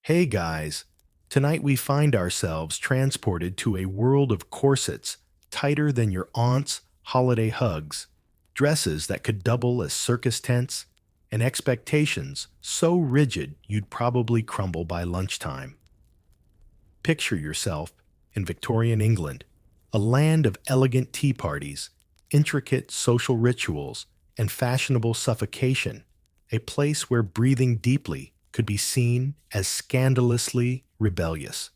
Hey guys, tonight we find ourselves transported to a world of corsets tighter than your aunt's holiday hugs, dresses that could double as circus tents, and expectations so rigid you'd probably crumble by lunchtime. Picture yourself in Victorian England, a land of elegant tea parties, intricate social rituals, and fashionable suffocation, a place where breathing deeply could be seen as scandalously rebellious.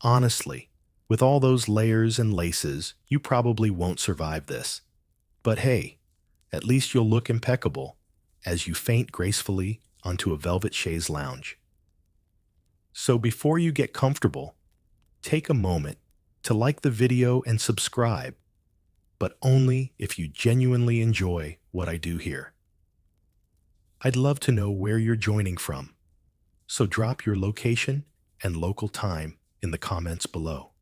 Honestly, with all those layers and laces, you probably won't survive this. But hey, at least you'll look impeccable as you faint gracefully onto a velvet chaise lounge. So before you get comfortable, take a moment to like the video and subscribe, but only if you genuinely enjoy what I do here. I'd love to know where you're joining from, so drop your location and local time in the comments below.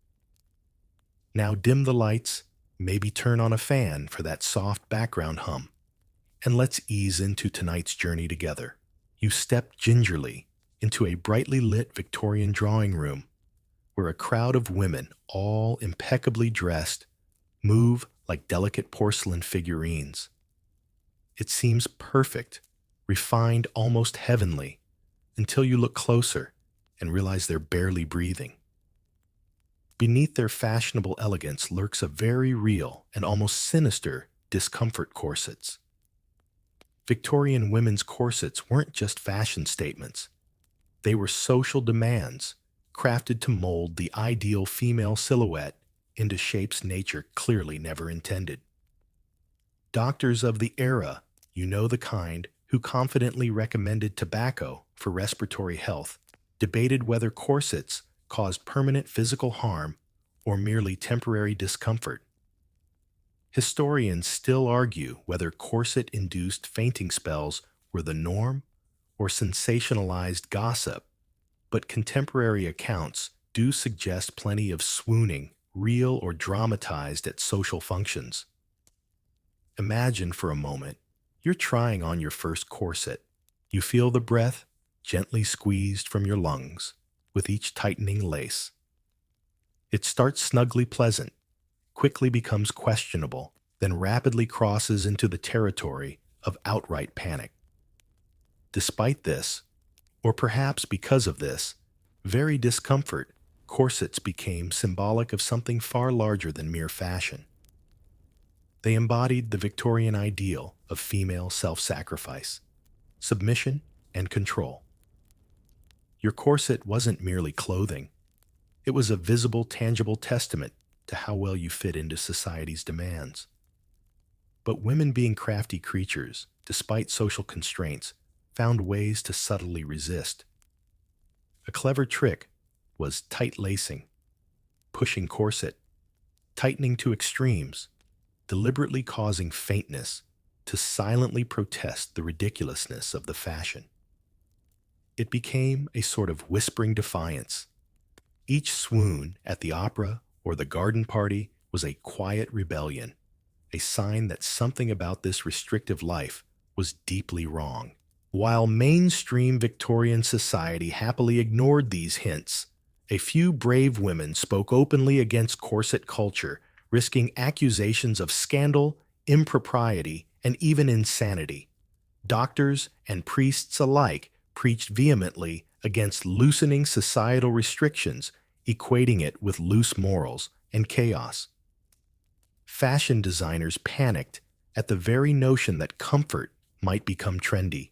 Now dim the lights, maybe turn on a fan for that soft background hum, and let's ease into tonight's journey together. You step gingerly into a brightly lit Victorian drawing room where a crowd of women, all impeccably dressed, move like delicate porcelain figurines. It seems perfect, refined, almost heavenly, until you look closer and realize they're barely breathing. Beneath their fashionable elegance lurks a very real and almost sinister discomfort corsets. Victorian women's corsets weren't just fashion statements. They were social demands, crafted to mold the ideal female silhouette into shapes nature clearly never intended. Doctors of the era, you know the kind, who confidently recommended tobacco for respiratory health, debated whether corsets caused permanent physical harm or merely temporary discomfort. Historians still argue whether corset-induced fainting spells were the norm or sensationalized gossip, but contemporary accounts do suggest plenty of swooning, real or dramatized at social functions. Imagine for a moment, you're trying on your first corset. You feel the breath gently squeezed from your lungs with each tightening lace. It starts snugly pleasant, quickly becomes questionable, then rapidly crosses into the territory of outright panic. Despite this, or perhaps because of this, very discomfort, corsets became symbolic of something far larger than mere fashion. They embodied the Victorian ideal of female self-sacrifice, submission, and control. Your corset wasn't merely clothing. It was a visible, tangible testament to how well you fit into society's demands. But women, being crafty creatures, despite social constraints, found ways to subtly resist. A clever trick was tight lacing, pushing corset, tightening to extremes, deliberately causing faintness to silently protest the ridiculousness of the fashion. It became a sort of whispering defiance. Each swoon at the opera or the garden party was a quiet rebellion, a sign that something about this restrictive life was deeply wrong. While mainstream Victorian society happily ignored these hints, a few brave women spoke openly against corset culture, risking accusations of scandal, impropriety, and even insanity. Doctors and priests alike preached vehemently against loosening societal restrictions, equating it with loose morals and chaos. Fashion designers panicked at the very notion that comfort might become trendy.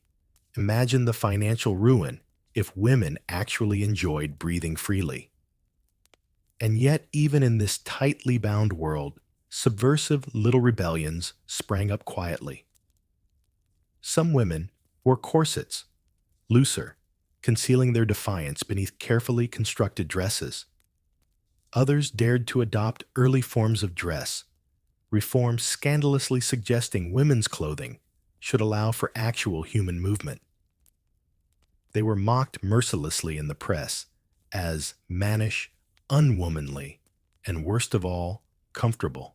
Imagine the financial ruin if women actually enjoyed breathing freely. And yet, even in this tightly bound world, subversive little rebellions sprang up quietly. Some women wore corsets, looser, concealing their defiance beneath carefully constructed dresses. Others dared to adopt early forms of dress, reforms scandalously suggesting women's clothing should allow for actual human movement. They were mocked mercilessly in the press as mannish, unwomanly, and worst of all, comfortable.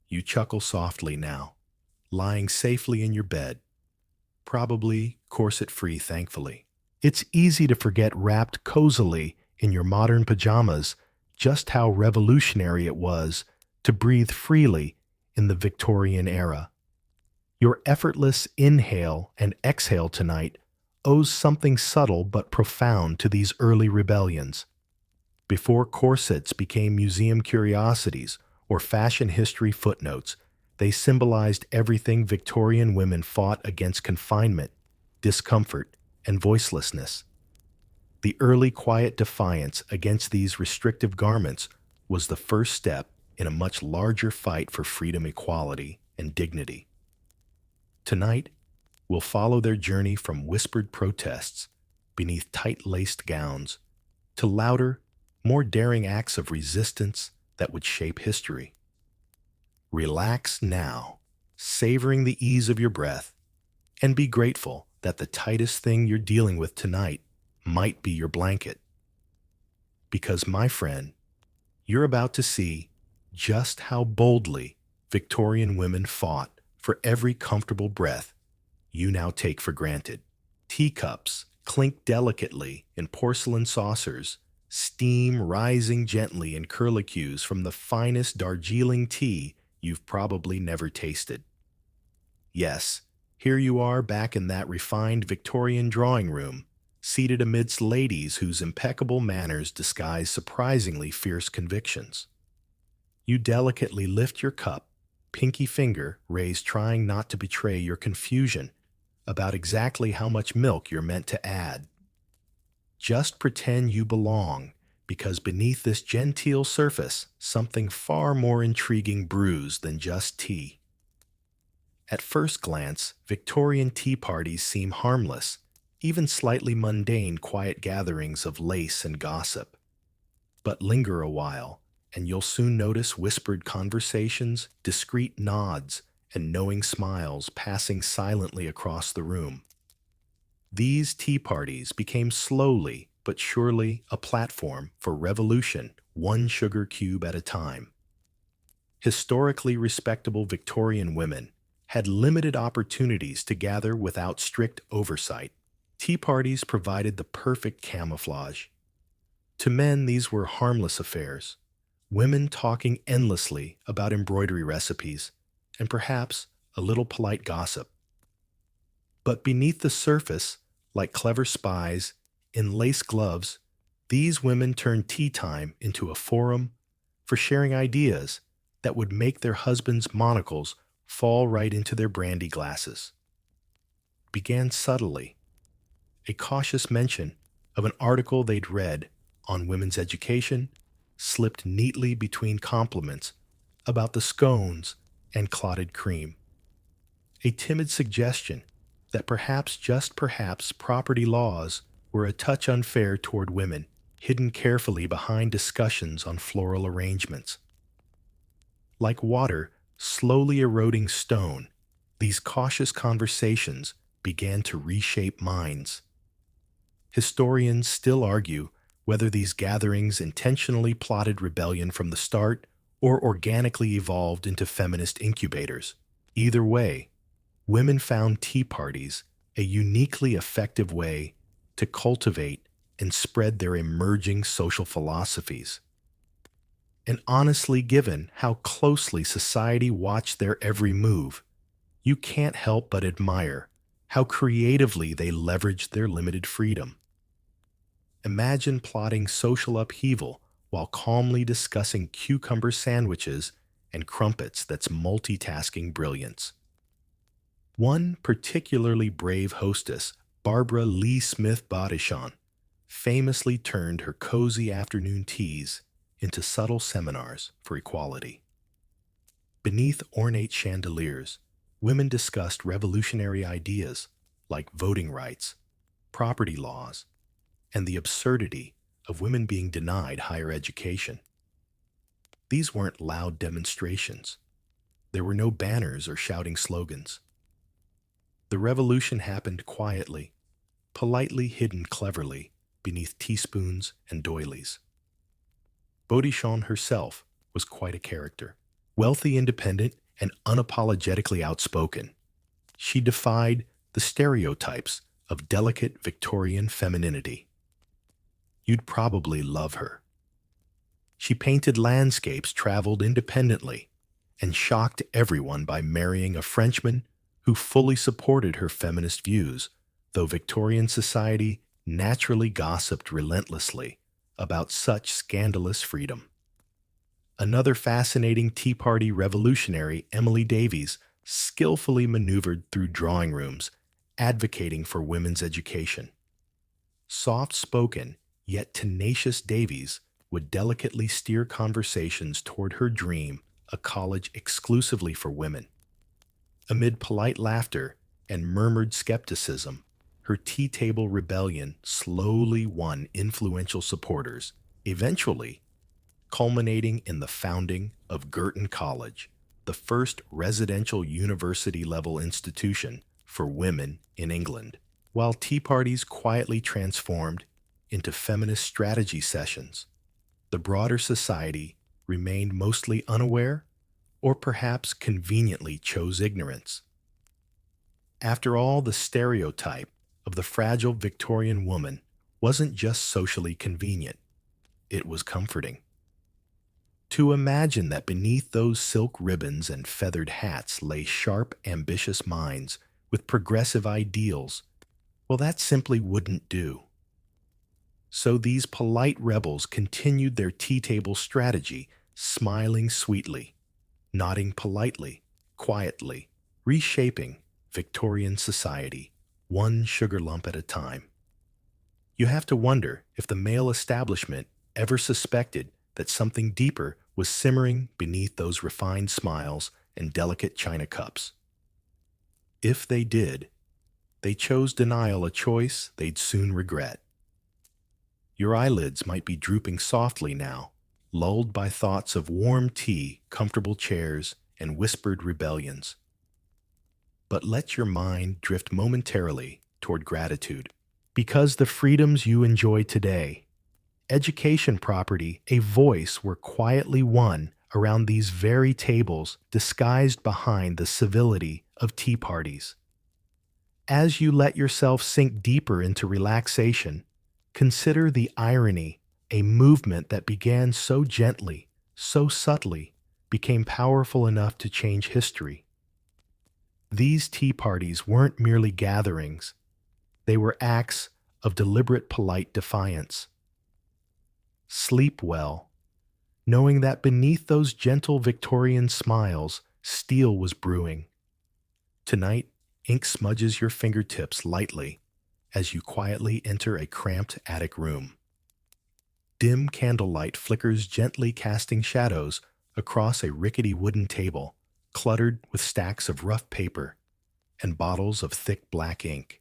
You chuckle softly now, lying safely in your bed, probably corset-free, thankfully. It's easy to forget, wrapped cozily in your modern pajamas, just how revolutionary it was to breathe freely in the Victorian era. Your effortless inhale and exhale tonight owes something subtle but profound to these early rebellions. Before corsets became museum curiosities or fashion history footnotes, they symbolized everything Victorian women fought against: confinement, discomfort, and voicelessness. The early quiet defiance against these restrictive garments was the first step in a much larger fight for freedom, equality, and dignity. Tonight, we'll follow their journey from whispered protests beneath tight-laced gowns to louder, more daring acts of resistance that would shape history. Relax now, savoring the ease of your breath, and be grateful that the tightest thing you're dealing with tonight might be your blanket. Because, my friend, you're about to see just how boldly Victorian women fought for every comfortable breath you now take for granted. Teacups clink delicately in porcelain saucers, steam rising gently in curlicues from the finest Darjeeling tea you've probably never tasted. Yes, here you are back in that refined Victorian drawing room, seated amidst ladies whose impeccable manners disguise surprisingly fierce convictions. You delicately lift your cup, pinky finger raised, trying not to betray your confusion about exactly how much milk you're meant to add. Just pretend you belong, because beneath this genteel surface, something far more intriguing brews than just tea. At first glance, Victorian tea parties seem harmless, even slightly mundane, quiet gatherings of lace and gossip. But linger a while, and you'll soon notice whispered conversations, discreet nods, and knowing smiles passing silently across the room. These tea parties became slowly but surely a platform for revolution, one sugar cube at a time. Historically respectable Victorian women had limited opportunities to gather without strict oversight. Tea parties provided the perfect camouflage. To men, these were harmless affairs, women talking endlessly about embroidery recipes, and perhaps a little polite gossip. But beneath the surface, like clever spies in lace gloves, these women turned tea time into a forum for sharing ideas that would make their husbands' monocles fall right into their brandy glasses. Began subtly, a cautious mention of an article they'd read on women's education slipped neatly between compliments about the scones and clotted cream. A timid suggestion that perhaps, just perhaps, property laws were a touch unfair toward women, hidden carefully behind discussions on floral arrangements. Like water slowly eroding stone, these cautious conversations began to reshape minds. Historians still argue whether these gatherings intentionally plotted rebellion from the start or organically evolved into feminist incubators. Either way, women found tea parties a uniquely effective way to cultivate and spread their emerging social philosophies. And honestly, given how closely society watched their every move, you can't help but admire how creatively they leveraged their limited freedom. Imagine plotting social upheaval while calmly discussing cucumber sandwiches and crumpets. That's multitasking brilliance. One particularly brave hostess, Barbara Lee Smith Bodichon, famously turned her cozy afternoon teas into subtle seminars for equality. Beneath ornate chandeliers, women discussed revolutionary ideas like voting rights, property laws, and the absurdity of women being denied higher education. These weren't loud demonstrations. There were no banners or shouting slogans. The revolution happened quietly, politely hidden cleverly beneath teaspoons and doilies. Bodichon herself was quite a character. Wealthy, independent, and unapologetically outspoken, she defied the stereotypes of delicate Victorian femininity. You'd probably love her. She painted landscapes traveled independently and shocked everyone by marrying a Frenchman who fully supported her feminist views, though Victorian society naturally gossiped relentlessly about such scandalous freedom. Another fascinating Tea Party revolutionary, Emily Davies, skillfully maneuvered through drawing rooms, advocating for women's education. Soft-spoken, yet tenacious Davies would delicately steer conversations toward her dream, a college exclusively for women. Amid polite laughter and murmured skepticism, her tea table rebellion slowly won influential supporters, eventually culminating in the founding of Girton College, the first residential university-level institution for women in England. While tea parties quietly transformed into feminist strategy sessions, the broader society remained mostly unaware or perhaps conveniently chose ignorance. After all, the stereotype of the fragile Victorian woman wasn't just socially convenient, it was comforting. To imagine that beneath those silk ribbons and feathered hats lay sharp, ambitious minds with progressive ideals, well, that simply wouldn't do. So these polite rebels continued their tea table strategy, smiling sweetly, nodding politely, quietly, reshaping Victorian society, one sugar lump at a time. You have to wonder if the male establishment ever suspected that something deeper was simmering beneath those refined smiles and delicate china cups. If they did, they chose denial, a choice they'd soon regret. Your eyelids might be drooping softly now, lulled by thoughts of warm tea, comfortable chairs, and whispered rebellions. But let your mind drift momentarily toward gratitude, because the freedoms you enjoy today, education, property, a voice, were quietly won around these very tables, disguised behind the civility of tea parties. As you let yourself sink deeper into relaxation, consider the irony. A movement that began so gently, so subtly, became powerful enough to change history. These tea parties weren't merely gatherings, they were acts of deliberate polite defiance. Sleep well, knowing that beneath those gentle Victorian smiles, steel was brewing. Tonight, ink smudges your fingertips lightly as you quietly enter a cramped attic room. Dim candlelight flickers gently, casting shadows across a rickety wooden table, cluttered with stacks of rough paper and bottles of thick black ink.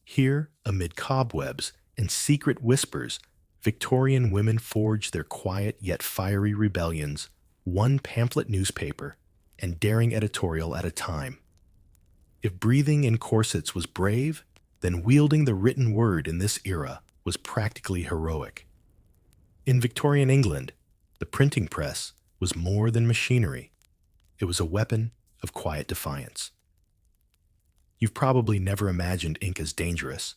Here, amid cobwebs and secret whispers, Victorian women forged their quiet yet fiery rebellions, one pamphlet newspaper and daring editorial at a time. If breathing in corsets was brave, then wielding the written word in this era was practically heroic. In Victorian England, the printing press was more than machinery. It was a weapon of quiet defiance. You've probably never imagined ink as dangerous,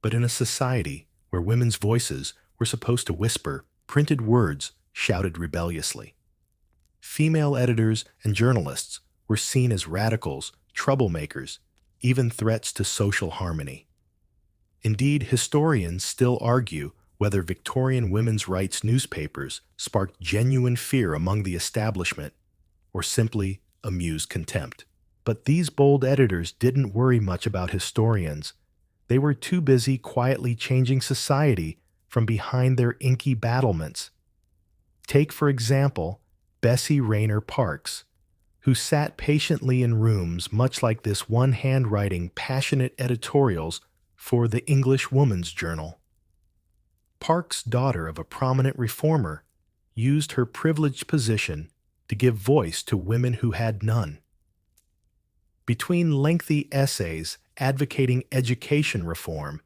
but in a society where women's voices were supposed to whisper, printed words shouted rebelliously. Female editors and journalists were seen as radicals, troublemakers, even threats to social harmony. Indeed, historians still argue whether Victorian women's rights newspapers sparked genuine fear among the establishment or simply amused contempt. But these bold editors didn't worry much about historians. They were too busy quietly changing society from behind their inky battlements. Take, for example, Bessie Rayner Parkes, who sat patiently in rooms much like this one handwriting passionate editorials for the English Woman's Journal. Parkes, daughter of a prominent reformer, used her privileged position to give voice to women who had none. Between lengthy essays advocating education reform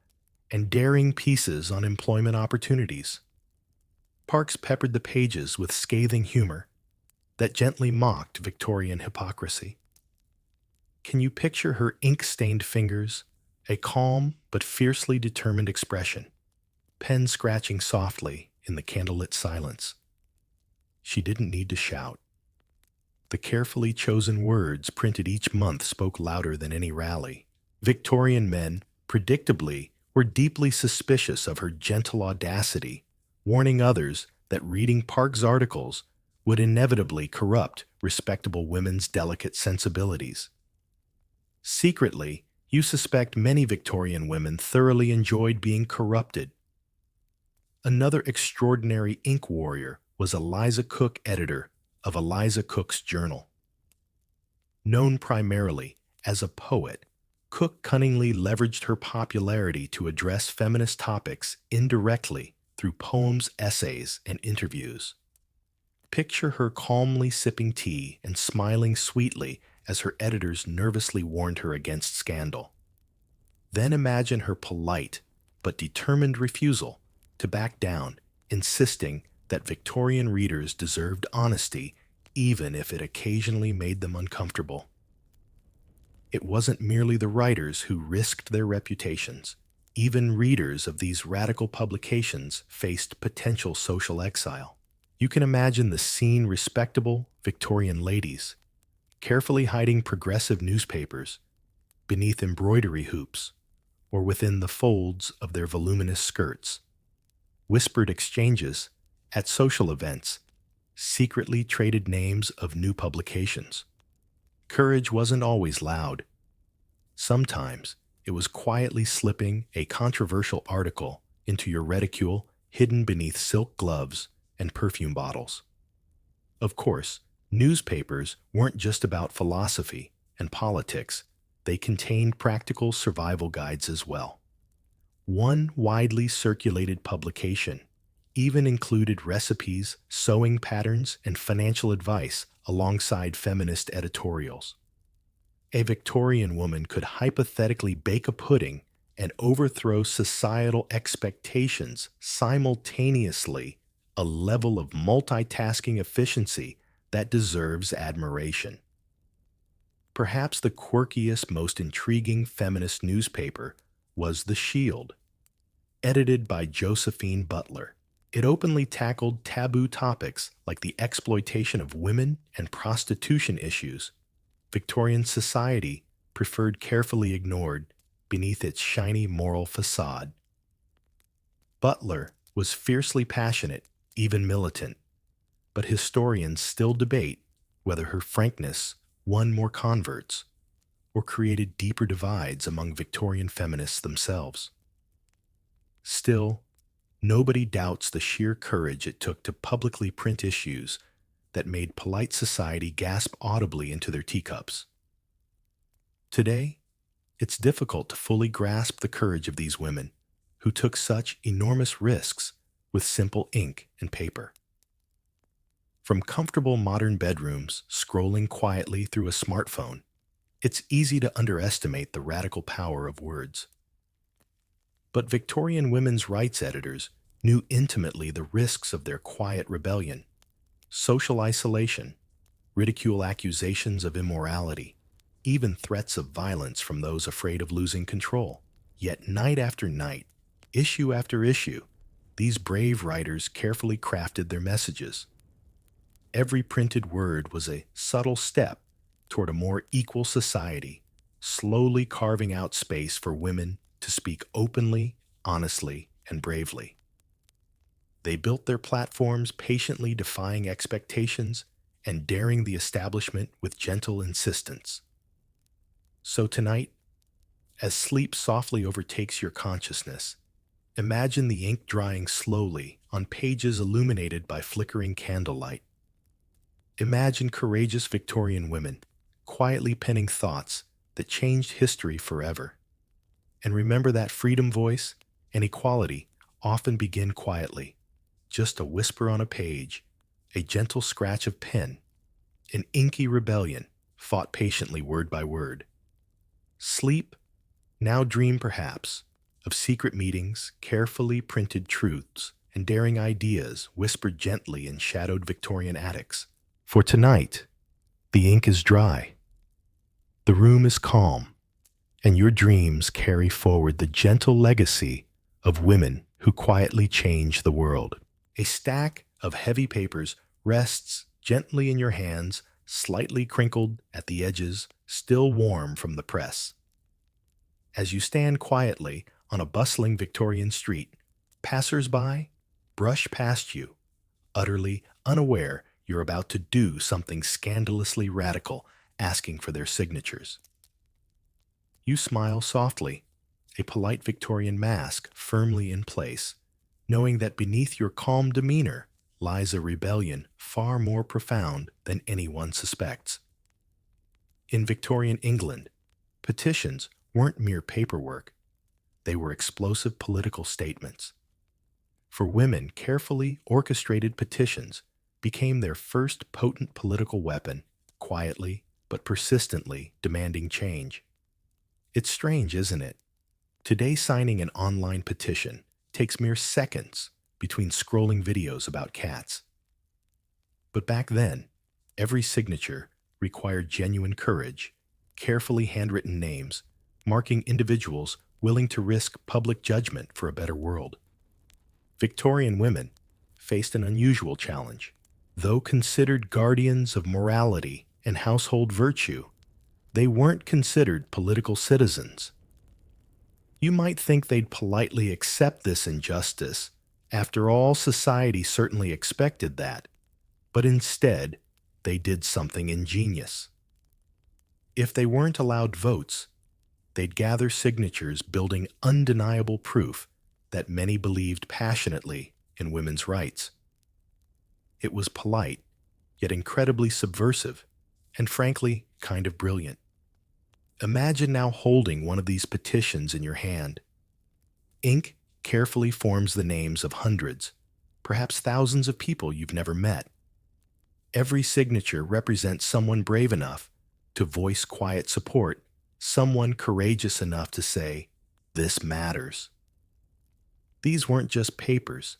and daring pieces on employment opportunities, Parkes peppered the pages with scathing humor that gently mocked Victorian hypocrisy. Can you picture her ink-stained fingers a calm but fiercely determined expression, pen scratching softly in the candlelit silence. She didn't need to shout. The carefully chosen words printed each month spoke louder than any rally. Victorian men, predictably, were deeply suspicious of her gentle audacity, warning others that reading Park's articles would inevitably corrupt respectable women's delicate sensibilities. Secretly, you suspect many Victorian women thoroughly enjoyed being corrupted. Another extraordinary ink warrior was Eliza Cook, editor of Eliza Cook's Journal. Known primarily as a poet, Cook cunningly leveraged her popularity to address feminist topics indirectly through poems, essays, and interviews. Picture her calmly sipping tea and smiling sweetly as her editors nervously warned her against scandal. Then imagine her polite but determined refusal to back down, insisting that Victorian readers deserved honesty even if it occasionally made them uncomfortable. It wasn't merely the writers who risked their reputations. Even readers of these radical publications faced potential social exile. You can imagine the scene: respectable Victorian ladies, carefully hiding progressive newspapers beneath embroidery hoops or within the folds of their voluminous skirts. Whispered exchanges at social events secretly traded names of new publications. Courage wasn't always loud. Sometimes it was quietly slipping a controversial article into your reticule hidden beneath silk gloves and perfume bottles. Of course, newspapers weren't just about philosophy and politics. They contained practical survival guides as well. One widely circulated publication even included recipes, sewing patterns, and financial advice alongside feminist editorials. A Victorian woman could hypothetically bake a pudding and overthrow societal expectations simultaneously, a level of multitasking efficiency that deserves admiration. Perhaps the quirkiest, most intriguing feminist newspaper was The Shield, edited by Josephine Butler. It openly tackled taboo topics like the exploitation of women and prostitution issues Victorian society preferred carefully ignored beneath its shiny moral facade. Butler was fiercely passionate, even militant, but historians still debate whether her frankness won more converts or created deeper divides among Victorian feminists themselves. Still, nobody doubts the sheer courage it took to publicly print issues that made polite society gasp audibly into their teacups. Today, it's difficult to fully grasp the courage of these women who took such enormous risks with simple ink and paper. From comfortable modern bedrooms scrolling quietly through a smartphone, it's easy to underestimate the radical power of words. But Victorian women's rights editors knew intimately the risks of their quiet rebellion: social isolation, ridicule, accusations of immorality, even threats of violence from those afraid of losing control. Yet night after night, issue after issue, these brave writers carefully crafted their messages. Every printed word was a subtle step toward a more equal society, slowly carving out space for women to speak openly, honestly, and bravely. They built their platforms patiently defying expectations and daring the establishment with gentle insistence. So tonight, as sleep softly overtakes your consciousness, imagine the ink drying slowly on pages illuminated by flickering candlelight. Imagine courageous Victorian women quietly penning thoughts that changed history forever. And remember that freedom, voice, and equality often begin quietly. Just a whisper on a page, a gentle scratch of pen, an inky rebellion fought patiently word by word. Sleep, now dream perhaps, of secret meetings, carefully printed truths, and daring ideas whispered gently in shadowed Victorian attics. For tonight, the ink is dry. The room is calm, and your dreams carry forward the gentle legacy of women who quietly change the world. A stack of heavy papers rests gently in your hands, slightly crinkled at the edges, still warm from the press. As you stand quietly on a bustling Victorian street, passers-by brush past you, utterly unaware you're about to do something scandalously radical, asking for their signatures. You smile softly, a polite Victorian mask firmly in place, knowing that beneath your calm demeanor lies a rebellion far more profound than anyone suspects. In Victorian England, petitions weren't mere paperwork. They were explosive political statements. For women, carefully orchestrated petitions became their first potent political weapon, quietly but persistently demanding change. It's strange, isn't it? Today, signing an online petition takes mere seconds between scrolling videos about cats. But back then, every signature required genuine courage, carefully handwritten names, marking individuals willing to risk public judgment for a better world. Victorian women faced an unusual challenge. Though considered guardians of morality and household virtue, they weren't considered political citizens. You might think they'd politely accept this injustice. After all, society certainly expected that. But instead, they did something ingenious. If they weren't allowed votes, they'd gather signatures building undeniable proof that many believed passionately in women's rights. It was polite, yet incredibly subversive, and frankly, kind of brilliant. Imagine now holding one of these petitions in your hand. Ink carefully forms the names of hundreds, perhaps thousands of people you've never met. Every signature represents someone brave enough to voice quiet support, someone courageous enough to say, "This matters." These weren't just papers.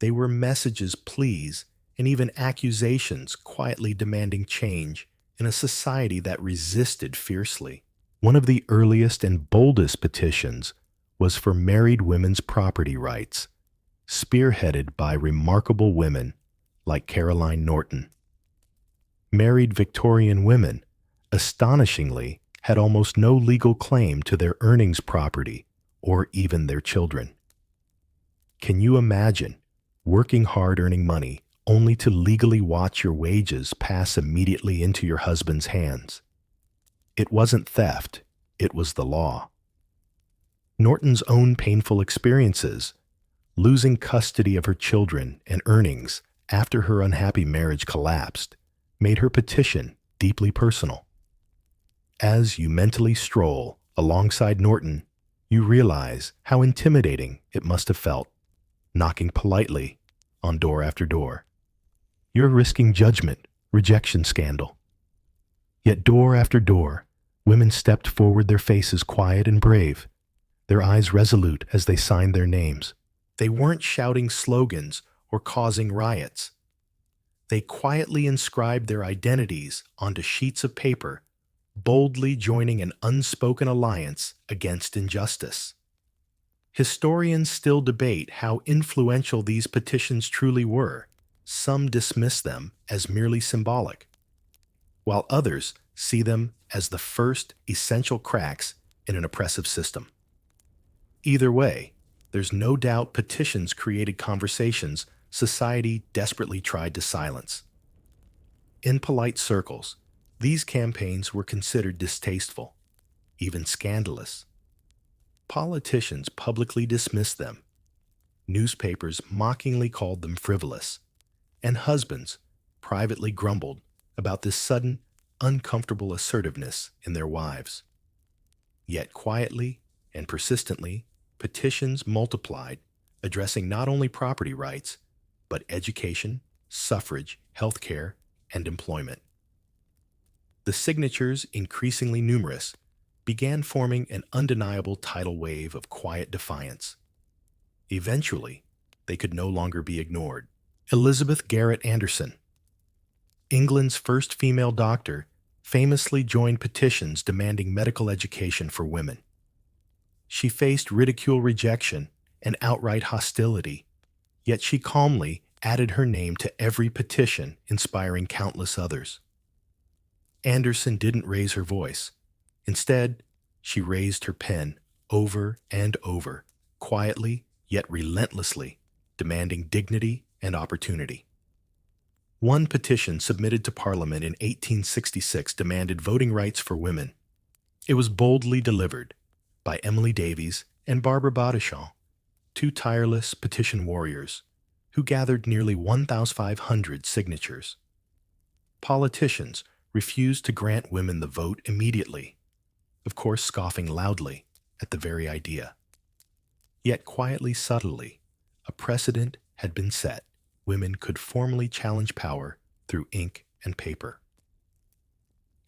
They were messages, pleas, and even accusations quietly demanding change in a society that resisted fiercely. One of the earliest and boldest petitions was for married women's property rights, spearheaded by remarkable women like Caroline Norton. Married Victorian women, astonishingly, had almost no legal claim to their earnings property or even their children. Can you imagine working hard earning money only to legally watch your wages pass immediately into your husband's hands? It wasn't theft, it was the law. Norton's own painful experiences, losing custody of her children and earnings after her unhappy marriage collapsed, made her petition deeply personal. As you mentally stroll alongside Norton, you realize how intimidating it must have felt, knocking politely on door after door. You're risking judgment, rejection, scandal. Yet door after door, women stepped forward, their faces quiet and brave, their eyes resolute as they signed their names. They weren't shouting slogans or causing riots. They quietly inscribed their identities onto sheets of paper, boldly joining an unspoken alliance against injustice. Historians still debate how influential these petitions truly were. Some dismiss them as merely symbolic, while others see them as the first essential cracks in an oppressive system. Either way, there's no doubt petitions created conversations society desperately tried to silence. In polite circles, these campaigns were considered distasteful, even scandalous. Politicians publicly dismissed them. Newspapers mockingly called them frivolous, and husbands privately grumbled about this sudden, uncomfortable assertiveness in their wives. Yet quietly and persistently, petitions multiplied, addressing not only property rights, but education, suffrage, healthcare, and employment. The signatures, increasingly numerous, began forming an undeniable tidal wave of quiet defiance. Eventually, they could no longer be ignored. Elizabeth Garrett Anderson, England's first female doctor, famously joined petitions demanding medical education for women. She faced ridicule, rejection, and outright hostility, yet she calmly added her name to every petition, inspiring countless others. Anderson didn't raise her voice. Instead, she raised her pen over and over, quietly yet relentlessly, demanding dignity and opportunity. One petition submitted to Parliament in 1866 demanded voting rights for women. It was boldly delivered by Emily Davies and Barbara Bodichon, two tireless petition warriors who gathered nearly 1,500 signatures. Politicians refused to grant women the vote immediately, of course scoffing loudly at the very idea. Yet quietly, subtly, a precedent had been set. Women could formally challenge power through ink and paper.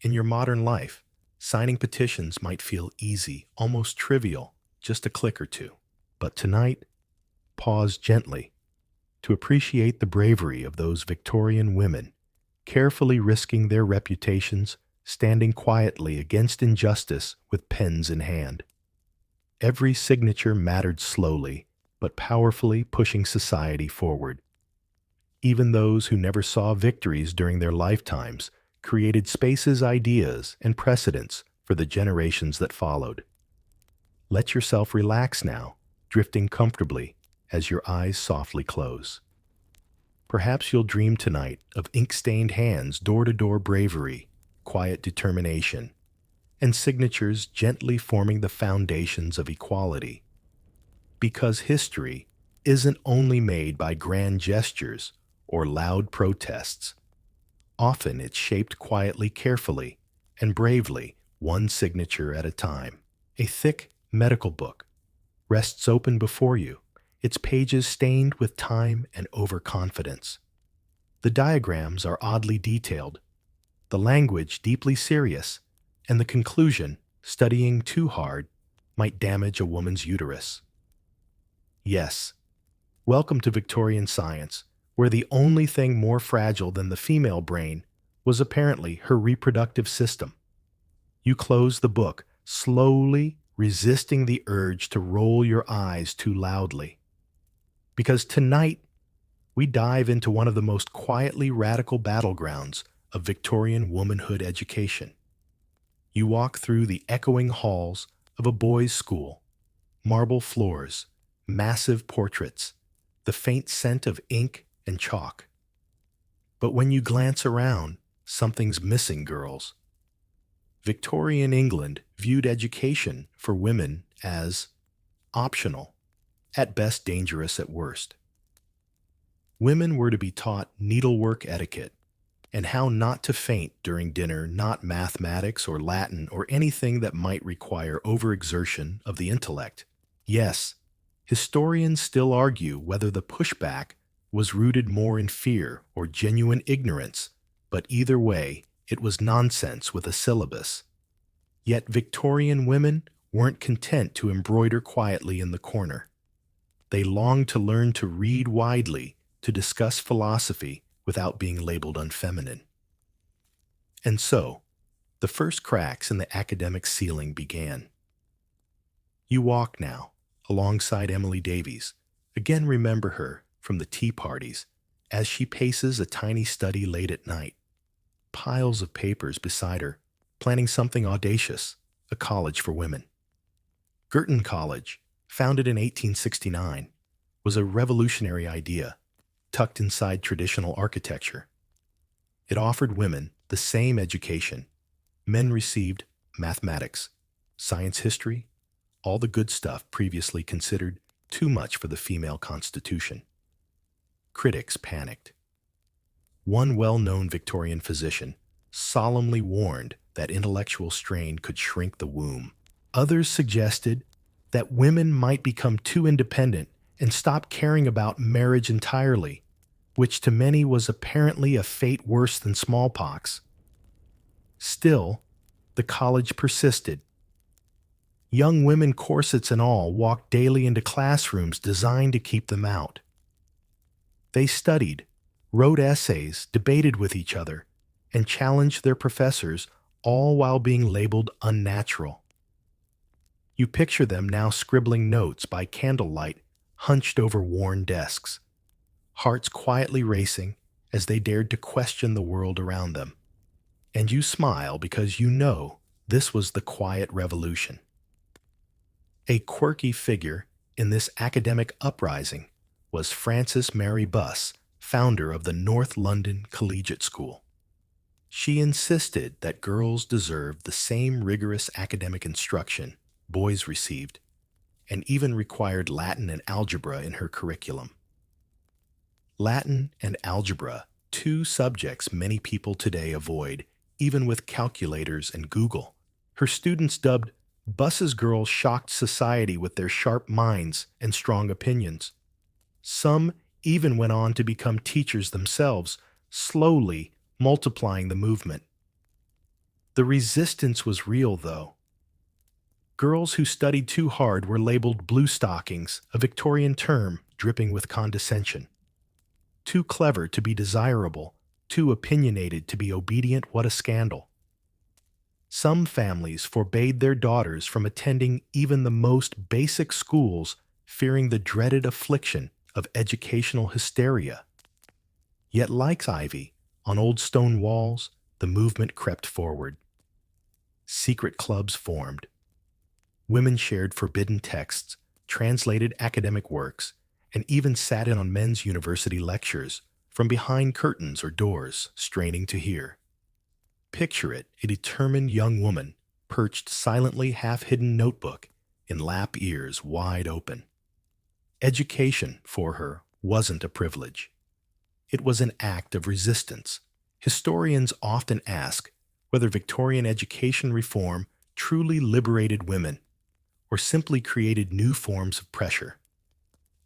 In your modern life, signing petitions might feel easy, almost trivial, just a click or two. But tonight, pause gently to appreciate the bravery of those Victorian women, carefully risking their reputations, standing quietly against injustice with pens in hand. Every signature mattered slowly, but powerfully pushing society forward. Even those who never saw victories during their lifetimes created spaces, ideas, and precedents for the generations that followed. Let yourself relax now, drifting comfortably as your eyes softly close. Perhaps you'll dream tonight of ink-stained hands, door-to-door bravery, quiet determination, and signatures gently forming the foundations of equality. Because history isn't only made by grand gestures or loud protests. Often it's shaped quietly, carefully, and bravely, one signature at a time. A thick medical book rests open before you, its pages stained with time and overconfidence. The diagrams are oddly detailed, the language deeply serious, and the conclusion, studying too hard, might damage a woman's uterus. Yes, welcome to Victorian science, where the only thing more fragile than the female brain was apparently her reproductive system. You close the book, slowly resisting the urge to roll your eyes too loudly. Because tonight, we dive into one of the most quietly radical battlegrounds of Victorian womanhood education. You walk through the echoing halls of a boys' school, marble floors, massive portraits, the faint scent of ink and chalk. But when you glance around, something's missing, girls. Victorian England viewed education for women as optional, at best dangerous at worst. Women were to be taught needlework etiquette and how not to faint during dinner, not mathematics or Latin or anything that might require overexertion of the intellect. Yes, historians still argue whether the pushback was rooted more in fear or genuine ignorance, but either way, it was nonsense with a syllabus. Yet Victorian women weren't content to embroider quietly in the corner. They longed to learn to read widely, to discuss philosophy without being labeled unfeminine. And so, the first cracks in the academic ceiling began. You walk now, alongside Emily Davies. Again, remember her from the tea parties as she paces a tiny study late at night. Piles of papers beside her, planning something audacious, a college for women. Girton College, founded in 1869, was a revolutionary idea, tucked inside traditional architecture. It offered women the same education. Men received mathematics, science history, all the good stuff previously considered too much for the female constitution. Critics panicked. One well-known Victorian physician solemnly warned that intellectual strain could shrink the womb. Others suggested that women might become too independent and stop caring about marriage entirely, which to many was apparently a fate worse than smallpox. Still, the college persisted. Young women, corsets and all, walked daily into classrooms designed to keep them out. They studied, wrote essays, debated with each other, and challenged their professors, all while being labeled unnatural. You picture them now scribbling notes by candlelight, hunched over worn desks, hearts quietly racing as they dared to question the world around them. And you smile because you know this was the quiet revolution. A quirky figure in this academic uprising was Frances Mary Buss, founder of the North London Collegiate School. She insisted that girls deserved the same rigorous academic instruction boys received, and even required Latin and algebra in her curriculum. Latin and algebra, two subjects many people today avoid, even with calculators and Google. Her students dubbed Buss's girls shocked society with their sharp minds and strong opinions. Some even went on to become teachers themselves, slowly multiplying the movement. The resistance was real, though. Girls who studied too hard were labeled blue stockings, a Victorian term dripping with condescension. Too clever to be desirable, too opinionated to be obedient, what a scandal. Some families forbade their daughters from attending even the most basic schools, fearing the dreaded affliction of educational hysteria. Yet, like ivy, on old stone walls, the movement crept forward. Secret clubs formed. Women shared forbidden texts, translated academic works, and even sat in on men's university lectures from behind curtains or doors, straining to hear. Picture it, a determined young woman, perched silently, half-hidden notebook, in lap ears wide open. Education, for her, wasn't a privilege. It was an act of resistance. Historians often ask whether Victorian education reform truly liberated women or simply created new forms of pressure.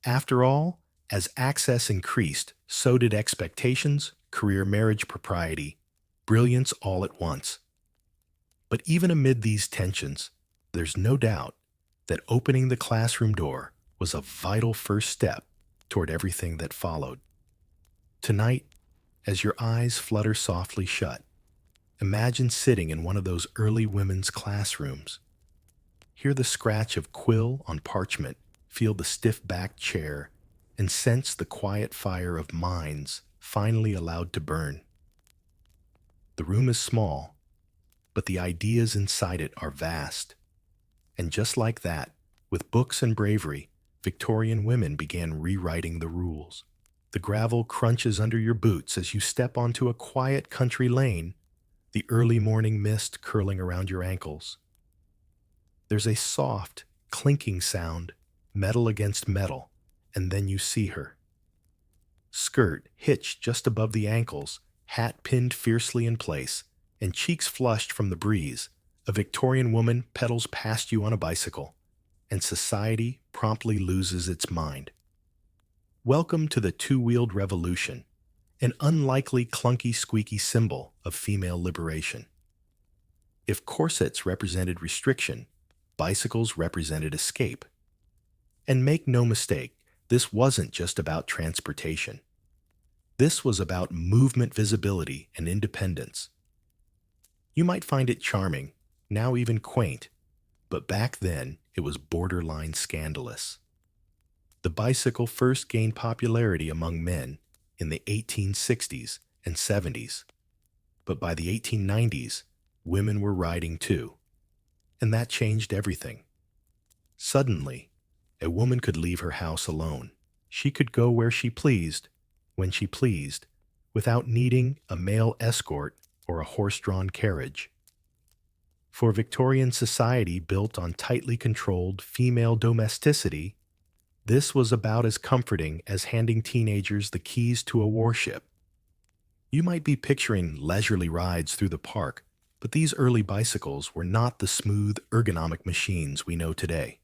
After all, as access increased, so did expectations, career, marriage, propriety, brilliance all at once. But even amid these tensions, there's no doubt that opening the classroom door was a vital first step toward everything that followed. Tonight, as your eyes flutter softly shut, imagine sitting in one of those early women's classrooms. Hear the scratch of quill on parchment, feel the stiff-backed chair, and sense the quiet fire of minds finally allowed to burn. The room is small, but the ideas inside it are vast. And just like that, with books and bravery, Victorian women began rewriting the rules. The gravel crunches under your boots as you step onto a quiet country lane, the early morning mist curling around your ankles. There's a soft, clinking sound, metal against metal, and then you see her. Skirt hitched just above the ankles, hat pinned fiercely in place, and cheeks flushed from the breeze, a Victorian woman pedals past you on a bicycle, and society promptly loses its mind. Welcome to the two-wheeled revolution, an unlikely clunky squeaky symbol of female liberation. If corsets represented restriction, bicycles represented escape. And make no mistake, this wasn't just about transportation. This was about movement visibility and independence. You might find it charming, now even quaint, but back then it was borderline scandalous. The bicycle first gained popularity among men in the 1860s and 70s, but by the 1890s, women were riding too. And that changed everything. Suddenly, a woman could leave her house alone. She could go where she pleased, when she pleased, without needing a male escort or a horse-drawn carriage. For Victorian society built on tightly controlled female domesticity, this was about as comforting as handing teenagers the keys to a warship. You might be picturing leisurely rides through the park, but these early bicycles were not the smooth, ergonomic machines we know today.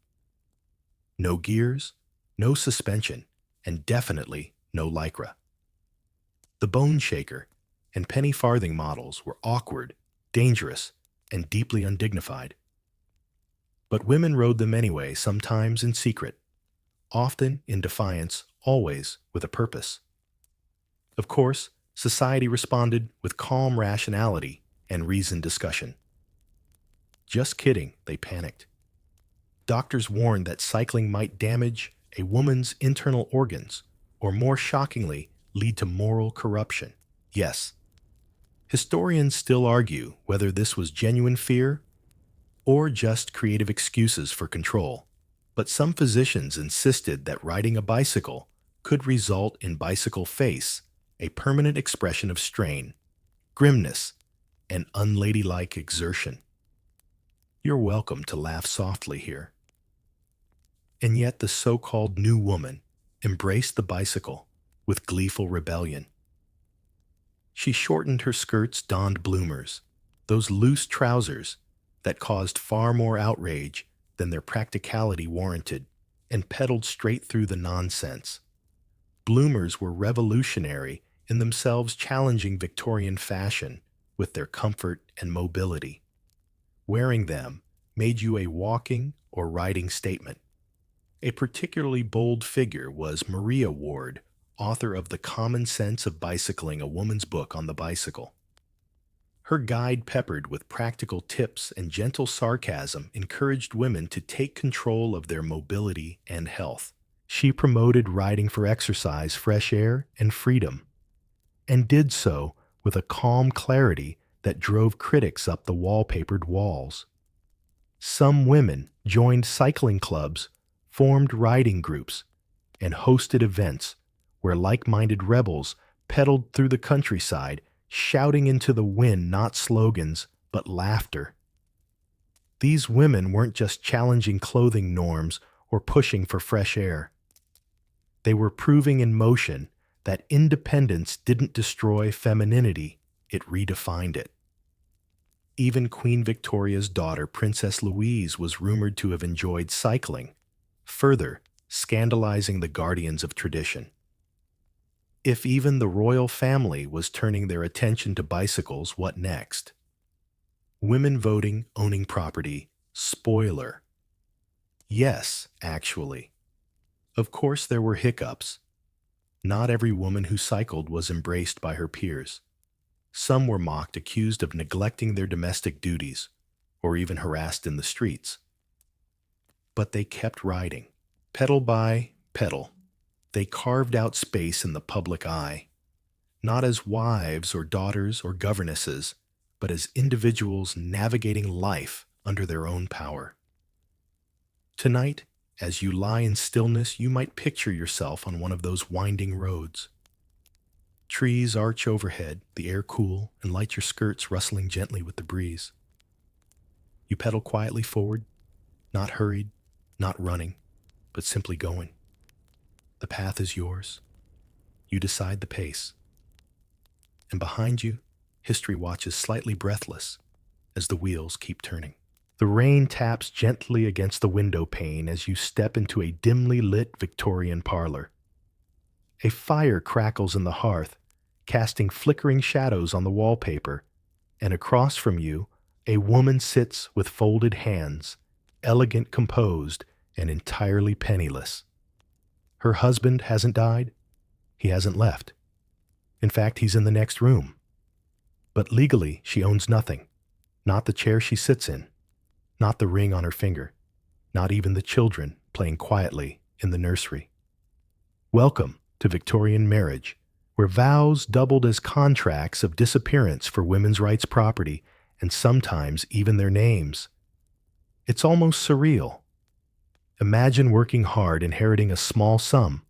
No gears, no suspension, and definitely no Lycra. The bone shaker and penny farthing models were awkward, dangerous, and deeply undignified. But women rode them anyway, sometimes in secret, often in defiance, always with a purpose. Of course, society responded with calm rationality and reasoned discussion. Just kidding, they panicked. Doctors warned that cycling might damage a woman's internal organs, or more shockingly, lead to moral corruption. Yes, historians still argue whether this was genuine fear or just creative excuses for control. But some physicians insisted that riding a bicycle could result in bicycle face, a permanent expression of strain, grimness, and unladylike exertion. You're welcome to laugh softly here. And yet the so-called new woman embraced the bicycle with gleeful rebellion. She shortened her skirts, donned bloomers, those loose trousers that caused far more outrage than their practicality warranted, and pedaled straight through the nonsense. Bloomers were revolutionary in themselves, challenging Victorian fashion with their comfort and mobility. Wearing them made you a walking or riding statement. A particularly bold figure was Maria Ward, author of The Common Sense of Bicycling, a woman's book on the bicycle. Her guide, peppered with practical tips and gentle sarcasm, encouraged women to take control of their mobility and health. She promoted riding for exercise, fresh air, and freedom, and did so with a calm clarity that drove critics up the wallpapered walls. Some women joined cycling clubs, formed riding groups, and hosted events where like-minded rebels pedaled through the countryside, shouting into the wind not slogans, but laughter. These women weren't just challenging clothing norms or pushing for fresh air. They were proving in motion that independence didn't destroy femininity, it redefined it. Even Queen Victoria's daughter, Princess Louise, was rumored to have enjoyed cycling, further scandalizing the guardians of tradition. If even the royal family was turning their attention to bicycles, what next? Women voting, owning property, spoiler. Yes, actually. Of course there were hiccups. Not every woman who cycled was embraced by her peers. Some were mocked, accused of neglecting their domestic duties, or even harassed in the streets. But they kept riding, pedal by pedal. They carved out space in the public eye, not as wives or daughters or governesses, but as individuals navigating life under their own power. Tonight, as you lie in stillness, you might picture yourself on one of those winding roads. Trees arch overhead, the air cool, and light your skirts rustling gently with the breeze. You pedal quietly forward, not hurried, not running, but simply going. The path is yours. You decide the pace. And behind you, history watches slightly breathless as the wheels keep turning. The rain taps gently against the window pane as you step into a dimly lit Victorian parlor. A fire crackles in the hearth, casting flickering shadows on the wallpaper, and across from you, a woman sits with folded hands, elegant, composed, and entirely penniless. Her husband hasn't died. He hasn't left. In fact, he's in the next room. But legally, she owns nothing. Not the chair she sits in. Not the ring on her finger. Not even the children playing quietly in the nursery. Welcome to Victorian marriage, where vows doubled as contracts of disappearance for women's rights property, and sometimes even their names. It's almost surreal. Imagine working hard, inheriting a small sum,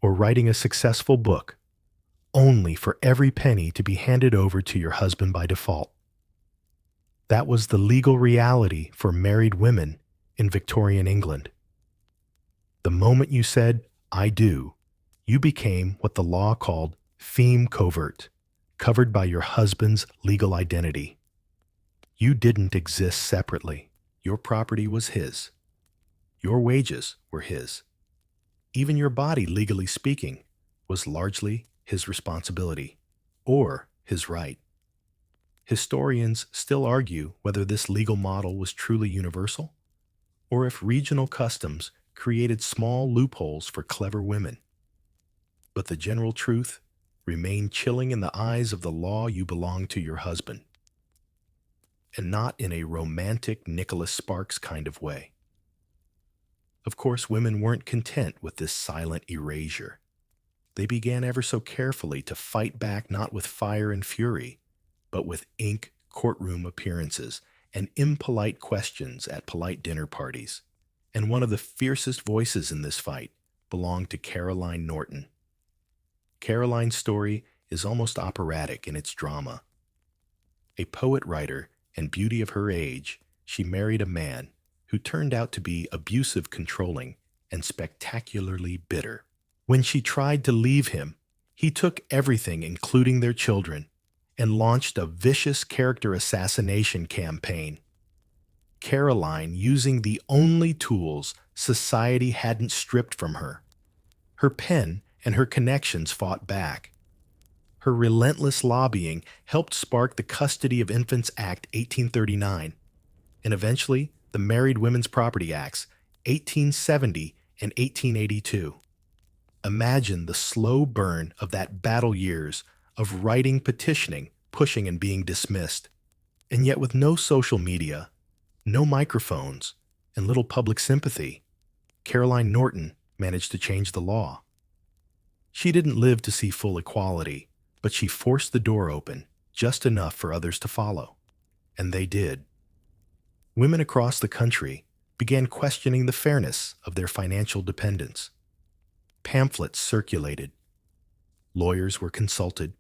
or writing a successful book, only for every penny to be handed over to your husband by default. That was the legal reality for married women in Victorian England. The moment you said, "I do," you became what the law called feme covert, covered by your husband's legal identity. You didn't exist separately. Your property was his. Your wages were his. Even your body, legally speaking, was largely his responsibility, or his right. Historians still argue whether this legal model was truly universal, or if regional customs created small loopholes for clever women. But the general truth remained chilling: in the eyes of the law, you belonged to your husband. and not in a romantic Nicholas Sparks kind of way. Of course, women weren't content with this silent erasure. They began ever so carefully to fight back not with fire and fury, but with ink courtroom appearances and impolite questions at polite dinner parties. And one of the fiercest voices in this fight belonged to Caroline Norton. Caroline's story is almost operatic in its drama. A poet-writer and beauty of her age, she married a man who turned out to be abusive, controlling, and spectacularly bitter. When she tried to leave him, he took everything, including their children, and launched a vicious character assassination campaign. Caroline using the only tools society hadn't stripped from her. Her pen and her connections fought back. Her relentless lobbying helped spark the Custody of Infants Act 1839, and eventually the Married Women's Property Acts 1870 and 1882. Imagine the slow burn of that battle years of writing, petitioning, pushing, and being dismissed. And yet with no social media, no microphones, and little public sympathy, Caroline Norton managed to change the law. She didn't live to see full equality, but she forced the door open just enough for others to follow. And they did. Women across the country began questioning the fairness of their financial dependence. Pamphlets circulated. Lawyers were consulted.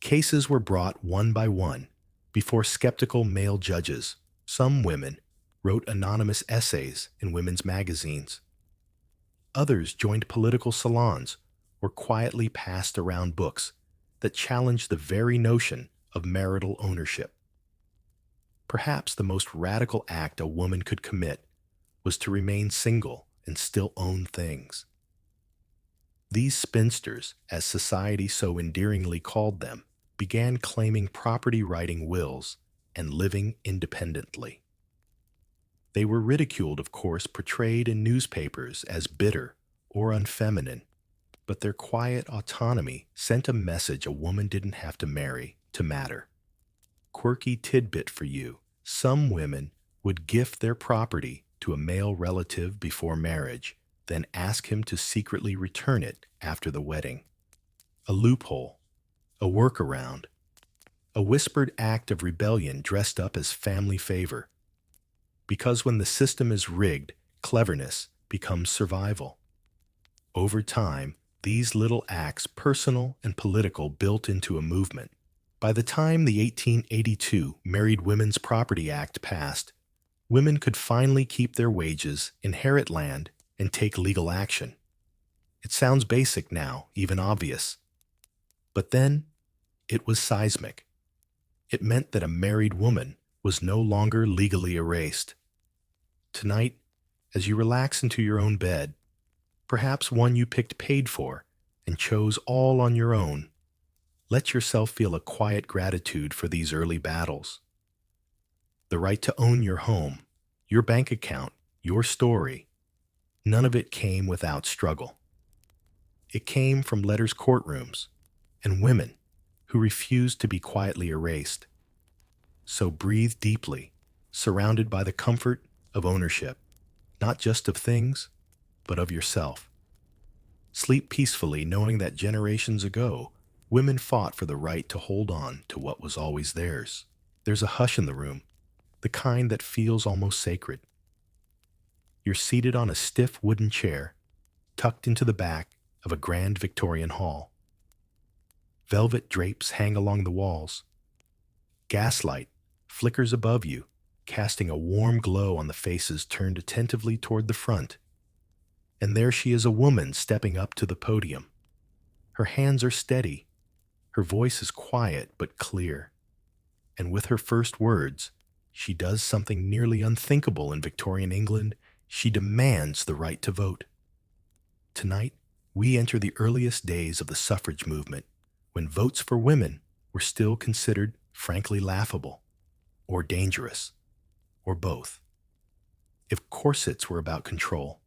Cases were brought one by one before skeptical male judges. Some women wrote anonymous essays in women's magazines. Others joined political salons or quietly passed around books that challenged the very notion of marital ownership. Perhaps the most radical act a woman could commit was to remain single and still own things. These spinsters, as society so endearingly called them, began claiming property-writing wills and living independently. They were ridiculed, of course, portrayed in newspapers as bitter or unfeminine, but their quiet autonomy sent a message a woman didn't have to marry to matter. Quirky tidbit for you: some women would gift their property to a male relative before marriage, then ask him to secretly return it after the wedding. A loophole, a workaround, a whispered act of rebellion dressed up as family favor. Because when the system is rigged, cleverness becomes survival. Over time, these little acts, personal and political, built into a movement. By the time the 1882 Married Women's Property Act passed, women could finally keep their wages, inherit land, and take legal action. It sounds basic now, even obvious. But then, it was seismic. It meant that a married woman was no longer legally erased. Tonight, as you relax into your own bed, perhaps one you picked paid for and chose all on your own, let yourself feel a quiet gratitude for these early battles. The right to own your home, your bank account, your story, none of it came without struggle. It came from letters' courtrooms and women who refused to be quietly erased. So breathe deeply, surrounded by the comfort of ownership, not just of things, but of yourself. Sleep peacefully knowing that generations ago, women fought for the right to hold on to what was always theirs. There's a hush in the room, the kind that feels almost sacred. You're seated on a stiff wooden chair, tucked into the back of a grand Victorian hall. Velvet drapes hang along the walls. Gaslight flickers above you, casting a warm glow on the faces turned attentively toward the front. And there she is, a woman stepping up to the podium. Her hands are steady. Her voice is quiet but clear. And with her first words, she does something nearly unthinkable in Victorian England. She demands the right to vote. Tonight, we enter the earliest days of the suffrage movement, when votes for women were still considered frankly laughable, or dangerous, or both. If corsets were about control,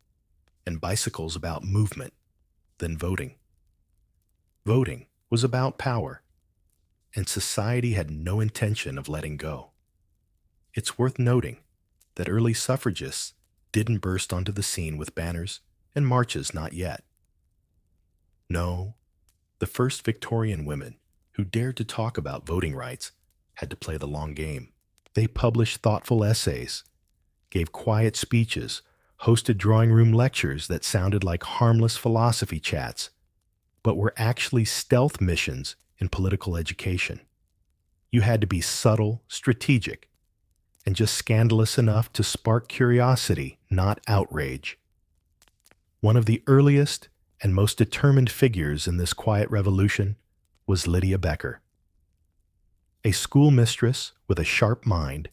and bicycles about movement, then voting. Voting was about power, and society had no intention of letting go. It's worth noting that early suffragists didn't burst onto the scene with banners and marches, not yet. No, the first Victorian women who dared to talk about voting rights had to play the long game. They published thoughtful essays, gave quiet speeches, hosted drawing room lectures that sounded like harmless philosophy chats, but were actually stealth missions in political education. You had to be subtle, strategic, and just scandalous enough to spark curiosity, not outrage. One of the earliest and most determined figures in this quiet revolution was Lydia Becker. A schoolmistress with a sharp mind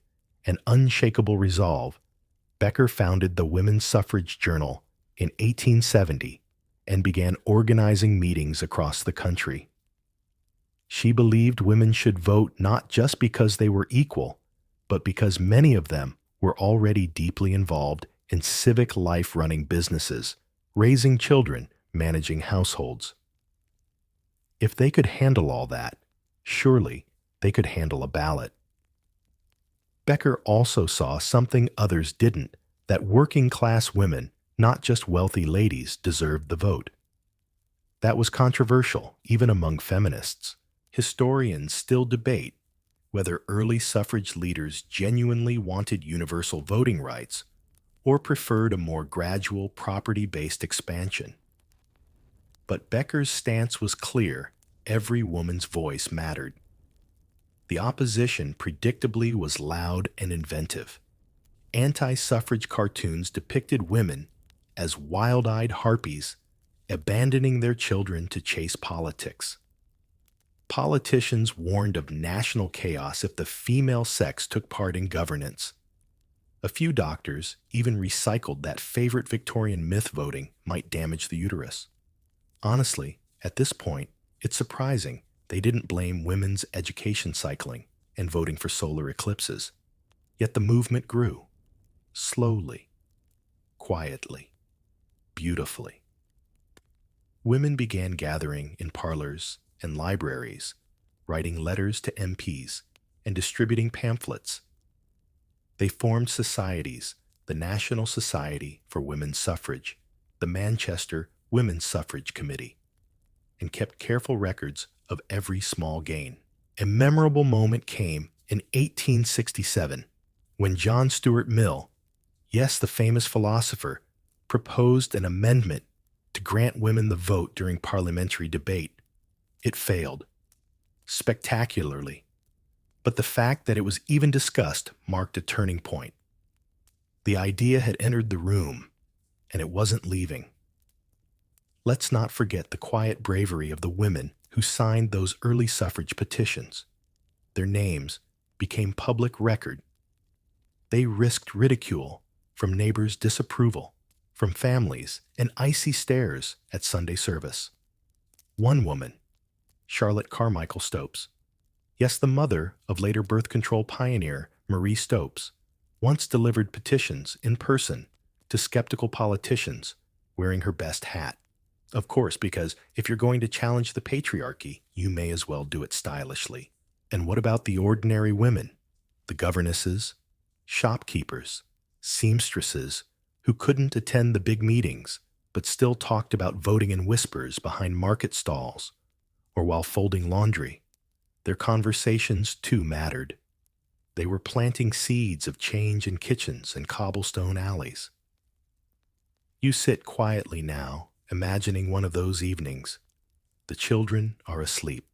and unshakable resolve, Becker founded the Women's Suffrage Journal in 1870 and began organizing meetings across the country. She believed women should vote not just because they were equal, but because many of them were already deeply involved in civic life, running businesses, raising children, managing households. If they could handle all that, surely they could handle a ballot. Becker also saw something others didn't, that working-class women, not just wealthy ladies, deserved the vote. That was controversial, even among feminists. Historians still debate whether early suffrage leaders genuinely wanted universal voting rights or preferred a more gradual, property-based expansion. But Becker's stance was clear: every woman's voice mattered. The opposition predictably was loud and inventive. Anti-suffrage cartoons depicted women as wild-eyed harpies, abandoning their children to chase politics. Politicians warned of national chaos if the female sex took part in governance. A few doctors even recycled that favorite Victorian myth voting might damage the uterus. Honestly, at this point, it's surprising they didn't blame women's education cycling and voting for solar eclipses. Yet the movement grew. Slowly, quietly, beautifully. Women began gathering in parlors and libraries, writing letters to MPs and distributing pamphlets. They formed societies: the National Society for Women's Suffrage, the Manchester Women's Suffrage Committee, and kept careful records of every small gain. A memorable moment came in 1867 when John Stuart Mill, yes, the famous philosopher, proposed an amendment to grant women the vote during parliamentary debate. It failed, spectacularly. But the fact that it was even discussed marked a turning point. The idea had entered the room, and it wasn't leaving. Let's not forget the quiet bravery of the women who signed those early suffrage petitions. Their names became public record. They risked ridicule from neighbors' disapproval, from families, and icy stares at Sunday service. One woman, Charlotte Carmichael Stopes, yes, the mother of later birth control pioneer Marie Stopes, once delivered petitions in person to skeptical politicians wearing her best hat. Of course, because if you're going to challenge the patriarchy, you may as well do it stylishly. And what about the ordinary women, the governesses, shopkeepers, seamstresses, who couldn't attend the big meetings but still talked about voting in whispers behind market stalls or while folding laundry? Their conversations, too, mattered. They were planting seeds of change in kitchens and cobblestone alleys. You sit quietly now, imagining one of those evenings. The children are asleep.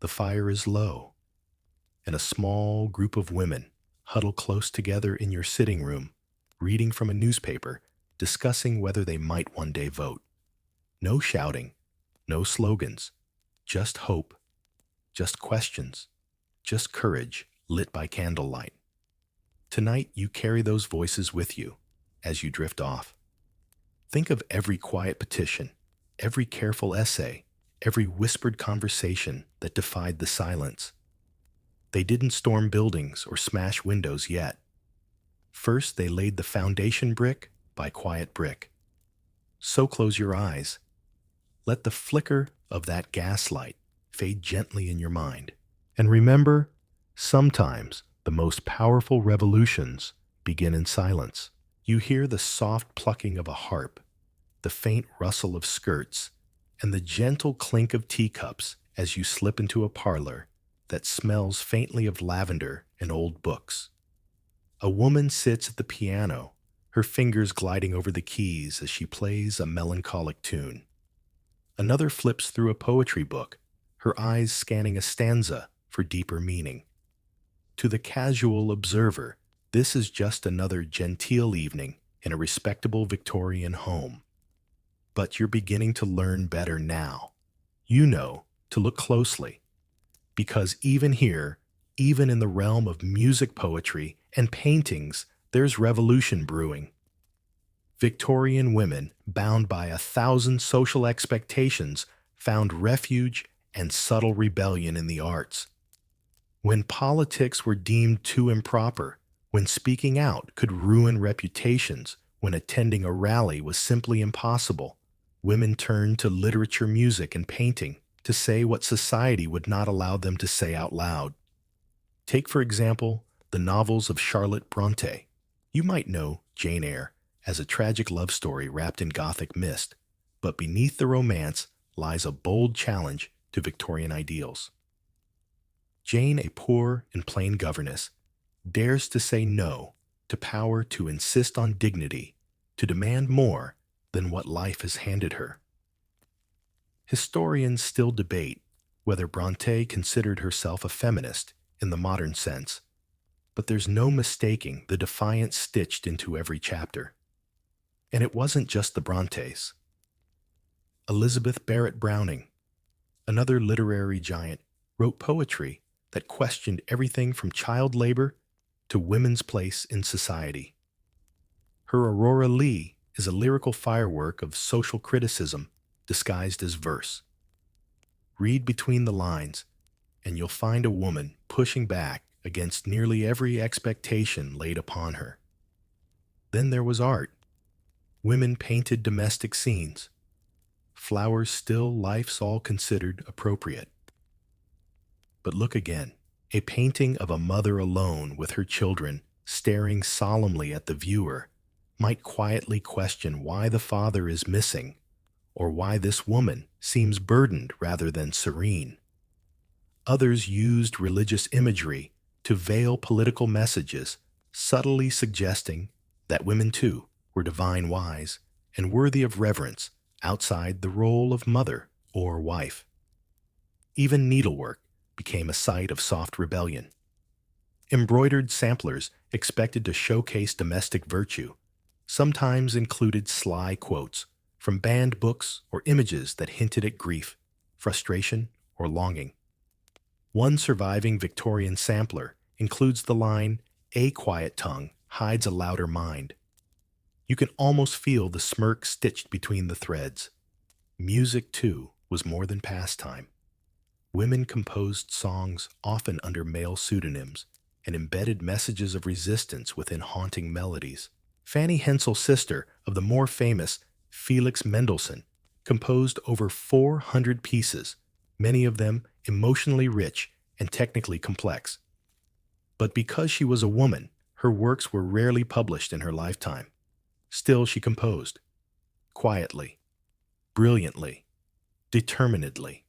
The fire is low, and a small group of women huddle close together in your sitting room, reading from a newspaper, discussing whether they might one day vote. No shouting, no slogans, just hope, just questions, just courage lit by candlelight. Tonight you carry those voices with you as you drift off. Think of every quiet petition, every careful essay, every whispered conversation that defied the silence. They didn't storm buildings or smash windows yet. First, they laid the foundation brick by quiet brick. So close your eyes. Let the flicker of that gaslight fade gently in your mind. And remember, sometimes The most powerful revolutions begin in silence. You hear the soft plucking of a harp, the faint rustle of skirts, and the gentle clink of teacups as you slip into a parlor that smells faintly of lavender and old books. A woman sits at the piano, her fingers gliding over the keys as she plays a melancholic tune. Another flips through a poetry book, her eyes scanning a stanza for deeper meaning. To the casual observer, this is just another genteel evening in a respectable Victorian home. But you're beginning to learn better now. You know to look closely, because even here, even in the realm of music, poetry, and paintings, there's revolution brewing. Victorian women, bound by 1,000 social expectations, found refuge and subtle rebellion in the arts. When politics were deemed too improper, when speaking out could ruin reputations, when attending a rally was simply impossible, women turned to literature, music, and painting to say what society would not allow them to say out loud. Take, for example, the novels of Charlotte Bronte. You might know Jane Eyre as a tragic love story wrapped in Gothic mist, but beneath the romance lies a bold challenge to Victorian ideals. Jane, a poor and plain governess, dares to say no to power, to insist on dignity, to demand more than what life has handed her. Historians still debate whether Bronte considered herself a feminist in the modern sense, but there's no mistaking the defiance stitched into every chapter. And it wasn't just the Brontes. Elizabeth Barrett Browning, another literary giant, wrote poetry that questioned everything from child labor to women's place in society. Her Aurora Leigh is a lyrical firework of social criticism disguised as verse. Read between the lines, and you'll find a woman pushing back against nearly every expectation laid upon her. Then there was art. Women painted domestic scenes. Flowers still, life's all considered appropriate. But look again, a painting of a mother alone with her children staring solemnly at the viewer might quietly question why the father is missing, or why this woman seems burdened rather than serene. Others used religious imagery to veil political messages, subtly suggesting that women too were divine wise and worthy of reverence outside the role of mother or wife. Even needlework became a site of soft rebellion. Embroidered samplers expected to showcase domestic virtue sometimes included sly quotes from banned books or images that hinted at grief, frustration, or longing. One surviving Victorian sampler includes the line, "A quiet tongue hides a louder mind." You can almost feel the smirk stitched between the threads. Music, too, was more than pastime. Women composed songs often under male pseudonyms and embedded messages of resistance within haunting melodies. Fanny Hensel's sister of the more famous Felix Mendelssohn composed over 400 pieces, many of them emotionally rich and technically complex. But because she was a woman, her works were rarely published in her lifetime. Still, she composed. Quietly, brilliantly, determinedly.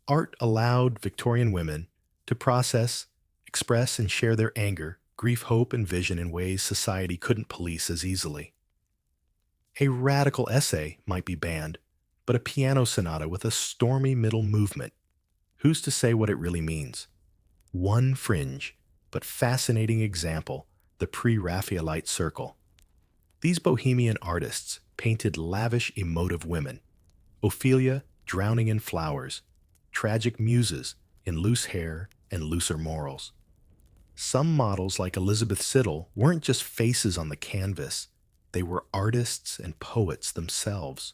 Art allowed Victorian women to process, express, and share their anger, grief, hope, and vision in ways society couldn't police as easily. A radical essay might be banned, but a piano sonata with a stormy middle movement, who's to say what it really means? One fringe, but fascinating example, the pre-Raphaelite circle. These bohemian artists painted lavish, emotive women. Ophelia drowning in flowers, tragic muses in loose hair and looser morals. Some models like Elizabeth Siddal weren't just faces on the canvas, they were artists and poets themselves,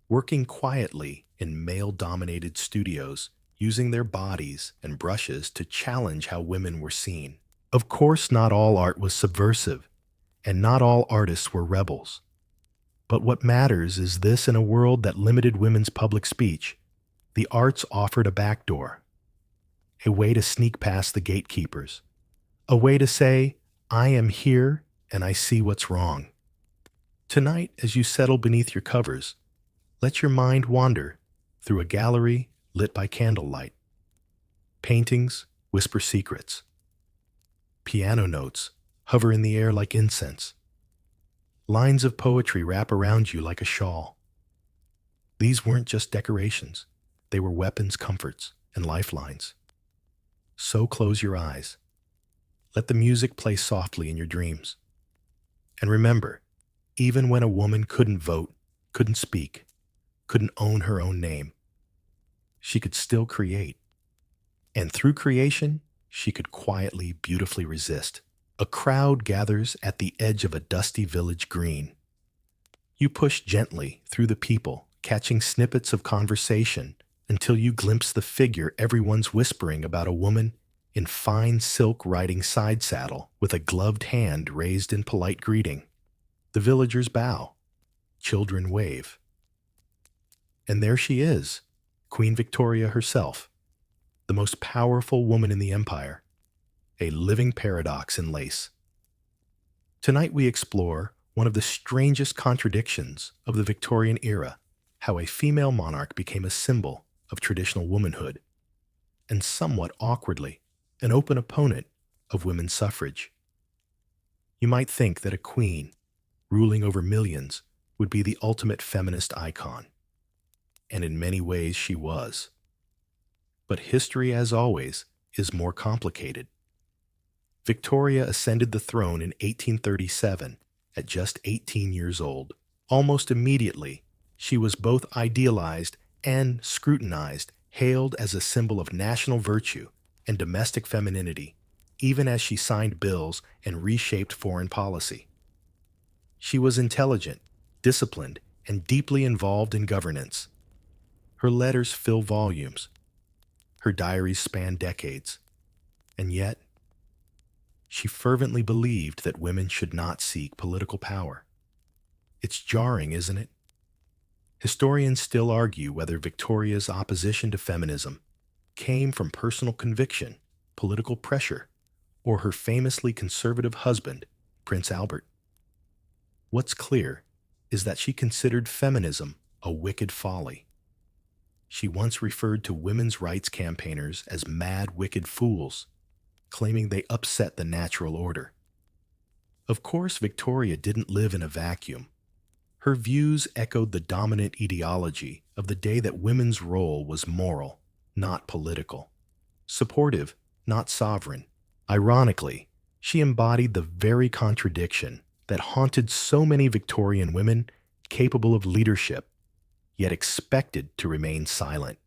working quietly in male-dominated studios, using their bodies and brushes to challenge how women were seen. Of course, not all art was subversive, and not all artists were rebels. But what matters is this: in a world that limited women's public speech, the arts offered a backdoor, a way to sneak past the gatekeepers, A way to say, I am here and I see what's wrong. Tonight, as you settle beneath your covers, let your mind wander through a gallery lit by candlelight. Paintings whisper secrets. Piano notes hover in the air like incense. Lines of poetry wrap around you like a shawl. These weren't just decorations. They were weapons, comforts, and lifelines. So close your eyes. Let the music play softly in your dreams. And remember, even when a woman couldn't vote, couldn't speak, couldn't own her own name, she could still create. And through creation, she could quietly, beautifully resist. A crowd gathers at the edge of a dusty village green. You push gently through the people, catching snippets of conversation until you glimpse the figure everyone's whispering about, a woman in fine silk riding side saddle with a gloved hand raised in polite greeting. The villagers bow. Children wave. And there she is, Queen Victoria herself, the most powerful woman in the empire, a living paradox in lace. Tonight we explore one of the strangest contradictions of the Victorian era, how a female monarch became a symbol of traditional womanhood, and somewhat awkwardly, an open opponent of women's suffrage. You might think that a queen, ruling over millions, would be the ultimate feminist icon. And in many ways she was. But history, as always, is more complicated. Victoria ascended the throne in 1837 at just 18 years old. Almost immediately, she was both idealized and scrutinized, hailed as a symbol of national virtue and domestic femininity, even as she signed bills and reshaped foreign policy. She was intelligent, disciplined, and deeply involved in governance. Her letters fill volumes. Her diaries span decades. And yet, she fervently believed that women should not seek political power. It's jarring, isn't it? Historians still argue whether Victoria's opposition to feminism came from personal conviction, political pressure, or her famously conservative husband, Prince Albert. What's clear is that she considered feminism a wicked folly. She once referred to women's rights campaigners as mad, wicked fools, claiming they upset the natural order. Of course, Victoria didn't live in a vacuum. Her views echoed the dominant ideology of the day that women's role was moral, not political. Supportive, not sovereign. Ironically, she embodied the very contradiction that haunted so many Victorian women capable of leadership, yet expected to remain silent.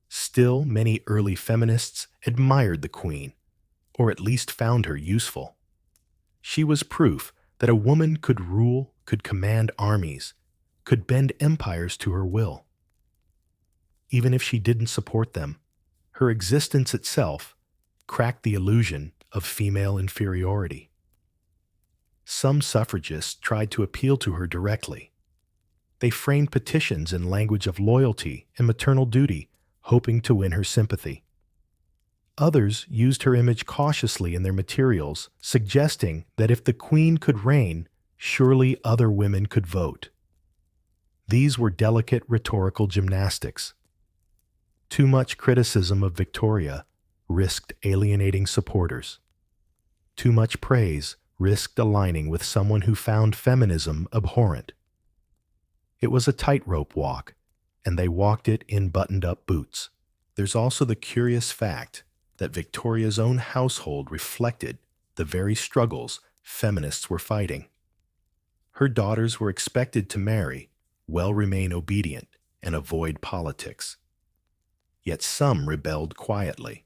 Still, many early feminists admired the Queen, or at least found her useful. She was proof that a woman could rule, could command armies, could bend empires to her will. Even if she didn't support them, her existence itself cracked the illusion of female inferiority. Some suffragists tried to appeal to her directly. They framed petitions in language of loyalty and maternal duty, hoping to win her sympathy. Others used her image cautiously in their materials, suggesting that if the Queen could reign, surely other women could vote. These were delicate rhetorical gymnastics. Too much criticism of Victoria risked alienating supporters. Too much praise risked aligning with someone who found feminism abhorrent. It was a tightrope walk, and they walked it in buttoned-up boots. There's also the curious fact that Victoria's own household reflected the very struggles feminists were fighting. Her daughters were expected to marry, well remain obedient, and avoid politics. Yet some rebelled quietly.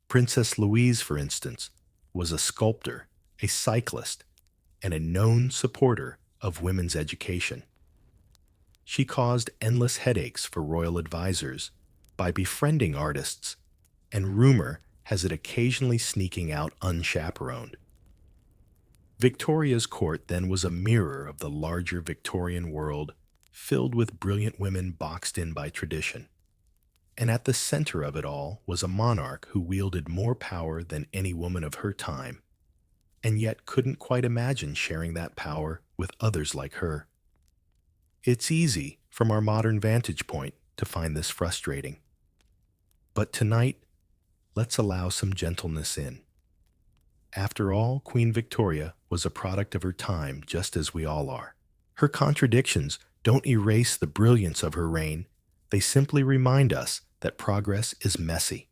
Princess Louise, for instance, was a sculptor, a cyclist, and a known supporter of women's education. She caused endless headaches for royal advisors by befriending artists, and rumor has it occasionally sneaking out unchaperoned. Victoria's court then was a mirror of the larger Victorian world, filled with brilliant women boxed in by tradition. And at the center of it all was a monarch who wielded more power than any woman of her time, and yet couldn't quite imagine sharing that power with others like her. It's easy, from our modern vantage point, to find this frustrating. But tonight, let's allow some gentleness in. After all, Queen Victoria was a product of her time, just as we all are. Her contradictions don't erase the brilliance of her reign. They simply remind us that progress is messy.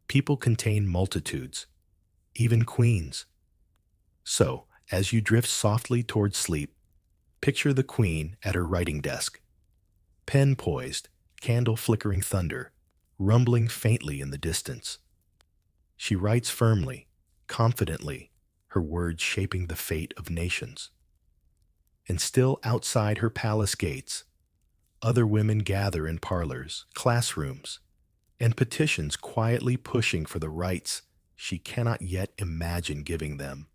People contain multitudes, even queens. So, as you drift softly toward sleep, picture the queen at her writing desk. Pen poised, candle flickering thunder, rumbling faintly in the distance. She writes firmly, confidently, her words shaping the fate of nations. And still outside her palace gates, other women gather in parlors, classrooms, and petitions quietly pushing for the rights she cannot yet imagine giving them.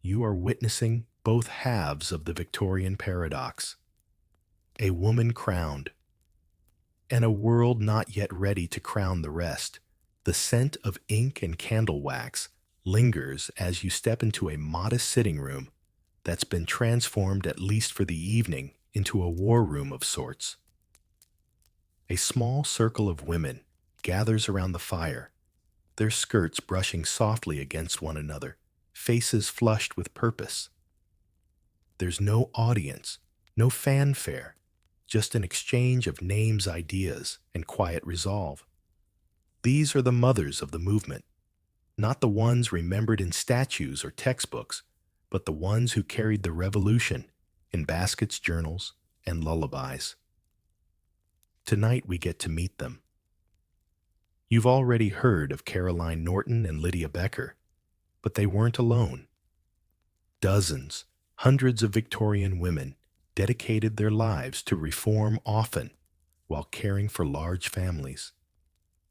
You are witnessing both halves of the Victorian paradox: a woman crowned, and a world not yet ready to crown the rest. The scent of ink and candle wax lingers as you step into a modest sitting room that's been transformed, at least for the evening, into a war room of sorts. A small circle of women gathers around the fire, their skirts brushing softly against one another, faces flushed with purpose. There's no audience, no fanfare, just an exchange of names, ideas, and quiet resolve. These are the mothers of the movement, not the ones remembered in statues or textbooks, but the ones who carried the revolution in baskets, journals, and lullabies. Tonight we get to meet them. You've already heard of Caroline Norton and Lydia Becker, but they weren't alone. Dozens, hundreds of Victorian women dedicated their lives to reform, often while caring for large families,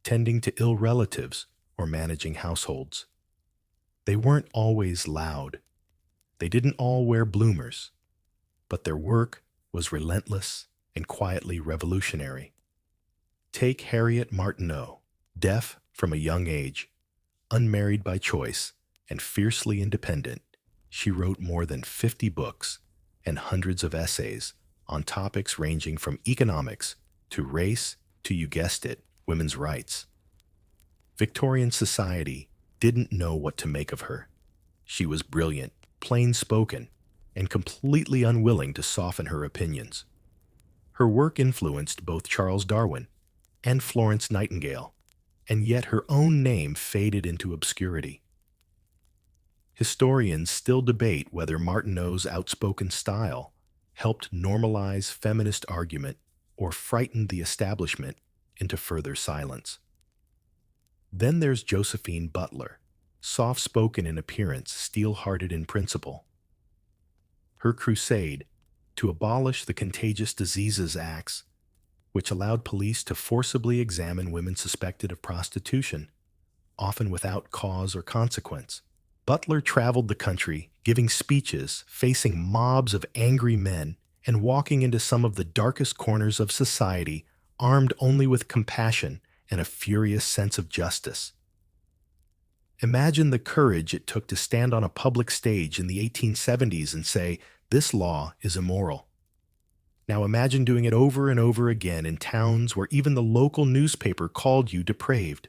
tending to ill relatives, or managing households. They weren't always loud. They didn't all wear bloomers, but their work was relentless and quietly revolutionary. Take Harriet Martineau, deaf from a young age, unmarried by choice, and fiercely independent. She wrote more than 50 books and hundreds of essays on topics ranging from economics to race to, you guessed it, women's rights. Victorian society didn't know what to make of her. She was brilliant, plain-spoken, and completely unwilling to soften her opinions. Her work influenced both Charles Darwin and Florence Nightingale, and yet her own name faded into obscurity. Historians still debate whether Martineau's outspoken style helped normalize feminist argument or frightened the establishment into further silence. Then there's Josephine Butler, soft-spoken in appearance, steel-hearted in principle. Her crusade to abolish the Contagious Diseases Acts, which allowed police to forcibly examine women suspected of prostitution, often without cause or consequence. Butler traveled the country, giving speeches, facing mobs of angry men, and walking into some of the darkest corners of society, armed only with compassion and a furious sense of justice. Imagine the courage it took to stand on a public stage in the 1870s and say, "This law is immoral." Now imagine doing it over and over again in towns where even the local newspaper called you depraved.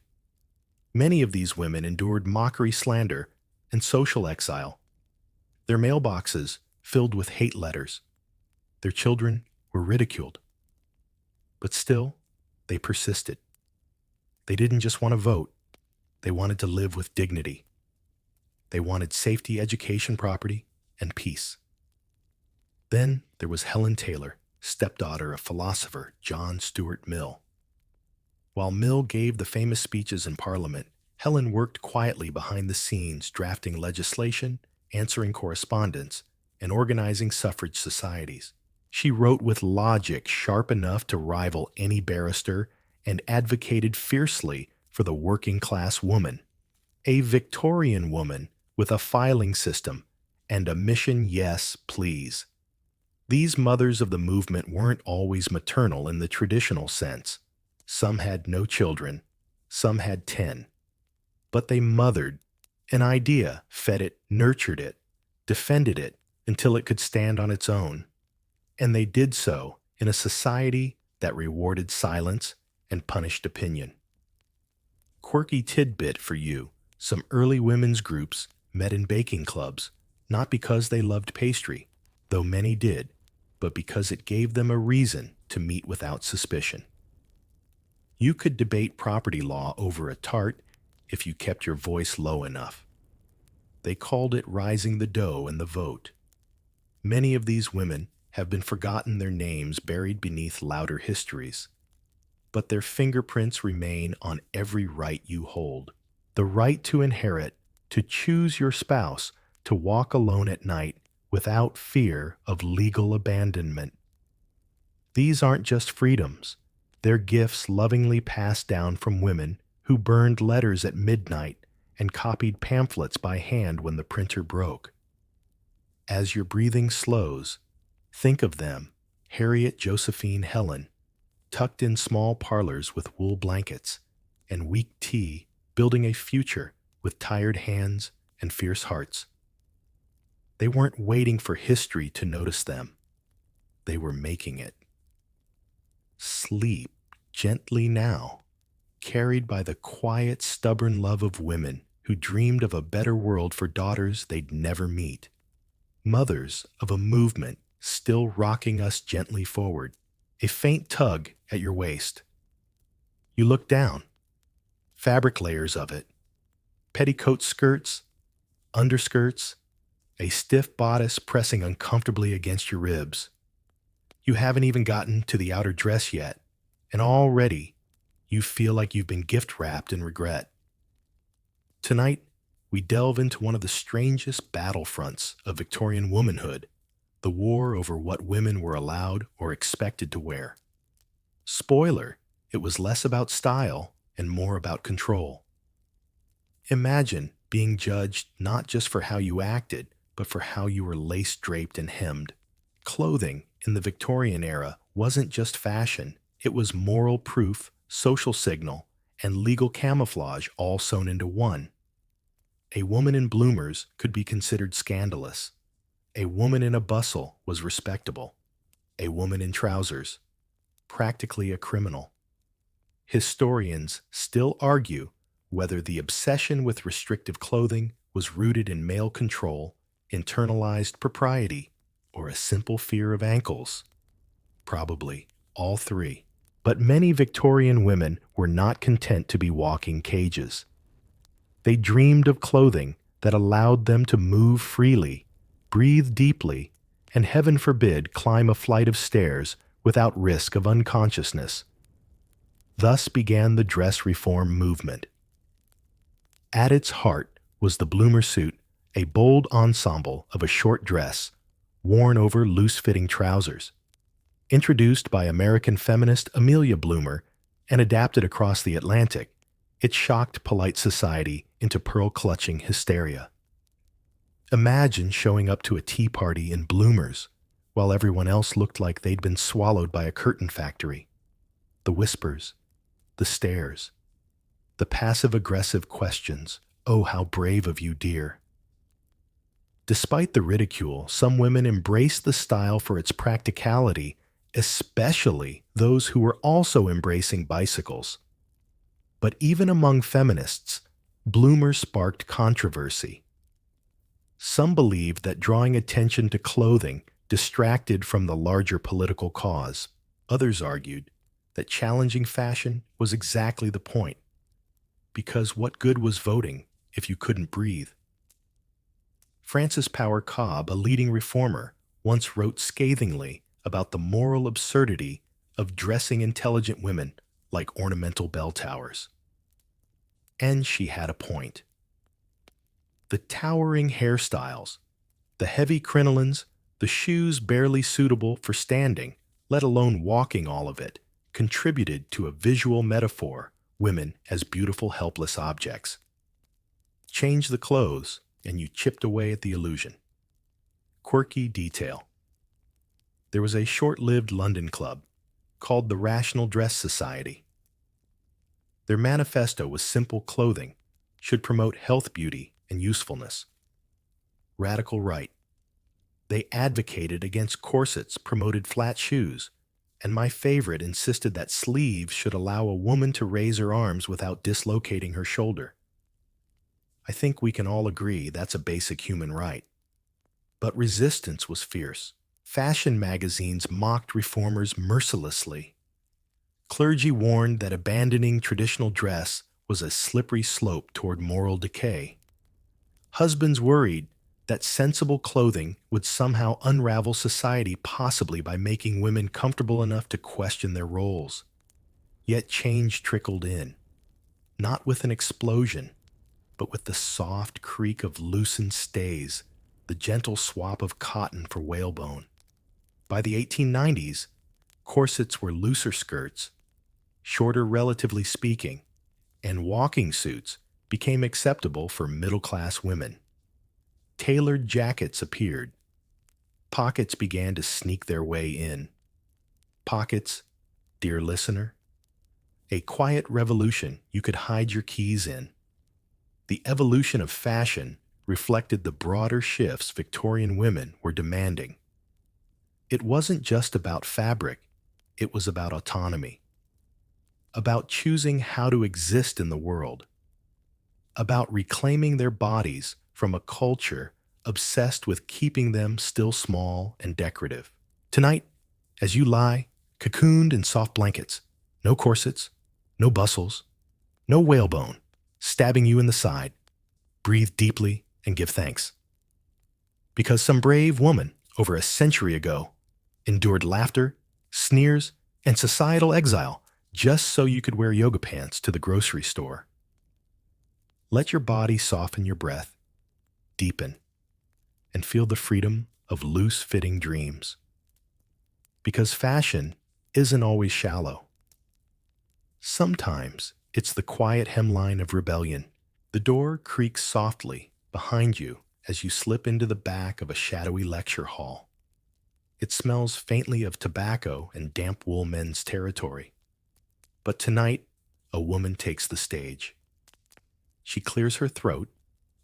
Many of these women endured mockery, slander, and social exile. Their mailboxes filled with hate letters. Their children were ridiculed. But still, they persisted. They didn't just want to vote. They wanted to live with dignity. They wanted safety, education, property, and peace. Then there was Helen Taylor, stepdaughter of philosopher John Stuart Mill. While Mill gave the famous speeches in Parliament, Helen worked quietly behind the scenes, drafting legislation, answering correspondence, and organizing suffrage societies. She wrote with logic sharp enough to rival any barrister and advocated fiercely for the working-class woman, a Victorian woman with a filing system and a mission, yes, please. These mothers of the movement weren't always maternal in the traditional sense. Some had no children, some had 10. But they mothered an idea, fed it, nurtured it, defended it until it could stand on its own. And they did so in a society that rewarded silence and punished opinion. Quirky tidbit for you: some early women's groups met in baking clubs, not because they loved pastry, though many did, but because it gave them a reason to meet without suspicion. You could debate property law over a tart if you kept your voice low enough. They called it rising the dough in the vote. Many of these women have been forgotten, their names buried beneath louder histories. But their fingerprints remain on every right you hold. The right to inherit, to choose your spouse, to walk alone at night without fear of legal abandonment. These aren't just freedoms. They're gifts lovingly passed down from women who burned letters at midnight and copied pamphlets by hand when the printer broke. As your breathing slows, think of them, Harriet, Josephine, Helen, tucked in small parlors with wool blankets and weak tea, building a future with tired hands and fierce hearts. They weren't waiting for history to notice them. They were making it. Sleep gently now, carried by the quiet, stubborn love of women who dreamed of a better world for daughters they'd never meet. Mothers of a movement still rocking us gently forward, a faint tug at your waist. You look down. Fabric layers of it. Petticoat skirts, underskirts, a stiff bodice pressing uncomfortably against your ribs. You haven't even gotten to the outer dress yet, and already you feel like you've been gift-wrapped in regret. Tonight, we delve into one of the strangest battlefronts of Victorian womanhood, the war over what women were allowed or expected to wear. Spoiler, it was less about style and more about control. Imagine being judged not just for how you acted, but for how you were lace-draped and hemmed. Clothing in the Victorian era wasn't just fashion, it was moral proof, social signal, and legal camouflage all sewn into one. A woman in bloomers could be considered scandalous. A woman in a bustle was respectable. A woman in trousers, practically a criminal. Historians still argue whether the obsession with restrictive clothing was rooted in male control, internalized propriety, or a simple fear of ankles. Probably all three. But many Victorian women were not content to be walking cages. They dreamed of clothing that allowed them to move freely, breathe deeply, and heaven forbid climb a flight of stairs without risk of unconsciousness. Thus began the dress reform movement. At its heart was the bloomer suit, a bold ensemble of a short dress worn over loose-fitting trousers. Introduced by American feminist Amelia Bloomer and adapted across the Atlantic, it shocked polite society into pearl-clutching hysteria. Imagine showing up to a tea party in bloomers while everyone else looked like they'd been swallowed by a curtain factory. The whispers, the stares, the passive-aggressive questions, "Oh, how brave of you, dear." Despite the ridicule, some women embraced the style for its practicality, especially those who were also embracing bicycles. But even among feminists, bloomers sparked controversy. Some believed that drawing attention to clothing distracted from the larger political cause. Others argued that challenging fashion was exactly the point, because what good was voting if you couldn't breathe? Frances Power Cobb, a leading reformer, once wrote scathingly about the moral absurdity of dressing intelligent women like ornamental bell towers. And she had a point. The towering hairstyles, the heavy crinolines, the shoes barely suitable for standing, let alone walking all of it, contributed to a visual metaphor: women as beautiful, helpless objects. Change the clothes, and you chipped away at the illusion. Quirky detail. There was a short-lived London club called the Rational Dress Society. Their manifesto was simple: clothing should promote health, beauty, and usefulness. Radical right. They advocated against corsets, promoted flat shoes, and my favorite, insisted that sleeves should allow a woman to raise her arms without dislocating her shoulder. I think we can all agree that's a basic human right. But resistance was fierce. Fashion magazines mocked reformers mercilessly. Clergy warned that abandoning traditional dress was a slippery slope toward moral decay. Husbands worried that sensible clothing would somehow unravel society, possibly by making women comfortable enough to question their roles. Yet change trickled in, not with an explosion, but with the soft creak of loosened stays, the gentle swap of cotton for whalebone. By the 1890s, corsets were looser skirts, shorter relatively speaking, and walking suits became acceptable for middle-class women. Tailored jackets appeared. Pockets began to sneak their way in. Pockets, dear listener, a quiet revolution you could hide your keys in. The evolution of fashion reflected the broader shifts Victorian women were demanding. It wasn't just about fabric, it was about autonomy, about choosing how to exist in the world, about reclaiming their bodies from a culture obsessed with keeping them still small and decorative. Tonight, as you lie, cocooned in soft blankets, no corsets, no bustles, no whalebone stabbing you in the side, breathe deeply and give thanks. Because some brave woman over a century ago endured laughter, sneers, and societal exile just so you could wear yoga pants to the grocery store. Let your body soften your breath, deepen, and feel the freedom of loose-fitting dreams. Because fashion isn't always shallow. Sometimes it's the quiet hemline of rebellion. The door creaks softly behind you as you slip into the back of a shadowy lecture hall. It smells faintly of tobacco and damp wool men's territory. But tonight, a woman takes the stage. She clears her throat,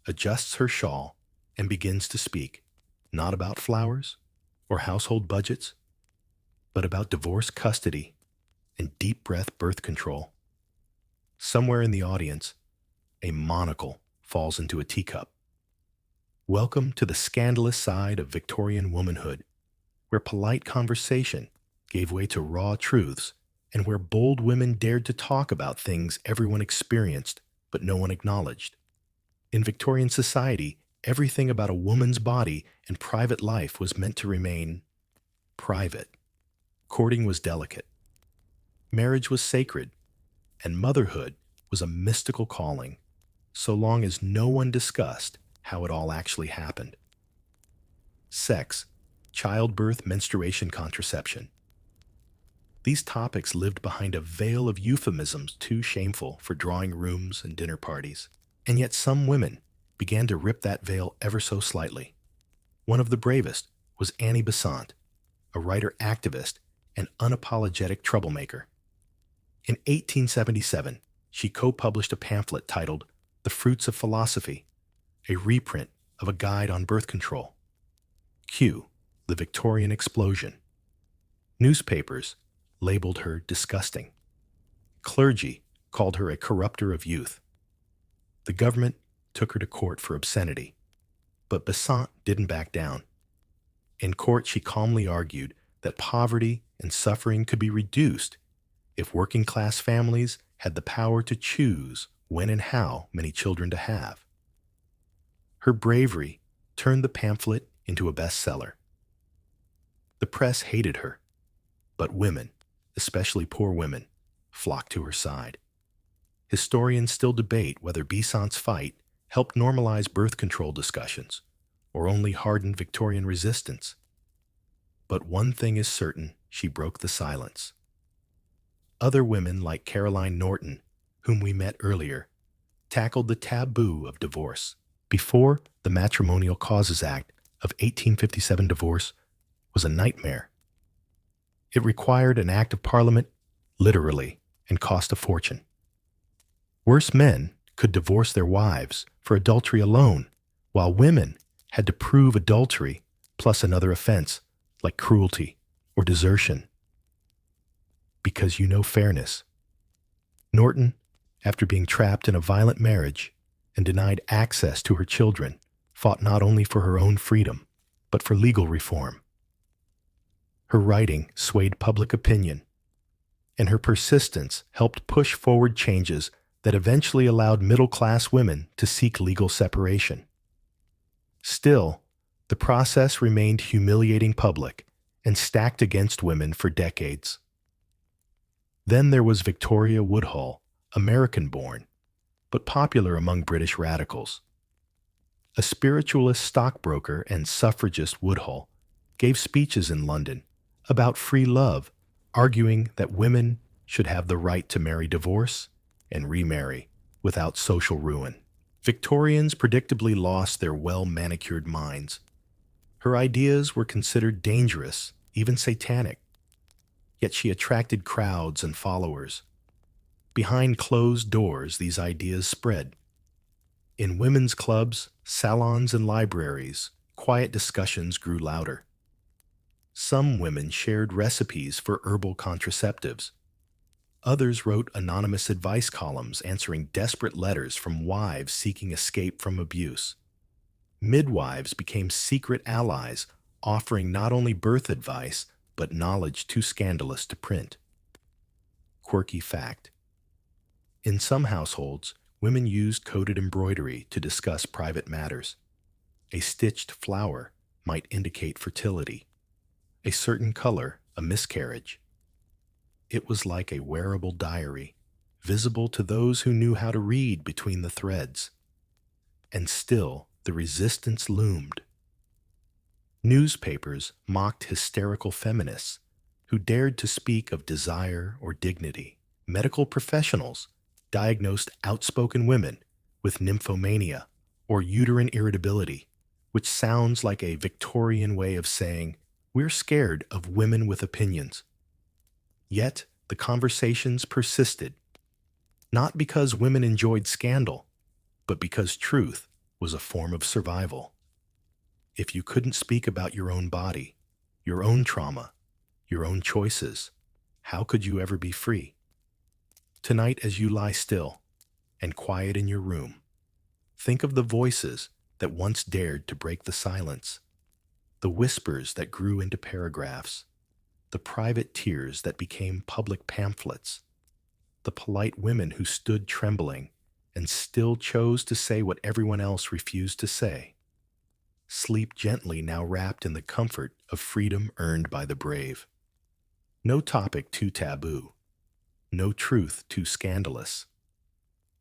adjusts her shawl, and begins to speak, not about flowers or household budgets, but about divorce, custody, and deep breath birth control. Somewhere in the audience, a monocle falls into a teacup. Welcome to the scandalous side of Victorian womanhood, where polite conversation gave way to raw truths, and where bold women dared to talk about things everyone experienced but no one acknowledged. In Victorian society, everything about a woman's body and private life was meant to remain private. Courting was delicate. Marriage was sacred, and motherhood was a mystical calling, so long as no one discussed how it all actually happened. Sex, childbirth, menstruation, contraception. These topics lived behind a veil of euphemisms too shameful for drawing rooms and dinner parties, and yet some women began to rip that veil ever so slightly. One of the bravest was Annie Besant, a writer-activist and unapologetic troublemaker. In 1877, she co-published a pamphlet titled The Fruits of Philosophy, a reprint of a guide on birth control. Cue the Victorian explosion. Newspapers labeled her disgusting. Clergy called her a corrupter of youth. The government took her to court for obscenity, but Besant didn't back down. In court, she calmly argued that poverty and suffering could be reduced if working-class families had the power to choose when and how many children to have. Her bravery turned the pamphlet into a bestseller. The press hated her, but women, especially poor women, flocked to her side. Historians still debate whether Besant's fight helped normalize birth control discussions or only hardened Victorian resistance. But one thing is certain: she broke the silence. Other women like Caroline Norton, whom we met earlier, tackled the taboo of divorce. Before, the Matrimonial Causes Act of 1857 divorce was a nightmare. It required an act of Parliament, literally, and cost a fortune. Worse, men could divorce their wives for adultery alone, while women had to prove adultery plus another offense, like cruelty or desertion. Because you know fairness. Norton, after being trapped in a violent marriage and denied access to her children, fought not only for her own freedom, but for legal reform. Her writing swayed public opinion, and her persistence helped push forward changes that eventually allowed middle-class women to seek legal separation. Still, the process remained humiliating public and stacked against women for decades. Then there was Victoria Woodhull, American-born, but popular among British radicals. A spiritualist stockbroker and suffragist, Woodhull gave speeches in London about free love, arguing that women should have the right to marry, divorce, and remarry without social ruin. Victorians predictably lost their well-manicured minds. Her ideas were considered dangerous, even satanic. Yet she attracted crowds and followers. Behind closed doors, these ideas spread. In women's clubs, salons, and libraries, quiet discussions grew louder. Some women shared recipes for herbal contraceptives. Others wrote anonymous advice columns answering desperate letters from wives seeking escape from abuse. Midwives became secret allies, offering not only birth advice, but knowledge too scandalous to print. Quirky fact. In some households, women used coded embroidery to discuss private matters. A stitched flower might indicate fertility. A certain color, a miscarriage. It was like a wearable diary, visible to those who knew how to read between the threads. And still, the resistance loomed. Newspapers mocked hysterical feminists who dared to speak of desire or dignity. Medical professionals diagnosed outspoken women with nymphomania or uterine irritability, which sounds like a Victorian way of saying, "We're scared of women with opinions." Yet, the conversations persisted, not because women enjoyed scandal, but because truth was a form of survival. If you couldn't speak about your own body, your own trauma, your own choices, how could you ever be free? Tonight, as you lie still and quiet in your room, think of the voices that once dared to break the silence, the whispers that grew into paragraphs, the private tears that became public pamphlets, the polite women who stood trembling and still chose to say what everyone else refused to say. Sleep gently, now wrapped in the comfort of freedom earned by the brave. No topic too taboo, no truth too scandalous.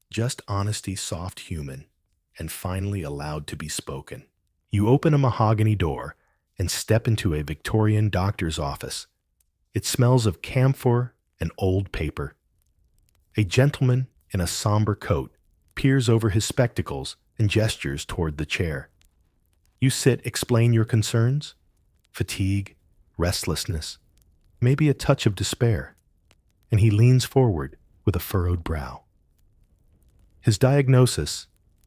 Just honesty, soft human, and finally allowed to be spoken. You open a mahogany door and step into a Victorian doctor's office. It smells of camphor and old paper. A gentleman in a somber coat peers over his spectacles and gestures toward the chair. You sit, explain your concerns, fatigue, restlessness, maybe a touch of despair, and he leans forward with a furrowed brow. His diagnosis,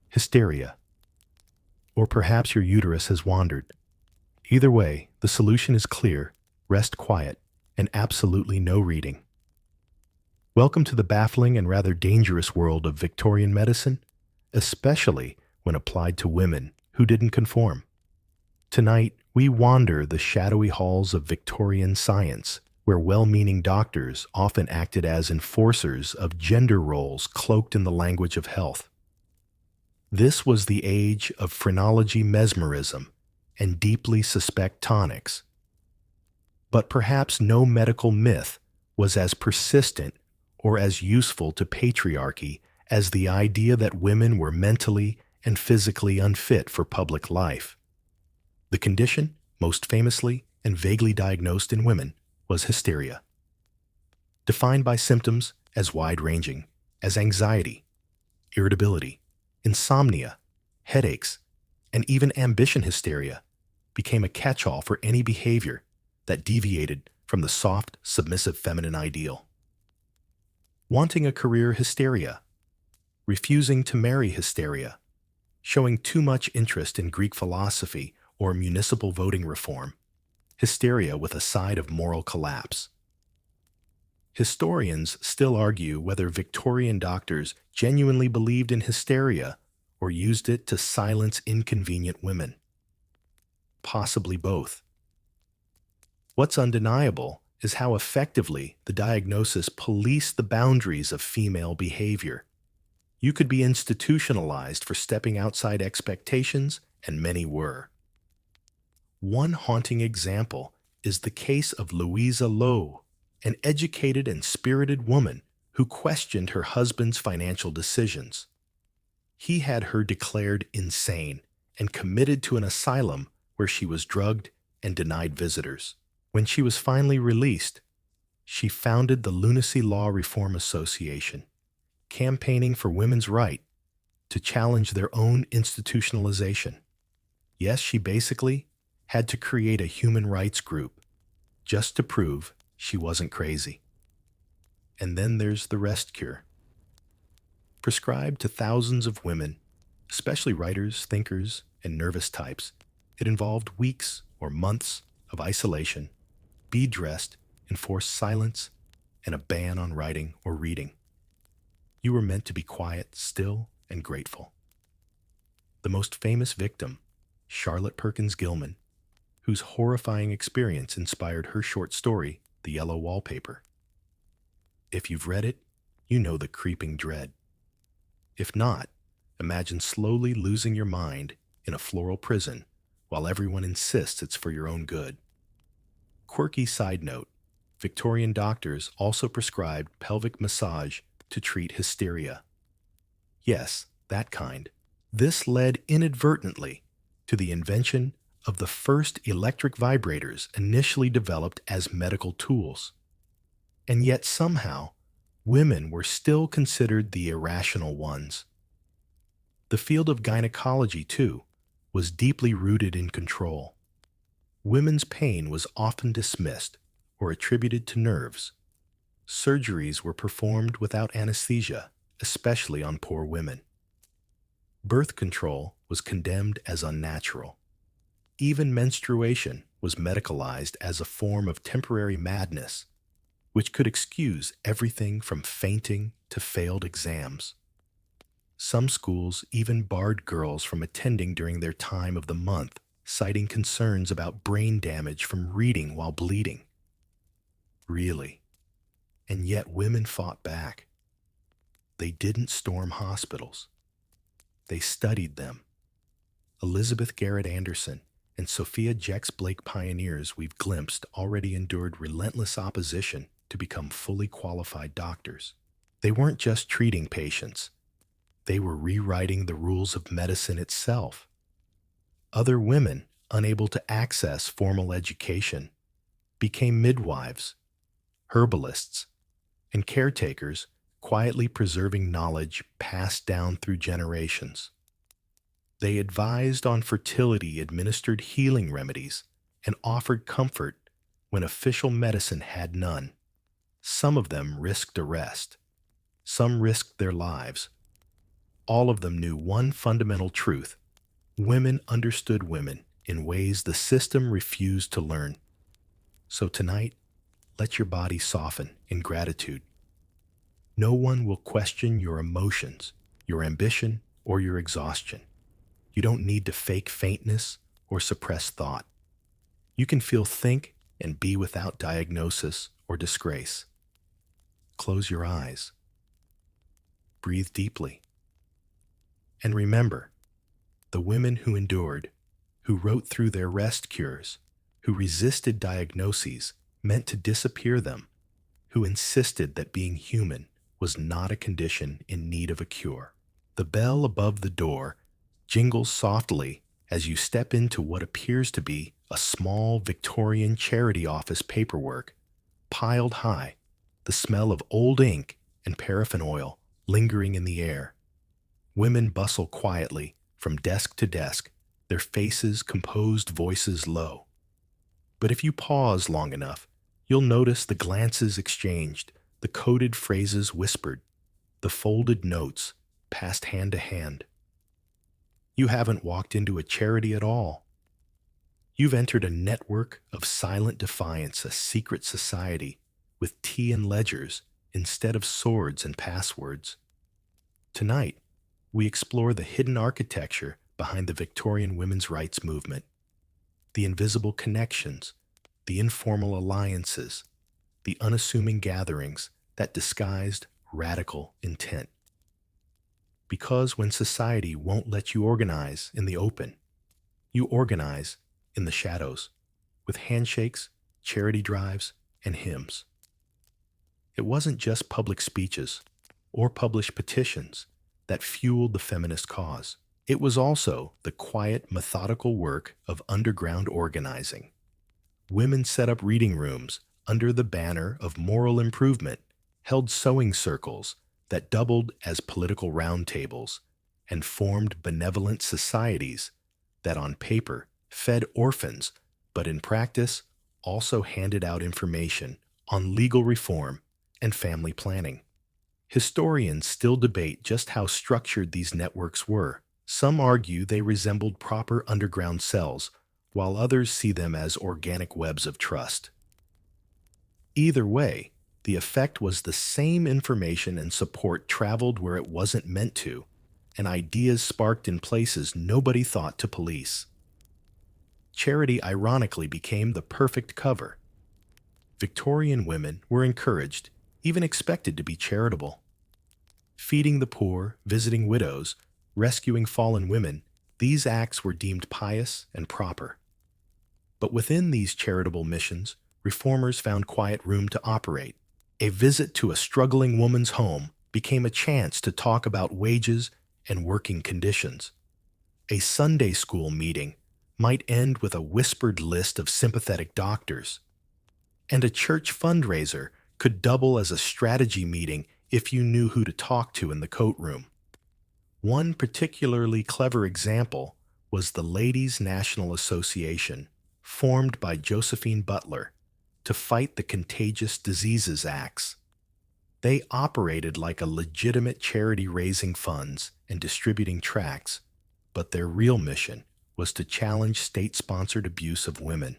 hysteria, or perhaps your uterus has wandered. Either way, the solution is clear, rest quiet, and absolutely no reading. Welcome to the baffling and rather dangerous world of Victorian medicine, especially when applied to women who didn't conform. Tonight, we wander the shadowy halls of Victorian science, where well-meaning doctors often acted as enforcers of gender roles cloaked in the language of health. This was the age of phrenology mesmerism and deeply suspect tonics. But perhaps no medical myth was as persistent or as useful to patriarchy as the idea that women were mentally and physically unfit for public life. The condition, most famously and vaguely diagnosed in women, was hysteria. Defined by symptoms as wide-ranging as anxiety, irritability, insomnia, headaches, and even ambition hysteria, became a catch-all for any behavior that deviated from the soft, submissive feminine ideal. Wanting a career hysteria, refusing to marry hysteria, showing too much interest in Greek philosophy or municipal voting reform, hysteria with a side of moral collapse. Historians still argue whether Victorian doctors genuinely believed in hysteria or used it to silence inconvenient women. Possibly both. What's undeniable is how effectively the diagnosis policed the boundaries of female behavior. You could be institutionalized for stepping outside expectations, and many were. One haunting example is the case of Louisa Lowe, an educated and spirited woman who questioned her husband's financial decisions. He had her declared insane and committed to an asylum where she was drugged and denied visitors. When she was finally released, she founded the Lunacy Law Reform Association, campaigning for women's right to challenge their own institutionalization. Yes, she basically had to create a human rights group just to prove she wasn't crazy. And then there's the rest cure. Prescribed to thousands of women, especially writers, thinkers, and nervous types, it involved weeks or months of isolation, bead dressed, enforced silence, and a ban on writing or reading. You were meant to be quiet, still, and grateful. The most famous victim, Charlotte Perkins Gilman, whose horrifying experience inspired her short story, The Yellow Wallpaper. If you've read it, you know the creeping dread. If not, imagine slowly losing your mind in a floral prison while everyone insists it's for your own good. Quirky side note, Victorian doctors also prescribed pelvic massage to treat hysteria. Yes, that kind. This led inadvertently to the invention of the first electric vibrators initially developed as medical tools. And yet somehow, women were still considered the irrational ones. The field of gynecology, too, was deeply rooted in control. Women's pain was often dismissed or attributed to nerves. Surgeries were performed without anesthesia, especially on poor women. Birth control was condemned as unnatural. Even menstruation was medicalized as a form of temporary madness, which could excuse everything from fainting to failed exams. Some schools even barred girls from attending during their time of the month, citing concerns about brain damage from reading while bleeding. Really. And yet women fought back. They didn't storm hospitals. They studied them. Elizabeth Garrett Anderson and Sophia Jex Blake pioneers we've glimpsed already endured relentless opposition to become fully qualified doctors. They weren't just treating patients. They were rewriting the rules of medicine itself. Other women, unable to access formal education, became midwives, herbalists, and caretakers, quietly preserving knowledge passed down through generations. They advised on fertility, administered healing remedies, and offered comfort when official medicine had none. Some of them risked arrest. Some risked their lives. All of them knew one fundamental truth: women understood women in ways the system refused to learn. So tonight, let your body soften in gratitude. No one will question your emotions, your ambition, or your exhaustion. You don't need to fake faintness or suppress thought. You can feel, think, and be without diagnosis or disgrace. Close your eyes. Breathe deeply. And remember, the women who endured, who wrote through their rest cures, who resisted diagnoses meant to disappear them, who insisted that being human was not a condition in need of a cure. The bell above the door jingles softly as you step into what appears to be a small Victorian charity office paperwork, piled high, the smell of old ink and paraffin oil lingering in the air. Women bustle quietly from desk to desk, their faces composed, voices low. But if you pause long enough, you'll notice the glances exchanged, the coded phrases whispered, the folded notes, passed hand to hand. You haven't walked into a charity at all. You've entered a network of silent defiance, a secret society with tea and ledgers instead of swords and passwords. Tonight, we explore the hidden architecture behind the Victorian women's rights movement, the invisible connections, the informal alliances, the unassuming gatherings that disguised radical intent. Because when society won't let you organize in the open, you organize in the shadows, with handshakes, charity drives, and hymns. It wasn't just public speeches or published petitions that fueled the feminist cause. It was also the quiet, methodical work of underground organizing. Women set up reading rooms under the banner of moral improvement, held sewing circles that doubled as political roundtables, and formed benevolent societies that on paper fed orphans, but in practice also handed out information on legal reform and family planning. Historians still debate just how structured these networks were. Some argue they resembled proper underground cells, while others see them as organic webs of trust. Either way, the effect was the same: information and support traveled where it wasn't meant to, and ideas sparked in places nobody thought to police. Charity ironically became the perfect cover. Victorian women were encouraged, even expected, to be charitable. Feeding the poor, visiting widows, rescuing fallen women, these acts were deemed pious and proper. But within these charitable missions, reformers found quiet room to operate. A visit to a struggling woman's home became a chance to talk about wages and working conditions. A Sunday school meeting might end with a whispered list of sympathetic doctors. And a church fundraiser could double as a strategy meeting if you knew who to talk to in the coat room. One particularly clever example was the Ladies' National Association, formed by Josephine Butler to fight the Contagious Diseases Acts. They operated like a legitimate charity, raising funds and distributing tracts, but their real mission was to challenge state-sponsored abuse of women.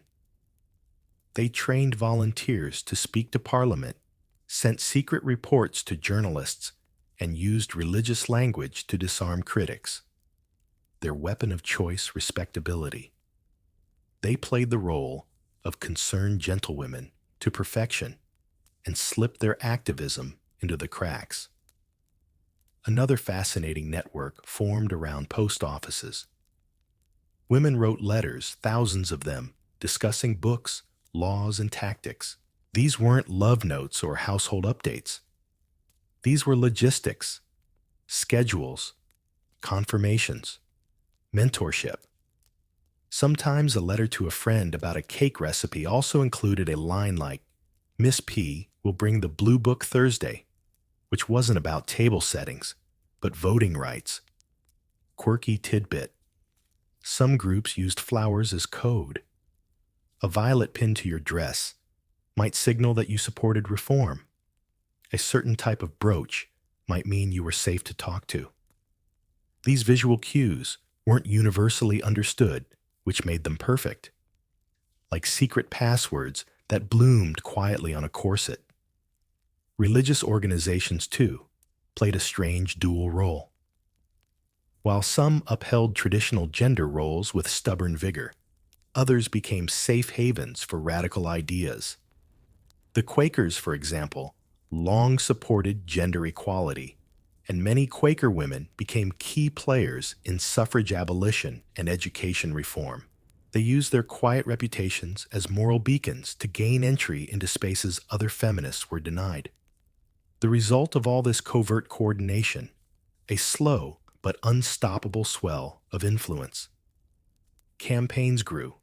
They trained volunteers to speak to Parliament, sent secret reports to journalists, and used religious language to disarm critics. Their weapon of choice: respectability. They played the role of concerned gentlewomen to perfection and slipped their activism into the cracks. Another fascinating network formed around post offices. Women wrote letters, thousands of them, discussing books, laws, and tactics. These weren't love notes or household updates. These were logistics, schedules, confirmations, mentorship. Sometimes a letter to a friend about a cake recipe also included a line like, "Miss P will bring the Blue Book Thursday," which wasn't about table settings, but voting rights. Quirky tidbit: some groups used flowers as code. A violet pinned to your dress might signal that you supported reform. A certain type of brooch might mean you were safe to talk to. These visual cues weren't universally understood, which made them perfect. Like secret passwords that bloomed quietly on a corset. Religious organizations, too, played a strange dual role. While some upheld traditional gender roles with stubborn vigor, others became safe havens for radical ideas. The Quakers, for example, long supported gender equality, and many Quaker women became key players in suffrage abolition and education reform. They used their quiet reputations as moral beacons to gain entry into spaces other feminists were denied. The result of all this covert coordination: a slow but unstoppable swell of influence. Campaigns grew.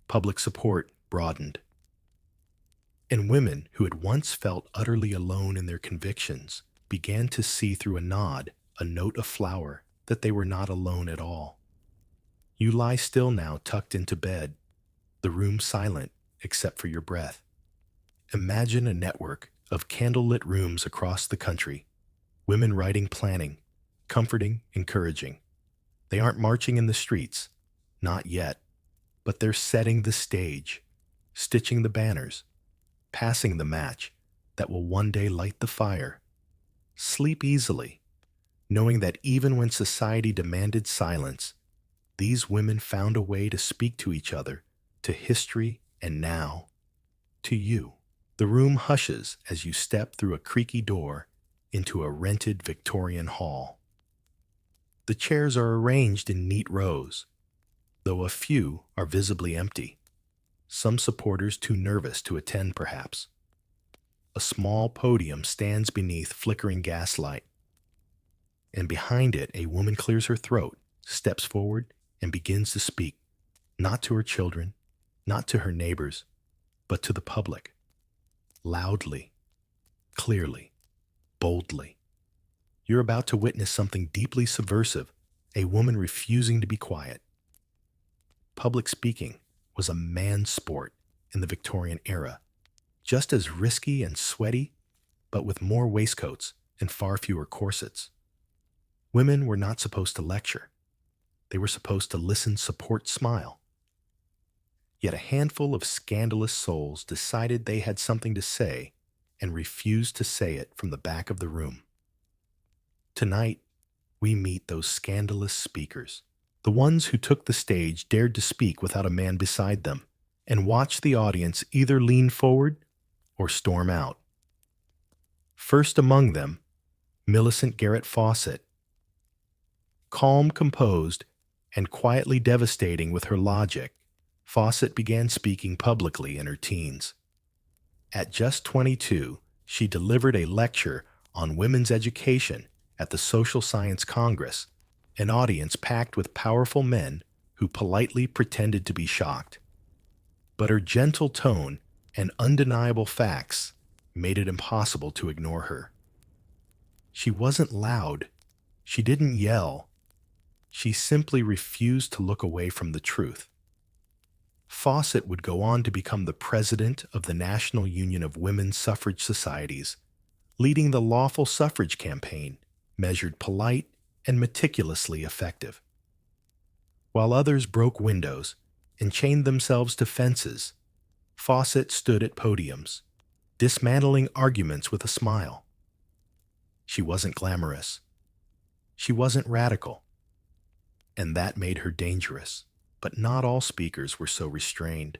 Public support broadened. And women who had once felt utterly alone in their convictions began to see through a nod, a note of flower, that they were not alone at all. You lie still now, tucked into bed, the room silent except for your breath. Imagine a network of candlelit rooms across the country, Women writing, planning, comforting, encouraging. They aren't marching in the streets, not yet, but they're setting the stage, stitching the banners, passing the match that will one day light the fire. Sleep easily, knowing that even when society demanded silence, these women found a way to speak to each other, to history, and now, to you. The room hushes as you step through a creaky door into a rented Victorian hall. The chairs are arranged in neat rows, though a few are visibly empty, some supporters too nervous to attend perhaps. A small podium stands beneath flickering gaslight, and behind it a woman clears her throat, steps forward, and begins to speak, not to her children, not to her neighbors, but to the public. Loudly, clearly, boldly. You're about to witness something deeply subversive, a woman refusing to be quiet. Public speaking was a man's sport in the Victorian era, just as risky and sweaty, but with more waistcoats and far fewer corsets. Women were not supposed to lecture. They were supposed to listen, support, smile. Yet a handful of scandalous souls decided they had something to say and refused to say it from the back of the room. Tonight, we meet those scandalous speakers, the ones who took the stage, dared to speak without a man beside them, and watched the audience either lean forward or storm out. First among them, Millicent Garrett Fawcett. Calm, composed, and quietly devastating with her logic, Fawcett began speaking publicly in her teens. At just 22, she delivered a lecture on women's education at the Social Science Congress, an audience packed with powerful men who politely pretended to be shocked. But her gentle tone and undeniable facts made it impossible to ignore her. She wasn't loud. She didn't yell. She simply refused to look away from the truth. Fawcett would go on to become the president of the National Union of Women's Suffrage Societies, leading the lawful suffrage campaign, measured polite and meticulously effective. While others broke windows and chained themselves to fences, Fawcett stood at podiums, dismantling arguments with a smile. She wasn't glamorous. She wasn't radical. And that made her dangerous. But not all speakers were so restrained.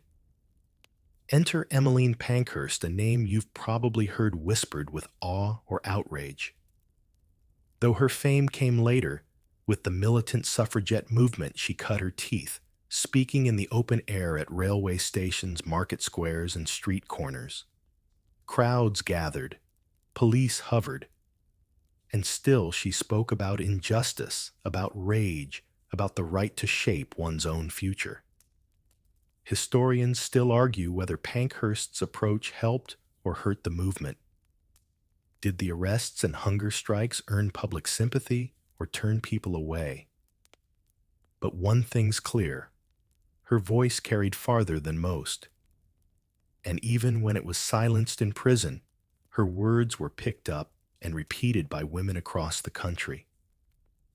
Enter Emmeline Pankhurst, a name you've probably heard whispered with awe or outrage. Though her fame came later, with the militant suffragette movement she cut her teeth, speaking in the open air at railway stations, market squares, and street corners. Crowds gathered, police hovered, and still she spoke about injustice, about rage, about the right to shape one's own future. Historians still argue whether Pankhurst's approach helped or hurt the movement. Did the arrests and hunger strikes earn public sympathy or turn people away? But one thing's clear: her voice carried farther than most. And even when it was silenced in prison, her words were picked up and repeated by women across the country.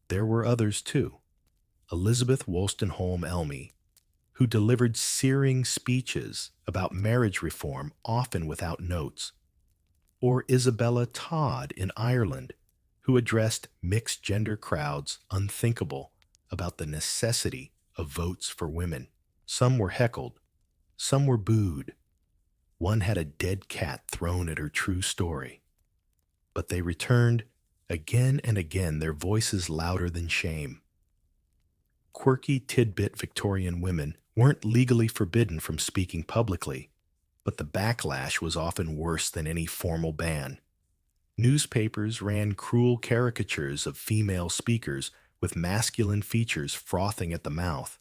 There were others too. Elizabeth Wolstenholme Elmy, who delivered searing speeches about marriage reform, often without notes, or Isabella Todd in Ireland, who addressed mixed-gender crowds unthinkable about the necessity of votes for women. Some were heckled, some were booed. One had a dead cat thrown at her true story. But they returned again and again, their voices louder than shame. Quirky tidbit Victorian women weren't legally forbidden from speaking publicly, but the backlash was often worse than any formal ban. Newspapers ran cruel caricatures of female speakers with masculine features frothing at the mouth.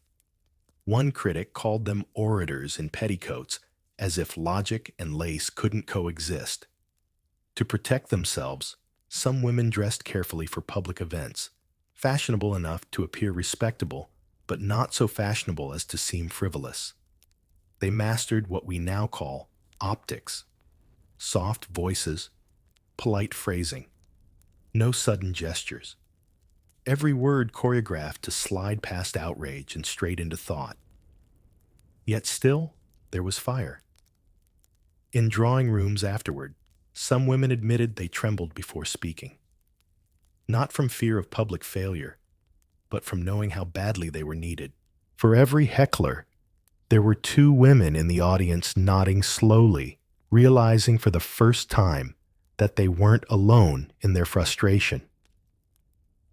One critic called them orators in petticoats, as if logic and lace couldn't coexist. To protect themselves, some women dressed carefully for public events, fashionable enough to appear respectable, but not so fashionable as to seem frivolous. They mastered what we now call optics: soft voices, polite phrasing. No sudden gestures. Every word choreographed to slide past outrage and straight into thought. Yet still, there was fire. In drawing rooms afterward, some women admitted they trembled before speaking. Not from fear of public failure, but from knowing how badly they were needed. For every heckler, there were two women in the audience nodding slowly, realizing for the first time that they weren't alone in their frustration.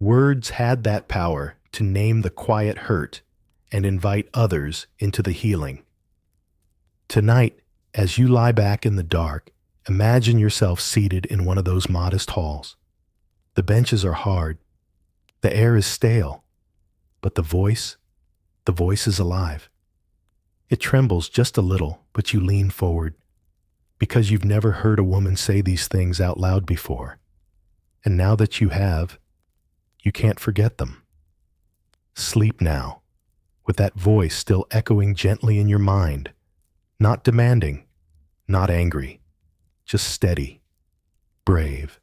Words had that power to name the quiet hurt and invite others into the healing. Tonight, as you lie back in the dark, imagine yourself seated in one of those modest halls. The benches are hard, the air is stale, but the voice is alive. It trembles just a little, but you lean forward, because you've never heard a woman say these things out loud before. And now that you have, you can't forget them. Sleep now, with that voice still echoing gently in your mind, not demanding, not angry, just steady, brave,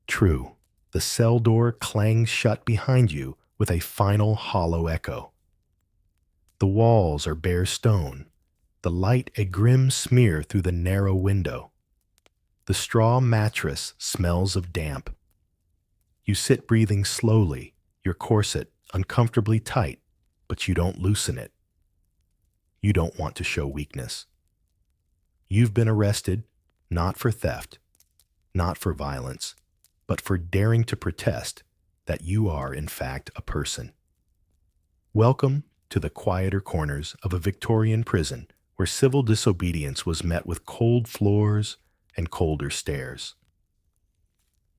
true. The cell door clangs shut behind you with a final hollow echo. The walls are bare stone, the light a grim smear through the narrow window. The straw mattress smells of damp. You sit breathing slowly, your corset uncomfortably tight, but you don't loosen it. You don't want to show weakness. You've been arrested, not for theft, not for violence, but for daring to protest that you are, in fact, a person. Welcome to the quieter corners of a Victorian prison where civil disobedience was met with cold floors and colder stares.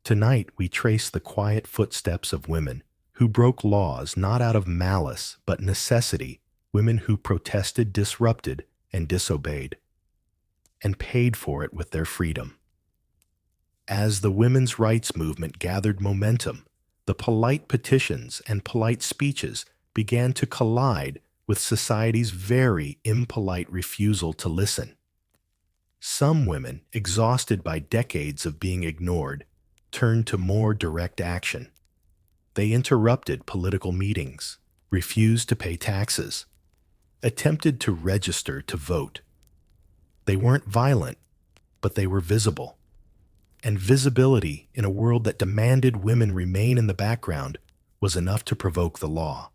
Tonight, we trace the quiet footsteps of women who broke laws not out of malice but necessity, women who protested, disrupted, and disobeyed, and paid for it with their freedom. As the women's rights movement gathered momentum, the polite petitions and polite speeches began to collide with society's very impolite refusal to listen. Some women, exhausted by decades of being ignored, turned to more direct action. They interrupted political meetings, refused to pay taxes, attempted to register to vote. They weren't violent, but they were visible. And visibility in a world that demanded women remain in the background was enough to provoke the law.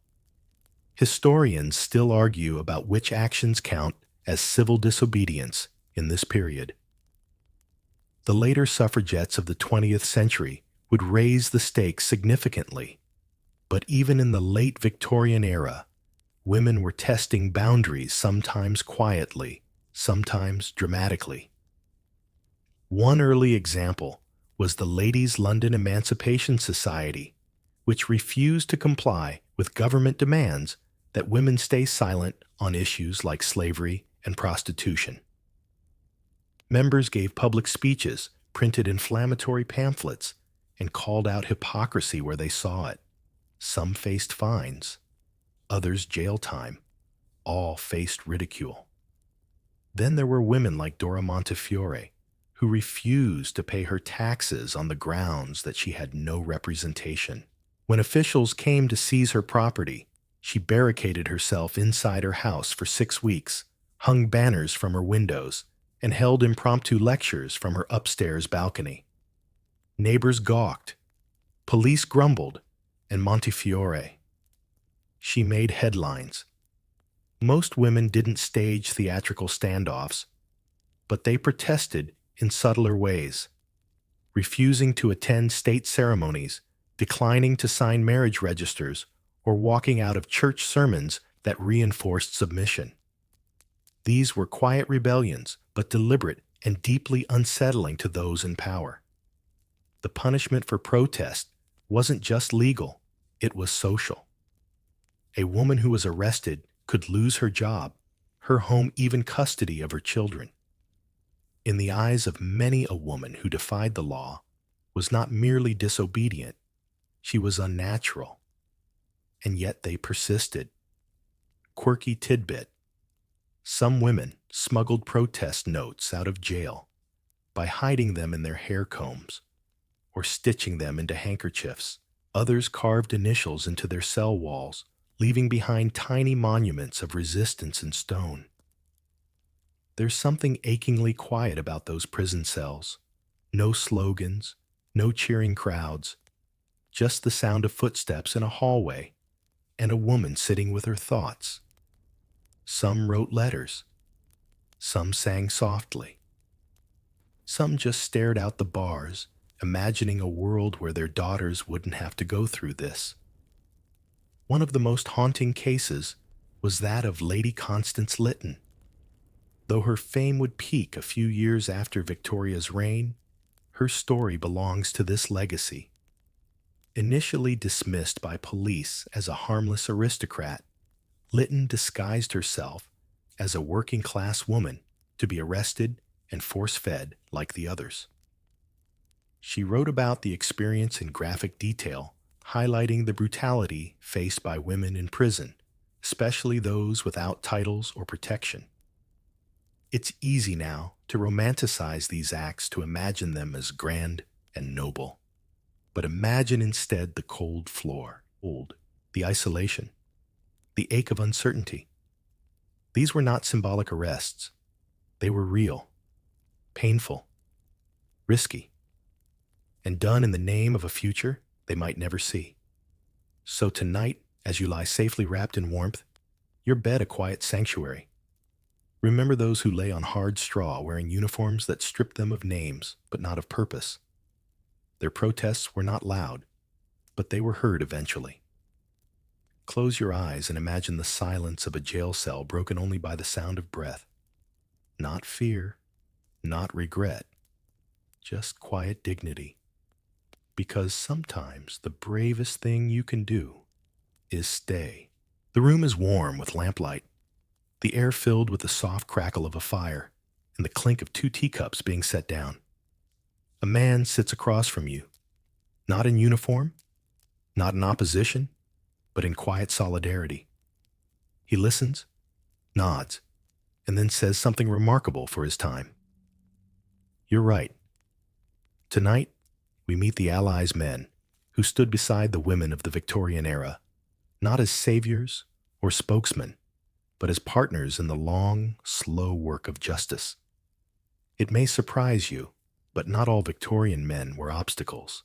Historians still argue about which actions count as civil disobedience in this period. The later suffragettes of the 20th century would raise the stakes significantly, but even in the late Victorian era, women were testing boundaries, sometimes quietly, sometimes dramatically. One early example was the Ladies' London Emancipation Society, which refused to comply with government demands that women stay silent on issues like slavery and prostitution. Members gave public speeches, printed inflammatory pamphlets, and called out hypocrisy where they saw it. Some faced fines, others jail time, all faced ridicule. Then there were women like Dora Montefiore, who refused to pay her taxes on the grounds that she had no representation. When officials came to seize her property, she barricaded herself inside her house for 6 weeks, hung banners from her windows, and held impromptu lectures from her upstairs balcony. Neighbors gawked, police grumbled, and Montefiore. She made headlines. Most women didn't stage theatrical standoffs, but they protested in subtler ways, refusing to attend state ceremonies, declining to sign marriage registers, or walking out of church sermons that reinforced submission. These were quiet rebellions, but deliberate and deeply unsettling to those in power. The punishment for protest wasn't just legal, it was social. A woman who was arrested could lose her job, her home, even custody of her children. In the eyes of many, a woman who defied the law was not merely disobedient, she was unnatural. And yet they persisted. Quirky tidbit: some women smuggled protest notes out of jail by hiding them in their hair combs, or stitching them into handkerchiefs. Others carved initials into their cell walls, leaving behind tiny monuments of resistance in stone. There's something achingly quiet about those prison cells. No slogans, no cheering crowds, just the sound of footsteps in a hallway and a woman sitting with her thoughts. Some wrote letters. Some sang softly. Some just stared out the bars, imagining a world where their daughters wouldn't have to go through this. One of the most haunting cases was that of Lady Constance Lytton. Though her fame would peak a few years after Victoria's reign, her story belongs to this legacy. Initially dismissed by police as a harmless aristocrat, Lytton disguised herself as a working-class woman to be arrested and force-fed like the others. She wrote about the experience in graphic detail, highlighting the brutality faced by women in prison, especially those without titles or protection. It's easy now to romanticize these acts, to imagine them as grand and noble. But imagine instead the cold floor, the isolation, the ache of uncertainty. These were not symbolic arrests. They were real, painful, risky, and done in the name of a future they might never see. So tonight, as you lie safely wrapped in warmth, your bed a quiet sanctuary, remember those who lay on hard straw wearing uniforms that stripped them of names but not of purpose. Their protests were not loud, but they were heard eventually. Close your eyes and imagine the silence of a jail cell broken only by the sound of breath. Not fear, not regret, just quiet dignity. Because sometimes the bravest thing you can do is stay. The room is warm with lamplight, the air filled with the soft crackle of a fire and the clink of 2 teacups being set down. A man sits across from you, not in uniform, not in opposition, but in quiet solidarity. He listens, nods, and then says something remarkable for his time. You're right. Tonight, we meet the Allies' men who stood beside the women of the Victorian era, not as saviors or spokesmen, but as partners in the long, slow work of justice. It may surprise you, but not all Victorian men were obstacles.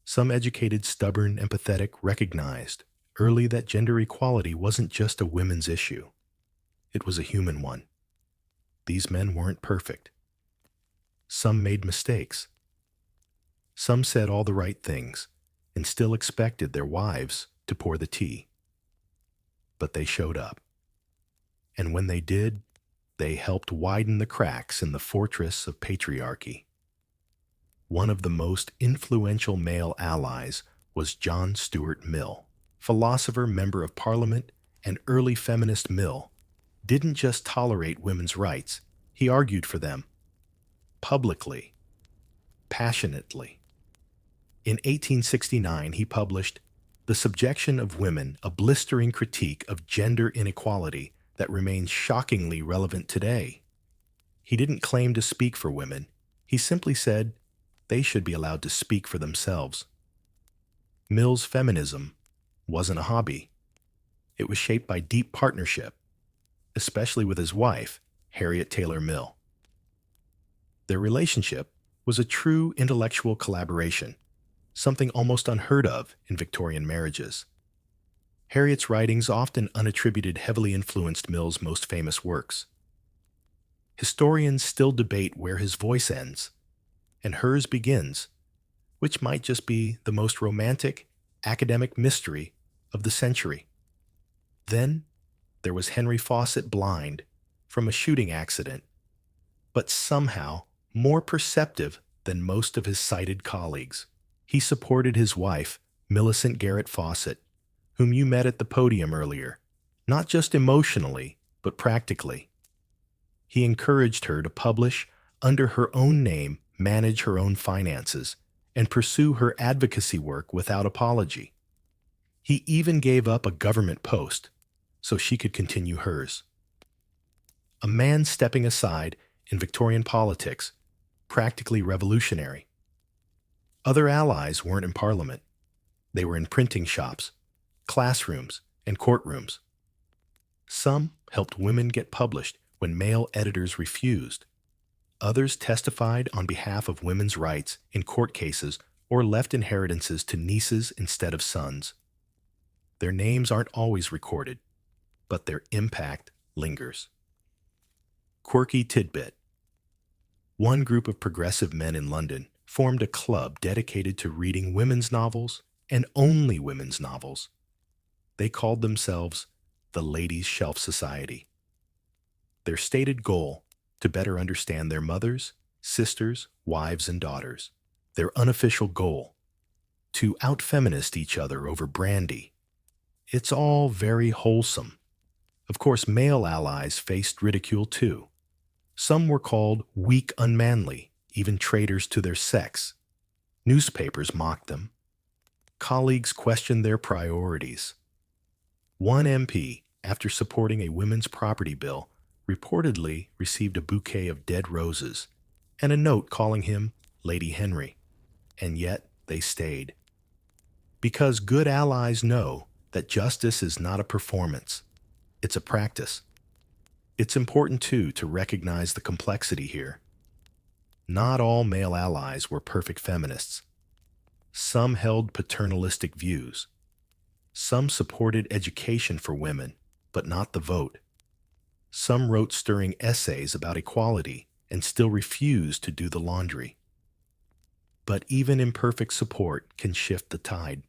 Some educated, stubborn, empathetic recognized early that gender equality wasn't just a women's issue. It was a human one. These men weren't perfect. Some made mistakes. Some said all the right things and still expected their wives to pour the tea. But they showed up. And when they did, they helped widen the cracks in the fortress of patriarchy. One of the most influential male allies was John Stuart Mill. Philosopher, member of Parliament, and early feminist Mill didn't just tolerate women's rights, he argued for them. Publicly, passionately. In 1869, he published The Subjection of Women, a blistering critique of gender inequality that remains shockingly relevant today. He didn't claim to speak for women. He simply said they should be allowed to speak for themselves. Mill's feminism wasn't a hobby. It was shaped by deep partnership, especially with his wife, Harriet Taylor Mill. Their relationship was a true intellectual collaboration, something almost unheard of in Victorian marriages. Harriet's writings often unattributed heavily influenced Mill's most famous works. Historians still debate where his voice ends and hers begins, which might just be the most romantic, academic mystery of the century. Then there was Henry Fawcett Blind from a shooting accident, but somehow more perceptive than most of his cited colleagues. He supported his wife, Millicent Garrett Fawcett, whom you met at the podium earlier, not just emotionally, but practically. He encouraged her to publish under her own name, manage her own finances, and pursue her advocacy work without apology. He even gave up a government post so she could continue hers. A man stepping aside in Victorian politics, practically revolutionary. Other allies weren't in Parliament. They were in printing shops, classrooms, and courtrooms. Some helped women get published when male editors refused. Others testified on behalf of women's rights in court cases or left inheritances to nieces instead of sons. Their names aren't always recorded, but their impact lingers. Quirky tidbit. One group of progressive men in London formed a club dedicated to reading women's novels and only women's novels. They called themselves the Ladies' Shelf Society. Their stated goal: to better understand their mothers, sisters, wives, and daughters. Their unofficial goal: to out-feminist each other over brandy. It's all very wholesome. Of course, male allies faced ridicule too. Some were called weak unmanly, even traitors to their sex. Newspapers mocked them. Colleagues questioned their priorities. One MP, after supporting a women's property bill, reportedly received a bouquet of dead roses and a note calling him Lady Henry. And yet they stayed. Because good allies know that justice is not a performance, it's a practice. It's important, too, to recognize the complexity here. Not all male allies were perfect feminists. Some held paternalistic views. Some supported education for women, but not the vote. Some wrote stirring essays about equality and still refused to do the laundry. But even imperfect support can shift the tide.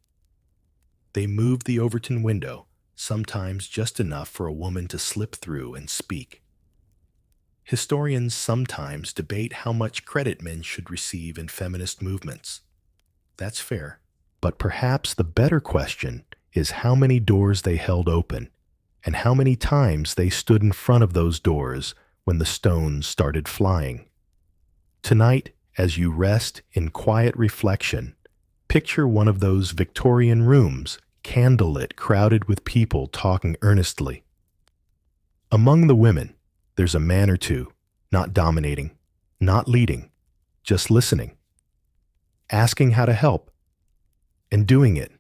They moved the Overton window, sometimes just enough for a woman to slip through and speak. Historians sometimes debate how much credit men should receive in feminist movements. That's fair. But perhaps the better question is how many doors they held open, and how many times they stood in front of those doors when the stones started flying. Tonight, as you rest in quiet reflection, picture one of those Victorian rooms, candlelit, crowded with people talking earnestly. Among the women, there's a man or two, not dominating, not leading, just listening, asking how to help, and doing it.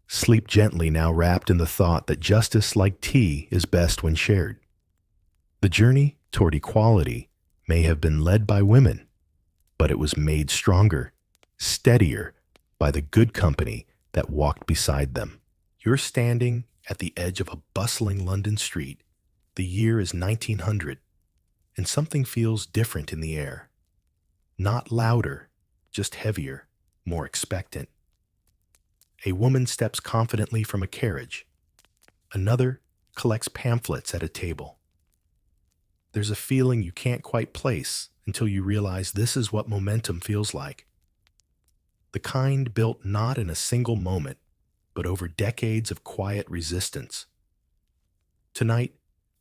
Sleep gently now, wrapped in the thought that justice, like tea, is best when shared. The journey toward equality may have been led by women, but it was made stronger, steadier, by the good company that walked beside them. You're standing at the edge of a bustling London street. The year is 1900, and something feels different in the air. Not louder, just heavier, more expectant. A woman steps confidently from a carriage. Another collects pamphlets at a table. There's a feeling you can't quite place until you realize this is what momentum feels like. The kind built not in a single moment, but over decades of quiet resistance. Tonight,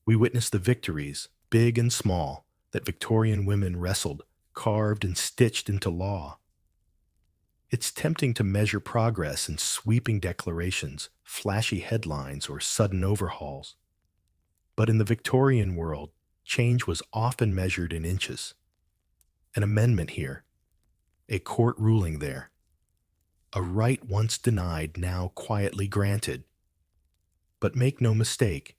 we witness the victories, big and small, that Victorian women wrestled, carved, and stitched into law. It's tempting to measure progress in sweeping declarations, flashy headlines, or sudden overhauls. But in the Victorian world, change was often measured in inches. An amendment here, a court ruling there, a right once denied now quietly granted. But make no mistake,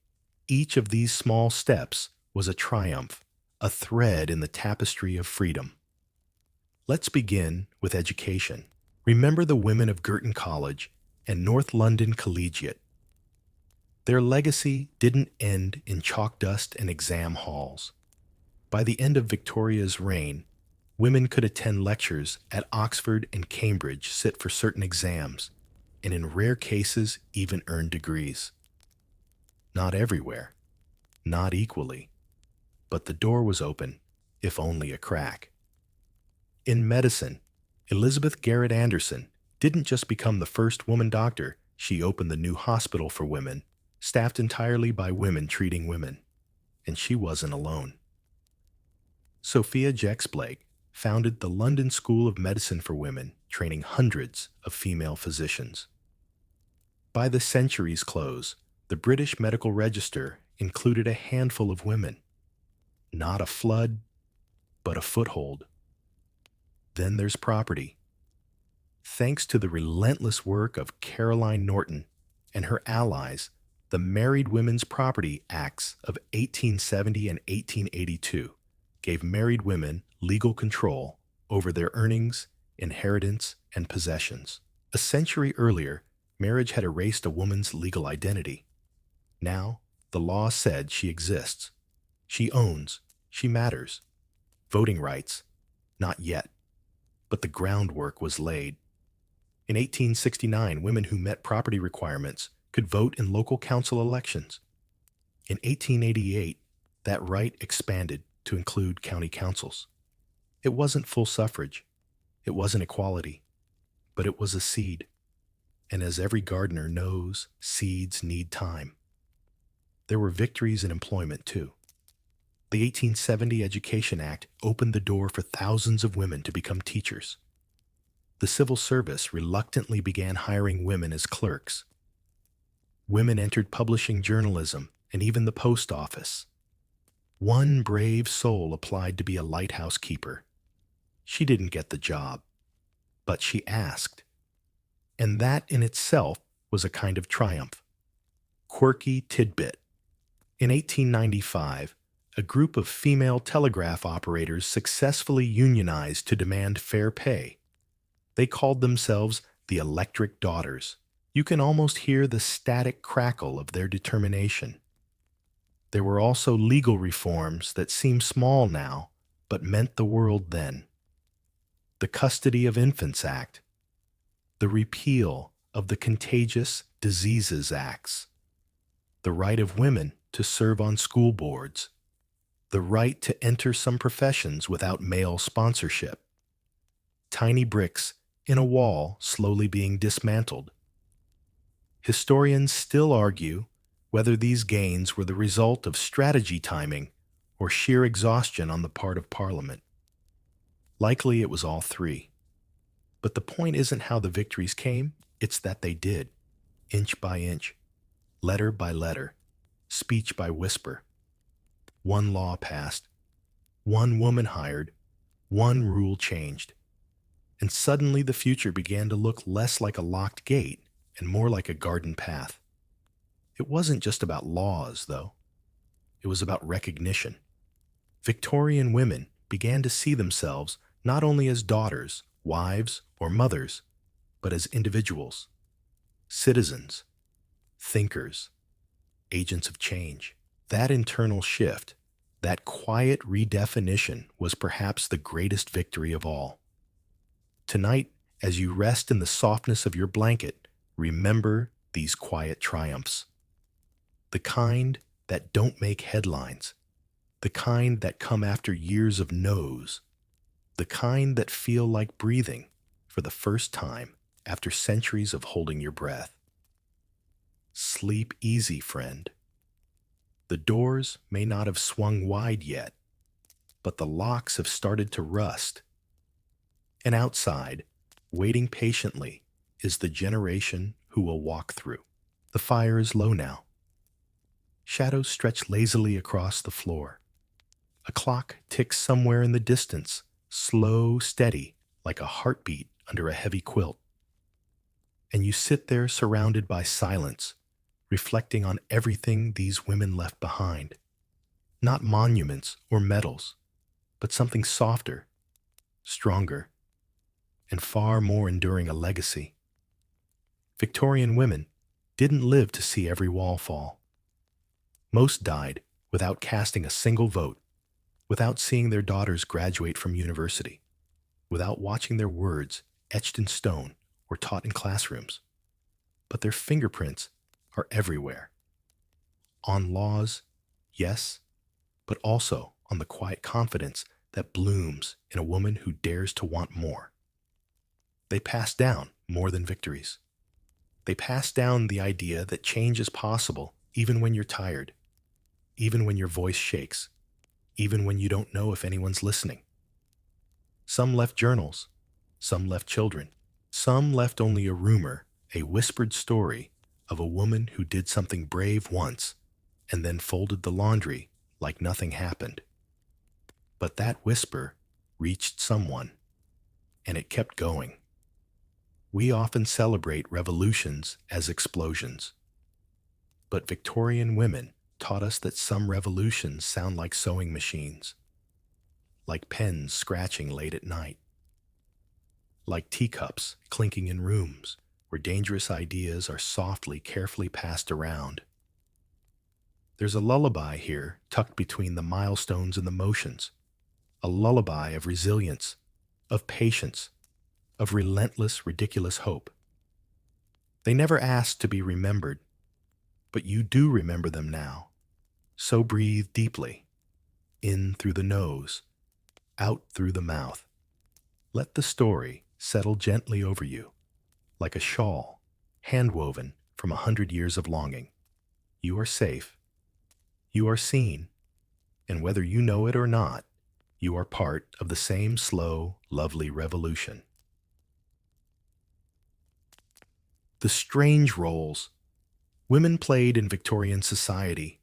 each of these small steps was a triumph, a thread in the tapestry of freedom. Let's begin with education. Remember the women of Girton College and North London Collegiate. Their legacy didn't end in chalk dust and exam halls. By the end of Victoria's reign, women could attend lectures at Oxford and Cambridge, sit for certain exams, and in rare cases even earn degrees. Not everywhere, not equally, but the door was open, if only a crack. In medicine, Elizabeth Garrett Anderson didn't just become the first woman doctor, she opened the new hospital for women, staffed entirely by women treating women. And she wasn't alone. Sophia Jex-Blake founded the London School of Medicine for Women, training hundreds of female physicians. By the century's close, the British Medical Register included a handful of women. Not a flood, but a foothold. Then there's property. Thanks to the relentless work of Caroline Norton and her allies, the Married Women's Property Acts of 1870 and 1882 gave married women legal control over their earnings, inheritance, and possessions. A century earlier, marriage had erased a woman's legal identity. Now, the law said she exists. She owns. She matters. Voting rights? Not yet. But the groundwork was laid. In 1869, women who met property requirements could vote in local council elections. In 1888, that right expanded to include county councils. It wasn't full suffrage. It wasn't equality. But it was a seed. And as every gardener knows, seeds need time. There were victories in employment, too. The 1870 Education Act opened the door for thousands of women to become teachers. The civil service reluctantly began hiring women as clerks. Women entered publishing journalism and even the post office. One brave soul applied to be a lighthouse keeper. She didn't get the job, but she asked. And that in itself was a kind of triumph. Quirky tidbit. In 1895, a group of female telegraph operators successfully unionized to demand fair pay. They called themselves the Electric Daughters. You can almost hear the static crackle of their determination. There were also legal reforms that seem small now, but meant the world then. The Custody of Infants Act, the repeal of the Contagious Diseases Acts, the right of women to serve on school boards, the right to enter some professions without male sponsorship, tiny bricks in a wall slowly being dismantled. Historians still argue whether these gains were the result of strategy timing or sheer exhaustion on the part of Parliament. Likely it was all three. But the point isn't how the victories came, it's that they did, inch by inch, letter by letter, speech by whisper. One law passed, one woman hired, one rule changed. And suddenly the future began to look less like a locked gate and more like a garden path. It wasn't just about laws, though. It was about recognition. Victorian women began to see themselves not only as daughters, wives, or mothers, but as individuals, citizens, thinkers, agents of change. That internal shift, that quiet redefinition, was perhaps the greatest victory of all. Tonight, as you rest in the softness of your blanket, remember these quiet triumphs. The kind that don't make headlines, the kind that come after years of no's, the kind that feel like breathing for the first time after centuries of holding your breath. Sleep easy, friend. The doors may not have swung wide yet, but the locks have started to rust. And outside, waiting patiently, is the generation who will walk through. The fire is low now. Shadows stretch lazily across the floor. A clock ticks somewhere in the distance, slow, steady, like a heartbeat under a heavy quilt. And you sit there surrounded by silence, reflecting on everything these women left behind. Not monuments or medals, but something softer, stronger, and far more enduring a legacy. Victorian women didn't live to see every wall fall. Most died without casting a single vote, without seeing their daughters graduate from university, without watching their words etched in stone or taught in classrooms. But their fingerprints are everywhere. On laws, yes, but also on the quiet confidence that blooms in a woman who dares to want more. They pass down more than victories. They pass down the idea that change is possible even when you're tired, even when your voice shakes, even when you don't know if anyone's listening. Some left journals, some left children, some left only a rumor, a whispered story of a woman who did something brave once and then folded the laundry like nothing happened. But that whisper reached someone, and it kept going. We often celebrate revolutions as explosions, but Victorian women taught us that some revolutions sound like sewing machines, like pens scratching late at night, like teacups clinking in rooms where dangerous ideas are softly, carefully passed around. There's a lullaby here tucked between the milestones and the motions, a lullaby of resilience, of patience, of relentless, ridiculous hope. They never asked to be remembered, but you do remember them now. So breathe deeply, in through the nose, out through the mouth. Let the story settle gently over you, like a shawl, hand-woven from 100 years of longing. You are safe. You are seen. And whether you know it or not, you are part of the same slow, lovely revolution. The strange roles women played in Victorian society.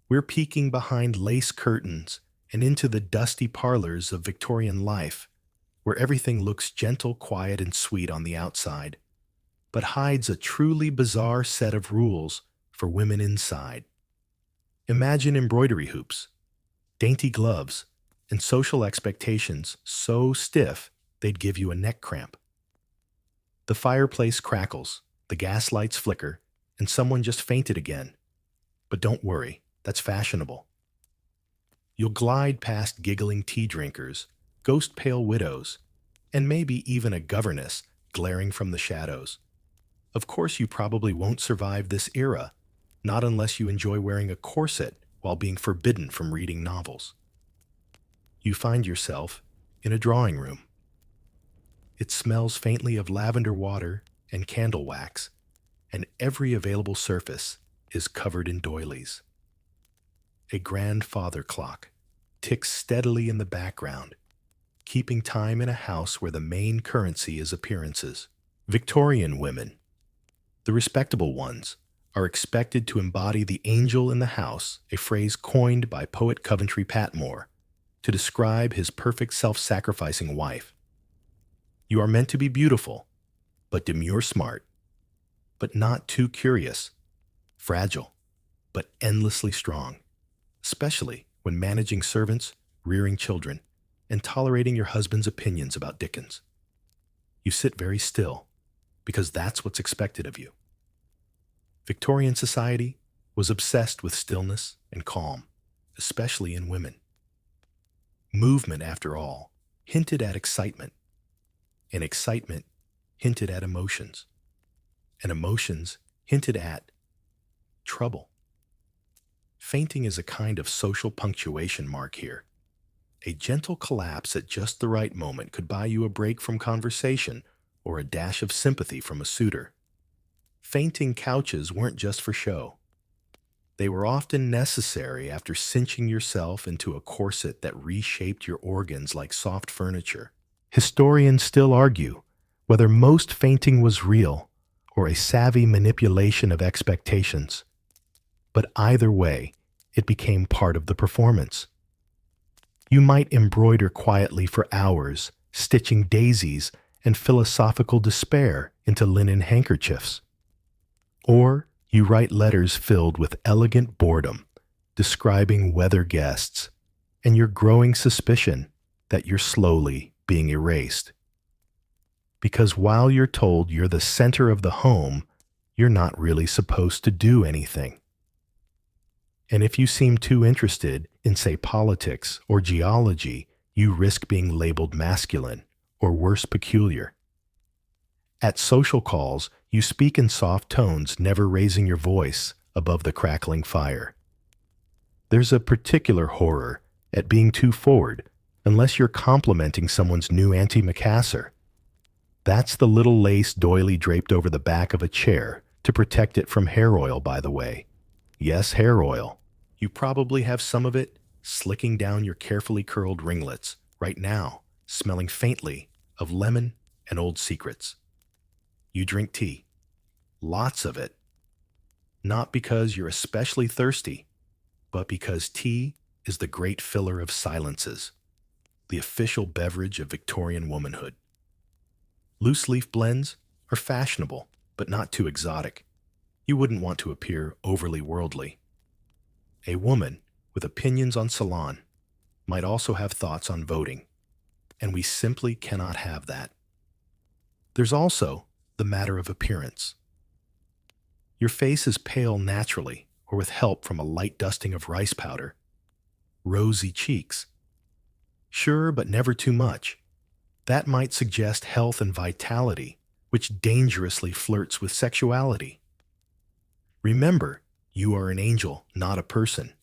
We're peeking behind lace curtains and into the dusty parlors of Victorian life, where everything looks gentle, quiet, and sweet on the outside, but hides a truly bizarre set of rules for women inside. Imagine embroidery hoops, dainty gloves, and social expectations so stiff they'd give you a neck cramp. The fireplace crackles, the gas lights flicker, and someone just fainted again. But don't worry, that's fashionable. You'll glide past giggling tea drinkers, ghost-pale widows, and maybe even a governess glaring from the shadows. Of course, you probably won't survive this era, not unless you enjoy wearing a corset while being forbidden from reading novels. You find yourself in a drawing room. It smells faintly of lavender water and candle wax, and every available surface is covered in doilies. A grandfather clock ticks steadily in the background, keeping time in a house where the main currency is appearances. Victorian women, the respectable ones, are expected to embody the angel in the house, a phrase coined by poet Coventry Patmore to describe his perfect self-sacrificing wife. You are meant to be beautiful, but demure smart, but not too curious, fragile, but endlessly strong, especially when managing servants, rearing children, and tolerating your husband's opinions about Dickens. You sit very still, because that's what's expected of you. Victorian society was obsessed with stillness and calm, especially in women. Movement, after all, hinted at excitement, and excitement hinted at emotions, and emotions hinted at trouble. Fainting is a kind of social punctuation mark here. A gentle collapse at just the right moment could buy you a break from conversation or a dash of sympathy from a suitor. Fainting couches weren't just for show. They were often necessary after cinching yourself into a corset that reshaped your organs like soft furniture. Historians still argue whether most fainting was real or a savvy manipulation of expectations. But either way, it became part of the performance. You might embroider quietly for hours, stitching daisies and philosophical despair into linen handkerchiefs. Or you write letters filled with elegant boredom, describing weather guests, and your growing suspicion that you're slowly being erased. Because while you're told you're the center of the home, you're not really supposed to do anything. And if you seem too interested in, say, politics or geology, you risk being labeled masculine or worse, peculiar. At social calls, you speak in soft tones, never raising your voice above the crackling fire. There's a particular horror at being too forward, unless you're complimenting someone's new antimacassar. That's the little lace doily draped over the back of a chair to protect it from hair oil, by the way. Yes, hair oil. You probably have some of it slicking down your carefully curled ringlets right now, smelling faintly of lemon and old secrets. You drink tea. Lots of it. Not because you're especially thirsty, but because tea is the great filler of silences, the official beverage of Victorian womanhood. Loose leaf blends are fashionable, but not too exotic. You wouldn't want to appear overly worldly. A woman with opinions on salon might also have thoughts on voting, and we simply cannot have that. There's also the matter of appearance. Your face is pale naturally or with help from a light dusting of rice powder. Rosy cheeks. Sure, but never too much. That might suggest health and vitality, which dangerously flirts with sexuality. Remember, you are an angel, not a person.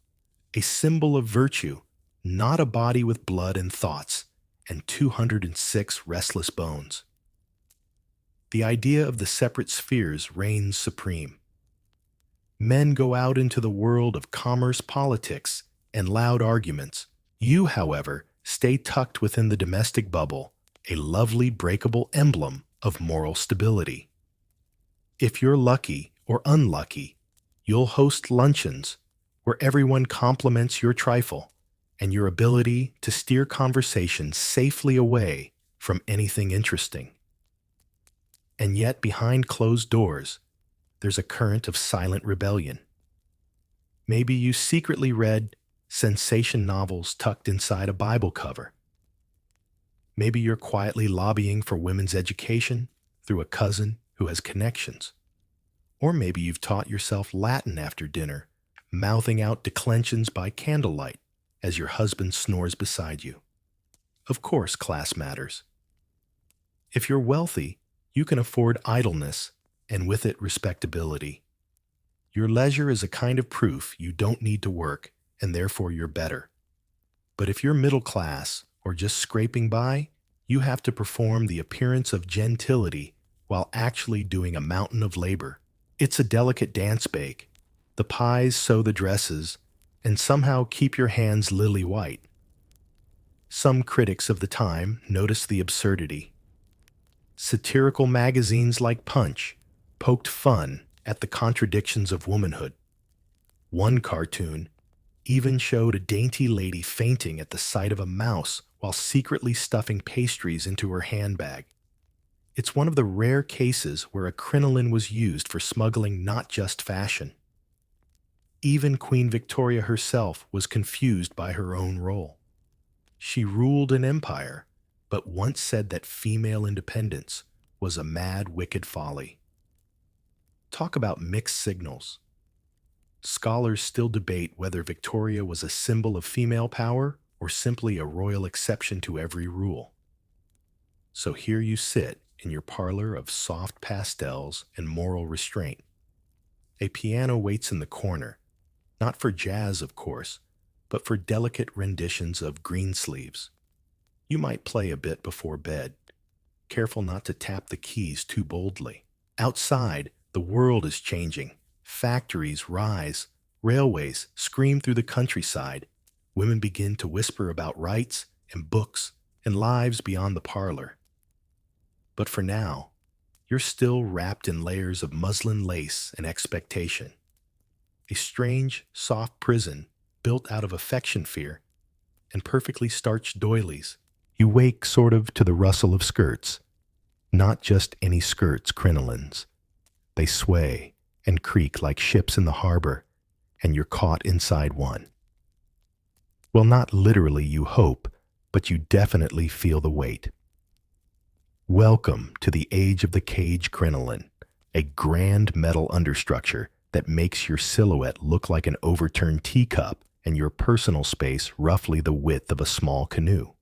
A symbol of virtue, not a body with blood and thoughts, and 206 restless bones. The idea of the separate spheres reigns supreme. Men go out into the world of commerce, politics, and loud arguments. You, however, stay tucked within the domestic bubble, a lovely breakable emblem of moral stability. If you're lucky or unlucky, you'll host luncheons where everyone compliments your trifle and your ability to steer conversation safely away from anything interesting. And yet, behind closed doors, there's a current of silent rebellion. Maybe you secretly read sensation novels tucked inside a Bible cover. Maybe you're quietly lobbying for women's education through a cousin who has connections. Or maybe you've taught yourself Latin after dinner, mouthing out declensions by candlelight as your husband snores beside you. Of course, class matters. If you're wealthy, you can afford idleness, and with it, respectability. Your leisure is a kind of proof you don't need to work, and therefore you're better. But if you're middle class or just scraping by, you have to perform the appearance of gentility while actually doing a mountain of labor. It's a delicate dance bake. The pies sew the dresses, and somehow keep your hands lily white. Some critics of the time noticed the absurdity. Satirical magazines like Punch poked fun at the contradictions of womanhood. One cartoon even showed a dainty lady fainting at the sight of a mouse while secretly stuffing pastries into her handbag. It's one of the rare cases where a crinoline was used for smuggling not just fashion. Even Queen Victoria herself was confused by her own role. She ruled an empire, but once said that female independence was a mad, wicked folly. Talk about mixed signals. Scholars still debate whether Victoria was a symbol of female power or simply a royal exception to every rule. So here you sit in your parlor of soft pastels and moral restraint. A piano waits in the corner, not for jazz, of course, but for delicate renditions of Greensleeves. You might play a bit before bed, careful not to tap the keys too boldly. Outside, the world is changing. Factories rise, railways scream through the countryside. Women begin to whisper about rights and books and lives beyond the parlor. But for now, you're still wrapped in layers of muslin lace and expectation. A strange, soft prison built out of affection fear and perfectly starched doilies. You wake sort of to the rustle of skirts. Not just any skirts, crinolines. They sway and creak like ships in the harbor, and you're caught inside one. Well, not literally, you hope, but you definitely feel the weight. Welcome to the age of the cage crinoline, a grand metal understructure that makes your silhouette look like an overturned teacup and your personal space roughly the width of a small canoe.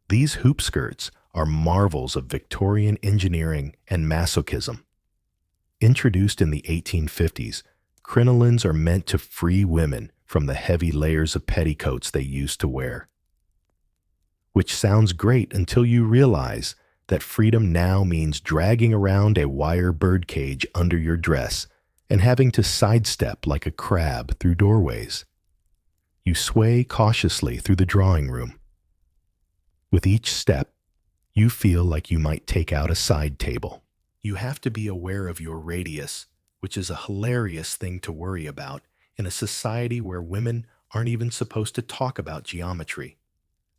These hoop skirts are marvels of Victorian engineering and masochism. Introduced in the 1850s, crinolines are meant to free women from the heavy layers of petticoats they used to wear. Which sounds great until you realize that freedom now means dragging around a wire birdcage under your dress and having to sidestep like a crab through doorways. You sway cautiously through the drawing room. With each step, you feel like you might take out a side table. You have to be aware of your radius, which is a hilarious thing to worry about in a society where women aren't even supposed to talk about geometry.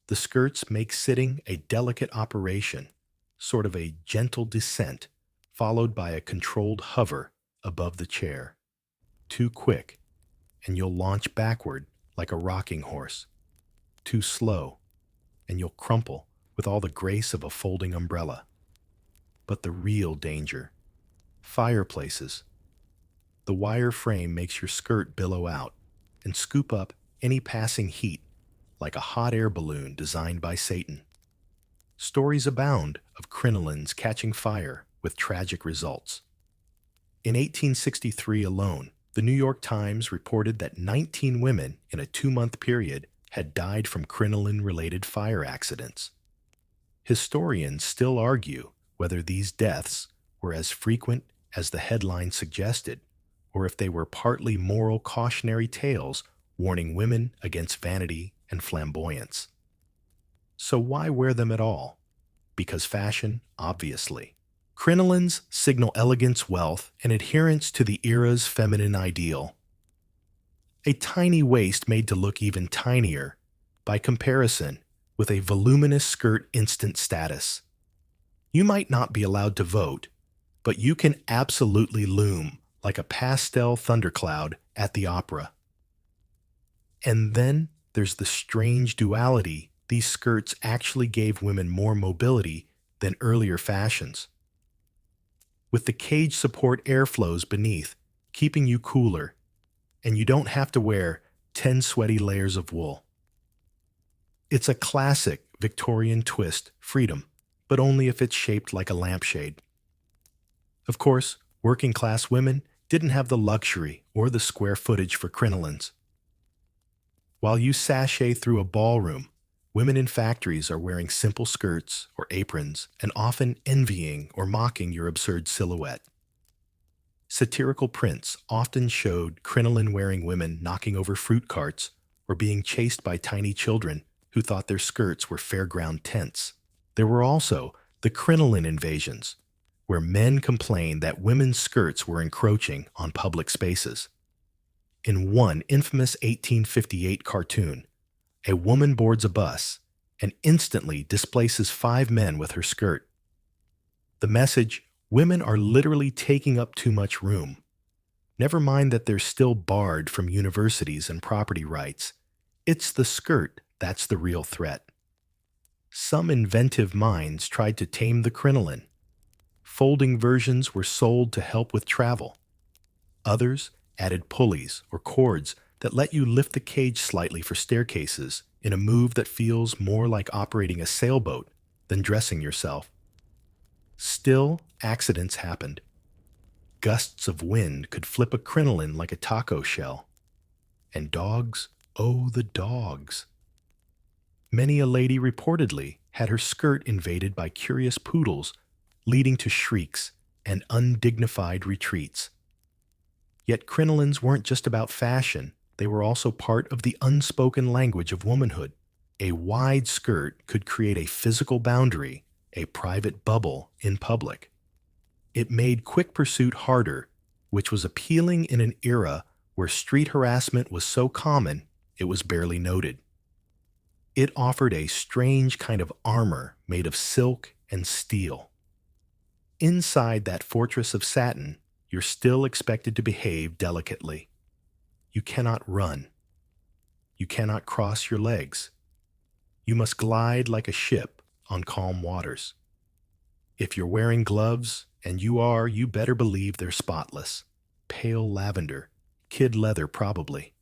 The skirts make sitting a delicate operation, sort of a gentle descent followed by a controlled hover above the chair. Too quick, and you'll launch backward like a rocking horse. Too slow, and you'll crumple with all the grace of a folding umbrella. But the real danger: fireplaces. The wire frame makes your skirt billow out and scoop up any passing heat like a hot air balloon designed by Satan. Stories abound of crinolines catching fire with tragic results. In 1863 alone, the New York Times reported that 19 women in a 2-month period had died from crinoline-related fire accidents. Historians still argue whether these deaths were as frequent as the headline suggested, or if they were partly moral cautionary tales warning women against vanity and flamboyance. So why wear them at all? Because fashion, obviously. Crinolines signal elegance, wealth, and adherence to the era's feminine ideal. A tiny waist made to look even tinier, by comparison, with a voluminous skirt instant status. You might not be allowed to vote, but you can absolutely loom like a pastel thundercloud at the opera. And then there's the strange duality: these skirts actually gave women more mobility than earlier fashions. With the cage support airflows beneath, keeping you cooler, and you don't have to wear 10 sweaty layers of wool. It's a classic Victorian twist: freedom, but only if it's shaped like a lampshade. Of course, working-class women didn't have the luxury or the square footage for crinolines. While you sashay through a ballroom, women in factories are wearing simple skirts or aprons and often envying or mocking your absurd silhouette. Satirical prints often showed crinoline-wearing women knocking over fruit carts or being chased by tiny children who thought their skirts were fairground tents. There were also the crinoline invasions, where men complained that women's skirts were encroaching on public spaces. In one infamous 1858 cartoon, a woman boards a bus and instantly displaces 5 men with her skirt. The message: women are literally taking up too much room. Never mind that they're still barred from universities and property rights. It's the skirt that's the real threat. Some inventive minds tried to tame the crinoline. Folding versions were sold to help with travel. Others added pulleys or cords that let you lift the cage slightly for staircases in a move that feels more like operating a sailboat than dressing yourself. Still, accidents happened. Gusts of wind could flip a crinoline like a taco shell. And dogs, oh the dogs. Many a lady reportedly had her skirt invaded by curious poodles, leading to shrieks and undignified retreats. Yet crinolines weren't just about fashion, they were also part of the unspoken language of womanhood. A wide skirt could create a physical boundary, a private bubble in public. It made quick pursuit harder, which was appealing in an era where street harassment was so common it was barely noted. It offered a strange kind of armor made of silk and steel. Inside that fortress of satin, you're still expected to behave delicately. You cannot run. You cannot cross your legs. You must glide like a ship on calm waters. If you're wearing gloves, and you are, you better believe they're spotless. Pale lavender, kid leather probably.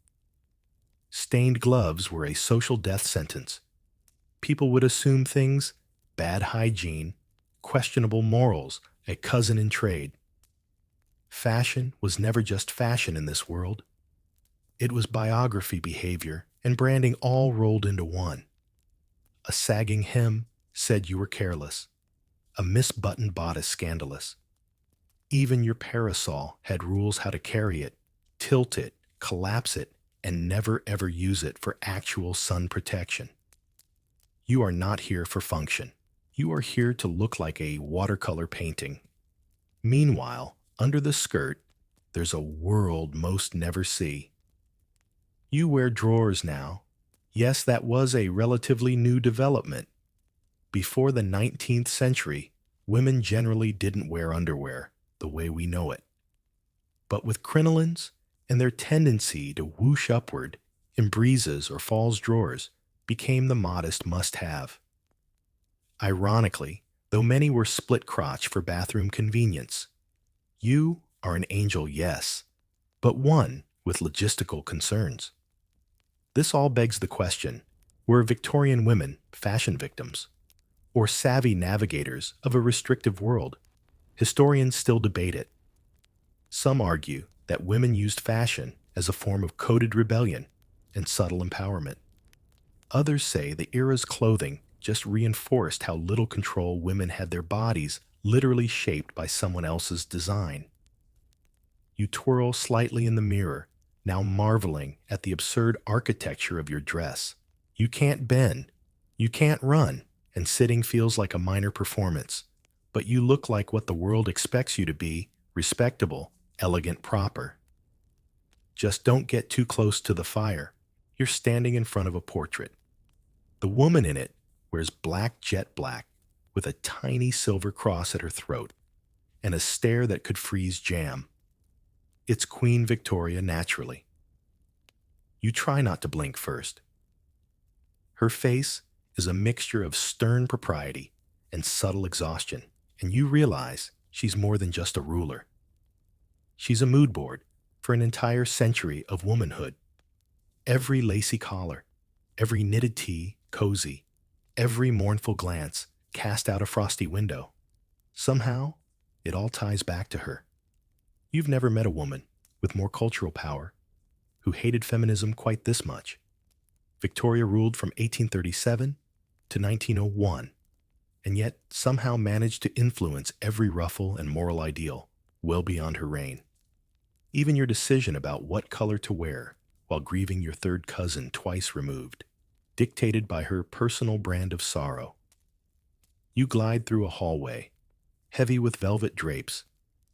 Stained gloves were a social death sentence. People would assume things: bad hygiene, questionable morals, a cousin in trade. Fashion was never just fashion in this world. It was biography behavior and branding all rolled into one. A sagging hem said you were careless. A misbuttoned bodice scandalous. Even your parasol had rules how to carry it, tilt it, collapse it, and never ever use it for actual sun protection. You are not here for function. You are here to look like a watercolor painting. Meanwhile, under the skirt, there's a world most never see. You wear drawers now. Yes, that was a relatively new development. Before the 19th century, women generally didn't wear underwear the way we know it. But with crinolines and their tendency to whoosh upward in breezes or falls drawers became the modest must-have. Ironically, though many were split crotch for bathroom convenience, you are an angel, yes, but one with logistical concerns. This all begs the question, were Victorian women fashion victims, or savvy navigators of a restrictive world? Historians still debate it. Some argue that women used fashion as a form of coded rebellion and subtle empowerment. Others say the era's clothing just reinforced how little control women had their bodies literally shaped by someone else's design. You twirl slightly in the mirror, now marveling at the absurd architecture of your dress. You can't bend, you can't run, and sitting feels like a minor performance, but you look like what the world expects you to be: respectable, elegant, proper. Just don't get too close to the fire. You're standing in front of a portrait. The woman in it wears black jet black with a tiny silver cross at her throat and a stare that could freeze jam. It's Queen Victoria naturally. You try not to blink first. Her face is a mixture of stern propriety and subtle exhaustion, and you realize she's more than just a ruler. She's a mood board for an entire century of womanhood. Every lacy collar, every knitted tee, cozy, every mournful glance cast out a frosty window. Somehow, it all ties back to her. You've never met a woman with more cultural power who hated feminism quite this much. Victoria ruled from 1837 to 1901, and yet somehow managed to influence every ruffle and moral ideal well beyond her reign. Even your decision about what color to wear while grieving your third cousin twice removed, dictated by her personal brand of sorrow. You glide through a hallway, heavy with velvet drapes,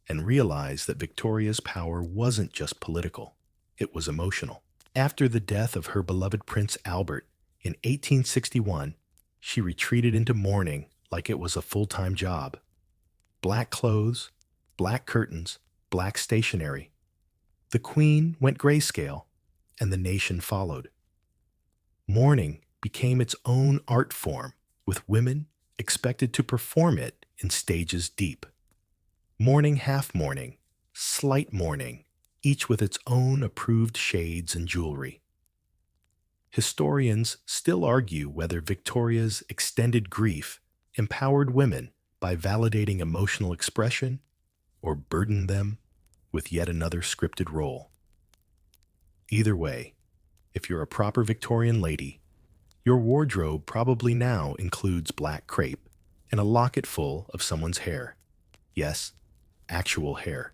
and realize that Victoria's power wasn't just political, it was emotional. After the death of her beloved Prince Albert in 1861, she retreated into mourning like it was a full-time job. Black clothes, black curtains, black stationery. The Queen went grayscale, and the nation followed. Mourning became its own art form, with women expected to perform it in stages deep. Mourning, half mourning, slight mourning, each with its own approved shades and jewelry. Historians still argue whether Victoria's extended grief empowered women by validating emotional expression or burdened them with yet another scripted role. Either way, if you're a proper Victorian lady, your wardrobe probably now includes black crepe and a locket full of someone's hair. Yes, actual hair.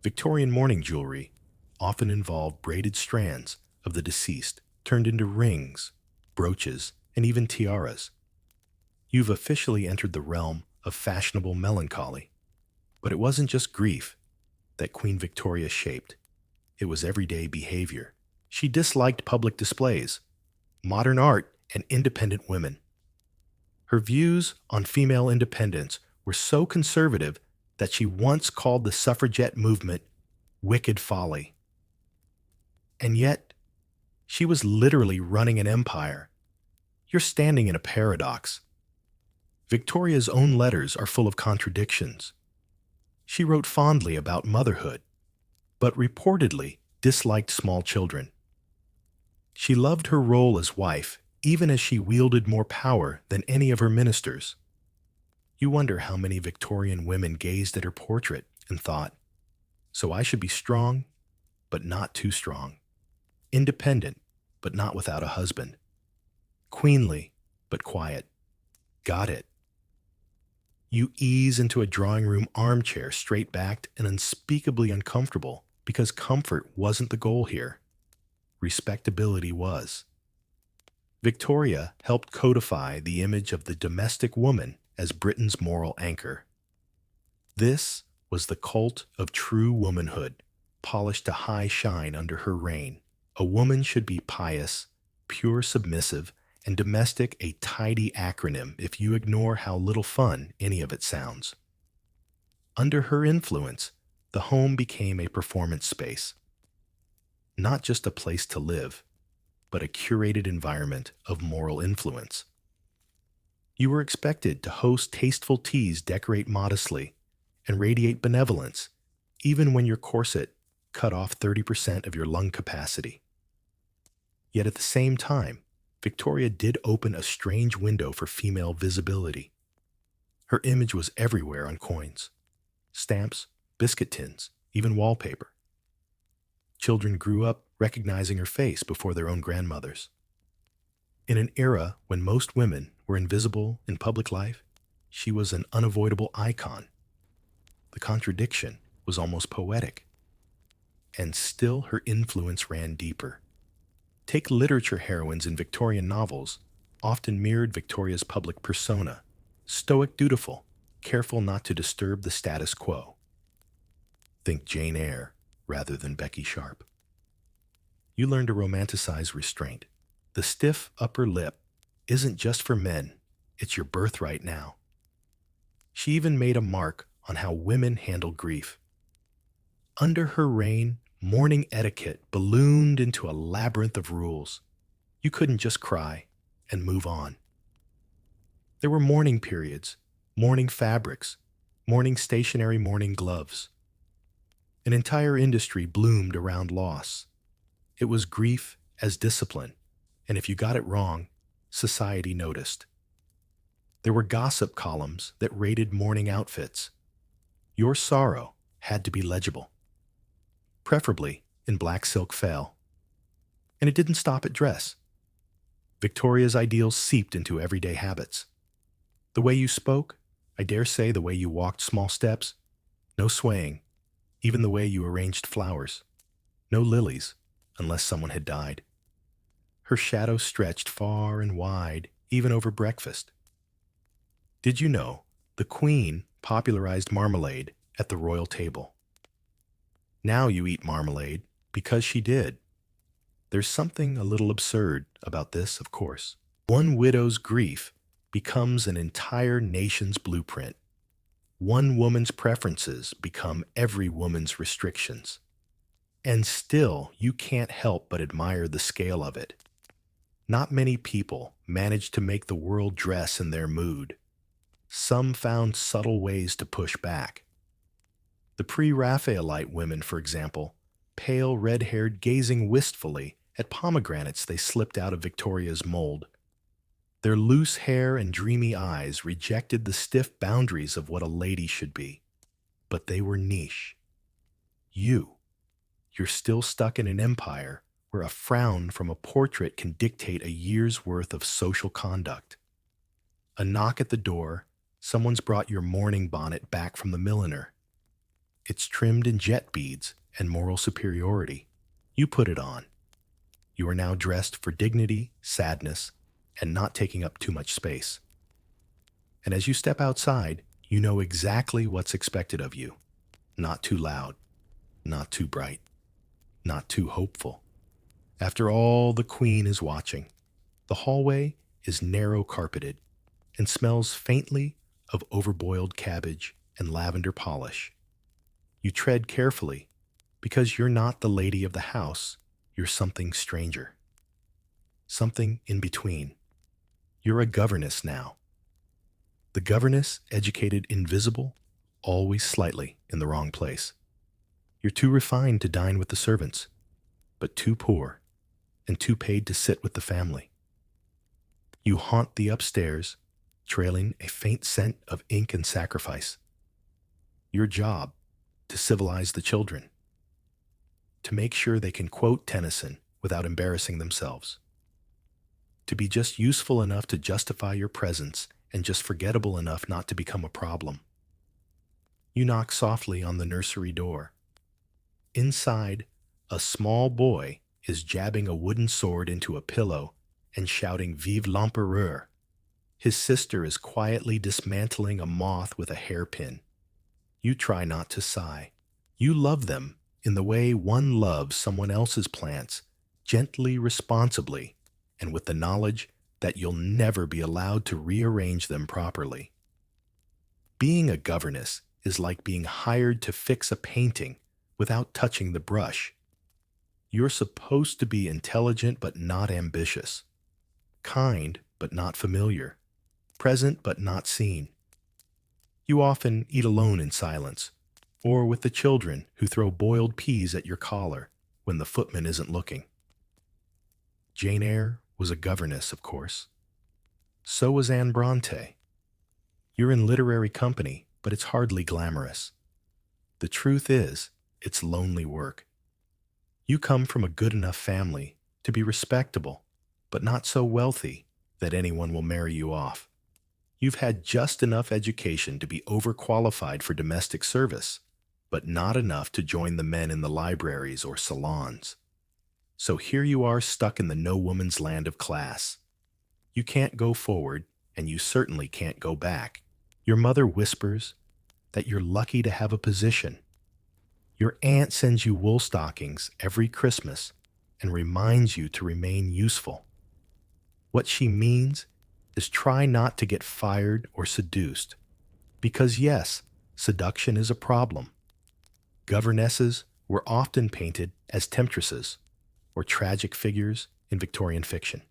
Victorian mourning jewelry often involved braided strands of the deceased turned into rings, brooches, and even tiaras. You've officially entered the realm of fashionable melancholy. But it wasn't just grief that Queen Victoria shaped. It was everyday behavior. She disliked public displays, modern art, and independent women. Her views on female independence were so conservative that she once called the suffragette movement wicked folly. And yet, she was literally running an empire. You're standing in a paradox. Victoria's own letters are full of contradictions. She wrote fondly about motherhood, but reportedly disliked small children. She loved her role as wife, even as she wielded more power than any of her ministers. You wonder how many Victorian women gazed at her portrait and thought, so I should be strong, but not too strong. Independent, but not without a husband. Queenly, but quiet. Got it. You ease into a drawing room armchair, straight-backed and unspeakably uncomfortable, because comfort wasn't the goal here. Respectability was. Victoria helped codify the image of the domestic woman as Britain's moral anchor. This was the cult of true womanhood, polished to high shine under her reign. A woman should be pious, pure submissive, and domestic a tidy acronym if you ignore how little fun any of it sounds. Under her influence, the home became a performance space, not just a place to live, but a curated environment of moral influence. You were expected to host tasteful teas, decorate modestly, and radiate benevolence, even when your corset cut off 30% of your lung capacity. Yet at the same time, Victoria did open a strange window for female visibility. Her image was everywhere on coins, stamps, biscuit tins, even wallpaper. Children grew up recognizing her face before their own grandmothers. In an era when most women were invisible in public life, she was an unavoidable icon. The contradiction was almost poetic. And still her influence ran deeper. Take literature heroines in Victorian novels, often mirrored Victoria's public persona, stoic, dutiful, careful not to disturb the status quo. Think Jane Eyre rather than Becky Sharp. You learn to romanticize restraint. The stiff upper lip isn't just for men, it's your birthright now. She even made a mark on how women handle grief. Under her reign, mourning etiquette ballooned into a labyrinth of rules. You couldn't just cry and move on. There were mourning periods, mourning fabrics, mourning stationery, mourning gloves. An entire industry bloomed around loss. It was grief as discipline, and if you got it wrong, society noticed. There were gossip columns that rated mourning outfits. Your sorrow had to be legible, preferably in black silk veil. And it didn't stop at dress. Victoria's ideals seeped into everyday habits. The way you spoke, I dare say the way you walked small steps, no swaying, even the way you arranged flowers. No lilies, unless someone had died. Her shadow stretched far and wide, even over breakfast. Did you know the Queen popularized marmalade at the royal table? Now you eat marmalade because she did. There's something a little absurd about this, of course. One widow's grief becomes an entire nation's blueprint. One woman's preferences become every woman's restrictions. And still, you can't help but admire the scale of it. Not many people manage to make the world dress in their mood. Some found subtle ways to push back. The pre-Raphaelite women, for example, pale red-haired, gazing wistfully at pomegranates they slipped out of Victoria's mold. Their loose hair and dreamy eyes rejected the stiff boundaries of what a lady should be. But they were niche. You're still stuck in an empire where a frown from a portrait can dictate a year's worth of social conduct. A knock at the door, someone's brought your mourning bonnet back from the milliner. It's trimmed in jet beads and moral superiority. You put it on. You are now dressed for dignity, sadness, and not taking up too much space. And as you step outside, you know exactly what's expected of you. Not too loud, not too bright, not too hopeful. After all, the Queen is watching. The hallway is narrow carpeted and smells faintly of overboiled cabbage and lavender polish. You tread carefully because you're not the lady of the house, you're something stranger. Something in between. You're a governess now. The governess educated invisible, always slightly in the wrong place. You're too refined to dine with the servants, but too poor and too paid to sit with the family. You haunt the upstairs, trailing a faint scent of ink and sacrifice. Your job, to civilize the children, to make sure they can quote Tennyson without embarrassing themselves, to be just useful enough to justify your presence and just forgettable enough not to become a problem. You knock softly on the nursery door. Inside, a small boy is jabbing a wooden sword into a pillow and shouting "Vive l'Empereur." His sister is quietly dismantling a moth with a hairpin. You try not to sigh. You love them in the way one loves someone else's plants, gently, responsibly, and with the knowledge that you'll never be allowed to rearrange them properly. Being a governess is like being hired to fix a painting without touching the brush. You're supposed to be intelligent but not ambitious, kind but not familiar, present but not seen. You often eat alone in silence, or with the children who throw boiled peas at your collar when the footman isn't looking. Jane Eyre was a governess, of course. So was Anne Bronte. You're in literary company, but it's hardly glamorous. The truth is, it's lonely work. You come from a good enough family to be respectable, but not so wealthy that anyone will marry you off. You've had just enough education to be overqualified for domestic service, but not enough to join the men in the libraries or salons. So here you are stuck in the no woman's land of class. You can't go forward, and you certainly can't go back. Your mother whispers that you're lucky to have a position. Your aunt sends you wool stockings every Christmas and reminds you to remain useful. What she means is try not to get fired or seduced, because yes, seduction is a problem. Governesses were often painted as temptresses or tragic figures in Victorian fiction.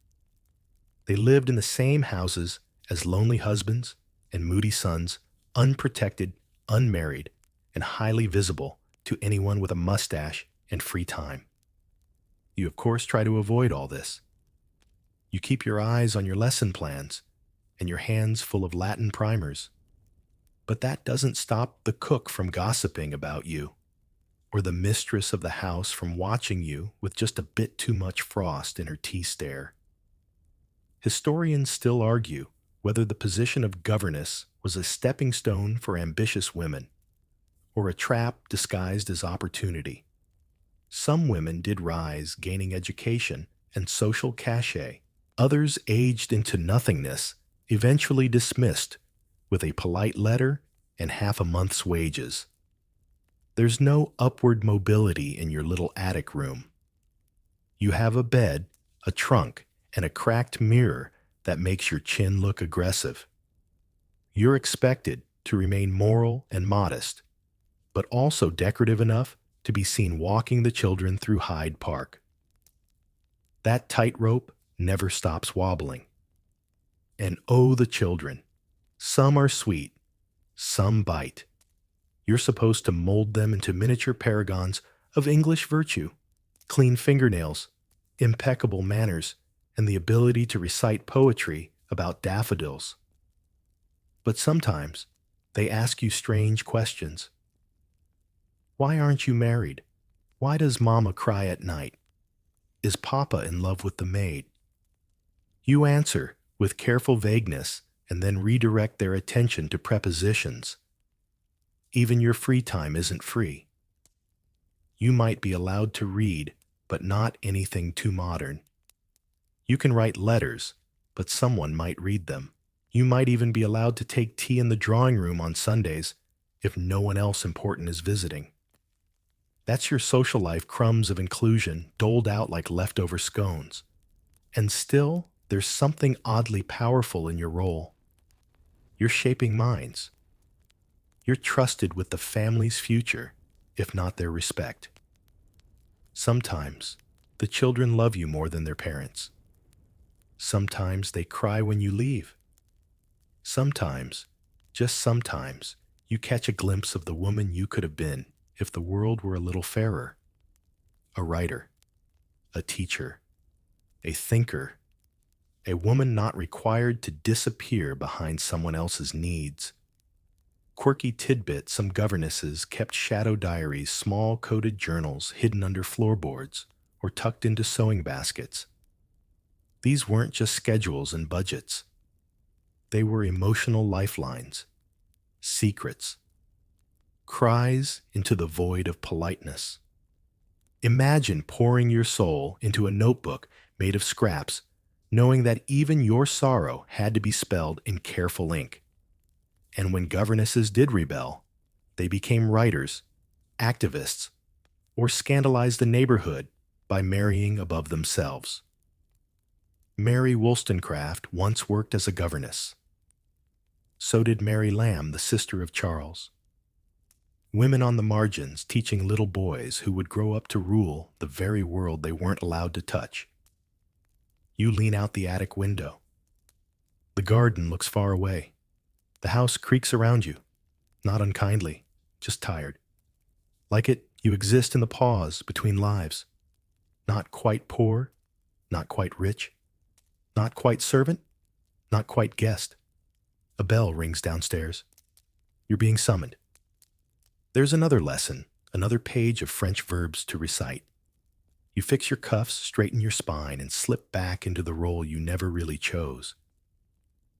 They lived in the same houses as lonely husbands and moody sons, unprotected, unmarried, and highly visible to anyone with a mustache and free time. You, of course, try to avoid all this. You keep your eyes on your lesson plans and your hands full of Latin primers. But that doesn't stop the cook from gossiping about you, or the mistress of the house from watching you with just a bit too much frost in her tea stare. Historians still argue whether the position of governess was a stepping stone for ambitious women, or a trap disguised as opportunity. Some women did rise, gaining education and social cachet. Others aged into nothingness, eventually dismissed with a polite letter and half a month's wages. There's no upward mobility in your little attic room. You have a bed, a trunk, and a cracked mirror that makes your chin look aggressive. You're expected to remain moral and modest, but also decorative enough to be seen walking the children through Hyde Park. That tightrope never stops wobbling. And oh, the children. Some are sweet, some bite. You're supposed to mold them into miniature paragons of English virtue, clean fingernails, impeccable manners, and the ability to recite poetry about daffodils. But sometimes they ask you strange questions. Why aren't you married? Why does Mama cry at night? Is Papa in love with the maid? You answer with careful vagueness and then redirect their attention to prepositions. Even your free time isn't free. You might be allowed to read, but not anything too modern. You can write letters, but someone might read them. You might even be allowed to take tea in the drawing room on Sundays if no one else important is visiting. That's your social life crumbs of inclusion doled out like leftover scones. And still, there's something oddly powerful in your role. You're shaping minds. You're trusted with the family's future, if not their respect. Sometimes, the children love you more than their parents. Sometimes they cry when you leave. Sometimes, just sometimes, you catch a glimpse of the woman you could have been if the world were a little fairer. A writer, a teacher, a thinker, a woman not required to disappear behind someone else's needs. Quirky tidbits, some governesses kept shadow diaries, small coded journals hidden under floorboards or tucked into sewing baskets. These weren't just schedules and budgets. They were emotional lifelines, secrets, cries into the void of politeness. Imagine pouring your soul into a notebook made of scraps, knowing that even your sorrow had to be spelled in careful ink. And when governesses did rebel, they became writers, activists, or scandalized the neighborhood by marrying above themselves. Mary Wollstonecraft once worked as a governess. So did Mary Lamb, the sister of Charles. Women on the margins teaching little boys who would grow up to rule the very world they weren't allowed to touch. You lean out the attic window. The garden looks far away. The house creaks around you, not unkindly, just tired. Like it, you exist in the pause between lives. Not quite poor, not quite rich, not quite servant, not quite guest. A bell rings downstairs. You're being summoned. There's another lesson, another page of French verbs to recite. You fix your cuffs, straighten your spine, and slip back into the role you never really chose.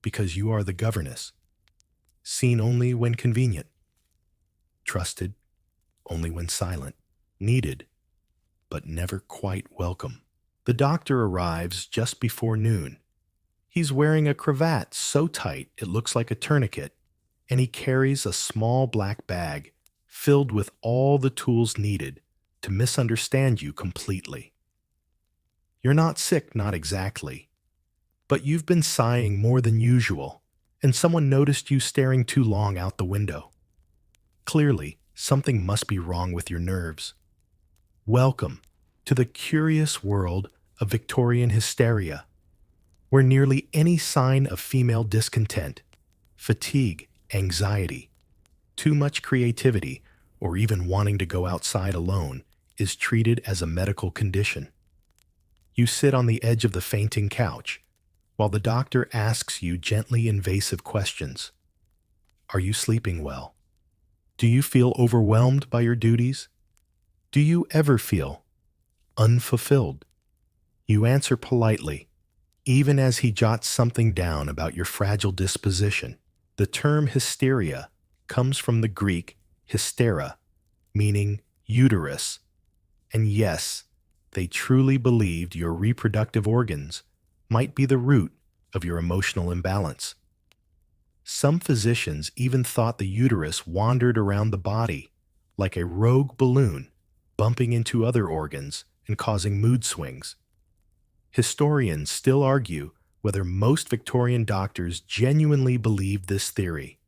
Because you are the governess, seen only when convenient, trusted only when silent, needed, but never quite welcome. The doctor arrives just before noon. He's wearing a cravat so tight it looks like a tourniquet, and he carries a small black bag filled with all the tools needed to misunderstand you completely. You're not sick, not exactly, but you've been sighing more than usual, and someone noticed you staring too long out the window. Clearly, something must be wrong with your nerves. Welcome to the curious world of Victorian hysteria, where nearly any sign of female discontent, fatigue, anxiety, too much creativity, or even wanting to go outside alone is treated as a medical condition. You sit on the edge of the fainting couch, while the doctor asks you gently invasive questions. Are you sleeping well? Do you feel overwhelmed by your duties? Do you ever feel unfulfilled? You answer politely, even as he jots something down about your fragile disposition. The term hysteria comes from the Greek hystera, meaning uterus, and yes, they truly believed your reproductive organs might be the root of your emotional imbalance. Some physicians even thought the uterus wandered around the body like a rogue balloon, bumping into other organs and causing mood swings. Historians still argue whether most Victorian doctors genuinely believed this theory,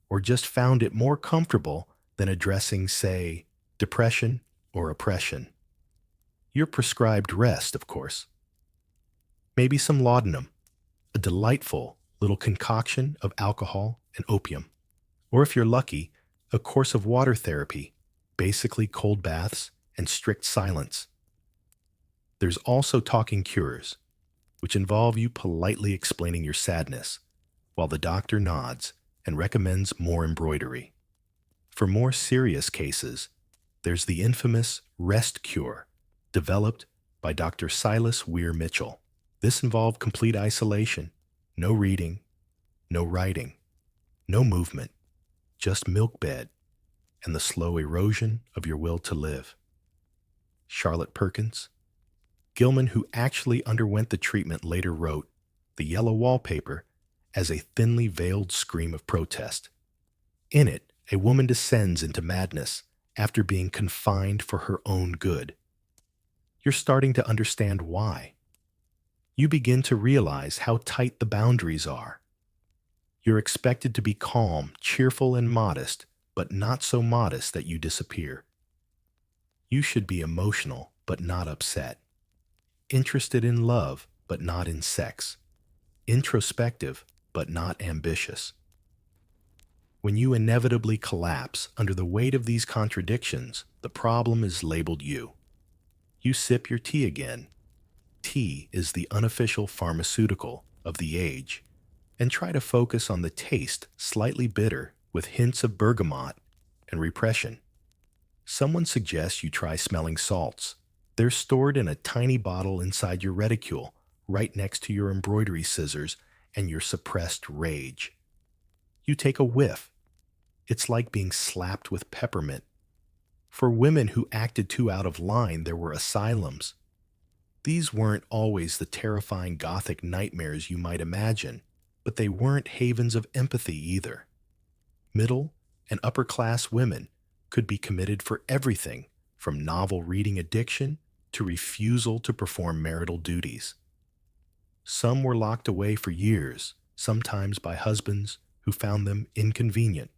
or just found it more comfortable than addressing, say, depression or oppression. You're prescribed rest, of course. Maybe some laudanum, a delightful little concoction of alcohol and opium. Or if you're lucky, a course of water therapy, basically cold baths and strict silence. There's also talking cures, which involve you politely explaining your sadness, while the doctor nods and recommends more embroidery. For more serious cases, there's the infamous rest cure, developed by Dr. Silas Weir Mitchell. This involved complete isolation, no reading, no writing, no movement, just milk bed and the slow erosion of your will to live. Charlotte Perkins, Gilman, who actually underwent the treatment, later wrote The Yellow Wallpaper as a thinly veiled scream of protest. In it, a woman descends into madness after being confined for her own good. You're starting to understand why. You begin to realize how tight the boundaries are. You're expected to be calm, cheerful, and modest, but not so modest that you disappear. You should be emotional, but not upset. Interested in love, but not in sex. Introspective, but not ambitious. When you inevitably collapse under the weight of these contradictions, the problem is labeled you. You sip your tea again. Tea is the unofficial pharmaceutical of the age, and try to focus on the taste, slightly bitter, with hints of bergamot and repression. Someone suggests you try smelling salts. They're stored in a tiny bottle inside your reticule, right next to your embroidery scissors and your suppressed rage. You take a whiff. It's like being slapped with peppermint. For women who acted too out of line, there were asylums. These weren't always the terrifying Gothic nightmares you might imagine, but they weren't havens of empathy either. Middle and upper-class women could be committed for everything from novel reading addiction to refusal to perform marital duties. Some were locked away for years, sometimes by husbands who found them inconvenient,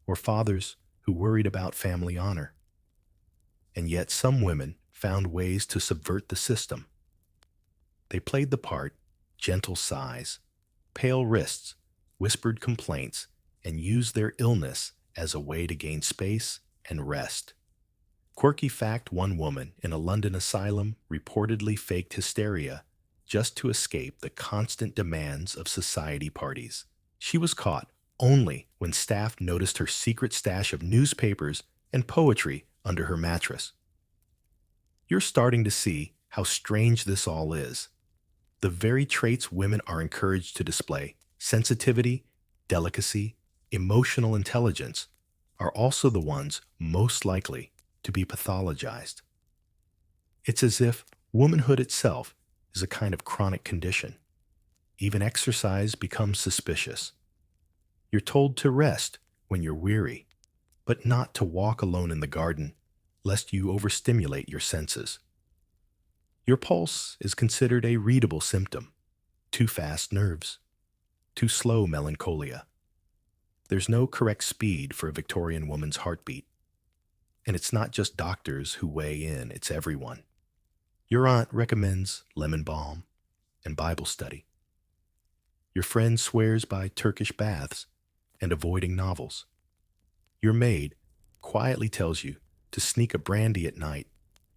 or fathers who worried about family honor. And yet some women found ways to subvert the system. They played the part, gentle sighs, pale wrists, whispered complaints, and used their illness as a way to gain space and rest. Quirky fact: one woman in a London asylum reportedly faked hysteria just to escape the constant demands of society parties. She was caught only when staff noticed her secret stash of newspapers and poetry under her mattress. You're starting to see how strange this all is. The very traits women are encouraged to display, sensitivity, delicacy, emotional intelligence, are also the ones most likely to be pathologized. It's as if womanhood itself is a kind of chronic condition. Even exercise becomes suspicious. You're told to rest when you're weary, but not to walk alone in the garden, lest you overstimulate your senses. Your pulse is considered a readable symptom. Too fast nerves. Too slow melancholia. There's no correct speed for a Victorian woman's heartbeat. And it's not just doctors who weigh in, it's everyone. Your aunt recommends lemon balm and Bible study. Your friend swears by Turkish baths and avoiding novels. Your maid quietly tells you to sneak a brandy at night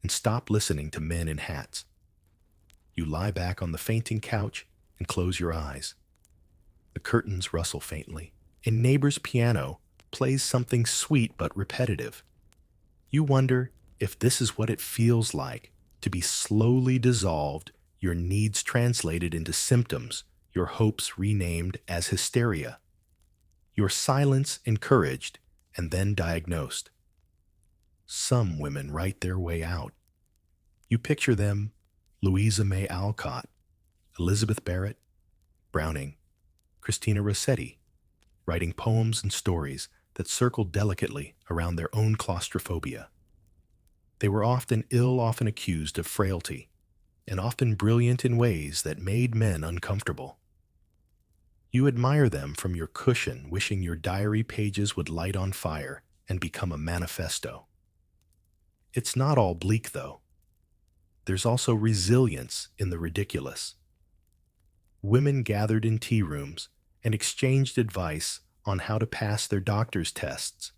and stop listening to men in hats. You lie back on the fainting couch and close your eyes. The curtains rustle faintly. A neighbor's piano plays something sweet but repetitive. You wonder if this is what it feels like to be slowly dissolved, your needs translated into symptoms, your hopes renamed as hysteria, your silence encouraged and then diagnosed. Some women write their way out. You picture them: Louisa May Alcott, Elizabeth Barrett, Browning, Christina Rossetti, writing poems and stories that circled delicately around their own claustrophobia. They were often ill, often accused of frailty, and often brilliant in ways that made men uncomfortable. You admire them from your cushion, wishing your diary pages would light on fire and become a manifesto. It's not all bleak, though. There's also resilience in the ridiculous. Women gathered in tea rooms and exchanged advice on how to pass their doctor's tests.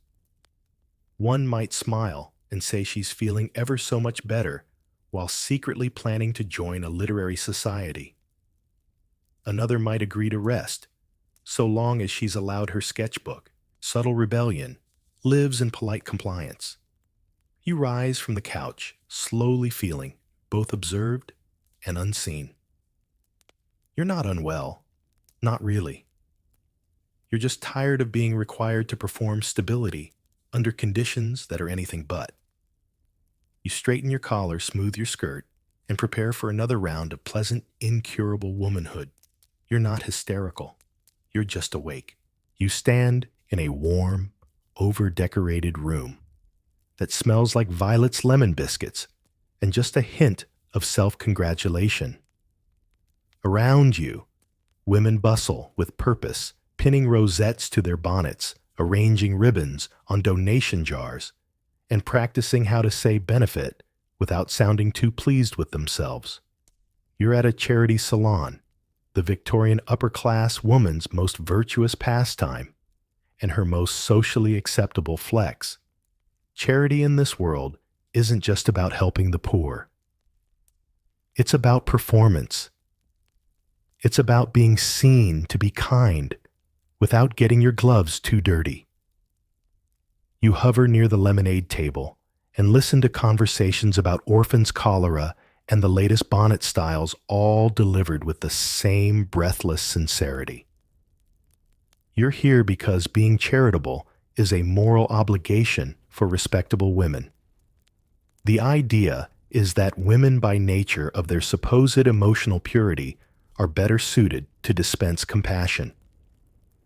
One might smile and say she's feeling ever so much better while secretly planning to join a literary society. Another might agree to rest, so long as she's allowed her sketchbook, subtle rebellion, lives in polite compliance. You rise from the couch, slowly feeling both observed and unseen. You're not unwell, not really. You're just tired of being required to perform stability under conditions that are anything but. You straighten your collar, smooth your skirt, and prepare for another round of pleasant, incurable womanhood. You're not hysterical. You're just awake. You stand in a warm, over-decorated room that smells like Violet's lemon biscuits and just a hint of self-congratulation. Around you, women bustle with purpose, pinning rosettes to their bonnets, arranging ribbons on donation jars, and practicing how to say benefit without sounding too pleased with themselves. You're at a charity salon, the Victorian upper-class woman's most virtuous pastime and her most socially acceptable flex. Charity in this world isn't just about helping the poor. It's about performance. It's about being seen to be kind without getting your gloves too dirty. You hover near the lemonade table and listen to conversations about orphans' cholera and the latest bonnet styles, all delivered with the same breathless sincerity. You're here because being charitable is a moral obligation for respectable women. The idea is that women by nature of their supposed emotional purity are better suited to dispense compassion.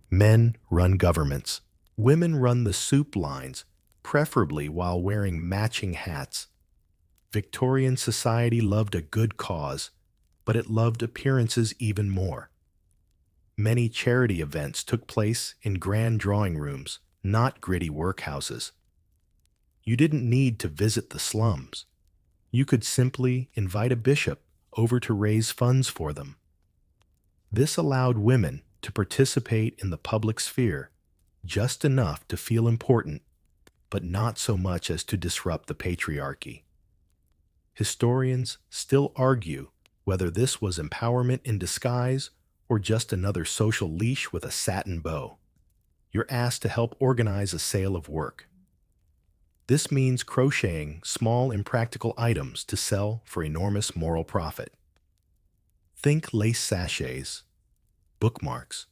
Men run governments. Women run the soup lines, preferably while wearing matching hats. Victorian society loved a good cause, but it loved appearances even more. Many charity events took place in grand drawing rooms, not gritty workhouses. You didn't need to visit the slums. You could simply invite a bishop over to raise funds for them. This allowed women to participate in the public sphere just enough to feel important, but not so much as to disrupt the patriarchy. Historians still argue whether this was empowerment in disguise or just another social leash with a satin bow. You're asked to help organize a sale of work. This means crocheting small impractical items to sell for enormous moral profit. Think lace sachets, bookmarks,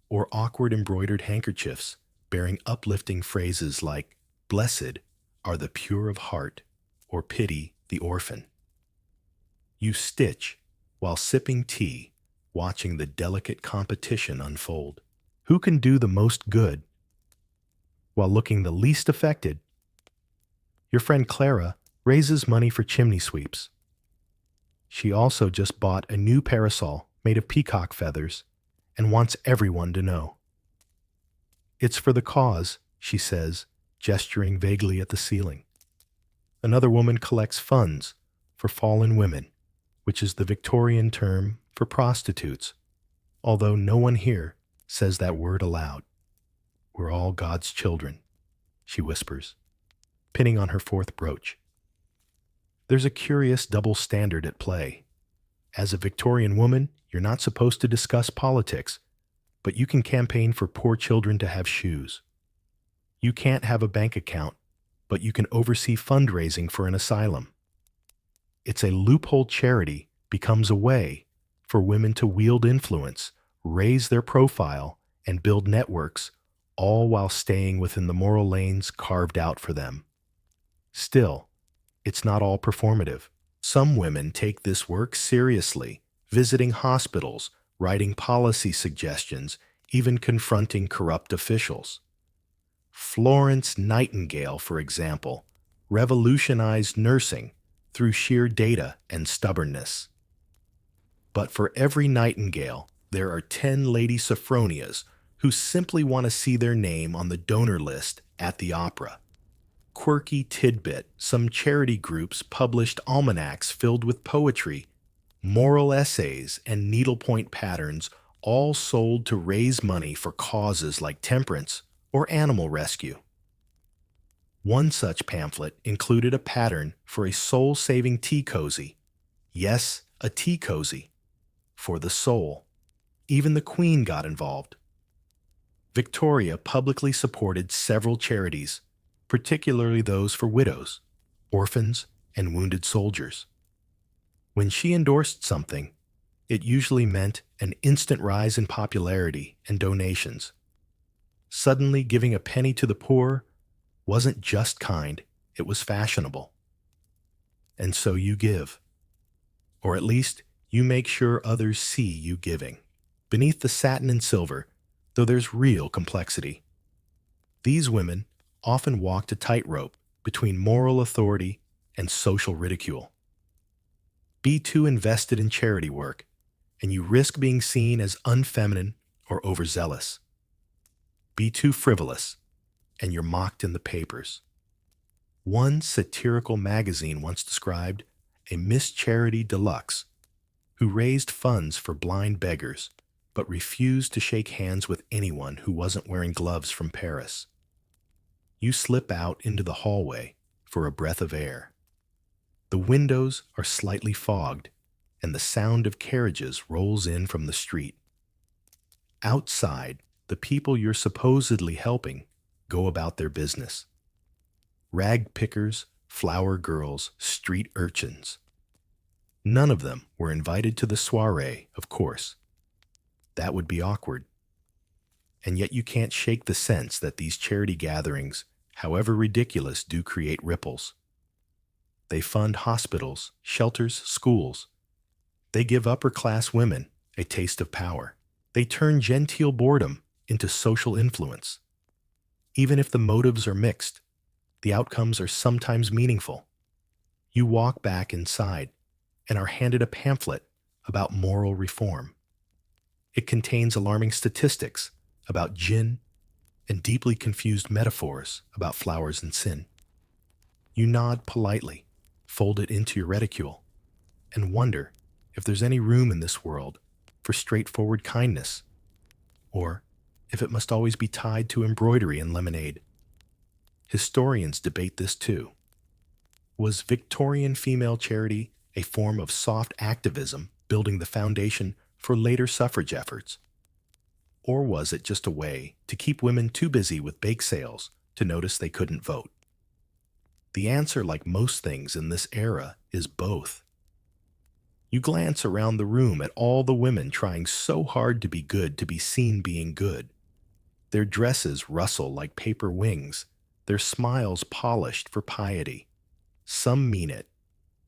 or awkward embroidered handkerchiefs bearing uplifting phrases like, "Blessed are the pure of heart," or "Pity the orphan." You stitch while sipping tea, watching the delicate competition unfold. Who can do the most good while looking the least affected? Your friend Clara raises money for chimney sweeps. She also just bought a new parasol made of peacock feathers and wants everyone to know. "It's for the cause," she says, gesturing vaguely at the ceiling. Another woman collects funds for fallen women, which is the Victorian term for prostitutes, although no one here says that word aloud. "We're all God's children," she whispers, pinning on her fourth brooch. There's a curious double standard at play. As a Victorian woman, you're not supposed to discuss politics, but you can campaign for poor children to have shoes. You can't have a bank account, but you can oversee fundraising for an asylum. It's a loophole. Charity becomes a way for women to wield influence, raise their profile, and build networks, all while staying within the moral lanes carved out for them. Still, it's not all performative. Some women take this work seriously, visiting hospitals, writing policy suggestions, even confronting corrupt officials. Florence Nightingale, for example, revolutionized nursing through sheer data and stubbornness. But for every Nightingale, there are 10 Lady Sophronias who simply want to see their name on the donor list at the opera. Quirky tidbit, some charity groups published almanacs filled with poetry, moral essays, and needlepoint patterns, all sold to raise money for causes like temperance or animal rescue. One such pamphlet included a pattern for a soul-saving tea cozy. Yes, a tea cozy. For the soul. Even the Queen got involved. Victoria publicly supported several charities, particularly those for widows, orphans, and wounded soldiers. When she endorsed something, it usually meant an instant rise in popularity and donations. Suddenly giving a penny to the poor wasn't just kind, it was fashionable. And so you give. Or at least you make sure others see you giving. Beneath the satin and silver, though there's real complexity. These women often walked a tightrope between moral authority and social ridicule. Be too invested in charity work, and you risk being seen as unfeminine or overzealous. Be too frivolous, and you're mocked in the papers. One satirical magazine once described a Miss Charity Deluxe who raised funds for blind beggars but refused to shake hands with anyone who wasn't wearing gloves from Paris. You slip out into the hallway for a breath of air. The windows are slightly fogged, and the sound of carriages rolls in from the street. Outside, the people you're supposedly helping go about their business. Rag pickers, flower girls, street urchins. None of them were invited to the soiree, of course. That would be awkward. And yet you can't shake the sense that these charity gatherings, however ridiculous, do create ripples. They fund hospitals, shelters, schools. They give upper-class women a taste of power. They turn genteel boredom into social influence. Even if the motives are mixed, the outcomes are sometimes meaningful. You walk back inside and are handed a pamphlet about moral reform. It contains alarming statistics about jinn and deeply confused metaphors about flowers and sin. You nod politely, fold it into your reticule, and wonder if there's any room in this world for straightforward kindness, or if it must always be tied to embroidery and lemonade. Historians debate this too. Was Victorian female charity a form of soft activism building the foundation for later suffrage efforts? Or was it just a way to keep women too busy with bake sales to notice they couldn't vote? The answer, like most things in this era, is both. You glance around the room at all the women trying so hard to be good to be seen being good. Their dresses rustle like paper wings, their smiles polished for piety. Some mean it,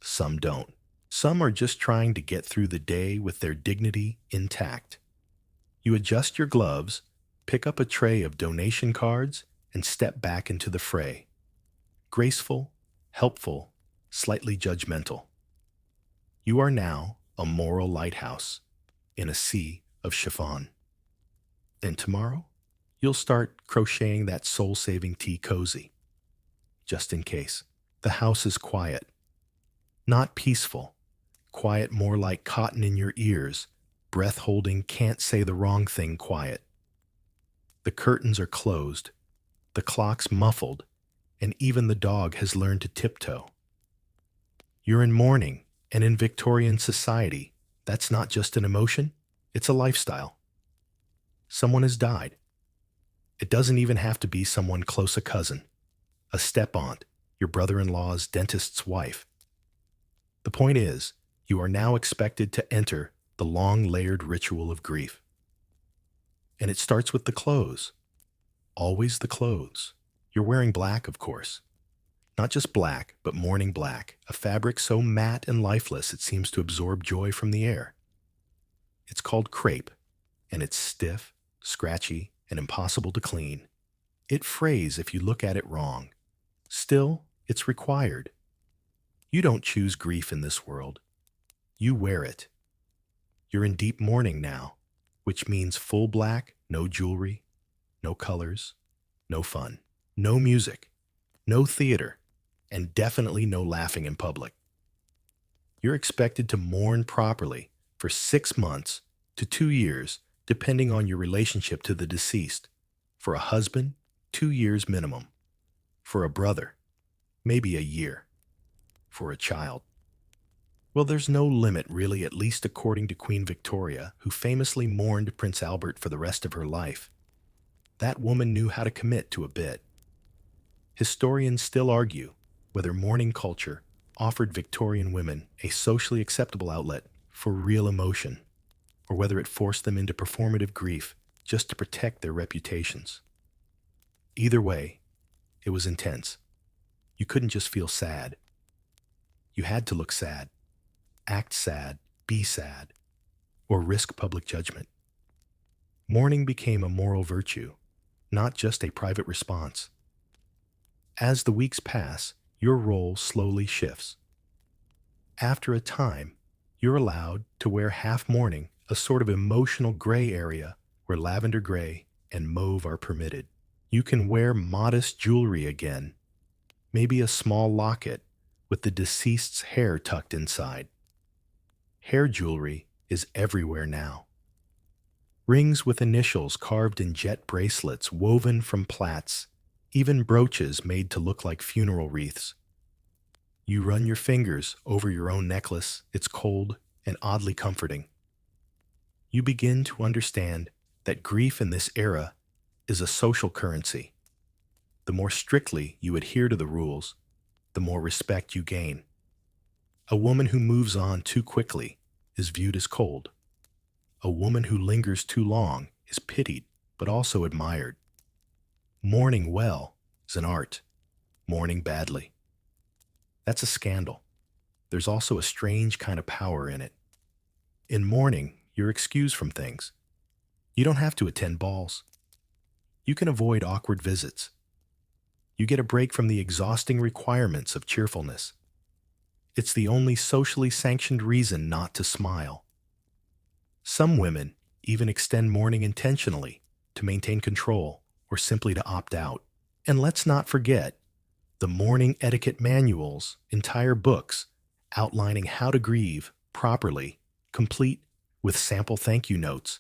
some don't. Some are just trying to get through the day with their dignity intact. You adjust your gloves, pick up a tray of donation cards, and step back into the fray. Graceful, helpful, slightly judgmental. You are now a moral lighthouse in a sea of chiffon. And tomorrow, you'll start crocheting that soul-saving tea cozy. Just in case. The house is quiet. Not peaceful. Quiet more like cotton in your ears, breath-holding, can't say the wrong thing quiet. The curtains are closed, the clock's muffled, and even the dog has learned to tiptoe. You're in mourning, and in Victorian society, that's not just an emotion, it's a lifestyle. Someone has died. It doesn't even have to be someone close, a cousin, a step-aunt, your brother-in-law's dentist's wife. The point is, you are now expected to enter the long layered ritual of grief. And it starts with the clothes. Always the clothes. You're wearing black, of course. Not just black, but mourning black, a fabric so matte and lifeless it seems to absorb joy from the air. It's called crepe, and it's stiff, scratchy, and impossible to clean. It frays if you look at it wrong. Still, it's required. You don't choose grief in this world. You wear it. You're in deep mourning now, which means full black, no jewelry, no colors, no fun, no music, no theater, and definitely no laughing in public. You're expected to mourn properly for 6 months to 2 years, depending on your relationship to the deceased. For a husband, 2 years minimum. For a brother, maybe a year. For a child. Well, there's no limit, really, at least according to Queen Victoria, who famously mourned Prince Albert for the rest of her life. That woman knew how to commit to a bit. Historians still argue whether mourning culture offered Victorian women a socially acceptable outlet for real emotion, or whether it forced them into performative grief just to protect their reputations. Either way, it was intense. You couldn't just feel sad. You had to look sad, act sad, be sad, or risk public judgment. Mourning became a moral virtue, not just a private response. As the weeks pass, your role slowly shifts. After a time, you're allowed to wear half mourning, a sort of emotional gray area where lavender gray and mauve are permitted. You can wear modest jewelry again, maybe a small locket with the deceased's hair tucked inside. Hair jewelry is everywhere now. Rings with initials carved in jet bracelets woven from plaits, even brooches made to look like funeral wreaths. You run your fingers over your own necklace. It's cold and oddly comforting. You begin to understand that grief in this era is a social currency. The more strictly you adhere to the rules, the more respect you gain. A woman who moves on too quickly is viewed as cold. A woman who lingers too long is pitied, but also admired. Mourning well is an art. Mourning badly, that's a scandal. There's also a strange kind of power in it. In mourning, you're excused from things. You don't have to attend balls. You can avoid awkward visits. You get a break from the exhausting requirements of cheerfulness. It's the only socially sanctioned reason not to smile. Some women even extend mourning intentionally to maintain control or simply to opt out. And let's not forget the mourning etiquette manuals, entire books outlining how to grieve properly, complete with sample thank you notes,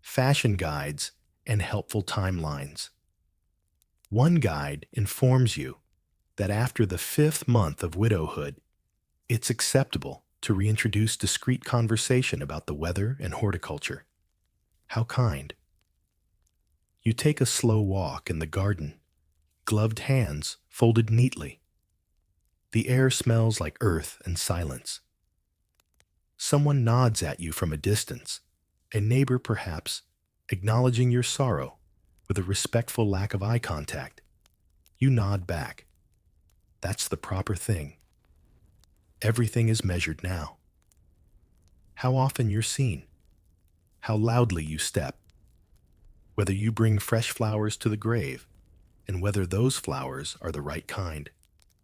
fashion guides, and helpful timelines. One guide informs you that after the 5th month of widowhood, it's acceptable to reintroduce discreet conversation about the weather and horticulture. How kind. You take a slow walk in the garden, gloved hands folded neatly. The air smells like earth and silence. Someone nods at you from a distance, a neighbor perhaps, acknowledging your sorrow with a respectful lack of eye contact. You nod back. That's the proper thing. Everything is measured now. How often you're seen, how loudly you step, whether you bring fresh flowers to the grave, and whether those flowers are the right kind.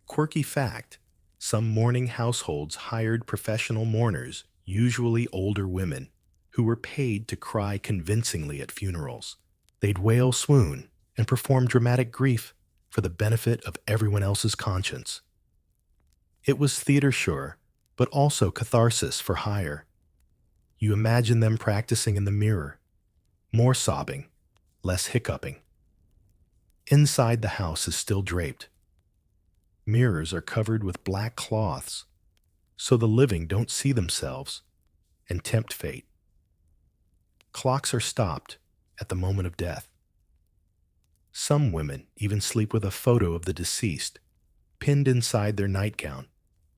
Quirky fact, some mourning households hired professional mourners, usually older women, who were paid to cry convincingly at funerals. They'd wail swoon and perform dramatic grief for the benefit of everyone else's conscience. It was theater, sure, but also catharsis for hire. You imagine them practicing in the mirror, more sobbing, less hiccuping. Inside the house is still draped. Mirrors are covered with black cloths, so the living don't see themselves and tempt fate. Clocks are stopped at the moment of death. Some women even sleep with a photo of the deceased pinned inside their nightgown,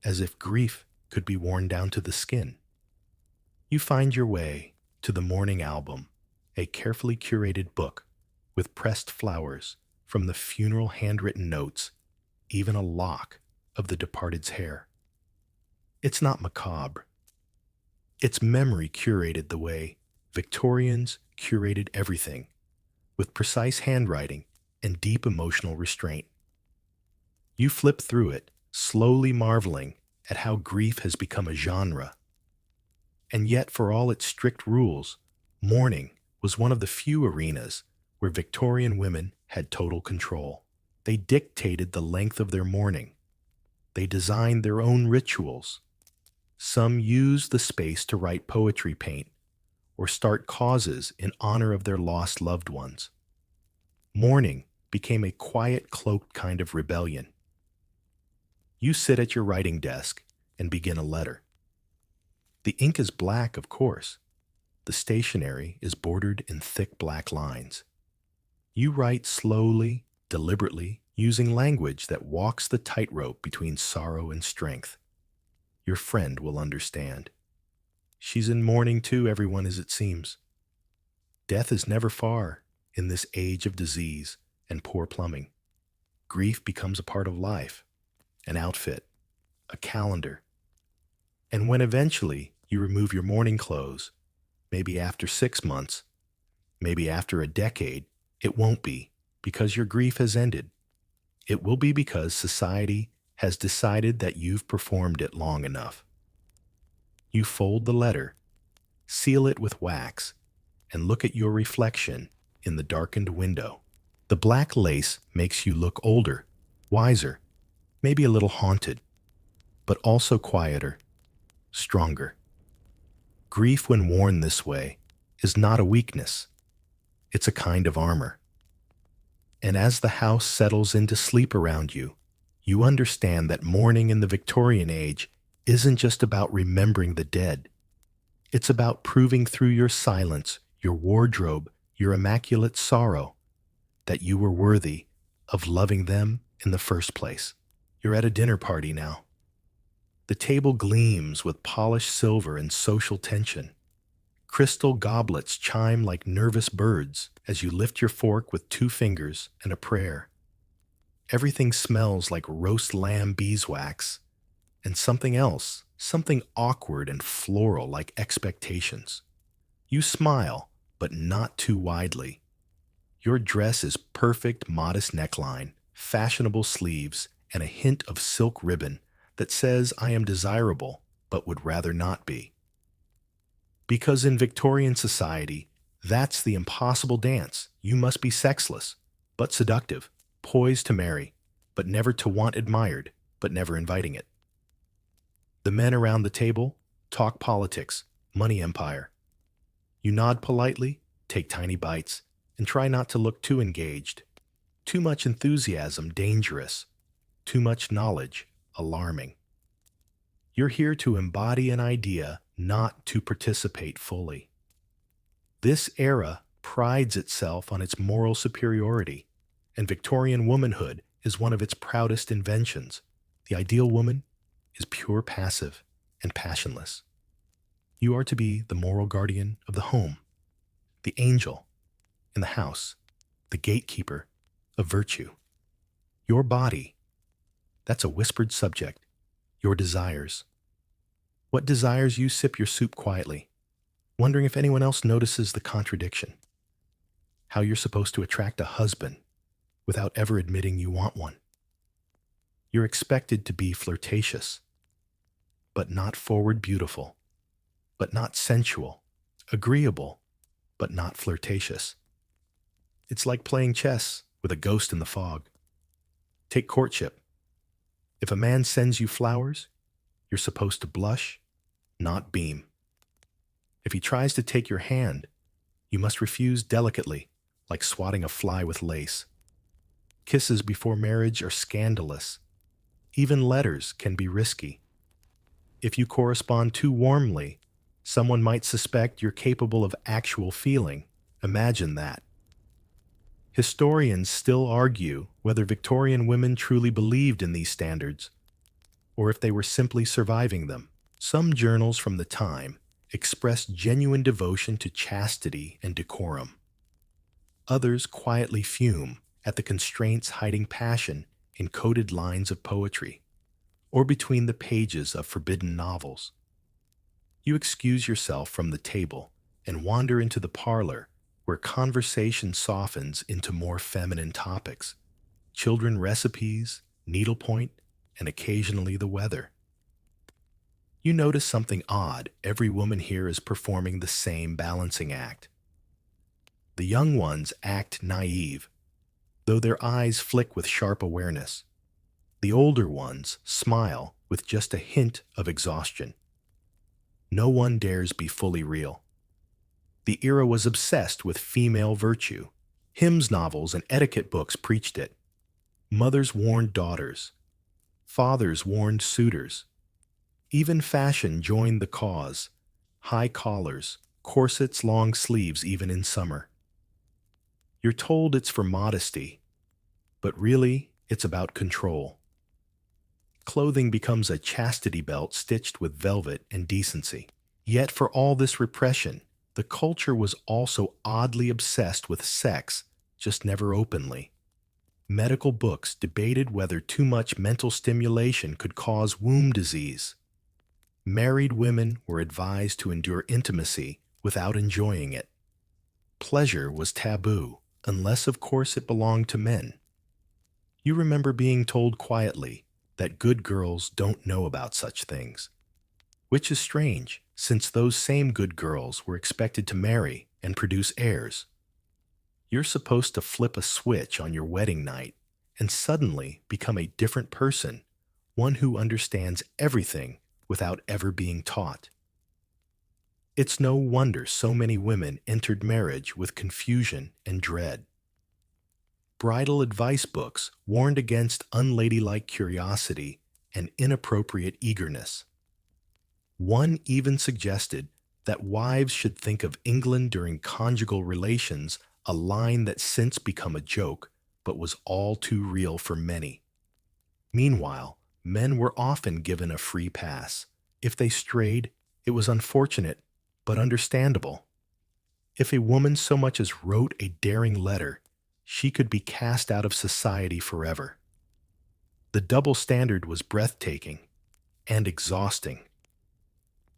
as if grief could be worn down to the skin. You find your way to the mourning album, a carefully curated book with pressed flowers from the funeral handwritten notes, even a lock of the departed's hair. It's not macabre. It's memory curated the way Victorians curated everything, with precise handwriting and deep emotional restraint. You flip through it, slowly marveling at how grief has become a genre. And yet, for all its strict rules, mourning was one of the few arenas where Victorian women had total control. They dictated the length of their mourning. They designed their own rituals. Some used the space to write poetry, paint, or start causes in honor of their lost loved ones. Mourning became a quiet, cloaked kind of rebellion. You sit at your writing desk and begin a letter. The ink is black, of course. The stationery is bordered in thick black lines. You write slowly, deliberately, using language that walks the tightrope between sorrow and strength. Your friend will understand. She's in mourning too, everyone, as it seems. Death is never far in this age of disease and poor plumbing. Grief becomes a part of life, an outfit, a calendar. And when eventually you remove your mourning clothes, maybe after 6 months, maybe after a decade, it won't be because your grief has ended. It will be because society has decided that you've performed it long enough. You fold the letter, seal it with wax, and look at your reflection in the darkened window. The black lace makes you look older, wiser, maybe a little haunted, but also quieter, stronger. Grief, when worn this way, is not a weakness. It's a kind of armor. And as the house settles into sleep around you, you understand that mourning in the Victorian age isn't just about remembering the dead. It's about proving through your silence, your wardrobe, your immaculate sorrow, that you were worthy of loving them in the first place. You're at a dinner party now. The table gleams with polished silver and social tension. Crystal goblets chime like nervous birds as you lift your fork with 2 fingers and a prayer. Everything smells like roast lamb beeswax and something else, something awkward and floral like expectations. You smile, but not too widely. Your dress is perfect, modest neckline, fashionable sleeves, and a hint of silk ribbon that says I am desirable, but would rather not be. Because in Victorian society, that's the impossible dance. You must be sexless, but seductive, poised to marry, but never to want admired, but never inviting it. The men around the table talk politics, money empire. You nod politely, take tiny bites, and try not to look too engaged. Too much enthusiasm, dangerous. Too much knowledge, alarming. You're here to embody an idea, not to participate fully. This era prides itself on its moral superiority, and Victorian womanhood is one of its proudest inventions. The ideal woman is pure passive and passionless. You are to be the moral guardian of the home, the angel in the house, the gatekeeper of virtue. Your body, that's a whispered subject. Your desires. What desires you sip your soup quietly, wondering if anyone else notices the contradiction. How you're supposed to attract a husband without ever admitting you want one. You're expected to be flirtatious, but not forward beautiful, but not sensual, agreeable, but not flirtatious. It's like playing chess with a ghost in the fog. Take courtship. If a man sends you flowers, you're supposed to blush, not beam. If he tries to take your hand, you must refuse delicately, like swatting a fly with lace. Kisses before marriage are scandalous. Even letters can be risky. If you correspond too warmly, someone might suspect you're capable of actual feeling. Imagine that. Historians still argue whether Victorian women truly believed in these standards, or if they were simply surviving them. Some journals from the time expressed genuine devotion to chastity and decorum. Others quietly fume at the constraints hiding passion in coded lines of poetry, or between the pages of forbidden novels. You excuse yourself from the table and wander into the parlor where conversation softens into more feminine topics, children recipes, needlepoint, and occasionally the weather. You notice something odd. Every woman here is performing the same balancing act. The young ones act naive, though their eyes flick with sharp awareness. The older ones smile with just a hint of exhaustion. No one dares be fully real. The era was obsessed with female virtue. Hymns novels and etiquette books preached it. Mothers warned daughters. Fathers warned suitors. Even fashion joined the cause. High collars, corsets, long sleeves even in summer. You're told it's for modesty, but really it's about control. Clothing becomes a chastity belt stitched with velvet and decency. Yet for all this repression, the culture was also oddly obsessed with sex, just never openly. Medical books debated whether too much mental stimulation could cause womb disease. Married women were advised to endure intimacy without enjoying it. Pleasure was taboo, unless of course it belonged to men. You remember being told quietly that good girls don't know about such things, which is strange, since those same good girls were expected to marry and produce heirs. You're supposed to flip a switch on your wedding night and suddenly become a different person, one who understands everything without ever being taught. It's no wonder so many women entered marriage with confusion and dread. Bridal advice books warned against unladylike curiosity and inappropriate eagerness. One even suggested that wives should think of England during conjugal relations, a line that's since become a joke, but was all too real for many. Meanwhile, men were often given a free pass. If they strayed, it was unfortunate, but understandable. If a woman so much as wrote a daring letter, she could be cast out of society forever. The double standard was breathtaking and exhausting.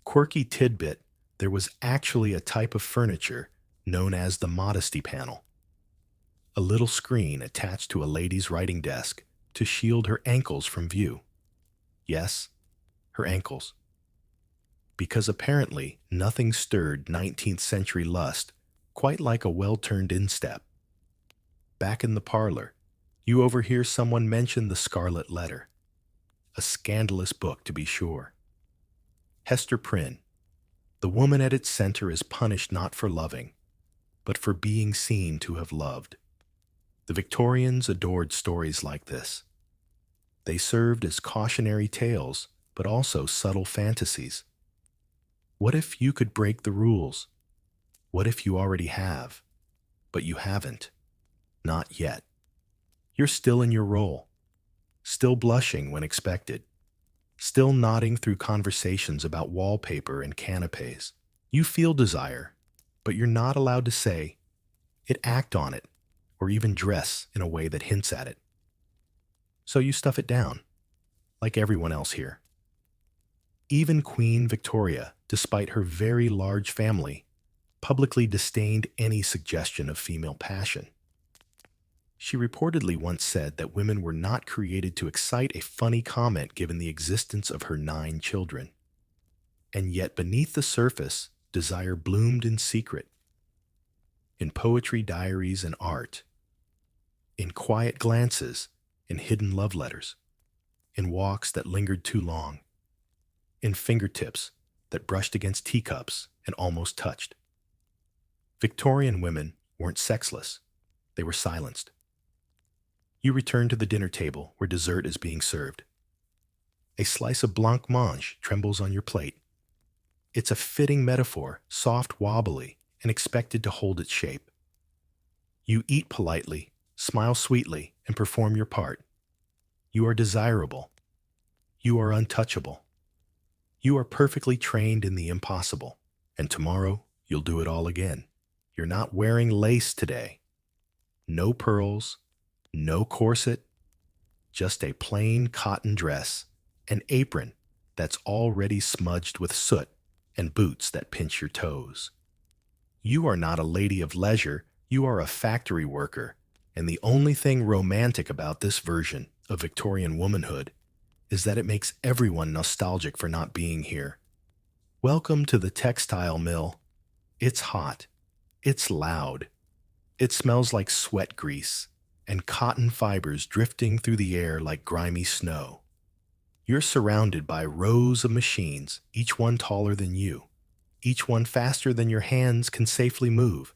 Quirky tidbit, there was actually a type of furniture known as the modesty panel. A little screen attached to a lady's writing desk to shield her ankles from view. Yes, her ankles. because apparently nothing stirred 19th century lust quite like a well-turned instep. Back in the parlor, you overhear someone mention the Scarlet Letter, a scandalous book to be sure. Hester Prynne, the woman at its center is punished not for loving, but for being seen to have loved. The Victorians adored stories like this. They served as cautionary tales, but also subtle fantasies. What if you could break the rules? What if you already have, but you haven't? Not yet. You're still in your role, still blushing when expected, still nodding through conversations about wallpaper and canapes. You feel desire, but you're not allowed to say it, act on it, or even dress in a way that hints at it. So you stuff it down, like everyone else here. Even Queen Victoria, despite her very large family, publicly disdained any suggestion of female passion. She reportedly once said that women were not created to excite a funny comment given the existence of her 9 children. And yet beneath the surface, desire bloomed in secret. In poetry, diaries, and art. In quiet glances and hidden love letters. In walks that lingered too long. In fingertips that brushed against teacups and almost touched. Victorian women weren't sexless. They were silenced. You return to the dinner table where dessert is being served. A slice of blancmange trembles on your plate. It's a fitting metaphor, soft, wobbly, and expected to hold its shape. You eat politely, smile sweetly, and perform your part. You are desirable. You are untouchable. You are perfectly trained in the impossible, and tomorrow you'll do it all again. You're not wearing lace today. No pearls, no corset, just a plain cotton dress, an apron that's already smudged with soot, and boots that pinch your toes. You are not a lady of leisure, you are a factory worker, and the only thing romantic about this version of Victorian womanhood is that it makes everyone nostalgic for not being here. Welcome to the textile mill. It's hot. It's loud. It smells like sweat grease and cotton fibers drifting through the air like grimy snow. You're surrounded by rows of machines, each one taller than you, each one faster than your hands can safely move.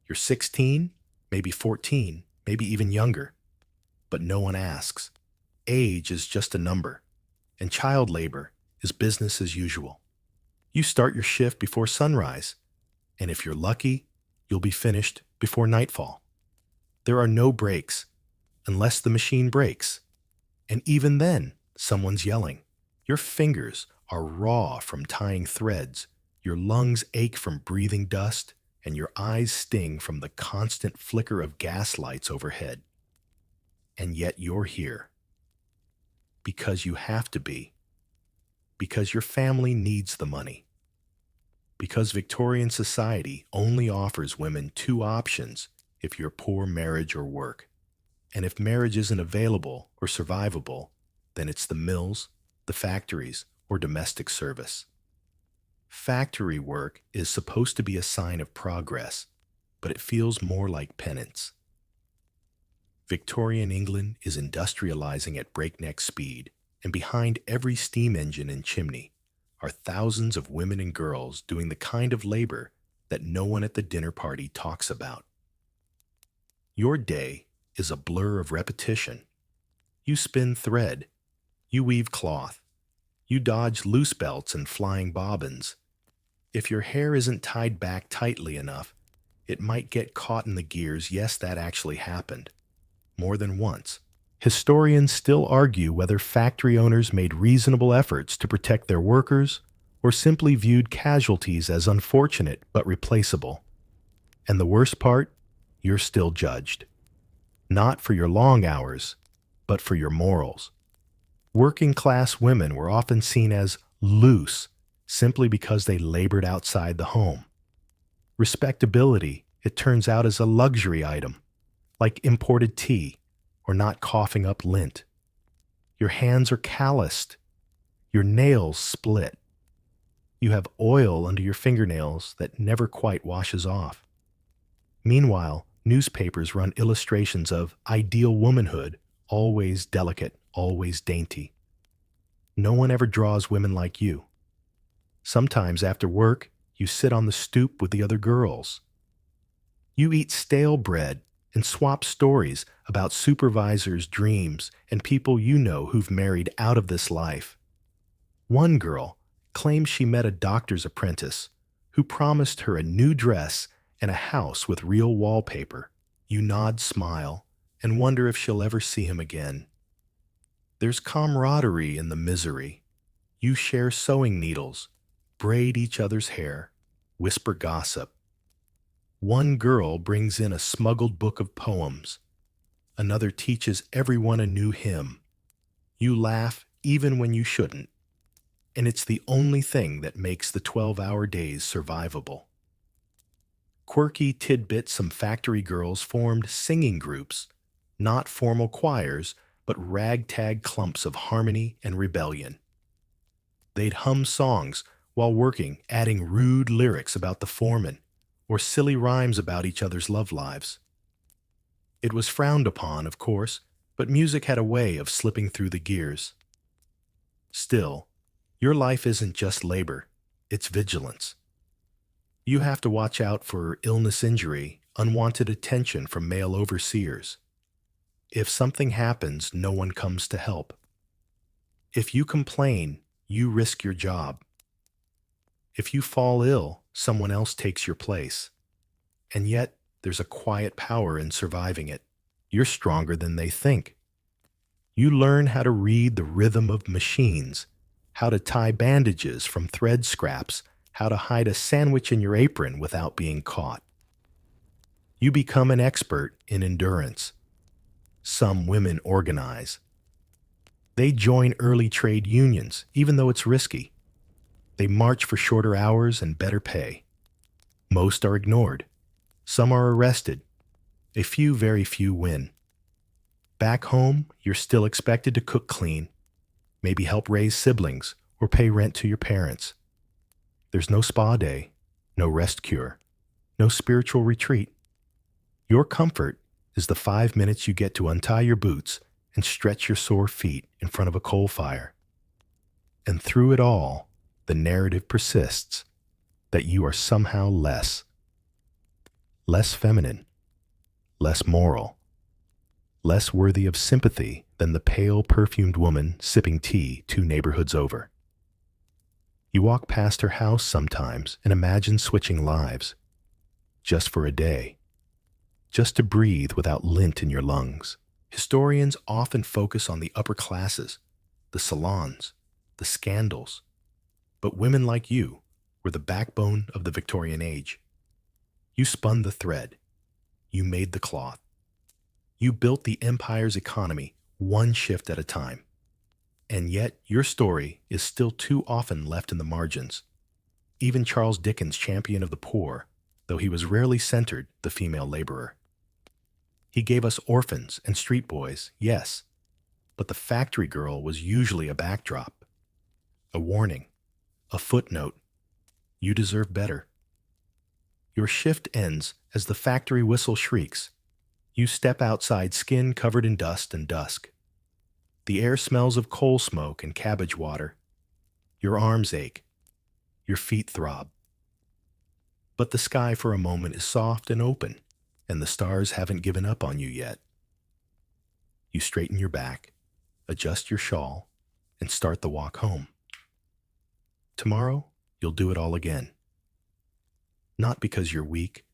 You're 16, maybe 14, maybe even younger. But no one asks. Age is just a number, and child labor is business as usual. You start your shift before sunrise, and if you're lucky, you'll be finished before nightfall. There are no breaks, unless the machine breaks. And even then, someone's yelling. Your fingers are raw from tying threads, your lungs ache from breathing dust, and your eyes sting from the constant flicker of gas lights overhead. And yet you're here. Because you have to be. Because your family needs the money. Because Victorian society only offers women 2 options if you're poor marriage or work. And if marriage isn't available or survivable, then it's the mills, the factories, or domestic service. Factory work is supposed to be a sign of progress, but it feels more like penance. Victorian England is industrializing at breakneck speed, and behind every steam engine and chimney are thousands of women and girls doing the kind of labor that no one at the dinner party talks about. Your day is a blur of repetition. You spin thread. You weave cloth. You dodge loose belts and flying bobbins. If your hair isn't tied back tightly enough, it might get caught in the gears. Yes, that actually happened. More than once. Historians still argue whether factory owners made reasonable efforts to protect their workers or simply viewed casualties as unfortunate but replaceable. And the worst part? You're still judged. Not for your long hours, but for your morals. Working-class women were often seen as loose simply because they labored outside the home. Respectability, it turns out, is a luxury item, like imported tea or not coughing up lint. Your hands are calloused. Your nails split. You have oil under your fingernails that never quite washes off. Meanwhile, newspapers run illustrations of ideal womanhood, always delicate, always dainty. No one ever draws women like you. Sometimes after work, you sit on the stoop with the other girls. You eat stale bread and swap stories about supervisors' dreams and people you know who've married out of this life. One girl claims she met a doctor's apprentice who promised her a new dress and a house with real wallpaper. You nod, smile, and wonder if she'll ever see him again. There's camaraderie in the misery. You share sewing needles, braid each other's hair, whisper gossip. One girl brings in a smuggled book of poems. Another teaches everyone a new hymn. You laugh even when you shouldn't. And it's the only thing that makes the 12-hour days survivable. Quirky tidbits, some factory girls formed singing groups, not formal choirs, but ragtag clumps of harmony and rebellion. They'd hum songs while working, adding rude lyrics about the foreman, or silly rhymes about each other's love lives. It was frowned upon, of course, but music had a way of slipping through the gears. Still, your life isn't just labor, it's vigilance. You have to watch out for illness, injury, unwanted attention from male overseers. If something happens, no one comes to help. If you complain, you risk your job. If you fall ill, someone else takes your place. And yet, there's a quiet power in surviving it. You're stronger than they think. You learn how to read the rhythm of machines, how to tie bandages from thread scraps, how to hide a sandwich in your apron without being caught. You become an expert in endurance. Some women organize. They join early trade unions, even though it's risky. They march for shorter hours and better pay. Most are ignored. Some are arrested. A few, very few win. Back home, you're still expected to cook clean, maybe help raise siblings, or pay rent to your parents. There's no spa day, no rest cure, no spiritual retreat. Your comfort is the 5 minutes you get to untie your boots and stretch your sore feet in front of a coal fire. And through it all, the narrative persists that you are somehow less feminine, less moral, less worthy of sympathy than the pale, perfumed woman sipping tea 2 neighborhoods over. You walk past her house sometimes and imagine switching lives, just for a day, just to breathe without lint in your lungs. Historians often focus on the upper classes, the salons, the scandals, but women like you were the backbone of the Victorian age. You spun the thread. You made the cloth. You built the empire's economy one shift at a time. And yet, your story is still too often left in the margins. Even Charles Dickens' champion of the poor, though he was rarely centered the female laborer. He gave us orphans and street boys, yes, but the factory girl was usually a backdrop, a warning, a footnote. You deserve better. Your shift ends as the factory whistle shrieks. You step outside, skin covered in dust and dusk. The air smells of coal smoke and cabbage water. Your arms ache. Your feet throb. But the sky for a moment is soft and open, and the stars haven't given up on you yet. You straighten your back, adjust your shawl, and start the walk home. Tomorrow, you'll do it all again. Not because you're weak,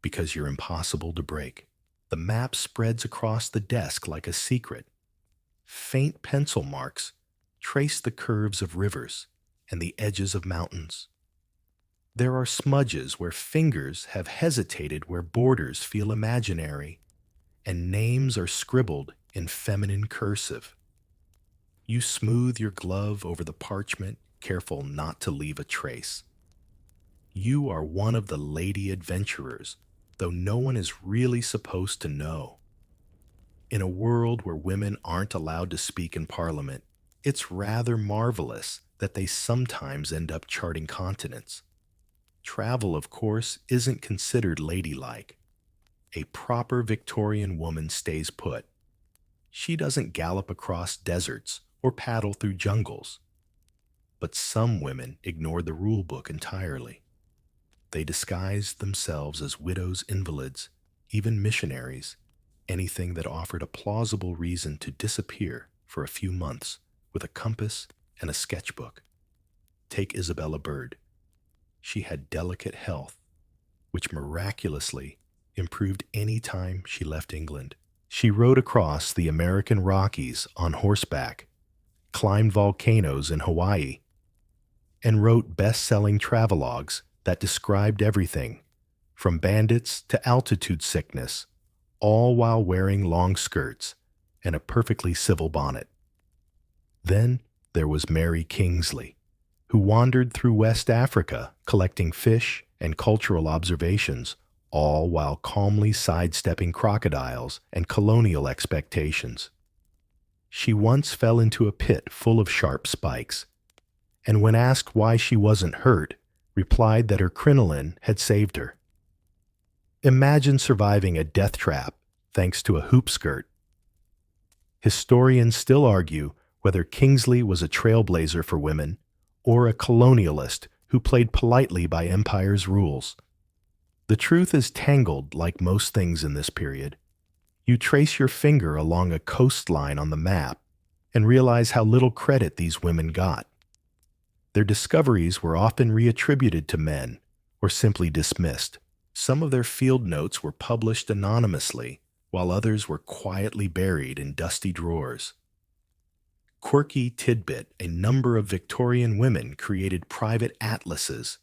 because you're impossible to break. The map spreads across the desk like a secret. Faint pencil marks trace the curves of rivers and the edges of mountains. There are smudges where fingers have hesitated, where borders feel imaginary, and names are scribbled in feminine cursive. You smooth your glove over the parchment, careful not to leave a trace. You are one of the lady adventurers, though no one is really supposed to know. In a world where women aren't allowed to speak in Parliament, it's rather marvelous that they sometimes end up charting continents. Travel, of course, isn't considered ladylike. A proper Victorian woman stays put. She doesn't gallop across deserts or paddle through jungles. But some women ignore the rule book entirely. They disguise themselves as widows, invalids, even missionaries, anything that offered a plausible reason to disappear for a few months with a compass and a sketchbook. Take Isabella Bird. She had delicate health, which miraculously improved any time she left England. She rode across the American Rockies on horseback, climbed volcanoes in Hawaii, and wrote best-selling travelogues that described everything, from bandits to altitude sickness, all while wearing long skirts and a perfectly civil bonnet. Then there was Mary Kingsley, who wandered through West Africa collecting fish and cultural observations, all while calmly sidestepping crocodiles and colonial expectations. She once fell into a pit full of sharp spikes, and when asked why she wasn't hurt, replied that her crinoline had saved her. Imagine surviving a death trap thanks to a hoop skirt. Historians still argue whether Kingsley was a trailblazer for women or a colonialist who played politely by empire's rules. The truth is tangled like most things in this period. You trace your finger along a coastline on the map and realize how little credit these women got. Their discoveries were often reattributed to men or simply dismissed. Some of their field notes were published anonymously, while others were quietly buried in dusty drawers. Quirky tidbit, a number of Victorian women created private atlases,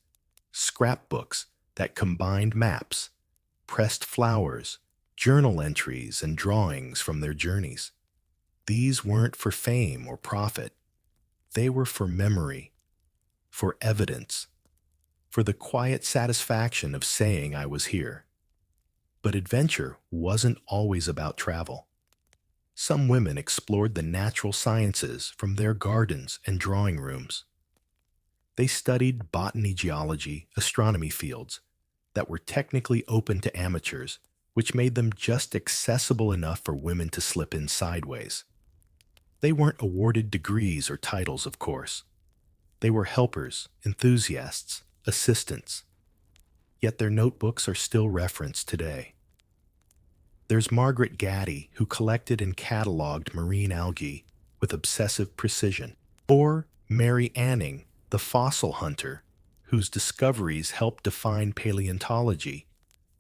scrapbooks that combined maps, pressed flowers, journal entries, and drawings from their journeys. These weren't for fame or profit. They were for memory, for evidence, for the quiet satisfaction of saying I was here. But adventure wasn't always about travel. Some women explored the natural sciences from their gardens and drawing rooms. They studied botany, geology, astronomy fields that were technically open to amateurs, which made them just accessible enough for women to slip in sideways. They weren't awarded degrees or titles, of course. They were helpers, enthusiasts, assistants. Yet their notebooks are still referenced today. There's Margaret Gatty, who collected and cataloged marine algae with obsessive precision, or Mary Anning, the fossil hunter, whose discoveries helped define paleontology,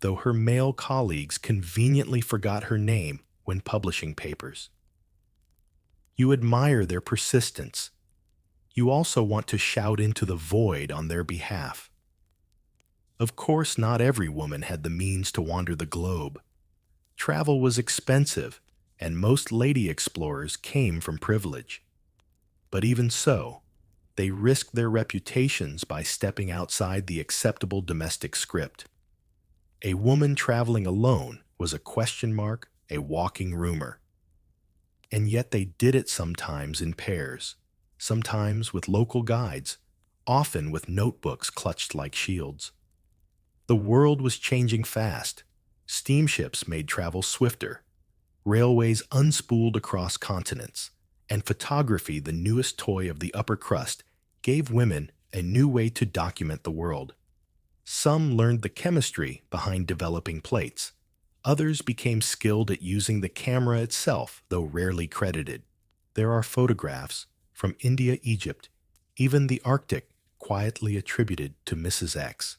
though her male colleagues conveniently forgot her name when publishing papers. You admire their persistence. You also want to shout into the void on their behalf. Of course, not every woman had the means to wander the globe. Travel was expensive, and most lady explorers came from privilege. But even so, they risked their reputations by stepping outside the acceptable domestic script. A woman traveling alone was a question mark, a walking rumor. And yet they did it sometimes in pairs, sometimes with local guides, often with notebooks clutched like shields. The world was changing fast. Steamships made travel swifter, railways unspooled across continents, and photography, the newest toy of the upper crust, gave women a new way to document the world. Some learned the chemistry behind developing plates. Others became skilled at using the camera itself, though rarely credited. There are photographs from India, Egypt, even the Arctic, quietly attributed to Mrs. X.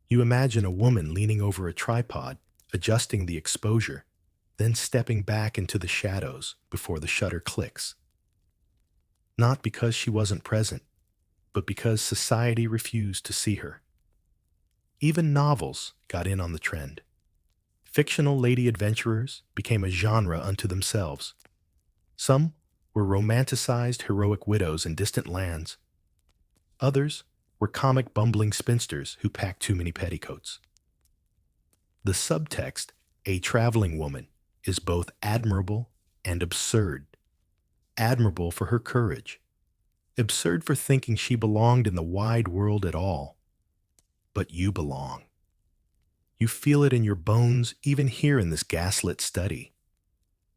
You imagine a woman leaning over a tripod, adjusting the exposure, then stepping back into the shadows before the shutter clicks. Not because she wasn't present, but because society refused to see her. Even novels got in on the trend. Fictional lady adventurers became a genre unto themselves. Some were romanticized heroic widows in distant lands. Others were comic bumbling spinsters who packed too many petticoats. The subtext, a traveling woman, is both admirable and absurd. Admirable for her courage, Absurd for thinking she belonged in the wide world at all. But you belong. You feel it in your bones even here in this gaslit study.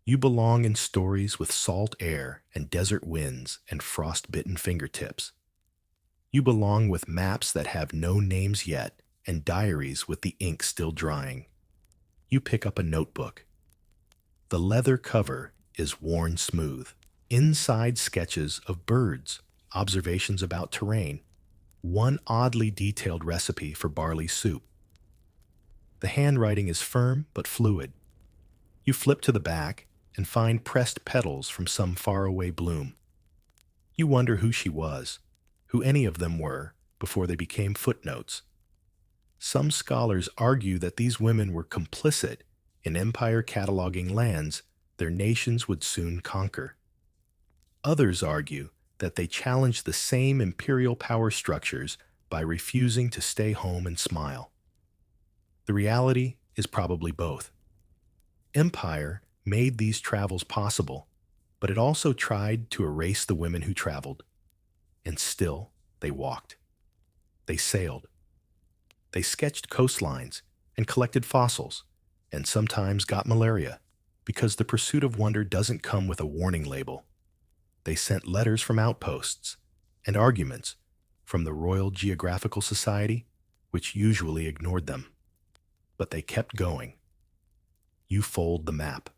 You belong in stories with salt air and desert winds and frost-bitten fingertips. You belong with maps that have no names yet and diaries with the ink still drying. You pick up a notebook. The leather cover is worn smooth. Inside sketches of birds, observations about terrain, one oddly detailed recipe for barley soup. The handwriting is firm but fluid. You flip to the back and find pressed petals from some faraway bloom. You wonder who she was, who any of them were, before they became footnotes. Some scholars argue that these women were complicit in empire cataloging lands their nations would soon conquer. Others argue that they challenged the same imperial power structures by refusing to stay home and smile. The reality is probably both. Empire made these travels possible, but it also tried to erase the women who traveled. And still, they walked. They sailed. They sketched coastlines and collected fossils, and sometimes got malaria, because the pursuit of wonder doesn't come with a warning label. They sent letters from outposts and arguments from the Royal Geographical Society, which usually ignored them. But they kept going. You fold the map.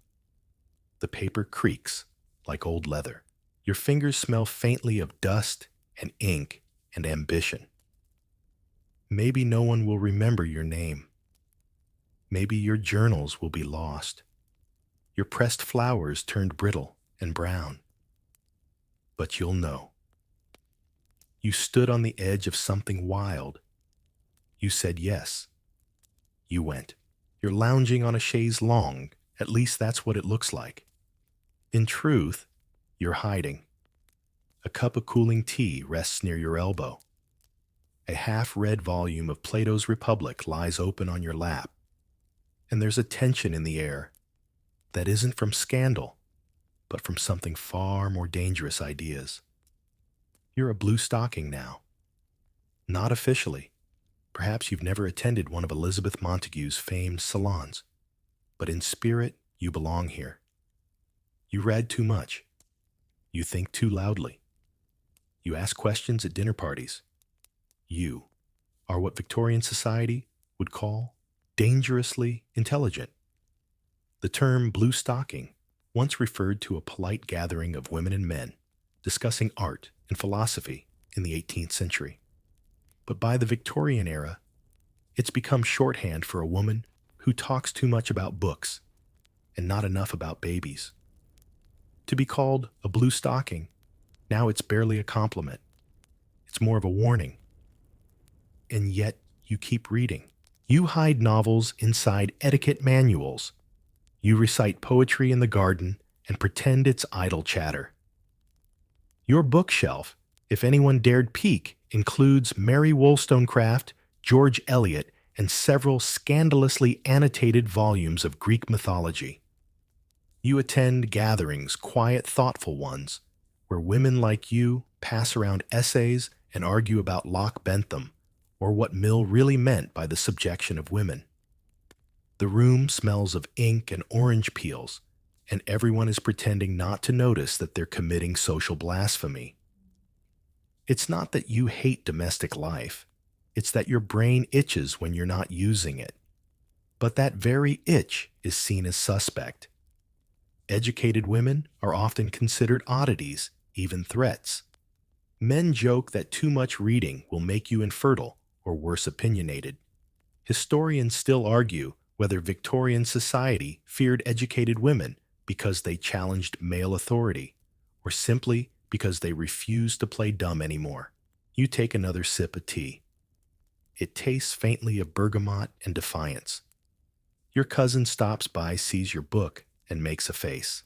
The paper creaks like old leather. Your fingers smell faintly of dust and ink and ambition. Maybe no one will remember your name. Maybe your journals will be lost. Your pressed flowers turned brittle and brown. But you'll know. You stood on the edge of something wild. You said yes. You went. You're lounging on a chaise longue, at least that's what it looks like. In truth, you're hiding. A cup of cooling tea rests near your elbow. A half-read volume of Plato's Republic lies open on your lap. And there's a tension in the air that isn't from scandal, but from something far more dangerous ideas. You're a blue stocking now. Not officially. Perhaps you've never attended one of Elizabeth Montagu's famed salons, but in spirit, you belong here. You read too much. You think too loudly. You ask questions at dinner parties. You are what Victorian society would call dangerously intelligent. The term blue stocking once referred to a polite gathering of women and men discussing art and philosophy in the 18th century. But by the Victorian era, it's become shorthand for a woman who talks too much about books and not enough about babies. To be called a blue stocking, now it's barely a compliment. It's more of a warning. And yet you keep reading. You hide novels inside etiquette manuals. You recite poetry in the garden and pretend it's idle chatter. Your bookshelf, if anyone dared peek, includes Mary Wollstonecraft, George Eliot, and several scandalously annotated volumes of Greek mythology. You attend gatherings, quiet, thoughtful ones, where women like you pass around essays and argue about Locke Bentham, or what Mill really meant by the subjection of women. The room smells of ink and orange peels, and everyone is pretending not to notice that they're committing social blasphemy. It's not that you hate domestic life. It's that your brain itches when you're not using it. But that very itch is seen as suspect. Educated women are often considered oddities, even threats. Men joke that too much reading will make you infertile or worse, opinionated. Historians still argue whether Victorian society feared educated women because they challenged male authority, or simply because they refused to play dumb anymore. You take another sip of tea. It tastes faintly of bergamot and defiance. Your cousin stops by, sees your book, and makes a face.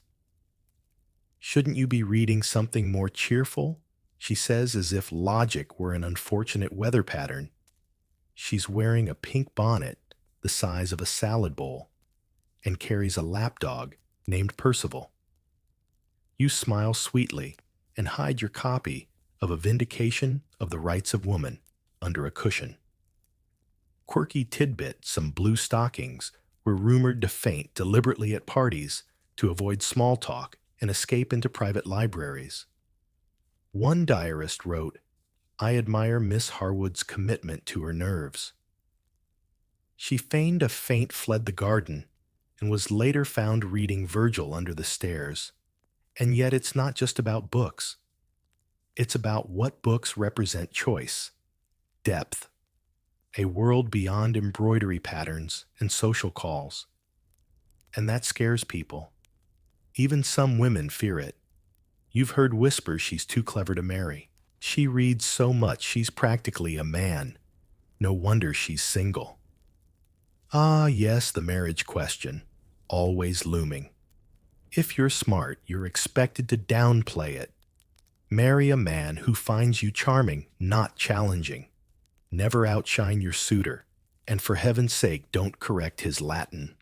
"Shouldn't you be reading something more cheerful?" she says, as if logic were an unfortunate weather pattern. She's wearing a pink bonnet the size of a salad bowl and carries a lapdog named Percival. You smile sweetly and hide your copy of a vindication of the rights of woman under a cushion. Quirky tidbit, some blue stockings were rumored to faint deliberately at parties to avoid small talk and escape into private libraries. One diarist wrote, "I admire Miss Harwood's commitment to her nerves. She feigned a faint fled the garden and was later found reading Virgil under the stairs. And yet it's not just about books. It's about what books represent choice, depth, a world beyond embroidery patterns and social calls. And that scares people. Even some women fear it. You've heard whispers she's too clever to marry. She reads so much she's practically a man. No wonder she's single." Ah, yes, the marriage question, always looming. If you're smart, you're expected to downplay it. Marry a man who finds you charming, not challenging. Never outshine your suitor, and for heaven's sake, don't correct his Latin.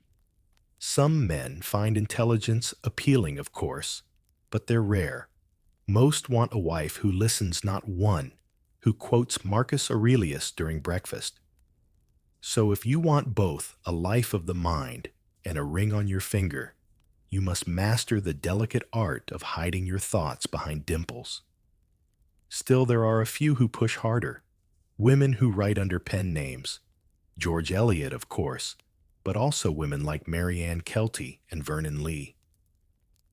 Some men find intelligence appealing, of course, but they're rare. Most want a wife who listens, not one who quotes Marcus Aurelius during breakfast. So if you want both a life of the mind and a ring on your finger, you must master the delicate art of hiding your thoughts behind dimples. Still, there are a few who push harder. Women who write under pen names. George Eliot, of course, but also women like Marianne Kelty and Vernon Lee.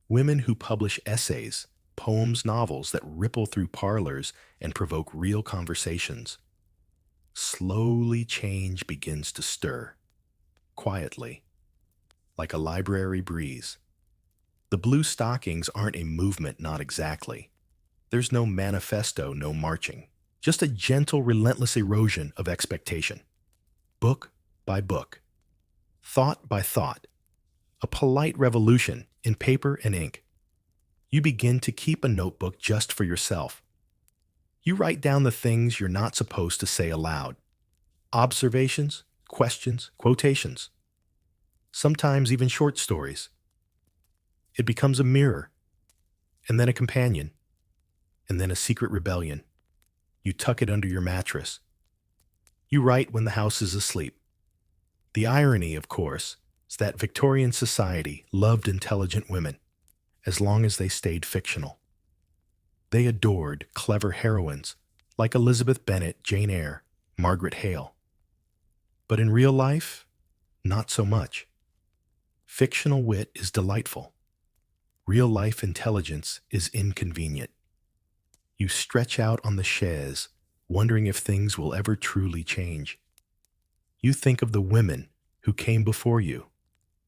Women who publish essays, poems, novels that ripple through parlors and provoke real conversations. Slowly change begins to stir, quietly, like a library breeze. The blue stockings aren't a movement, not exactly. There's no manifesto, no marching. Just a gentle, relentless erosion of expectation. Book by book. Thought by thought. A polite revolution in paper and ink. You begin to keep a notebook just for yourself. You write down the things you're not supposed to say aloud. Observations, questions, quotations. Sometimes even short stories. It becomes a mirror, and then a companion, and then a secret rebellion. You tuck it under your mattress. You write when the house is asleep. The irony, of course, is that Victorian society loved intelligent women, as long as they stayed fictional. They adored clever heroines like Elizabeth Bennet, Jane Eyre, Margaret Hale. But in real life, not so much. Fictional wit is delightful. Real-life intelligence is inconvenient. You stretch out on the chaise, wondering if things will ever truly change. You think of the women who came before you.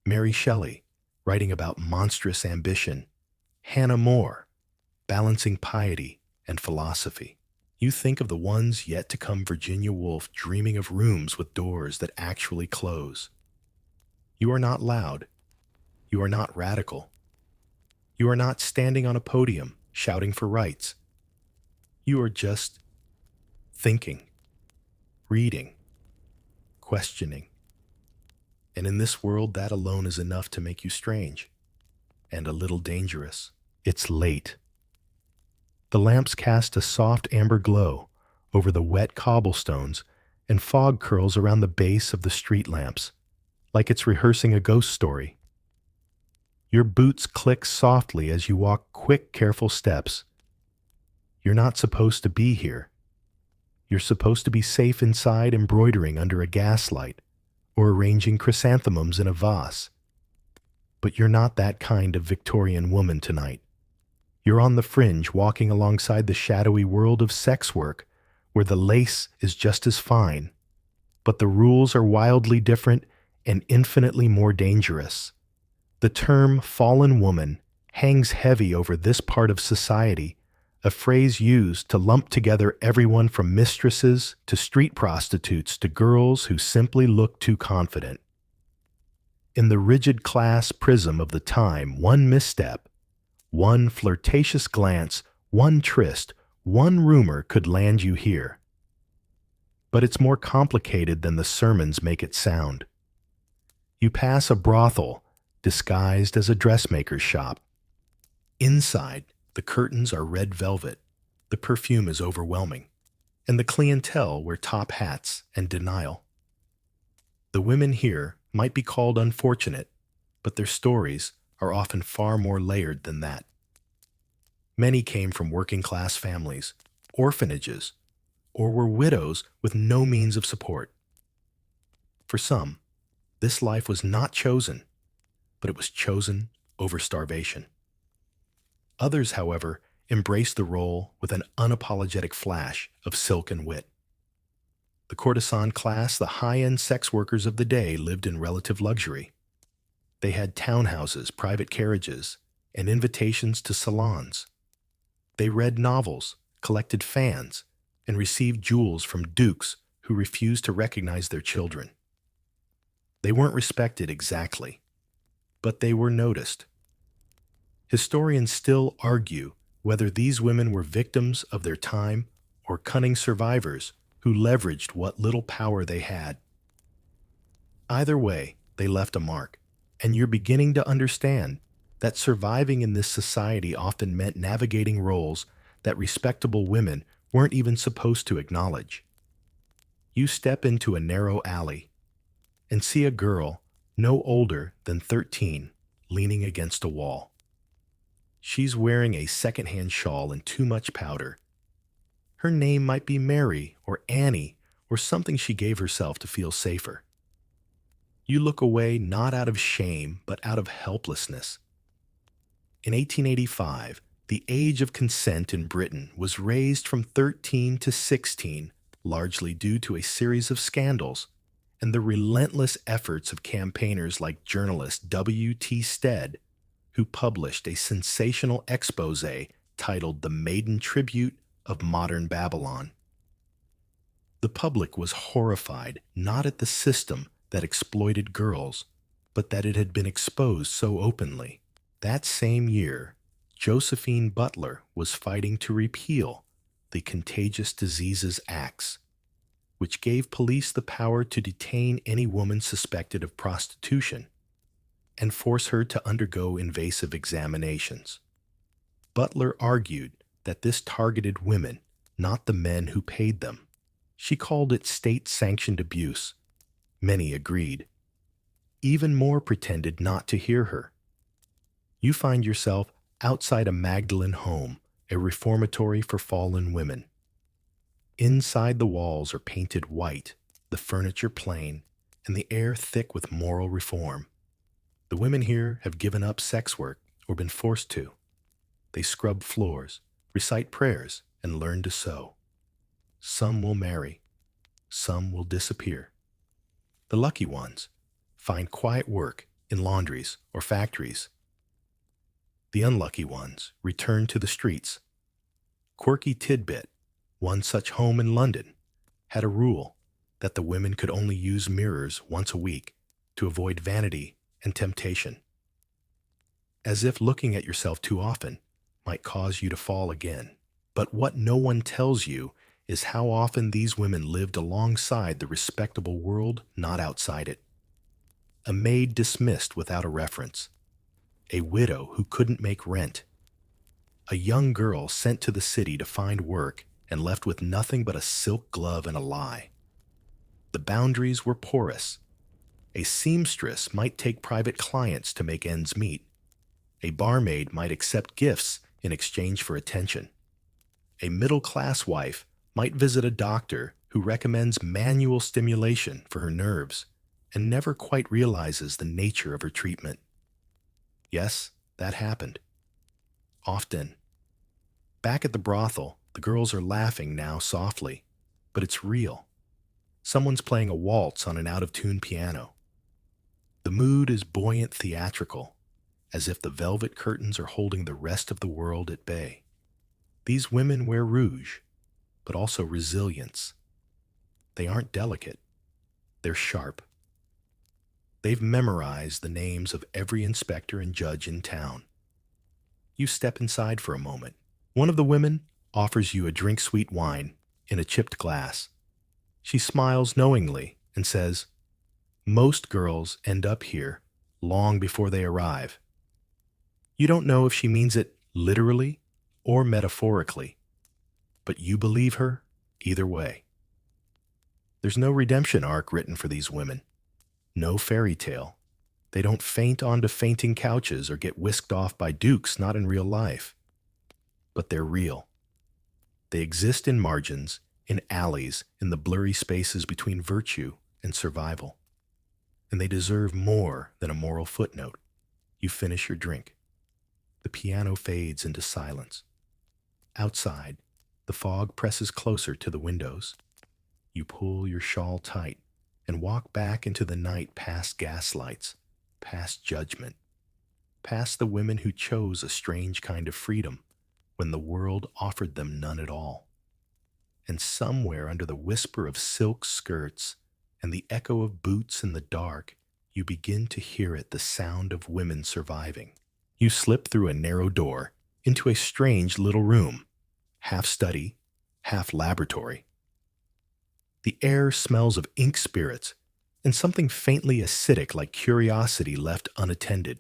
Mary Shelley, writing about monstrous ambition. Hannah More, balancing piety and philosophy. You think of the ones yet to come, Virginia Woolf, dreaming of rooms with doors that actually close. You are not loud. You are not radical. You are not standing on a podium shouting for rights. You are just thinking, reading, questioning. And in this world, that alone is enough to make you strange and a little dangerous. It's late. The lamps cast a soft amber glow over the wet cobblestones, and fog curls around the base of the street lamps, like it's rehearsing a ghost story. Your boots click softly as you walk quick, careful steps. You're not supposed to be here. You're supposed to be safe inside, embroidering under a gaslight or arranging chrysanthemums in a vase. But you're not that kind of Victorian woman tonight. You're on the fringe, walking alongside the shadowy world of sex work, where the lace is just as fine, but the rules are wildly different and infinitely more dangerous. The term fallen woman hangs heavy over this part of society, a phrase used to lump together everyone from mistresses to street prostitutes to girls who simply look too confident. In the rigid class prism of the time, one misstep, one flirtatious glance, one tryst, one rumor could land you here. But it's more complicated than the sermons make it sound. You pass a brothel disguised as a dressmaker's shop. Inside, the curtains are red velvet. The perfume is overwhelming, and the clientele wear top hats and denial. The women here might be called unfortunate, but their stories are often far more layered than that. Many came from working-class families, orphanages, or were widows with no means of support. For some, this life was not chosen, but it was chosen over starvation. Others, however, embraced the role with an unapologetic flash of silk and wit. The courtesan class, the high-end sex workers of the day, lived in relative luxury. They had townhouses, private carriages, and invitations to salons. They read novels, collected fans, and received jewels from dukes who refused to recognize their children. They weren't respected exactly, but they were noticed. Historians still argue whether these women were victims of their time or cunning survivors who leveraged what little power they had. Either way, they left a mark, and you're beginning to understand that surviving in this society often meant navigating roles that respectable women weren't even supposed to acknowledge. You step into a narrow alley and see a girl no older than 13 leaning against a wall. She's wearing a secondhand shawl and too much powder. Her name might be Mary or Annie or something she gave herself to feel safer. You look away not out of shame, but out of helplessness. In 1885, the age of consent in Britain was raised from 13 to 16, largely due to a series of scandals and the relentless efforts of campaigners like journalist W.T. Stead, who published a sensational expose titled The Maiden Tribute of Modern Babylon. The public was horrified not at the system that exploited girls, but that it had been exposed so openly. That same year, Josephine Butler was fighting to repeal the Contagious Diseases Acts, which gave police the power to detain any woman suspected of prostitution and force her to undergo invasive examinations. Butler argued that this targeted women, not the men who paid them. She called it state-sanctioned abuse. Many agreed. Even more pretended not to hear her. You find yourself outside a Magdalen home, a reformatory for fallen women. Inside the walls are painted white, the furniture plain, and the air thick with moral reform. The women here have given up sex work or been forced to. They scrub floors, recite prayers, and learn to sew. Some will marry. Some will disappear. The lucky ones find quiet work in laundries or factories. The unlucky ones return to the streets. Quirky tidbit: one such home in London had a rule that the women could only use mirrors once a week to avoid vanity and temptation, as if looking at yourself too often might cause you to fall again. But what no one tells you is how often these women lived alongside the respectable world, not outside it. A maid dismissed without a reference. A widow who couldn't make rent. A young girl sent to the city to find work and left with nothing but a silk glove and a lie. The boundaries were porous. A seamstress might take private clients to make ends meet. A barmaid might accept gifts in exchange for attention. A middle-class wife might visit a doctor who recommends manual stimulation for her nerves and never quite realizes the nature of her treatment. Yes, that happened. Often. Back at the brothel, the girls are laughing now softly, but it's real. Someone's playing a waltz on an out-of-tune piano. The mood is buoyant theatrical, as if the velvet curtains are holding the rest of the world at bay. These women wear rouge, but also resilience. They aren't delicate. They're sharp. They've memorized the names of every inspector and judge in town. You step inside for a moment. One of the women offers you a drink-sweet wine in a chipped glass. She smiles knowingly and says, "Most girls end up here long before they arrive." You don't know if she means it literally or metaphorically. but you believe her either way. There's no redemption arc written for these women. No fairy tale. They don't faint onto fainting couches or get whisked off by dukes, not in real life. But they're real. They exist in margins, in alleys, in the blurry spaces between virtue and survival. And they deserve more than a moral footnote. You finish your drink. The piano fades into silence. Outside, the fog presses closer to the windows. You pull your shawl tight and walk back into the night past gaslights, past judgment, past the women who chose a strange kind of freedom when the world offered them none at all. And somewhere under the whisper of silk skirts and the echo of boots in the dark, you begin to hear it, the sound of women surviving. You slip through a narrow door into a strange little room, half study, half laboratory. The air smells of ink spirits and something faintly acidic like curiosity left unattended.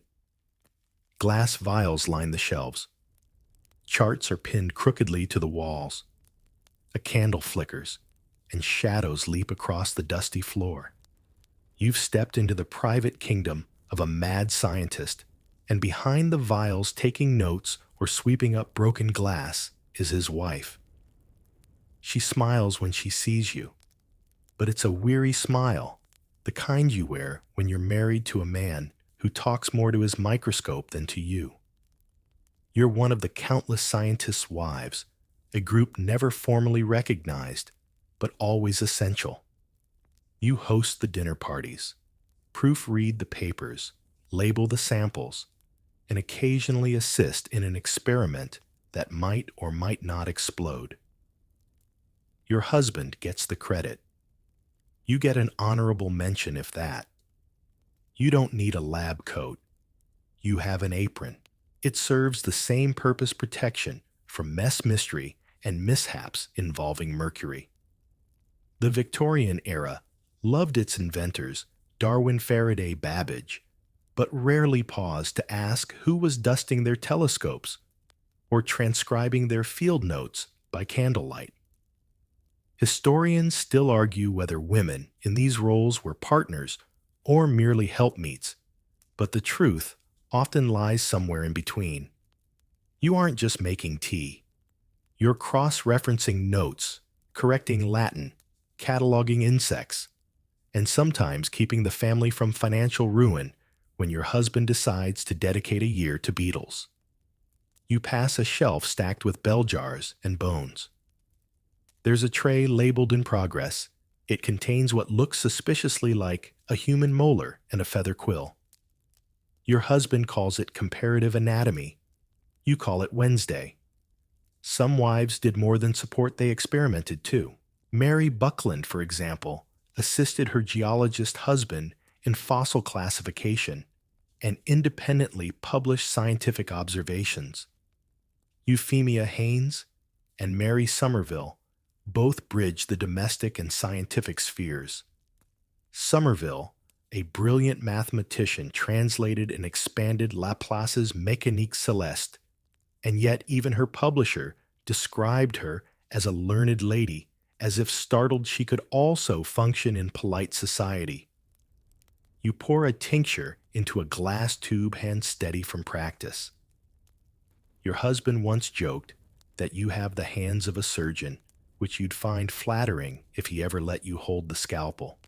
Glass vials line the shelves. Charts are pinned crookedly to the walls. A candle flickers, and shadows leap across the dusty floor. You've stepped into the private kingdom of a mad scientist, and behind the vials taking notes or sweeping up broken glass is his wife. She smiles when she sees you, but it's a weary smile, the kind you wear when you're married to a man who talks more to his microscope than to you. You're one of the countless scientists' wives, a group never formally recognized, but always essential. You host the dinner parties, proofread the papers, label the samples, and occasionally assist in an experiment that might or might not explode. Your husband gets the credit. You get an honorable mention if that. You don't need a lab coat. You have an apron. It serves the same purpose: protection from mess mystery and mishaps involving mercury. The Victorian era loved its inventors, Darwin, Faraday, Babbage, but rarely paused to ask who was dusting their telescopes or transcribing their field notes by candlelight. Historians still argue whether women in these roles were partners or merely helpmeets, but the truth often lies somewhere in between. You aren't just making tea. You're cross-referencing notes, correcting Latin, cataloging insects, and sometimes keeping the family from financial ruin when your husband decides to dedicate a year to beetles. You pass a shelf stacked with bell jars and bones. There's a tray labeled in progress. It contains what looks suspiciously like a human molar and a feather quill. Your husband calls it comparative anatomy. You call it Wednesday. Some wives did more than support, they experimented too. Mary Buckland, for example, assisted her geologist husband in fossil classification and independently published scientific observations. Euphemia Haynes and Mary Somerville both bridged the domestic and scientific spheres. Somerville, a brilliant mathematician, translated and expanded Laplace's Mécanique Céleste, and yet even her publisher described her as a learned lady, as if startled she could also function in polite society. You pour a tincture into a glass tube hand steady from practice. Your husband once joked that you have the hands of a surgeon, which you'd find flattering if he ever let you hold the scalpel.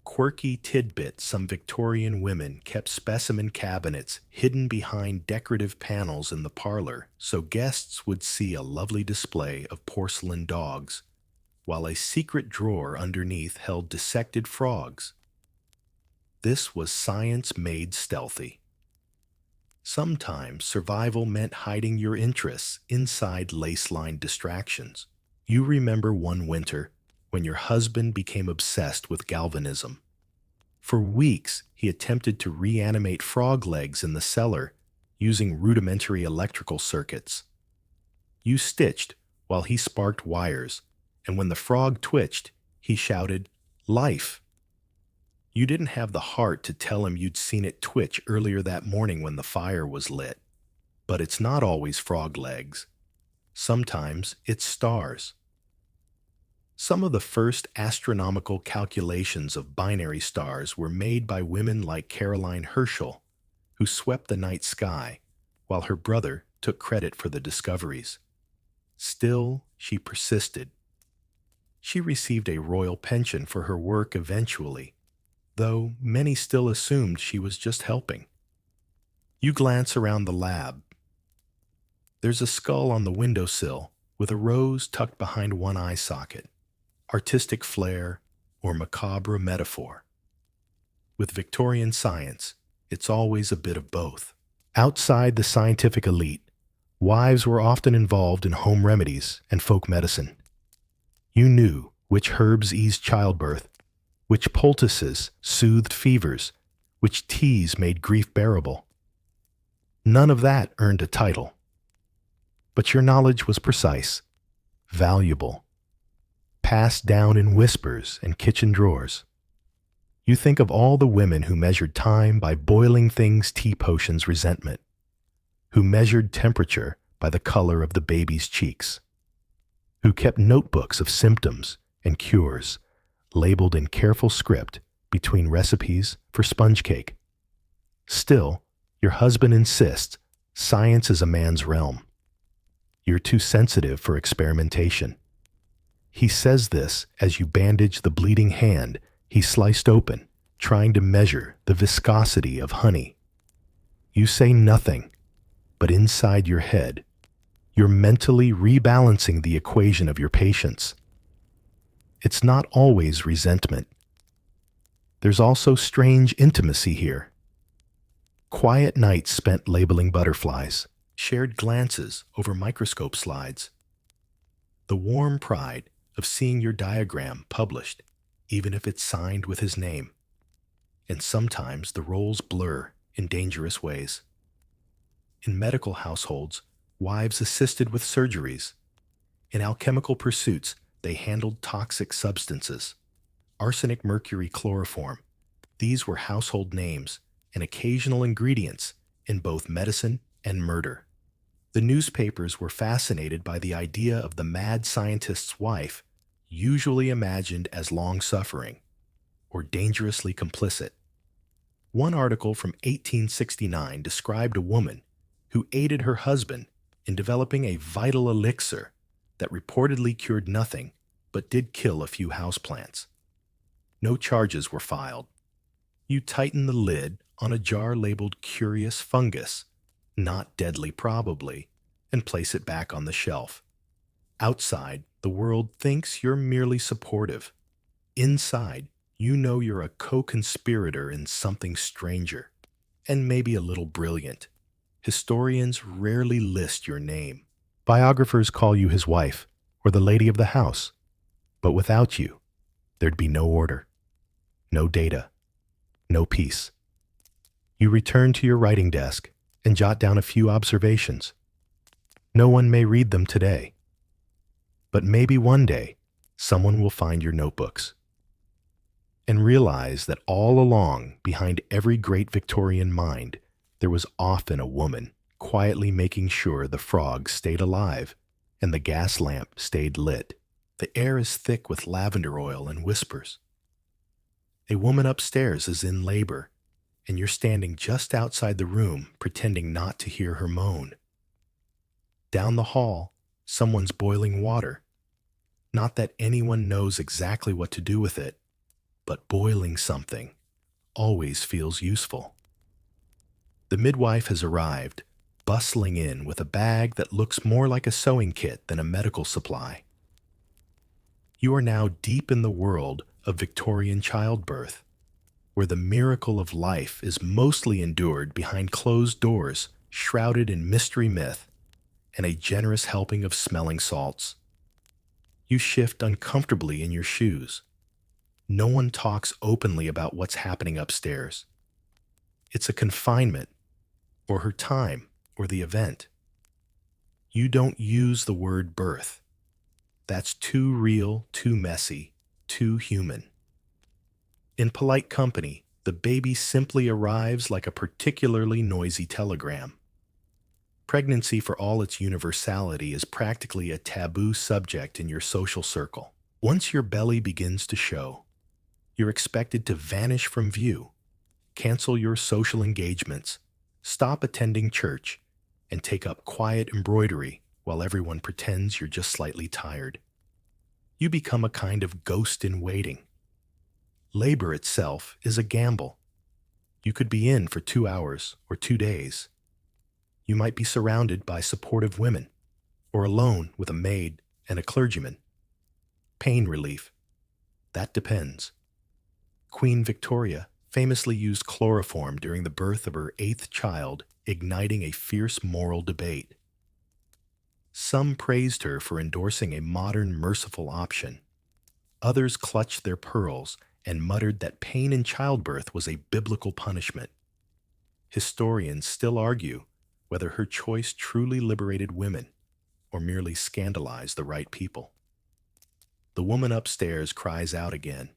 Quirky tidbits: some Victorian women kept specimen cabinets hidden behind decorative panels in the parlor so guests would see a lovely display of porcelain dogs, while a secret drawer underneath held dissected frogs. This was science made stealthy. Sometimes survival meant hiding your interests inside lace-lined distractions. You remember one winter when your husband became obsessed with galvanism. For weeks, he attempted to reanimate frog legs in the cellar using rudimentary electrical circuits. You stitched while he sparked wires, and when the frog twitched, he shouted, "Life!" You didn't have the heart to tell him you'd seen it twitch earlier that morning when the fire was lit. But it's not always frog legs. Sometimes it's stars. Some of the first astronomical calculations of binary stars were made by women like Caroline Herschel, who swept the night sky, while her brother took credit for the discoveries. Still, she persisted. She received a royal pension for her work eventually, though many still assumed she was just helping. You glance around the lab. There's a skull on the windowsill with a rose tucked behind one eye socket. Artistic flair or macabre metaphor. With Victorian science, it's always a bit of both. Outside the scientific elite, wives were often involved in home remedies and folk medicine. You knew which herbs eased childbirth, which poultices soothed fevers, which teas made grief bearable. None of that earned a title. But your knowledge was precise, valuable, passed down in whispers and kitchen drawers. You think of all the women who measured time by boiling things tea potions resentment, who measured temperature by the color of the baby's cheeks, who kept notebooks of symptoms and cures, labeled in careful script between recipes for sponge cake. Still, your husband insists science is a man's realm. You're too sensitive for experimentation. He says this as you bandage the bleeding hand he sliced open, trying to measure the viscosity of honey. You say nothing, but inside your head, you're mentally rebalancing the equation of your patients. It's not always resentment. There's also strange intimacy here. Quiet nights spent labeling butterflies, shared glances over microscope slides. The warm pride of seeing your diagram published, even if it's signed with his name. And sometimes the roles blur in dangerous ways. In medical households, wives assisted with surgeries. In alchemical pursuits, they handled toxic substances. Arsenic, mercury, chloroform. These were household names and occasional ingredients in both medicine and murder. The newspapers were fascinated by the idea of the mad scientist's wife, usually imagined as long-suffering or dangerously complicit. One article from 1869 described a woman who aided her husband in developing a vital elixir that reportedly cured nothing but did kill a few houseplants. No charges were filed. You tighten the lid on a jar labeled curious fungus, not deadly probably, and place it back on the shelf. Outside, the world thinks you're merely supportive. Inside, you know you're a co-conspirator in something stranger, and maybe a little brilliant. Historians rarely list your name. Biographers call you his wife, or the lady of the house. But without you, there'd be no order, no data, no peace. You return to your writing desk and jot down a few observations. No one may read them today, but maybe one day someone will find your notebooks and realize that all along, behind every great Victorian mind, there was often a woman quietly making sure the frogs stayed alive and the gas lamp stayed lit. The air is thick with lavender oil and whispers. A woman upstairs is in labor, and you're standing just outside the room pretending not to hear her moan. Down the hall, someone's boiling water. Not that anyone knows exactly what to do with it, but boiling something always feels useful. The midwife has arrived, bustling in with a bag that looks more like a sewing kit than a medical supply. You are now deep in the world of Victorian childbirth, where the miracle of life is mostly endured behind closed doors, shrouded in mystery myth and a generous helping of smelling salts. You shift uncomfortably in your shoes. No one talks openly about what's happening upstairs. It's a confinement, or her time, or the event. You don't use the word birth. That's too real, too messy, too human. In polite company, the baby simply arrives like a particularly noisy telegram. Pregnancy, for all its universality, is practically a taboo subject in your social circle. Once your belly begins to show, you're expected to vanish from view, cancel your social engagements, stop attending church, and take up quiet embroidery while everyone pretends you're just slightly tired. You become a kind of ghost in waiting. Labor itself is a gamble. You could be in for 2 hours or 2 days. You might be surrounded by supportive women, or alone with a maid and a clergyman. Pain relief. That depends. Queen Victoria famously used chloroform during the birth of her 8th child, igniting a fierce moral debate. Some praised her for endorsing a modern, merciful option. Others clutched their pearls and muttered that pain in childbirth was a biblical punishment. Historians still argue whether her choice truly liberated women or merely scandalized the right people. The woman upstairs cries out again,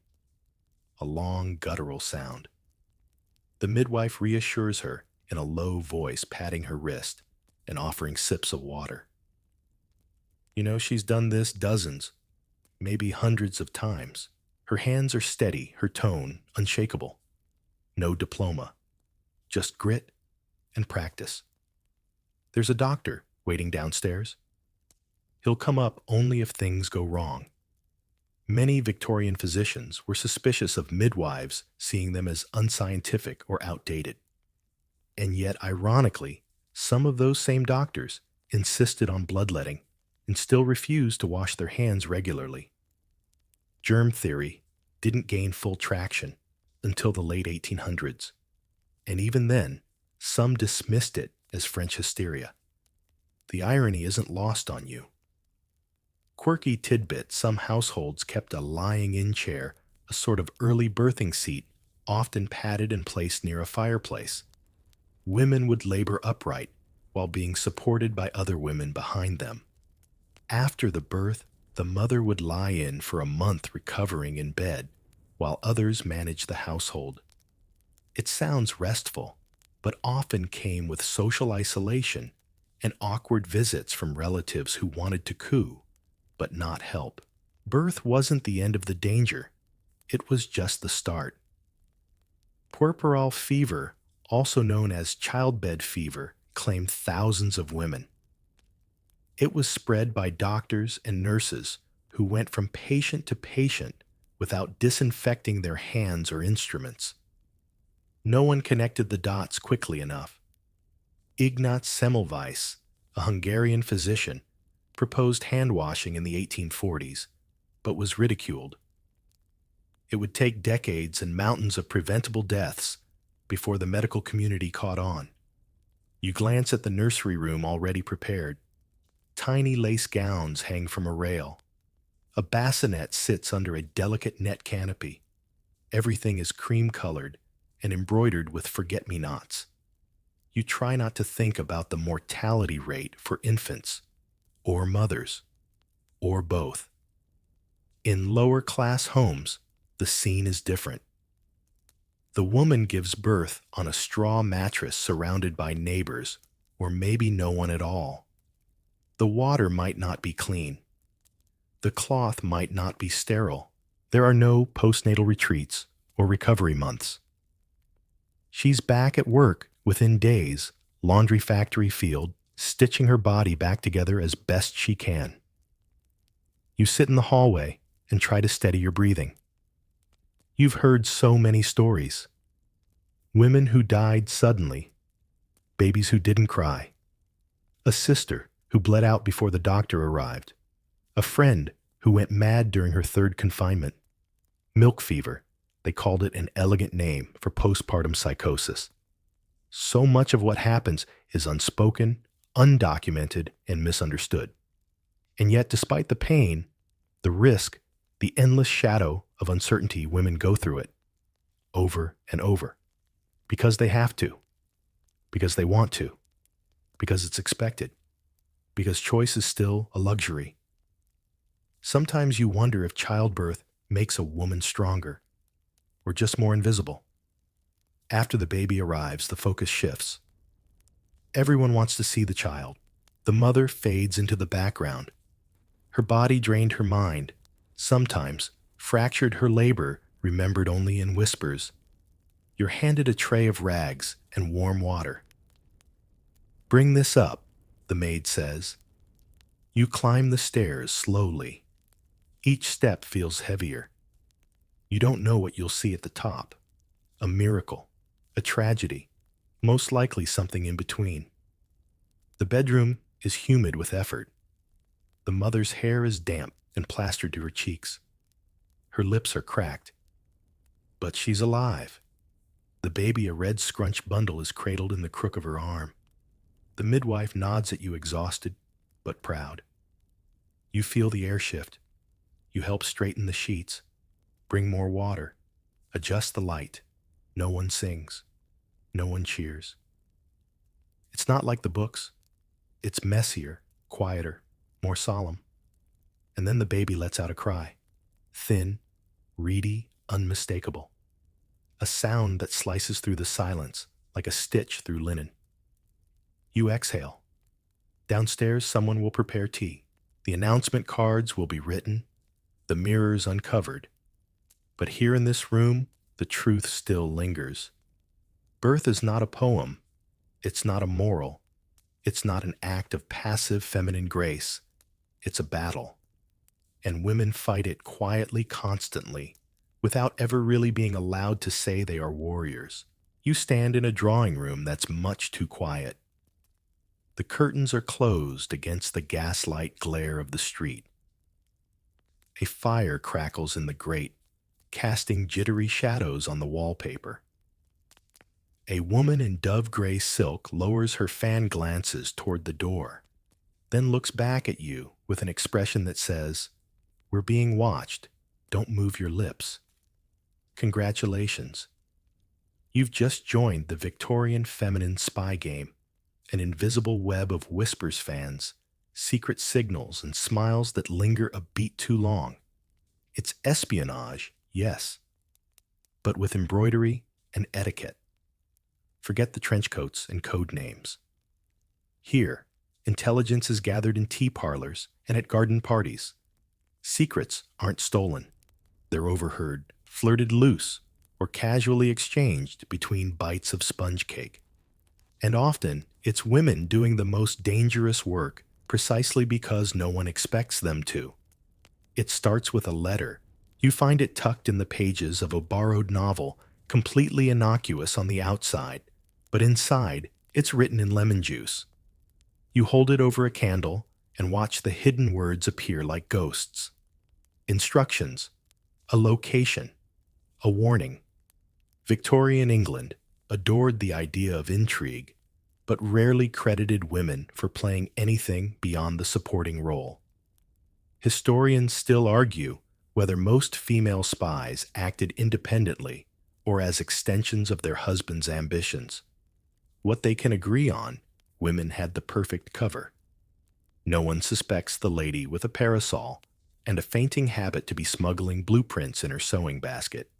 a long guttural sound. The midwife reassures her in a low voice, patting her wrist and offering sips of water. You know, she's done this dozens, maybe hundreds of times. Her hands are steady, her tone unshakable. No diploma, just grit and practice. There's a doctor waiting downstairs. He'll come up only if things go wrong. Many Victorian physicians were suspicious of midwives, seeing them as unscientific or outdated. And yet, ironically, some of those same doctors insisted on bloodletting and still refused to wash their hands regularly. Germ theory didn't gain full traction until the late 1800s, and even then, some dismissed it as French hysteria. The irony isn't lost on you. Quirky tidbit: some households kept a lying-in chair, a sort of early birthing seat, often padded and placed near a fireplace. Women would labor upright while being supported by other women behind them. After the birth, the mother would lie in for a month recovering in bed, while others managed the household. It sounds restful, but often came with social isolation and awkward visits from relatives who wanted to coo, but not help. Birth wasn't the end of the danger. It was just the start. Puerperal fever, also known as childbed fever, claimed thousands of women. It was spread by doctors and nurses who went from patient to patient without disinfecting their hands or instruments. No one connected the dots quickly enough. Ignaz Semmelweis, a Hungarian physician, proposed hand-washing in the 1840s, but was ridiculed. It would take decades and mountains of preventable deaths before the medical community caught on. You glance at the nursery room already prepared. Tiny lace gowns hang from a rail. A bassinet sits under a delicate net canopy. Everything is cream-colored and embroidered with forget-me-nots. You try not to think about the mortality rate for infants, or mothers, or both. In lower-class homes, the scene is different. The woman gives birth on a straw mattress surrounded by neighbors, or maybe no one at all. The water might not be clean. The cloth might not be sterile. There are no postnatal retreats or recovery months. She's back at work within days, laundry factory field, stitching her body back together as best she can. You sit in the hallway and try to steady your breathing. You've heard so many stories. Women who died suddenly, babies who didn't cry, a sister who bled out before the doctor arrived, a friend who went mad during her 3rd confinement. Milk fever, they called it an elegant name for postpartum psychosis. So much of what happens is unspoken, undocumented, and misunderstood. And yet, despite the pain, the risk, the endless shadow of uncertainty, women go through it over and over. Because they have to. Because they want to. Because it's expected. Because choice is still a luxury. Sometimes you wonder if childbirth makes a woman stronger, or just more invisible. After the baby arrives, the focus shifts. Everyone wants to see the child. The mother fades into the background. Her body drained her mind. Sometimes, fractured her labor, remembered only in whispers. You're handed a tray of rags and warm water. "Bring this up," the maid says. You climb the stairs slowly. Each step feels heavier. You don't know what you'll see at the top. A miracle, a tragedy, most likely something in between. The bedroom is humid with effort. The mother's hair is damp and plastered to her cheeks. Her lips are cracked. But she's alive. The baby, a red scrunched bundle, is cradled in the crook of her arm. The midwife nods at you, exhausted but proud. You feel the air shift. You help straighten the sheets, bring more water, adjust the light. No one sings. No one cheers. It's not like the books. It's messier, quieter, more solemn. And then the baby lets out a cry. Thin, reedy, unmistakable. A sound that slices through the silence like a stitch through linen. You exhale. Downstairs, someone will prepare tea. The announcement cards will be written, the mirrors uncovered. But here in this room, the truth still lingers. Birth is not a poem. It's not a moral. It's not an act of passive feminine grace. It's a battle. And women fight it quietly, constantly, without ever really being allowed to say they are warriors. You stand in a drawing room that's much too quiet. The curtains are closed against the gaslight glare of the street. A fire crackles in the grate, casting jittery shadows on the wallpaper. A woman in dove-gray silk lowers her fan glances toward the door, then looks back at you with an expression that says, "We're being watched. Don't move your lips." Congratulations. You've just joined the Victorian feminine spy game, an invisible web of whispers fans, secret signals, and smiles that linger a beat too long. It's espionage, yes, but with embroidery and etiquette. Forget the trench coats and code names. Here, intelligence is gathered in tea parlors and at garden parties. Secrets aren't stolen. They're overheard, flirted loose, or casually exchanged between bites of sponge cake. And often, it's women doing the most dangerous work precisely because no one expects them to. It starts with a letter. You find it tucked in the pages of a borrowed novel, completely innocuous on the outside, but inside, it's written in lemon juice. You hold it over a candle and watch the hidden words appear like ghosts. Instructions, a location, a warning. Victorian England adored the idea of intrigue, but rarely credited women for playing anything beyond the supporting role. Historians still argue whether most female spies acted independently or as extensions of their husbands' ambitions. What they can agree on, women had the perfect cover. No one suspects the lady with a parasol and a fainting habit to be smuggling blueprints in her sewing basket.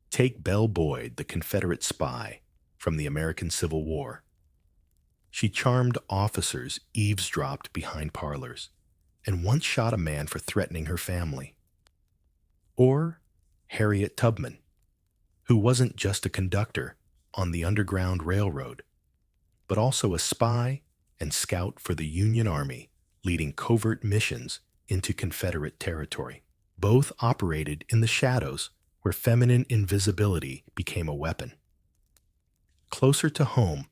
Take Belle Boyd, the Confederate spy from the American Civil War. She charmed officers eavesdropped behind parlors and once shot a man for threatening her family. Or Harriet Tubman, who wasn't just a conductor on the Underground Railroad, but also a spy and scout for the Union Army, leading covert missions into Confederate territory. Both operated in the shadows where feminine invisibility became a weapon. Closer to home,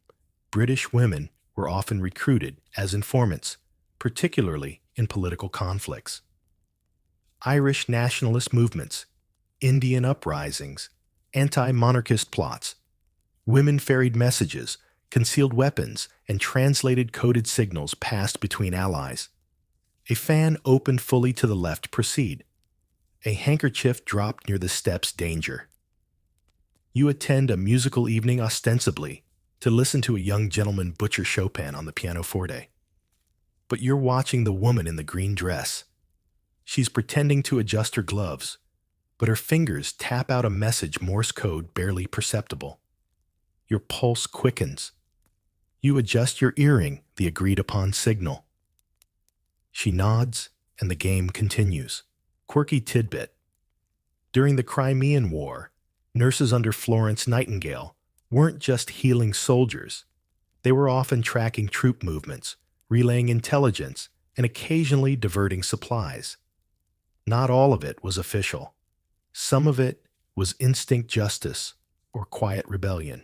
British women were often recruited as informants, particularly in political conflicts. Irish nationalist movements, Indian uprisings, anti-monarchist plots. Women ferried messages, concealed weapons, and translated coded signals passed between allies. A fan opened fully to the left, proceed. A handkerchief dropped near the steps, danger. You attend a musical evening ostensibly to listen to a young gentleman butcher Chopin on the pianoforte. But you're watching the woman in the green dress. She's pretending to adjust her gloves, but her fingers tap out a message Morse code barely perceptible. Your pulse quickens. You adjust your earring, the agreed-upon signal. She nods, and the game continues. Quirky tidbit. During the Crimean War, nurses under Florence Nightingale weren't just healing soldiers. They were often tracking troop movements, relaying intelligence, and occasionally diverting supplies. Not all of it was official. Some of it was instinct justice or quiet rebellion.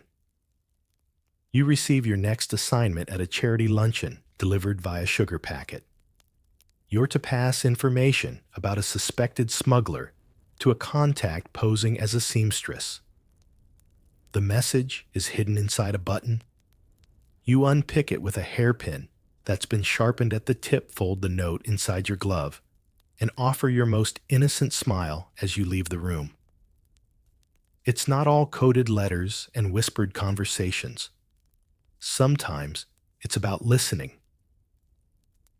You receive your next assignment at a charity luncheon delivered via sugar packet. You're to pass information about a suspected smuggler to a contact posing as a seamstress. The message is hidden inside a button. You unpick it with a hairpin that's been sharpened at the tip, fold the note inside your glove, and offer your most innocent smile as you leave the room. It's not all coded letters and whispered conversations. Sometimes it's about listening.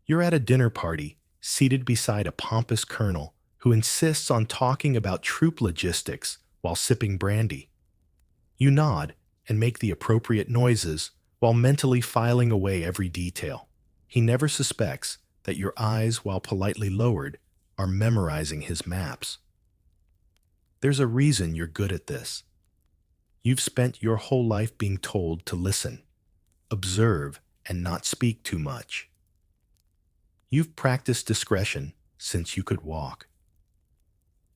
You're at a dinner party, seated beside a pompous colonel who insists on talking about troop logistics while sipping brandy. You nod and make the appropriate noises while mentally filing away every detail. He never suspects that your eyes, while politely lowered, are memorizing his maps. There's a reason you're good at this. You've spent your whole life being told to listen, observe, and not speak too much. You've practiced discretion since you could walk.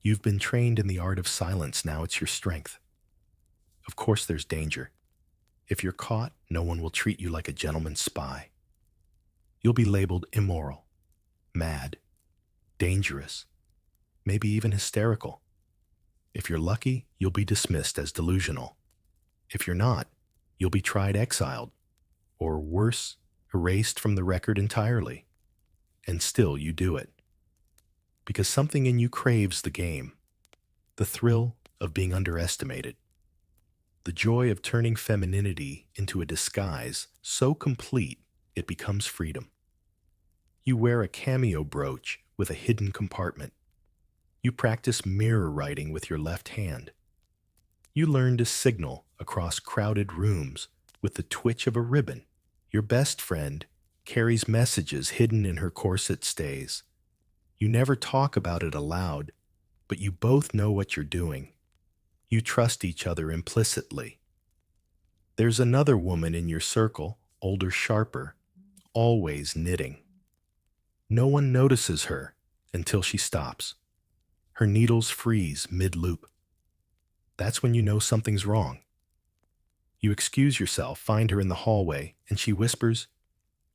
You've been trained in the art of silence, now it's your strength. Of course there's danger. If you're caught, no one will treat you like a gentleman's spy. You'll be labeled immoral, mad, dangerous, maybe even hysterical. If you're lucky, you'll be dismissed as delusional. If you're not, you'll be tried exiled, or worse, erased from the record entirely. And still you do it. Because something in you craves the game, the thrill of being underestimated, the joy of turning femininity into a disguise so complete it becomes freedom. You wear a cameo brooch with a hidden compartment. You practice mirror writing with your left hand. You learn to signal across crowded rooms with the twitch of a ribbon. Your best friend carries messages hidden in her corset stays. You never talk about it aloud, but you both know what you're doing. You trust each other implicitly. There's another woman in your circle, older, sharper, always knitting. No one notices her until she stops. Her needles freeze mid-loop. That's when you know something's wrong. You excuse yourself, find her in the hallway, and she whispers,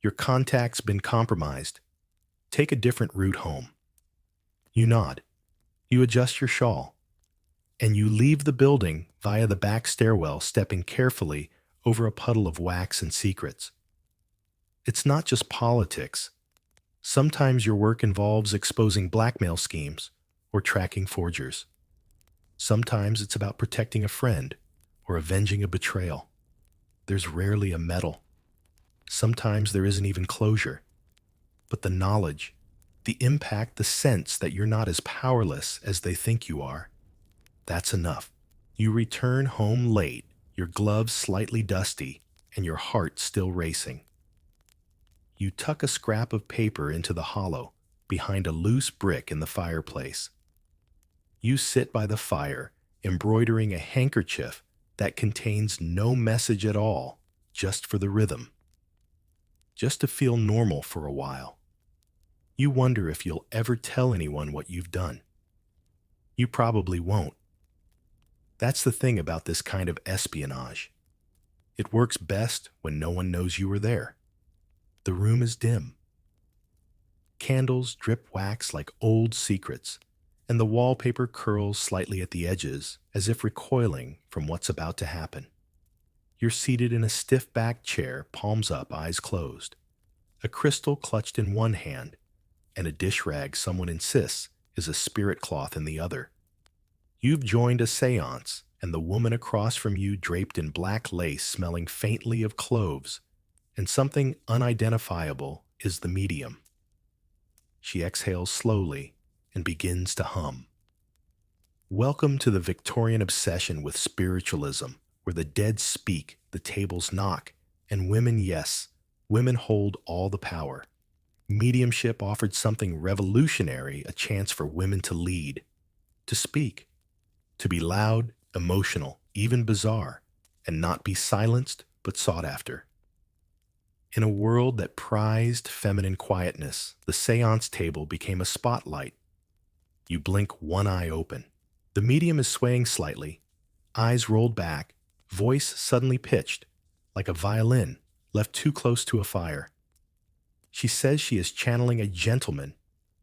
"Your contact's been compromised. Take a different route home." You nod. You adjust your shawl. And you leave the building via the back stairwell, stepping carefully over a puddle of wax and secrets. It's not just politics. Sometimes your work involves exposing blackmail schemes or tracking forgers. Sometimes it's about protecting a friend or avenging a betrayal. There's rarely a medal. Sometimes there isn't even closure. But the knowledge, the impact, the sense that you're not as powerless as they think you are, that's enough. You return home late, your gloves slightly dusty, and your heart still racing. You tuck a scrap of paper into the hollow behind a loose brick in the fireplace. You sit by the fire, embroidering a handkerchief that contains no message at all, just for the rhythm. Just to feel normal for a while. You wonder if you'll ever tell anyone what you've done. You probably won't. That's the thing about this kind of espionage. It works best when no one knows you were there. The room is dim. Candles drip wax like old secrets, and the wallpaper curls slightly at the edges as if recoiling from what's about to happen. You're seated in a stiff-backed chair, palms up, eyes closed, a crystal clutched in one hand, and a dish rag someone insists is a spirit cloth in the other. You've joined a seance, and the woman across from you draped in black lace smelling faintly of cloves, and something unidentifiable is the medium. She exhales slowly and begins to hum. Welcome to the Victorian obsession with spiritualism, where the dead speak, the tables knock, And women, yes, women hold all the power. Mediumship offered something revolutionary, a chance for women to lead, to speak, to be loud, emotional, even bizarre, and not be silenced but sought after. In a world that prized feminine quietness, the seance table became a spotlight. You blink one eye open. The medium is swaying slightly, eyes rolled back, voice suddenly pitched, like a violin left too close to a fire. She says she is channeling a gentleman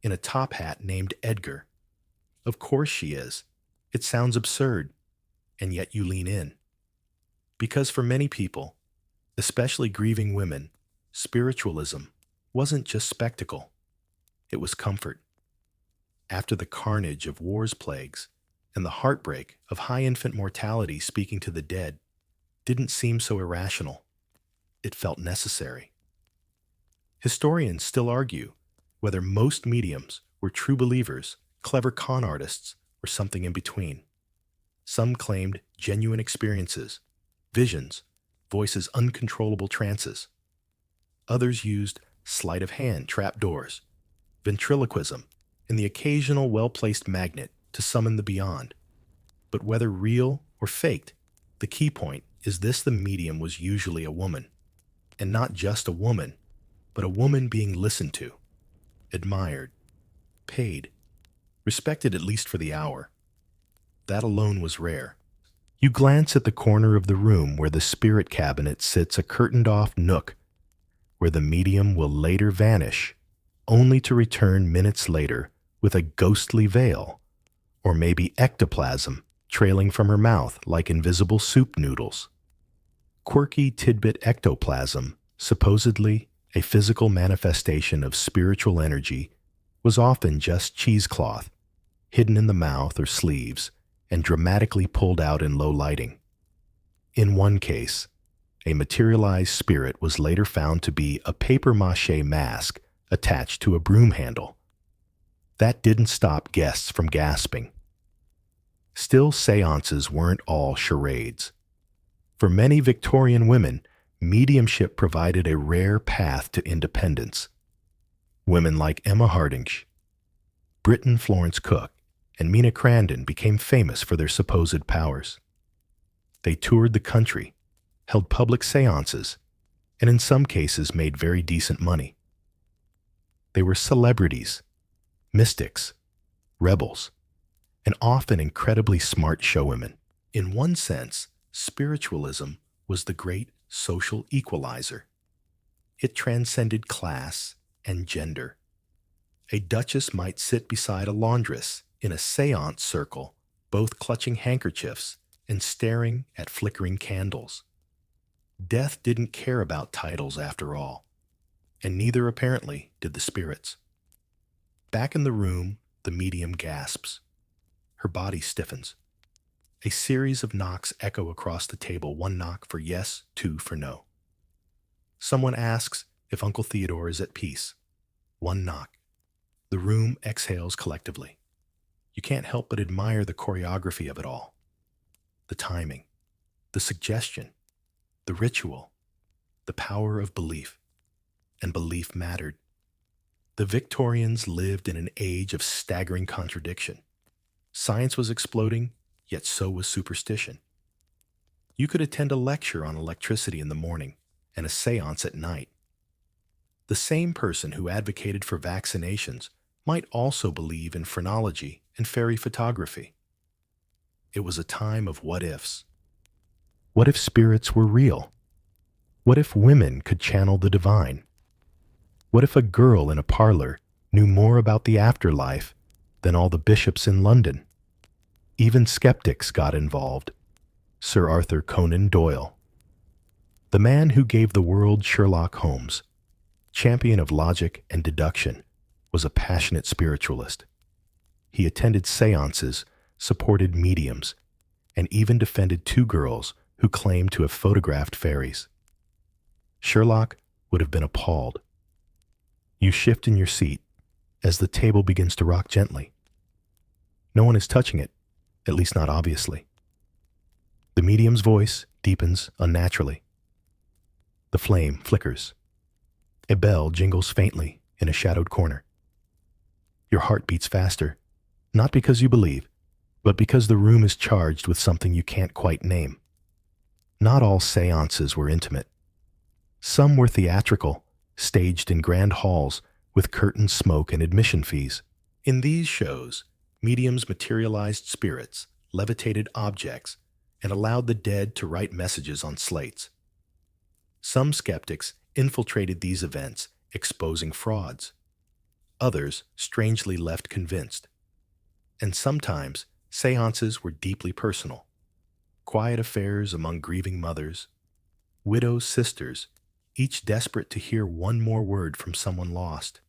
in a top hat named Edgar. Of course she is. It sounds absurd, and yet you lean in. Because for many people, especially grieving women, spiritualism wasn't just spectacle. It was comfort. After the carnage of war's plagues and the heartbreak of high infant mortality, speaking to the dead didn't seem so irrational. It felt necessary. Historians still argue whether most mediums were true believers, clever con artists, or something in between. Some claimed genuine experiences, visions, voices uncontrollable trances. Others used sleight of hand trapdoors, ventriloquism, and the occasional well-placed magnet to summon the beyond. But whether real or faked, the key point is this: the medium was usually a woman. And not just a woman, but a woman being listened to, admired, paid, respected at least for the hour. That alone was rare. You glance at the corner of the room where the spirit cabinet sits, a curtained-off nook where the medium will later vanish, only to return minutes later with a ghostly veil, or maybe ectoplasm, trailing from her mouth like invisible soup noodles. Quirky tidbit ectoplasm, supposedly a physical manifestation of spiritual energy, was often just cheesecloth, hidden in the mouth or sleeves, and dramatically pulled out in low lighting. In one case, a materialized spirit was later found to be a papier-mâché mask attached to a broom handle. That didn't stop guests from gasping. Still, seances weren't all charades. For many Victorian women, mediumship provided a rare path to independence. Women like Emma Hardinge, Britton Florence Cook, and Mina Crandon became famous for their supposed powers. They toured the country, held public seances, and in some cases made very decent money. They were celebrities, mystics, rebels, and often incredibly smart showwomen. In one sense, spiritualism was the great social equalizer. It transcended class and gender. A duchess might sit beside a laundress in a seance circle, both clutching handkerchiefs and staring at flickering candles. Death didn't care about titles after all, and neither apparently did the spirits. Back in the room, the medium gasps. Her body stiffens. A series of knocks echo across the table, one knock for yes, two for no. Someone asks if Uncle Theodore is at peace. One knock. The room exhales collectively. You can't help but admire the choreography of it all. The timing, the suggestion, the ritual, the power of belief. And belief mattered. The Victorians lived in an age of staggering contradiction. Science was exploding, yet so was superstition. You could attend a lecture on electricity in the morning and a seance at night. The same person who advocated for vaccinations might also believe in phrenology and fairy photography. It was a time of what-ifs. What if spirits were real? What if women could channel the divine? What if a girl in a parlor knew more about the afterlife than all the bishops in London? Even skeptics got involved. Sir Arthur Conan Doyle, the man who gave the world Sherlock Holmes, champion of logic and deduction, was a passionate spiritualist. He attended seances, supported mediums, and even defended two girls who claimed to have photographed fairies. Sherlock would have been appalled. You shift in your seat as the table begins to rock gently. No one is touching it, at least not obviously. The medium's voice deepens unnaturally. The flame flickers. A bell jingles faintly in a shadowed corner. Your heart beats faster, not because you believe, but because the room is charged with something you can't quite name. Not all seances were intimate. Some were theatrical, staged in grand halls with curtains, smoke, and admission fees. In these shows, mediums materialized spirits, levitated objects, and allowed the dead to write messages on slates. Some skeptics infiltrated these events, exposing frauds. Others strangely left convinced. And sometimes, seances were deeply personal. Quiet affairs among grieving mothers, widows' sisters, each desperate to hear one more word from someone lost.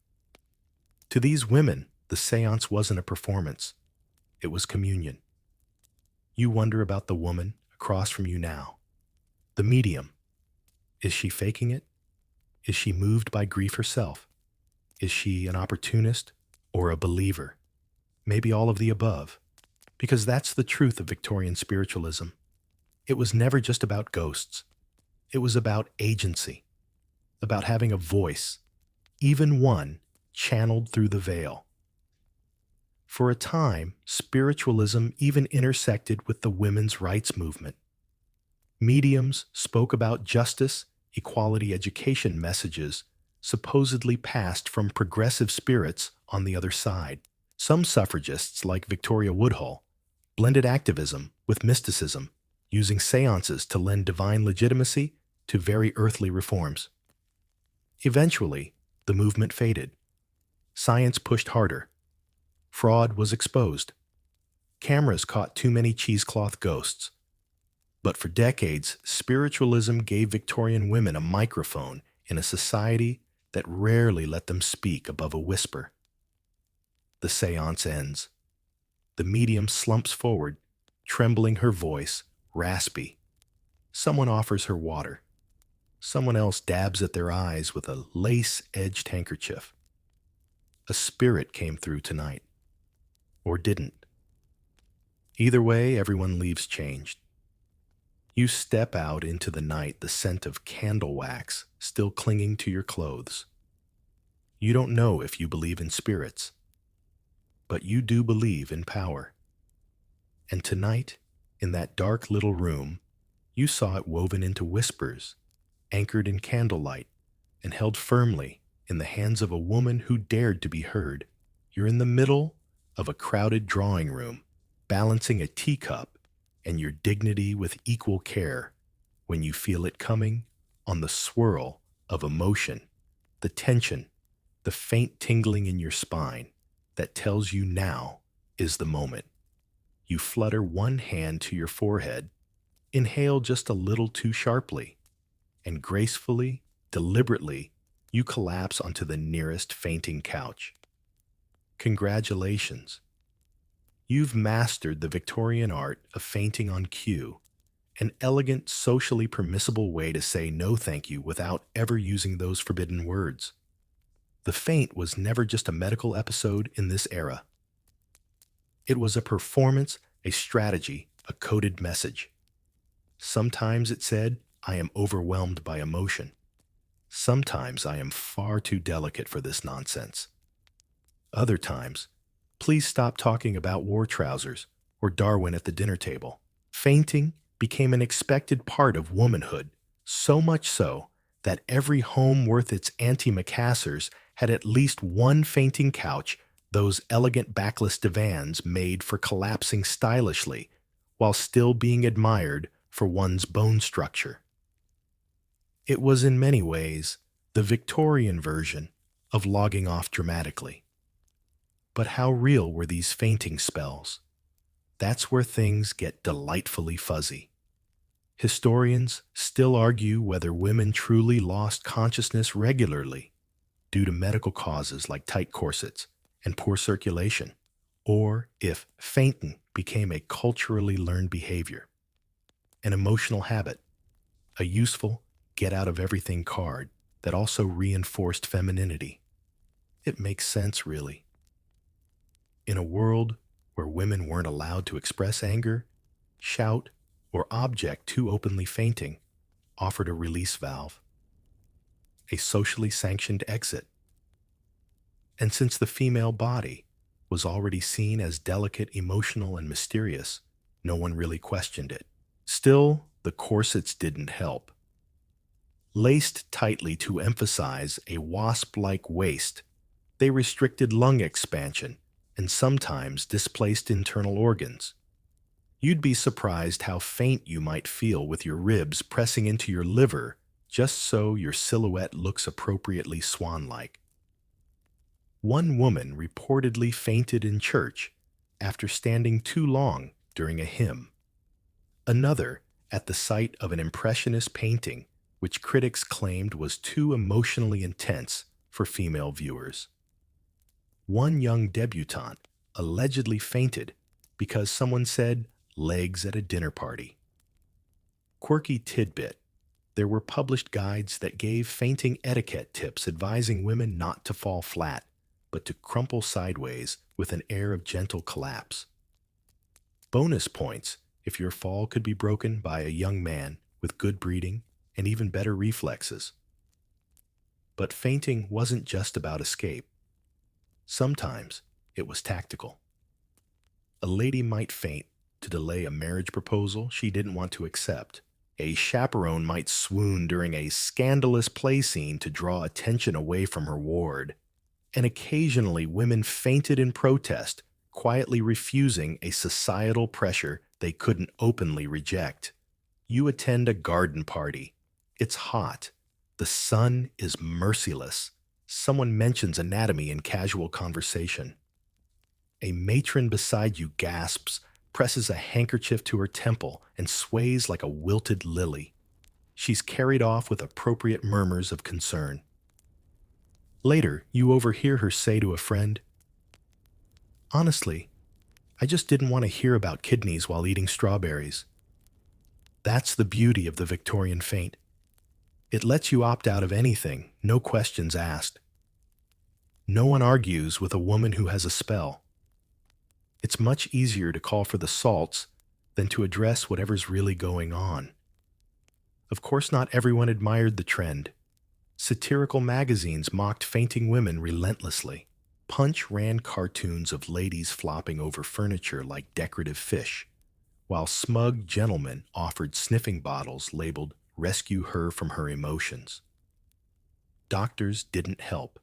To these women, the seance wasn't a performance. It was communion. You wonder about the woman across from you now. The medium. Is she faking it? Is she moved by grief herself? Is she an opportunist or a believer? Maybe all of the above. Because that's the truth of Victorian spiritualism. It was never just about ghosts. It was about agency, about having a voice, even one channeled through the veil. For a time, spiritualism even intersected with the women's rights movement. Mediums spoke about justice, equality, education messages supposedly passed from progressive spirits on the other side. Some suffragists, like Victoria Woodhull, blended activism with mysticism, using seances to lend divine legitimacy to very earthly reforms. Eventually, the movement faded. Science pushed harder. Fraud was exposed. Cameras caught too many cheesecloth ghosts. But for decades, spiritualism gave Victorian women a microphone in a society that rarely let them speak above a whisper. The seance ends. The medium slumps forward, trembling her voice, raspy. Someone offers her water. Someone else dabs at their eyes with a lace-edged handkerchief. A spirit came through tonight. Or didn't. Either way, everyone leaves changed. You step out into the night, the scent of candle wax still clinging to your clothes. You don't know if you believe in spirits, but you do believe in power. And tonight, in that dark little room, you saw it woven into whispers, anchored in candlelight, and held firmly in the hands of a woman who dared to be heard. You're in the middle of a crowded drawing room, balancing a teacup and your dignity with equal care when you feel it coming on the swirl of emotion, the tension, the faint tingling in your spine that tells you now is the moment. You flutter one hand to your forehead, inhale just a little too sharply, and gracefully, deliberately, you collapse onto the nearest fainting couch. Congratulations. You've mastered the Victorian art of fainting on cue, an elegant, socially permissible way to say no thank you without ever using those forbidden words. The faint was never just a medical episode in this era. It was a performance, a strategy, a coded message. Sometimes it said, I am overwhelmed by emotion. Sometimes I am far too delicate for this nonsense. Other times, please stop talking about war trousers or Darwin at the dinner table. Fainting became an expected part of womanhood, so much so that every home worth its antimacassars had at least one fainting couch, those elegant backless divans made for collapsing stylishly while still being admired for one's bone structure. It was in many ways the Victorian version of logging off dramatically. But how real were these fainting spells? That's where things get delightfully fuzzy. Historians still argue whether women truly lost consciousness regularly due to medical causes like tight corsets and poor circulation, or if fainting became a culturally learned behavior, an emotional habit, a useful get-out-of-everything card that also reinforced femininity. It makes sense, really. In a world where women weren't allowed to express anger, shout, or object too openly, fainting offered a release valve. a socially sanctioned exit. And since the female body was already seen as delicate, emotional, and mysterious, no one really questioned it. Still, the corsets didn't help. Laced tightly to emphasize a wasp-like waist, they restricted lung expansion and sometimes displaced internal organs. You'd be surprised how faint you might feel with your ribs pressing into your liver just so your silhouette looks appropriately swan-like. One woman reportedly fainted in church after standing too long during a hymn. Another at the sight of an impressionist painting which critics claimed was too emotionally intense for female viewers. One young debutante allegedly fainted because someone said legs at a dinner party. Quirky tidbit: there were published guides that gave fainting etiquette tips advising women not to fall flat, but to crumple sideways with an air of gentle collapse. Bonus points if your fall could be broken by a young man with good breeding and even better reflexes. But fainting wasn't just about escape. Sometimes it was tactical. A lady might faint to delay a marriage proposal she didn't want to accept. A chaperone might swoon during a scandalous play scene to draw attention away from her ward. And occasionally women fainted in protest, quietly refusing a societal pressure they couldn't openly reject. You attend a garden party. It's hot. The sun is merciless. Someone mentions anatomy in casual conversation. A matron beside you gasps, presses a handkerchief to her temple, and sways like a wilted lily. She's carried off with appropriate murmurs of concern. Later, you overhear her say to a friend, "Honestly, I just didn't want to hear about kidneys while eating strawberries." That's the beauty of the Victorian faint. It lets you opt out of anything, no questions asked. No one argues with a woman who has a spell. It's much easier to call for the salts than to address whatever's really going on. Of course, not everyone admired the trend. Satirical magazines mocked fainting women relentlessly. Punch ran cartoons of ladies flopping over furniture like decorative fish, while smug gentlemen offered sniffing bottles labeled "Rescue her from her emotions." Doctors didn't help.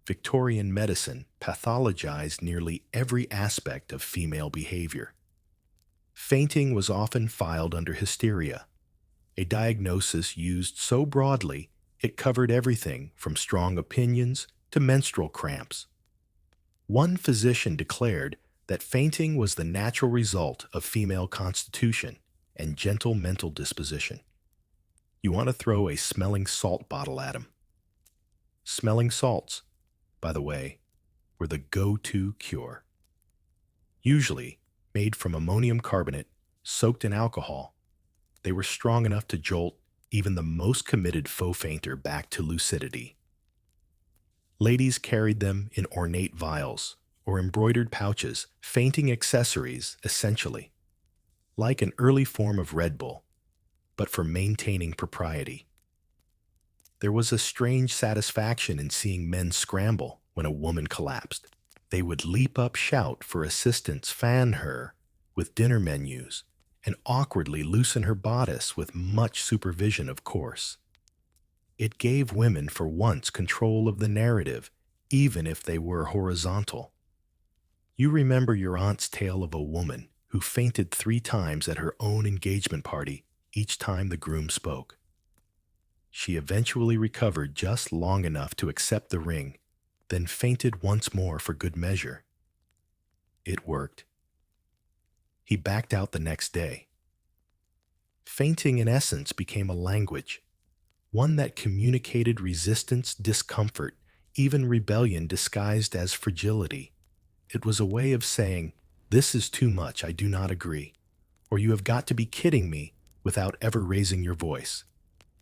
Victorian medicine pathologized nearly every aspect of female behavior. Fainting was often filed under hysteria, a diagnosis used so broadly it covered everything from strong opinions to menstrual cramps. One physician declared that fainting was the natural result of female constitution and gentle mental disposition. You want to throw a smelling salt bottle at him. Smelling salts, by the way, were the go-to cure. Usually made from ammonium carbonate soaked in alcohol, they were strong enough to jolt even the most committed faux fainter back to lucidity. Ladies carried them in ornate vials or embroidered pouches, fainting accessories essentially, like an early form of Red Bull, but for maintaining propriety. There was a strange satisfaction in seeing men scramble when a woman collapsed. They would leap up, shout for assistance, fan her with dinner menus, and awkwardly loosen her bodice with much supervision, of course. It gave women for once control of the narrative, even if they were horizontal. You remember your aunt's tale of a woman who fainted 3 times at her own engagement party each time the groom spoke. She eventually recovered just long enough to accept the ring, then fainted once more for good measure. It worked. He backed out the next day. Fainting, in essence, became a language, one that communicated resistance, discomfort, even rebellion disguised as fragility. It was a way of saying, "This is too much, I do not agree," or "You have got to be kidding me," without ever raising your voice.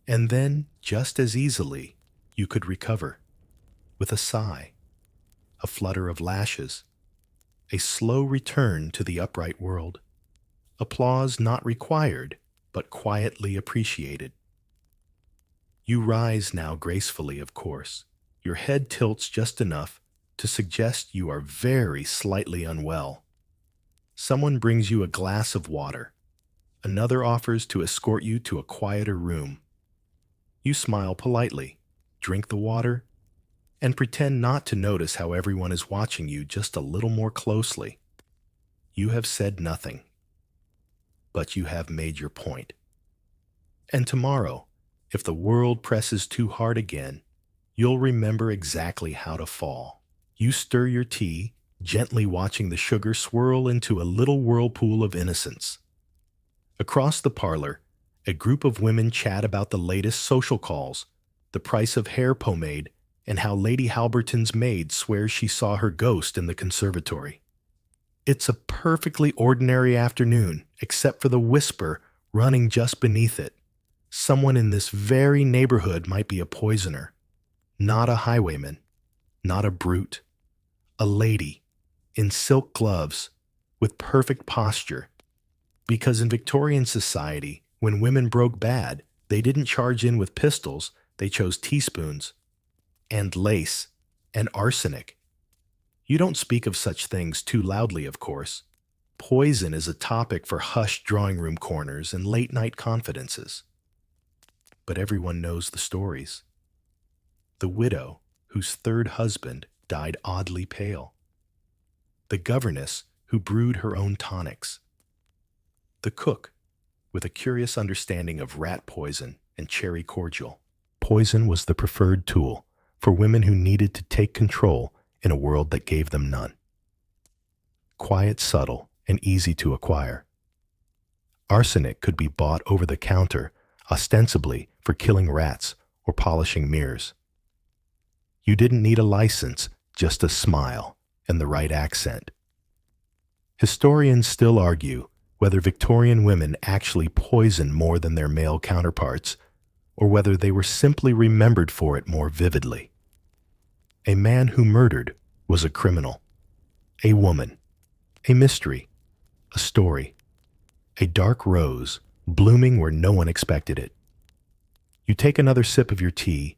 And then, just as easily, you could recover, with a sigh, a flutter of lashes, a slow return to the upright world. Applause not required, but quietly appreciated. You rise now gracefully, of course. Your head tilts just enough to suggest you are very slightly unwell. Someone brings you a glass of water. Another offers to escort you to a quieter room. You smile politely, drink the water, and pretend not to notice how everyone is watching you just a little more closely. You have said nothing, but you have made your point. And tomorrow, if the world presses too hard again, you'll remember exactly how to fall. You stir your tea, gently watching the sugar swirl into a little whirlpool of innocence. Across the parlor, a group of women chat about the latest social calls, the price of hair pomade, and how Lady Halberton's maid swears she saw her ghost in the conservatory. It's a perfectly ordinary afternoon, except for the whisper running just beneath it. Someone in this very neighborhood might be a poisoner. Not a highwayman, not a brute. A lady, in silk gloves, with perfect posture. Because in Victorian society, when women broke bad, they didn't charge in with pistols, they chose teaspoons. And lace, and arsenic. You don't speak of such things too loudly, of course. Poison is a topic for hushed drawing room corners and late-night confidences. But everyone knows the stories. The widow, whose third husband died oddly pale. The governess, who brewed her own tonics. The cook, with a curious understanding of rat poison and cherry cordial. Poison was the preferred tool for women who needed to take control in a world that gave them none. Quiet, subtle, and easy to acquire. Arsenic could be bought over the counter, ostensibly for killing rats or polishing mirrors. You didn't need a license, just a smile and the right accent. Historians still argue whether Victorian women actually poisoned more than their male counterparts, or whether they were simply remembered for it more vividly. A man who murdered was a criminal. A woman. A mystery. A story. A dark rose, blooming where no one expected it. You take another sip of your tea,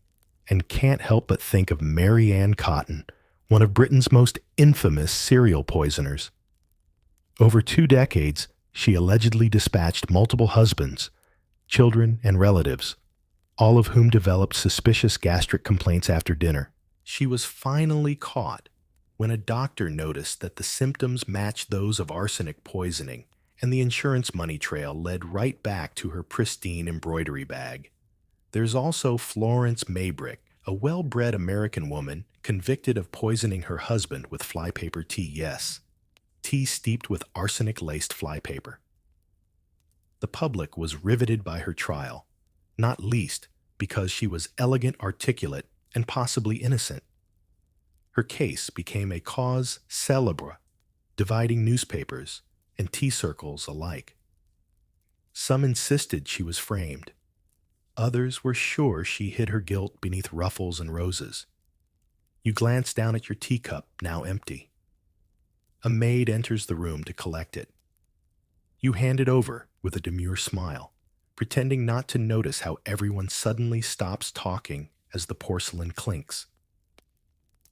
and can't help but think of Mary Ann Cotton, one of Britain's most infamous serial poisoners. Over 2 decades, she allegedly dispatched multiple husbands, children, and relatives, all of whom developed suspicious gastric complaints after dinner. She was finally caught when a doctor noticed that the symptoms matched those of arsenic poisoning, and the insurance money trail led right back to her pristine embroidery bag. There's also Florence Maybrick, a well-bred American woman convicted of poisoning her husband with flypaper tea, yes, tea steeped with arsenic-laced flypaper. The public was riveted by her trial, not least because she was elegant, articulate, and possibly innocent. Her case became a cause célèbre, dividing newspapers and tea circles alike. Some insisted she was framed. Others were sure she hid her guilt beneath ruffles and roses. You glance down at your teacup, now empty. A maid enters the room to collect it. You hand it over with a demure smile, pretending not to notice how everyone suddenly stops talking as the porcelain clinks.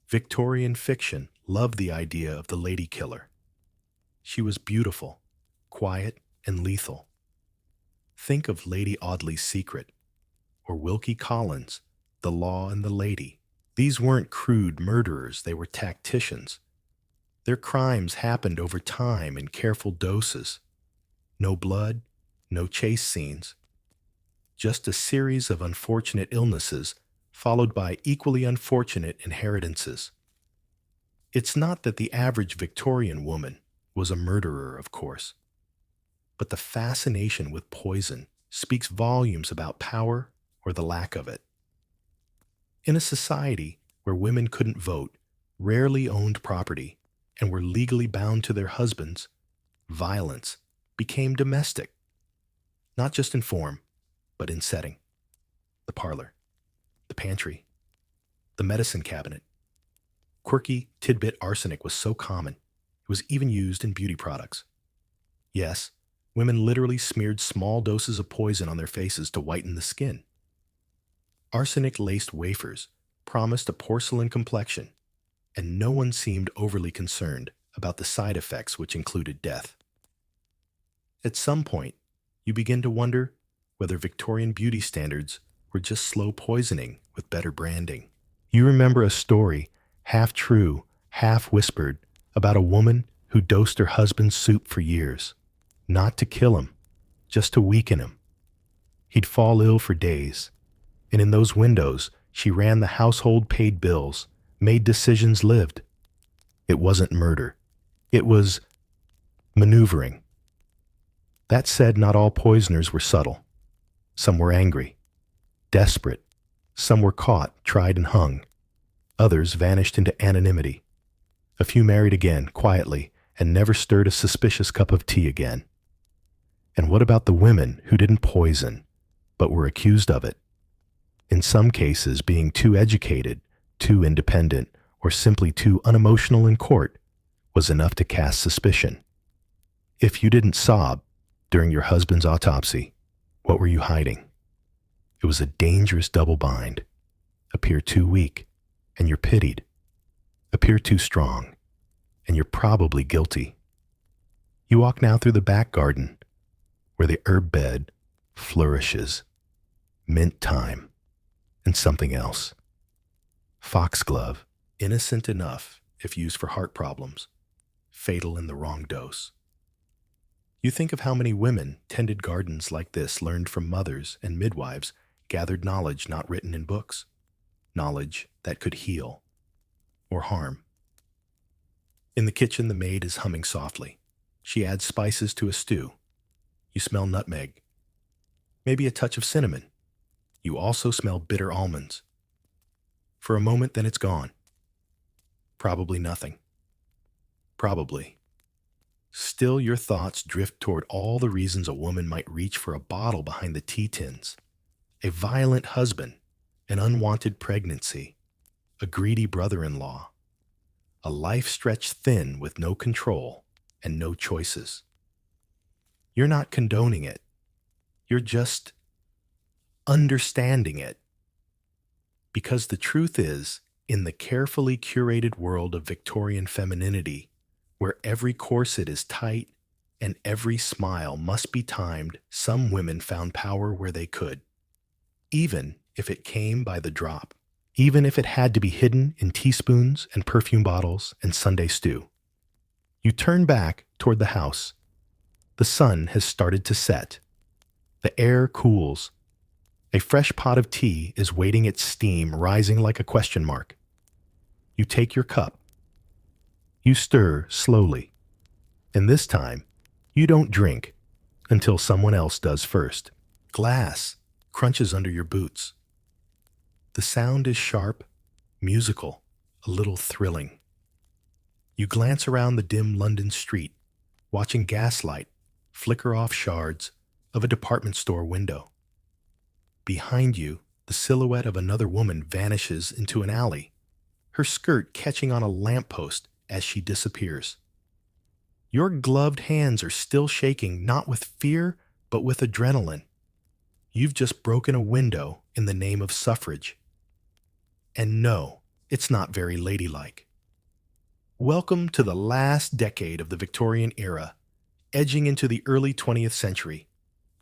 Victorian fiction loved the idea of the lady killer. She was beautiful, quiet, and lethal. Think of Lady Audley's Secret, or Wilkie Collins, The Law and the Lady. These weren't crude murderers, they were tacticians. Their crimes happened over time in careful doses. No blood, no chase scenes. Just a series of unfortunate illnesses followed by equally unfortunate inheritances. It's not that the average Victorian woman was a murderer, of course, but the fascination with poison speaks volumes about power or the lack of it. In a society where women couldn't vote, rarely owned property, and were legally bound to their husbands, violence became domestic, not just in form, but in setting. The parlor, the pantry, the medicine cabinet. Quirky tidbit arsenic was so common, it was even used in beauty products. Yes, women literally smeared small doses of poison on their faces to whiten the skin. Arsenic-laced wafers promised a porcelain complexion, and no one seemed overly concerned about the side effects, which included death. At some point, you begin to wonder whether Victorian beauty standards were just slow poisoning with better branding. You remember a story, half true, half whispered, about a woman who dosed her husband's soup for years, not to kill him, just to weaken him. He'd fall ill for days, and in those windows, she ran the household, paid bills, made decisions, lived. It wasn't murder. It was maneuvering. That said, not all poisoners were subtle. Some were angry, desperate. Some were caught, tried, and hung. Others vanished into anonymity. A few married again, quietly, and never stirred a suspicious cup of tea again. And what about the women who didn't poison, but were accused of it? In some cases, being too educated, too independent, or simply too unemotional in court was enough to cast suspicion. If you didn't sob during your husband's autopsy, what were you hiding? It was a dangerous double bind. Appear too weak, and you're pitied. Appear too strong, and you're probably guilty. You walk now through the back garden, where the herb bed flourishes, mint thyme, and something else. Foxglove, innocent enough if used for heart problems, fatal in the wrong dose. You think of how many women tended gardens like this, learned from mothers and midwives, gathered knowledge not written in books, knowledge that could heal or harm. In the kitchen, the maid is humming softly. She adds spices to a stew. You smell nutmeg, maybe a touch of cinnamon. You also smell bitter almonds. For a moment, then it's gone. Probably nothing. Probably. Still, your thoughts drift toward all the reasons a woman might reach for a bottle behind the tea tins. A violent husband, an unwanted pregnancy, a greedy brother-in-law, a life stretched thin with no control and no choices. You're not condoning it. You're just understanding it. Because the truth is, in the carefully curated world of Victorian femininity, where every corset is tight and every smile must be timed, some women found power where they could, even if it came by the drop, even if it had to be hidden in teaspoons and perfume bottles and Sunday stew. You turn back toward the house. The sun has started to set. The air cools. A fresh pot of tea is waiting, its steam rising like a question mark. You take your cup. You stir slowly. And this time, you don't drink until someone else does first. Glass crunches under your boots. The sound is sharp, musical, a little thrilling. You glance around the dim London street, watching gaslight flicker off shards of a department store window. Behind you, the silhouette of another woman vanishes into an alley, her skirt catching on a lamppost as she disappears. Your gloved hands are still shaking, not with fear, but with adrenaline. You've just broken a window in the name of suffrage. And no, it's not very ladylike. Welcome to the last decade of the Victorian era, edging into the early 20th century,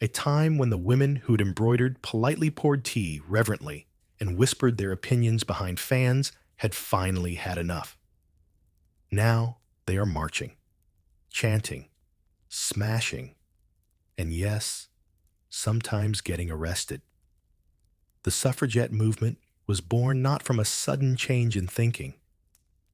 a time when the women who'd embroidered politely poured tea reverently and whispered their opinions behind fans had finally had enough. Now they are marching, chanting, smashing, and yes, sometimes getting arrested. The suffragette movement was born not from a sudden change in thinking,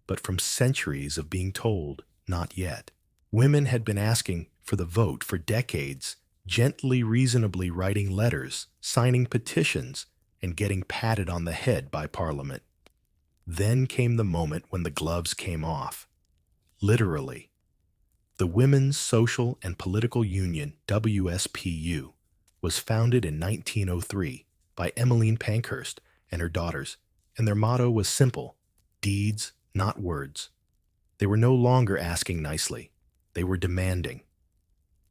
but from centuries of being told, not yet. Women had been asking for the vote for decades, gently, reasonably writing letters, signing petitions, and getting patted on the head by Parliament. Then came the moment when the gloves came off. Literally. The Women's Social and Political Union, WSPU, was founded in 1903 by Emmeline Pankhurst and her daughters, and their motto was simple: deeds, not words. They were no longer asking nicely. They were demanding.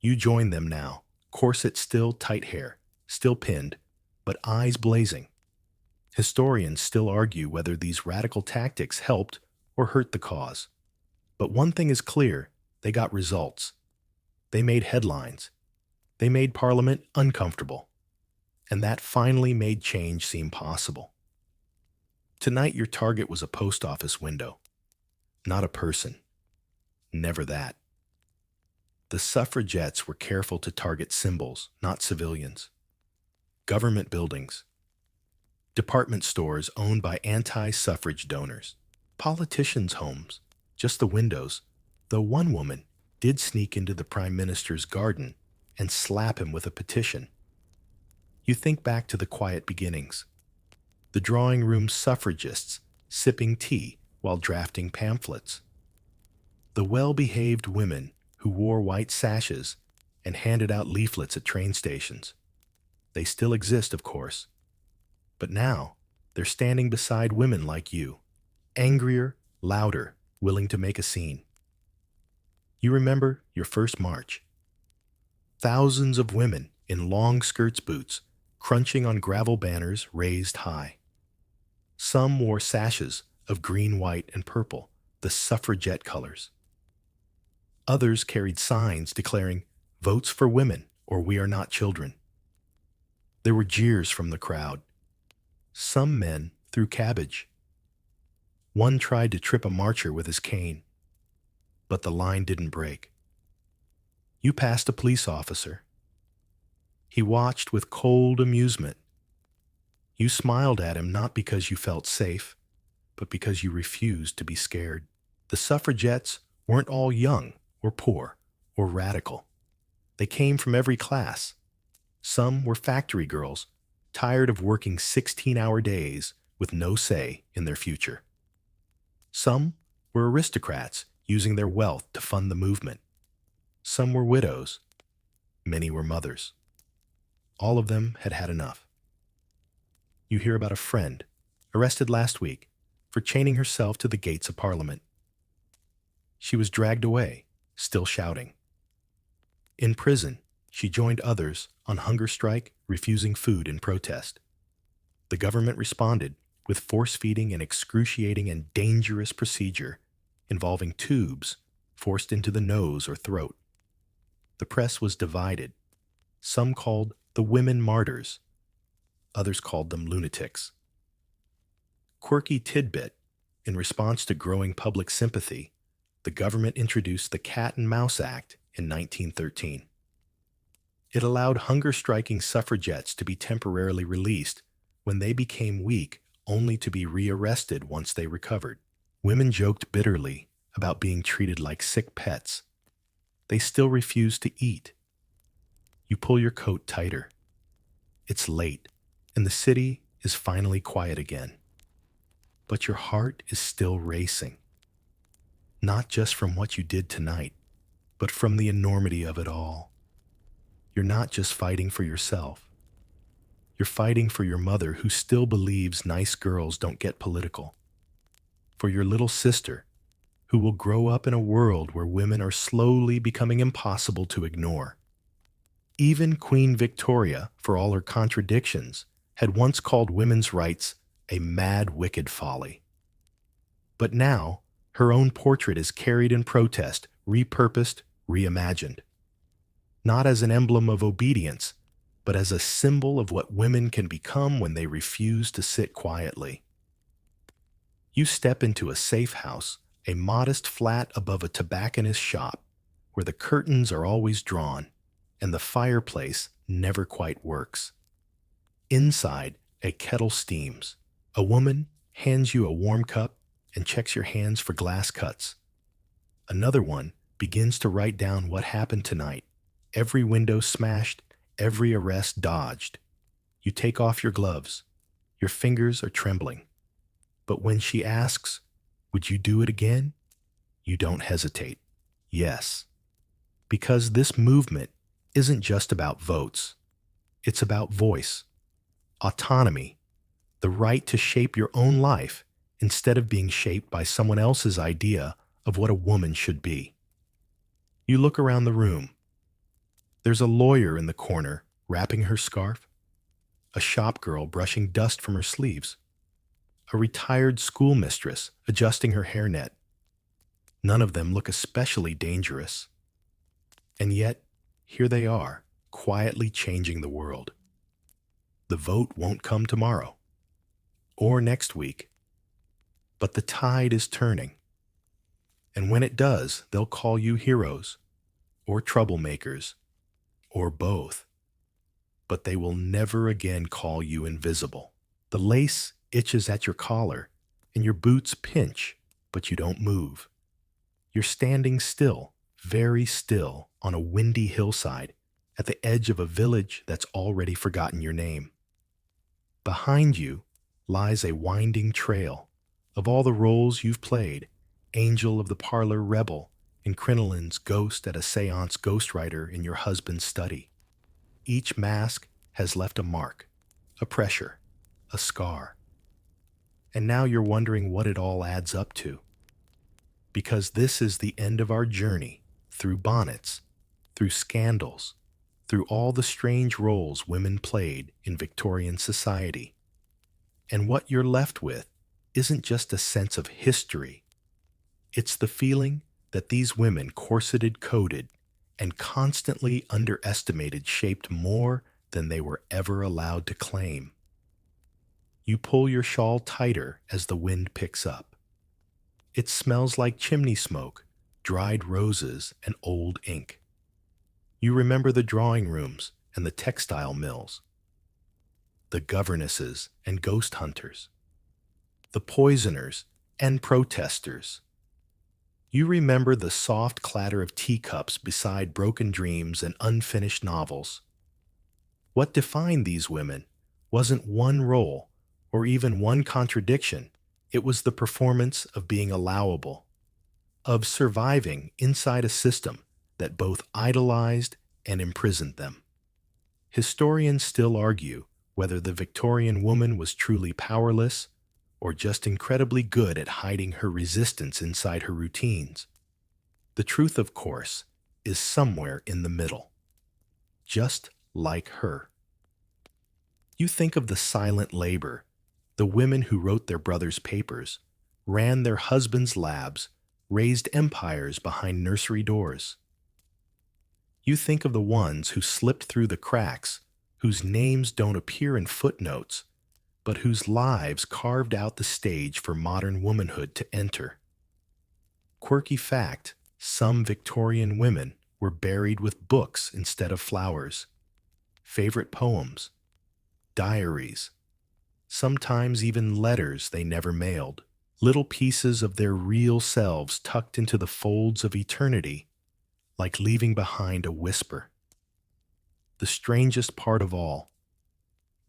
You join them now, corset still, tight hair, still pinned, but eyes blazing. Historians still argue whether these radical tactics helped or hurt the cause. But one thing is clear, they got results. They made headlines. They made Parliament uncomfortable. And that finally made change seem possible. Tonight your target was a post office window, not a person. Never that. The suffragettes were careful to target symbols, not civilians. Government buildings. Department stores owned by anti-suffrage donors. Politicians' homes, just the windows, though one woman did sneak into the Prime Minister's garden and slap him with a petition. You think back to the quiet beginnings. The drawing room suffragists sipping tea while drafting pamphlets. The well-behaved women who wore white sashes and handed out leaflets at train stations. They still exist, of course. But now, they're standing beside women like you, angrier, louder, willing to make a scene. You remember your first march. Thousands of women in long skirts boots, crunching on gravel banners raised high. Some wore sashes of green, white, and purple, the suffragette colors. Others carried signs declaring, "Votes for women, or we are not children." There were jeers from the crowd. Some men threw cabbage. One tried to trip a marcher with his cane, but the line didn't break. You passed a police officer. He watched with cold amusement. You smiled at him not because you felt safe, but because you refused to be scared. The suffragettes weren't all young or poor or radical. They came from every class. Some were factory girls, tired of working 16-hour days with no say in their future. Some were aristocrats using their wealth to fund the movement. Some were widows. Many were mothers. All of them had had enough. You hear about a friend, arrested last week, for chaining herself to the gates of Parliament. She was dragged away, still shouting. In prison, she joined others on hunger strike, refusing food in protest. The government responded with force-feeding an excruciating and dangerous procedure involving tubes forced into the nose or throat. The press was divided. Some called the women martyrs. Others called them lunatics. Quirky tidbit, in response to growing public sympathy, the government introduced the Cat and Mouse Act in 1913. It allowed hunger-striking suffragettes to be temporarily released when they became weak, only to be rearrested once they recovered. Women joked bitterly about being treated like sick pets. They still refused to eat. You pull your coat tighter. It's late, and the city is finally quiet again. But your heart is still racing. Not just from what you did tonight, but from the enormity of it all. You're not just fighting for yourself. You're fighting for your mother who still believes nice girls don't get political. For your little sister, who will grow up in a world where women are slowly becoming impossible to ignore. Even Queen Victoria, for all her contradictions, had once called women's rights a mad, wicked folly. But now, her own portrait is carried in protest, repurposed, reimagined. Not as an emblem of obedience, but as a symbol of what women can become when they refuse to sit quietly. You step into a safe house, a modest flat above a tobacconist's shop, where the curtains are always drawn, and the fireplace never quite works. Inside, a kettle steams. A woman hands you a warm cup and checks your hands for glass cuts. Another one begins to write down what happened tonight. Every window smashed, every arrest dodged. You take off your gloves. Your fingers are trembling. But when she asks, "Would you do it again?" you don't hesitate. Yes. Because this movement isn't just about votes. It's about voice, autonomy, the right to shape your own life instead of being shaped by someone else's idea of what a woman should be. You look around the room. There's a lawyer in the corner wrapping her scarf, a shop girl brushing dust from her sleeves, a retired schoolmistress adjusting her hairnet. None of them look especially dangerous. And yet, here they are, quietly changing the world. The vote won't come tomorrow, or next week, but the tide is turning. And when it does, they'll call you heroes, or troublemakers, or both. But they will never again call you invisible. The lace itches at your collar, and your boots pinch, but you don't move. You're standing still, very still, on a windy hillside, at the edge of a village that's already forgotten your name. Behind you lies a winding trail of all the roles you've played, angel of the parlor rebel, and Crinoline's ghost at a seance ghostwriter in your husband's study. Each mask has left a mark, a pressure, a scar. And now you're wondering what it all adds up to. Because this is the end of our journey through bonnets, through scandals, through all the strange roles women played in Victorian society. And what you're left with isn't just a sense of history. It's the feeling that these women corseted, coded, and constantly underestimated shaped more than they were ever allowed to claim. You pull your shawl tighter as the wind picks up. It smells like chimney smoke, dried roses, and old ink. You remember the drawing rooms and the textile mills, the governesses and ghost hunters, the poisoners and protesters. You remember the soft clatter of teacups beside broken dreams and unfinished novels. What defined these women wasn't one role or even one contradiction. It was the performance of being allowable, of surviving inside a system that both idolized and imprisoned them. Historians still argue whether the Victorian woman was truly powerless or just incredibly good at hiding her resistance inside her routines. The truth, of course, is somewhere in the middle, just like her. You think of the silent labor, the women who wrote their brothers' papers, ran their husbands' labs, raised empires behind nursery doors. You think of the ones who slipped through the cracks, whose names don't appear in footnotes, but whose lives carved out the stage for modern womanhood to enter. Quirky fact, some Victorian women were buried with books instead of flowers, favorite poems, diaries, sometimes even letters they never mailed, little pieces of their real selves tucked into the folds of eternity, like leaving behind a whisper. The strangest part of all,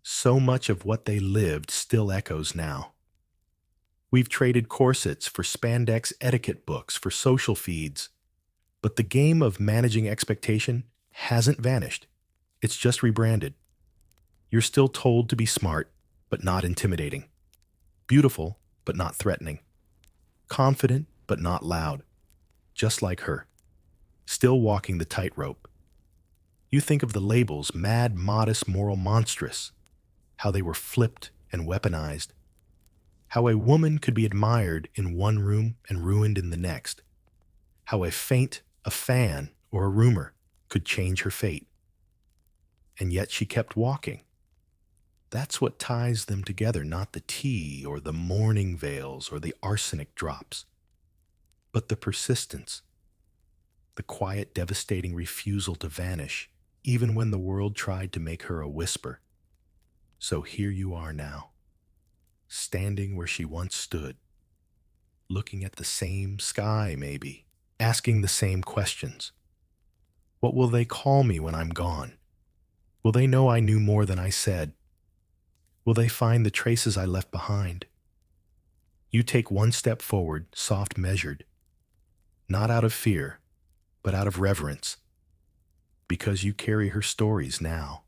so much of what they lived still echoes now. We've traded corsets for spandex etiquette books for social feeds, but the game of managing expectation hasn't vanished. It's just rebranded. You're still told to be smart, but not intimidating. Beautiful, but not threatening. Confident, but not loud. Just like her. Still walking the tightrope. You think of the labels mad, modest, moral, monstrous. How they were flipped and weaponized. How a woman could be admired in one room and ruined in the next. How a feint, a fan, or a rumor could change her fate. And yet she kept walking. That's what ties them together, not the tea or the mourning veils or the arsenic drops, but the persistence, the quiet, devastating refusal to vanish, even when the world tried to make her a whisper. So here you are now, standing where she once stood, looking at the same sky maybe, asking the same questions. What will they call me when I'm gone? Will they know I knew more than I said? Will they find the traces I left behind? You take one step forward, soft measured, not out of fear, but out of reverence, because you carry her stories now.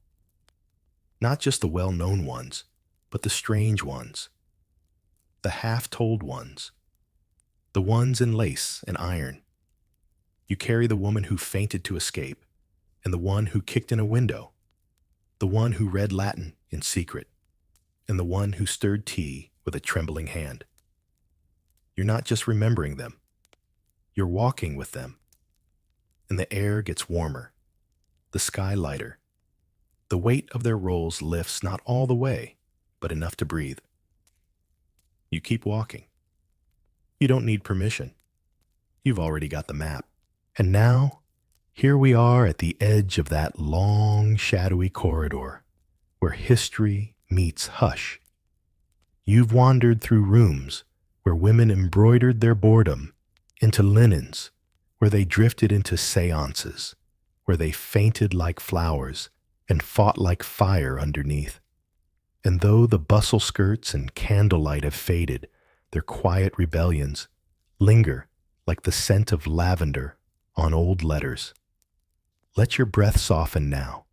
Not just the well-known ones, but the strange ones, the half-told ones, the ones in lace and iron. You carry the woman who fainted to escape, and the one who kicked in a window, the one who read Latin in secret, and the one who stirred tea with a trembling hand. You're not just remembering them, you're walking with them. And the air gets warmer, the sky lighter. The weight of their roles lifts not all the way, but enough to breathe. You keep walking. You don't need permission. You've already got the map. And now, here we are at the edge of that long, shadowy corridor where history meets hush. You've wandered through rooms where women embroidered their boredom into linens, where they drifted into seances, where they fainted like flowers and fought like fire underneath. And though the bustle skirts and candlelight have faded, their quiet rebellions linger like the scent of lavender on old letters. Let your breath soften now.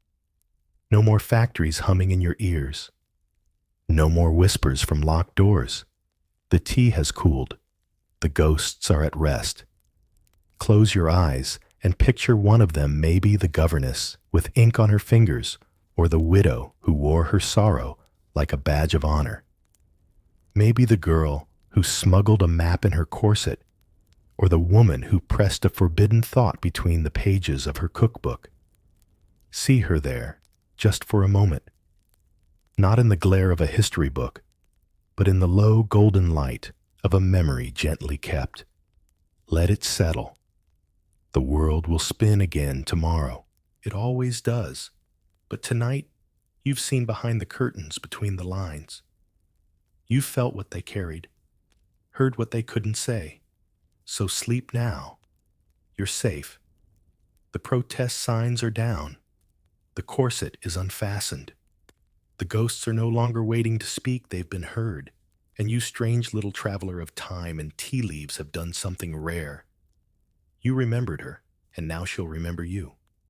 No more factories humming in your ears. No more whispers from locked doors. The tea has cooled. The ghosts are at rest. Close your eyes and picture one of them, maybe the governess with ink on her fingers, or the widow who wore her sorrow like a badge of honor. Maybe the girl who smuggled a map in her corset, or the woman who pressed a forbidden thought between the pages of her cookbook. See her there, just for a moment. Not in the glare of a history book, but in the low golden light of a memory gently kept. Let it settle. The world will spin again tomorrow. It always does. But tonight, you've seen behind the curtains between the lines. You've felt what they carried, heard what they couldn't say. So sleep now. You're safe. The protest signs are down. The corset is unfastened. The ghosts are no longer waiting to speak, they've been heard. And you strange little traveler of time and tea leaves have done something rare. You remembered her, and now she'll remember you.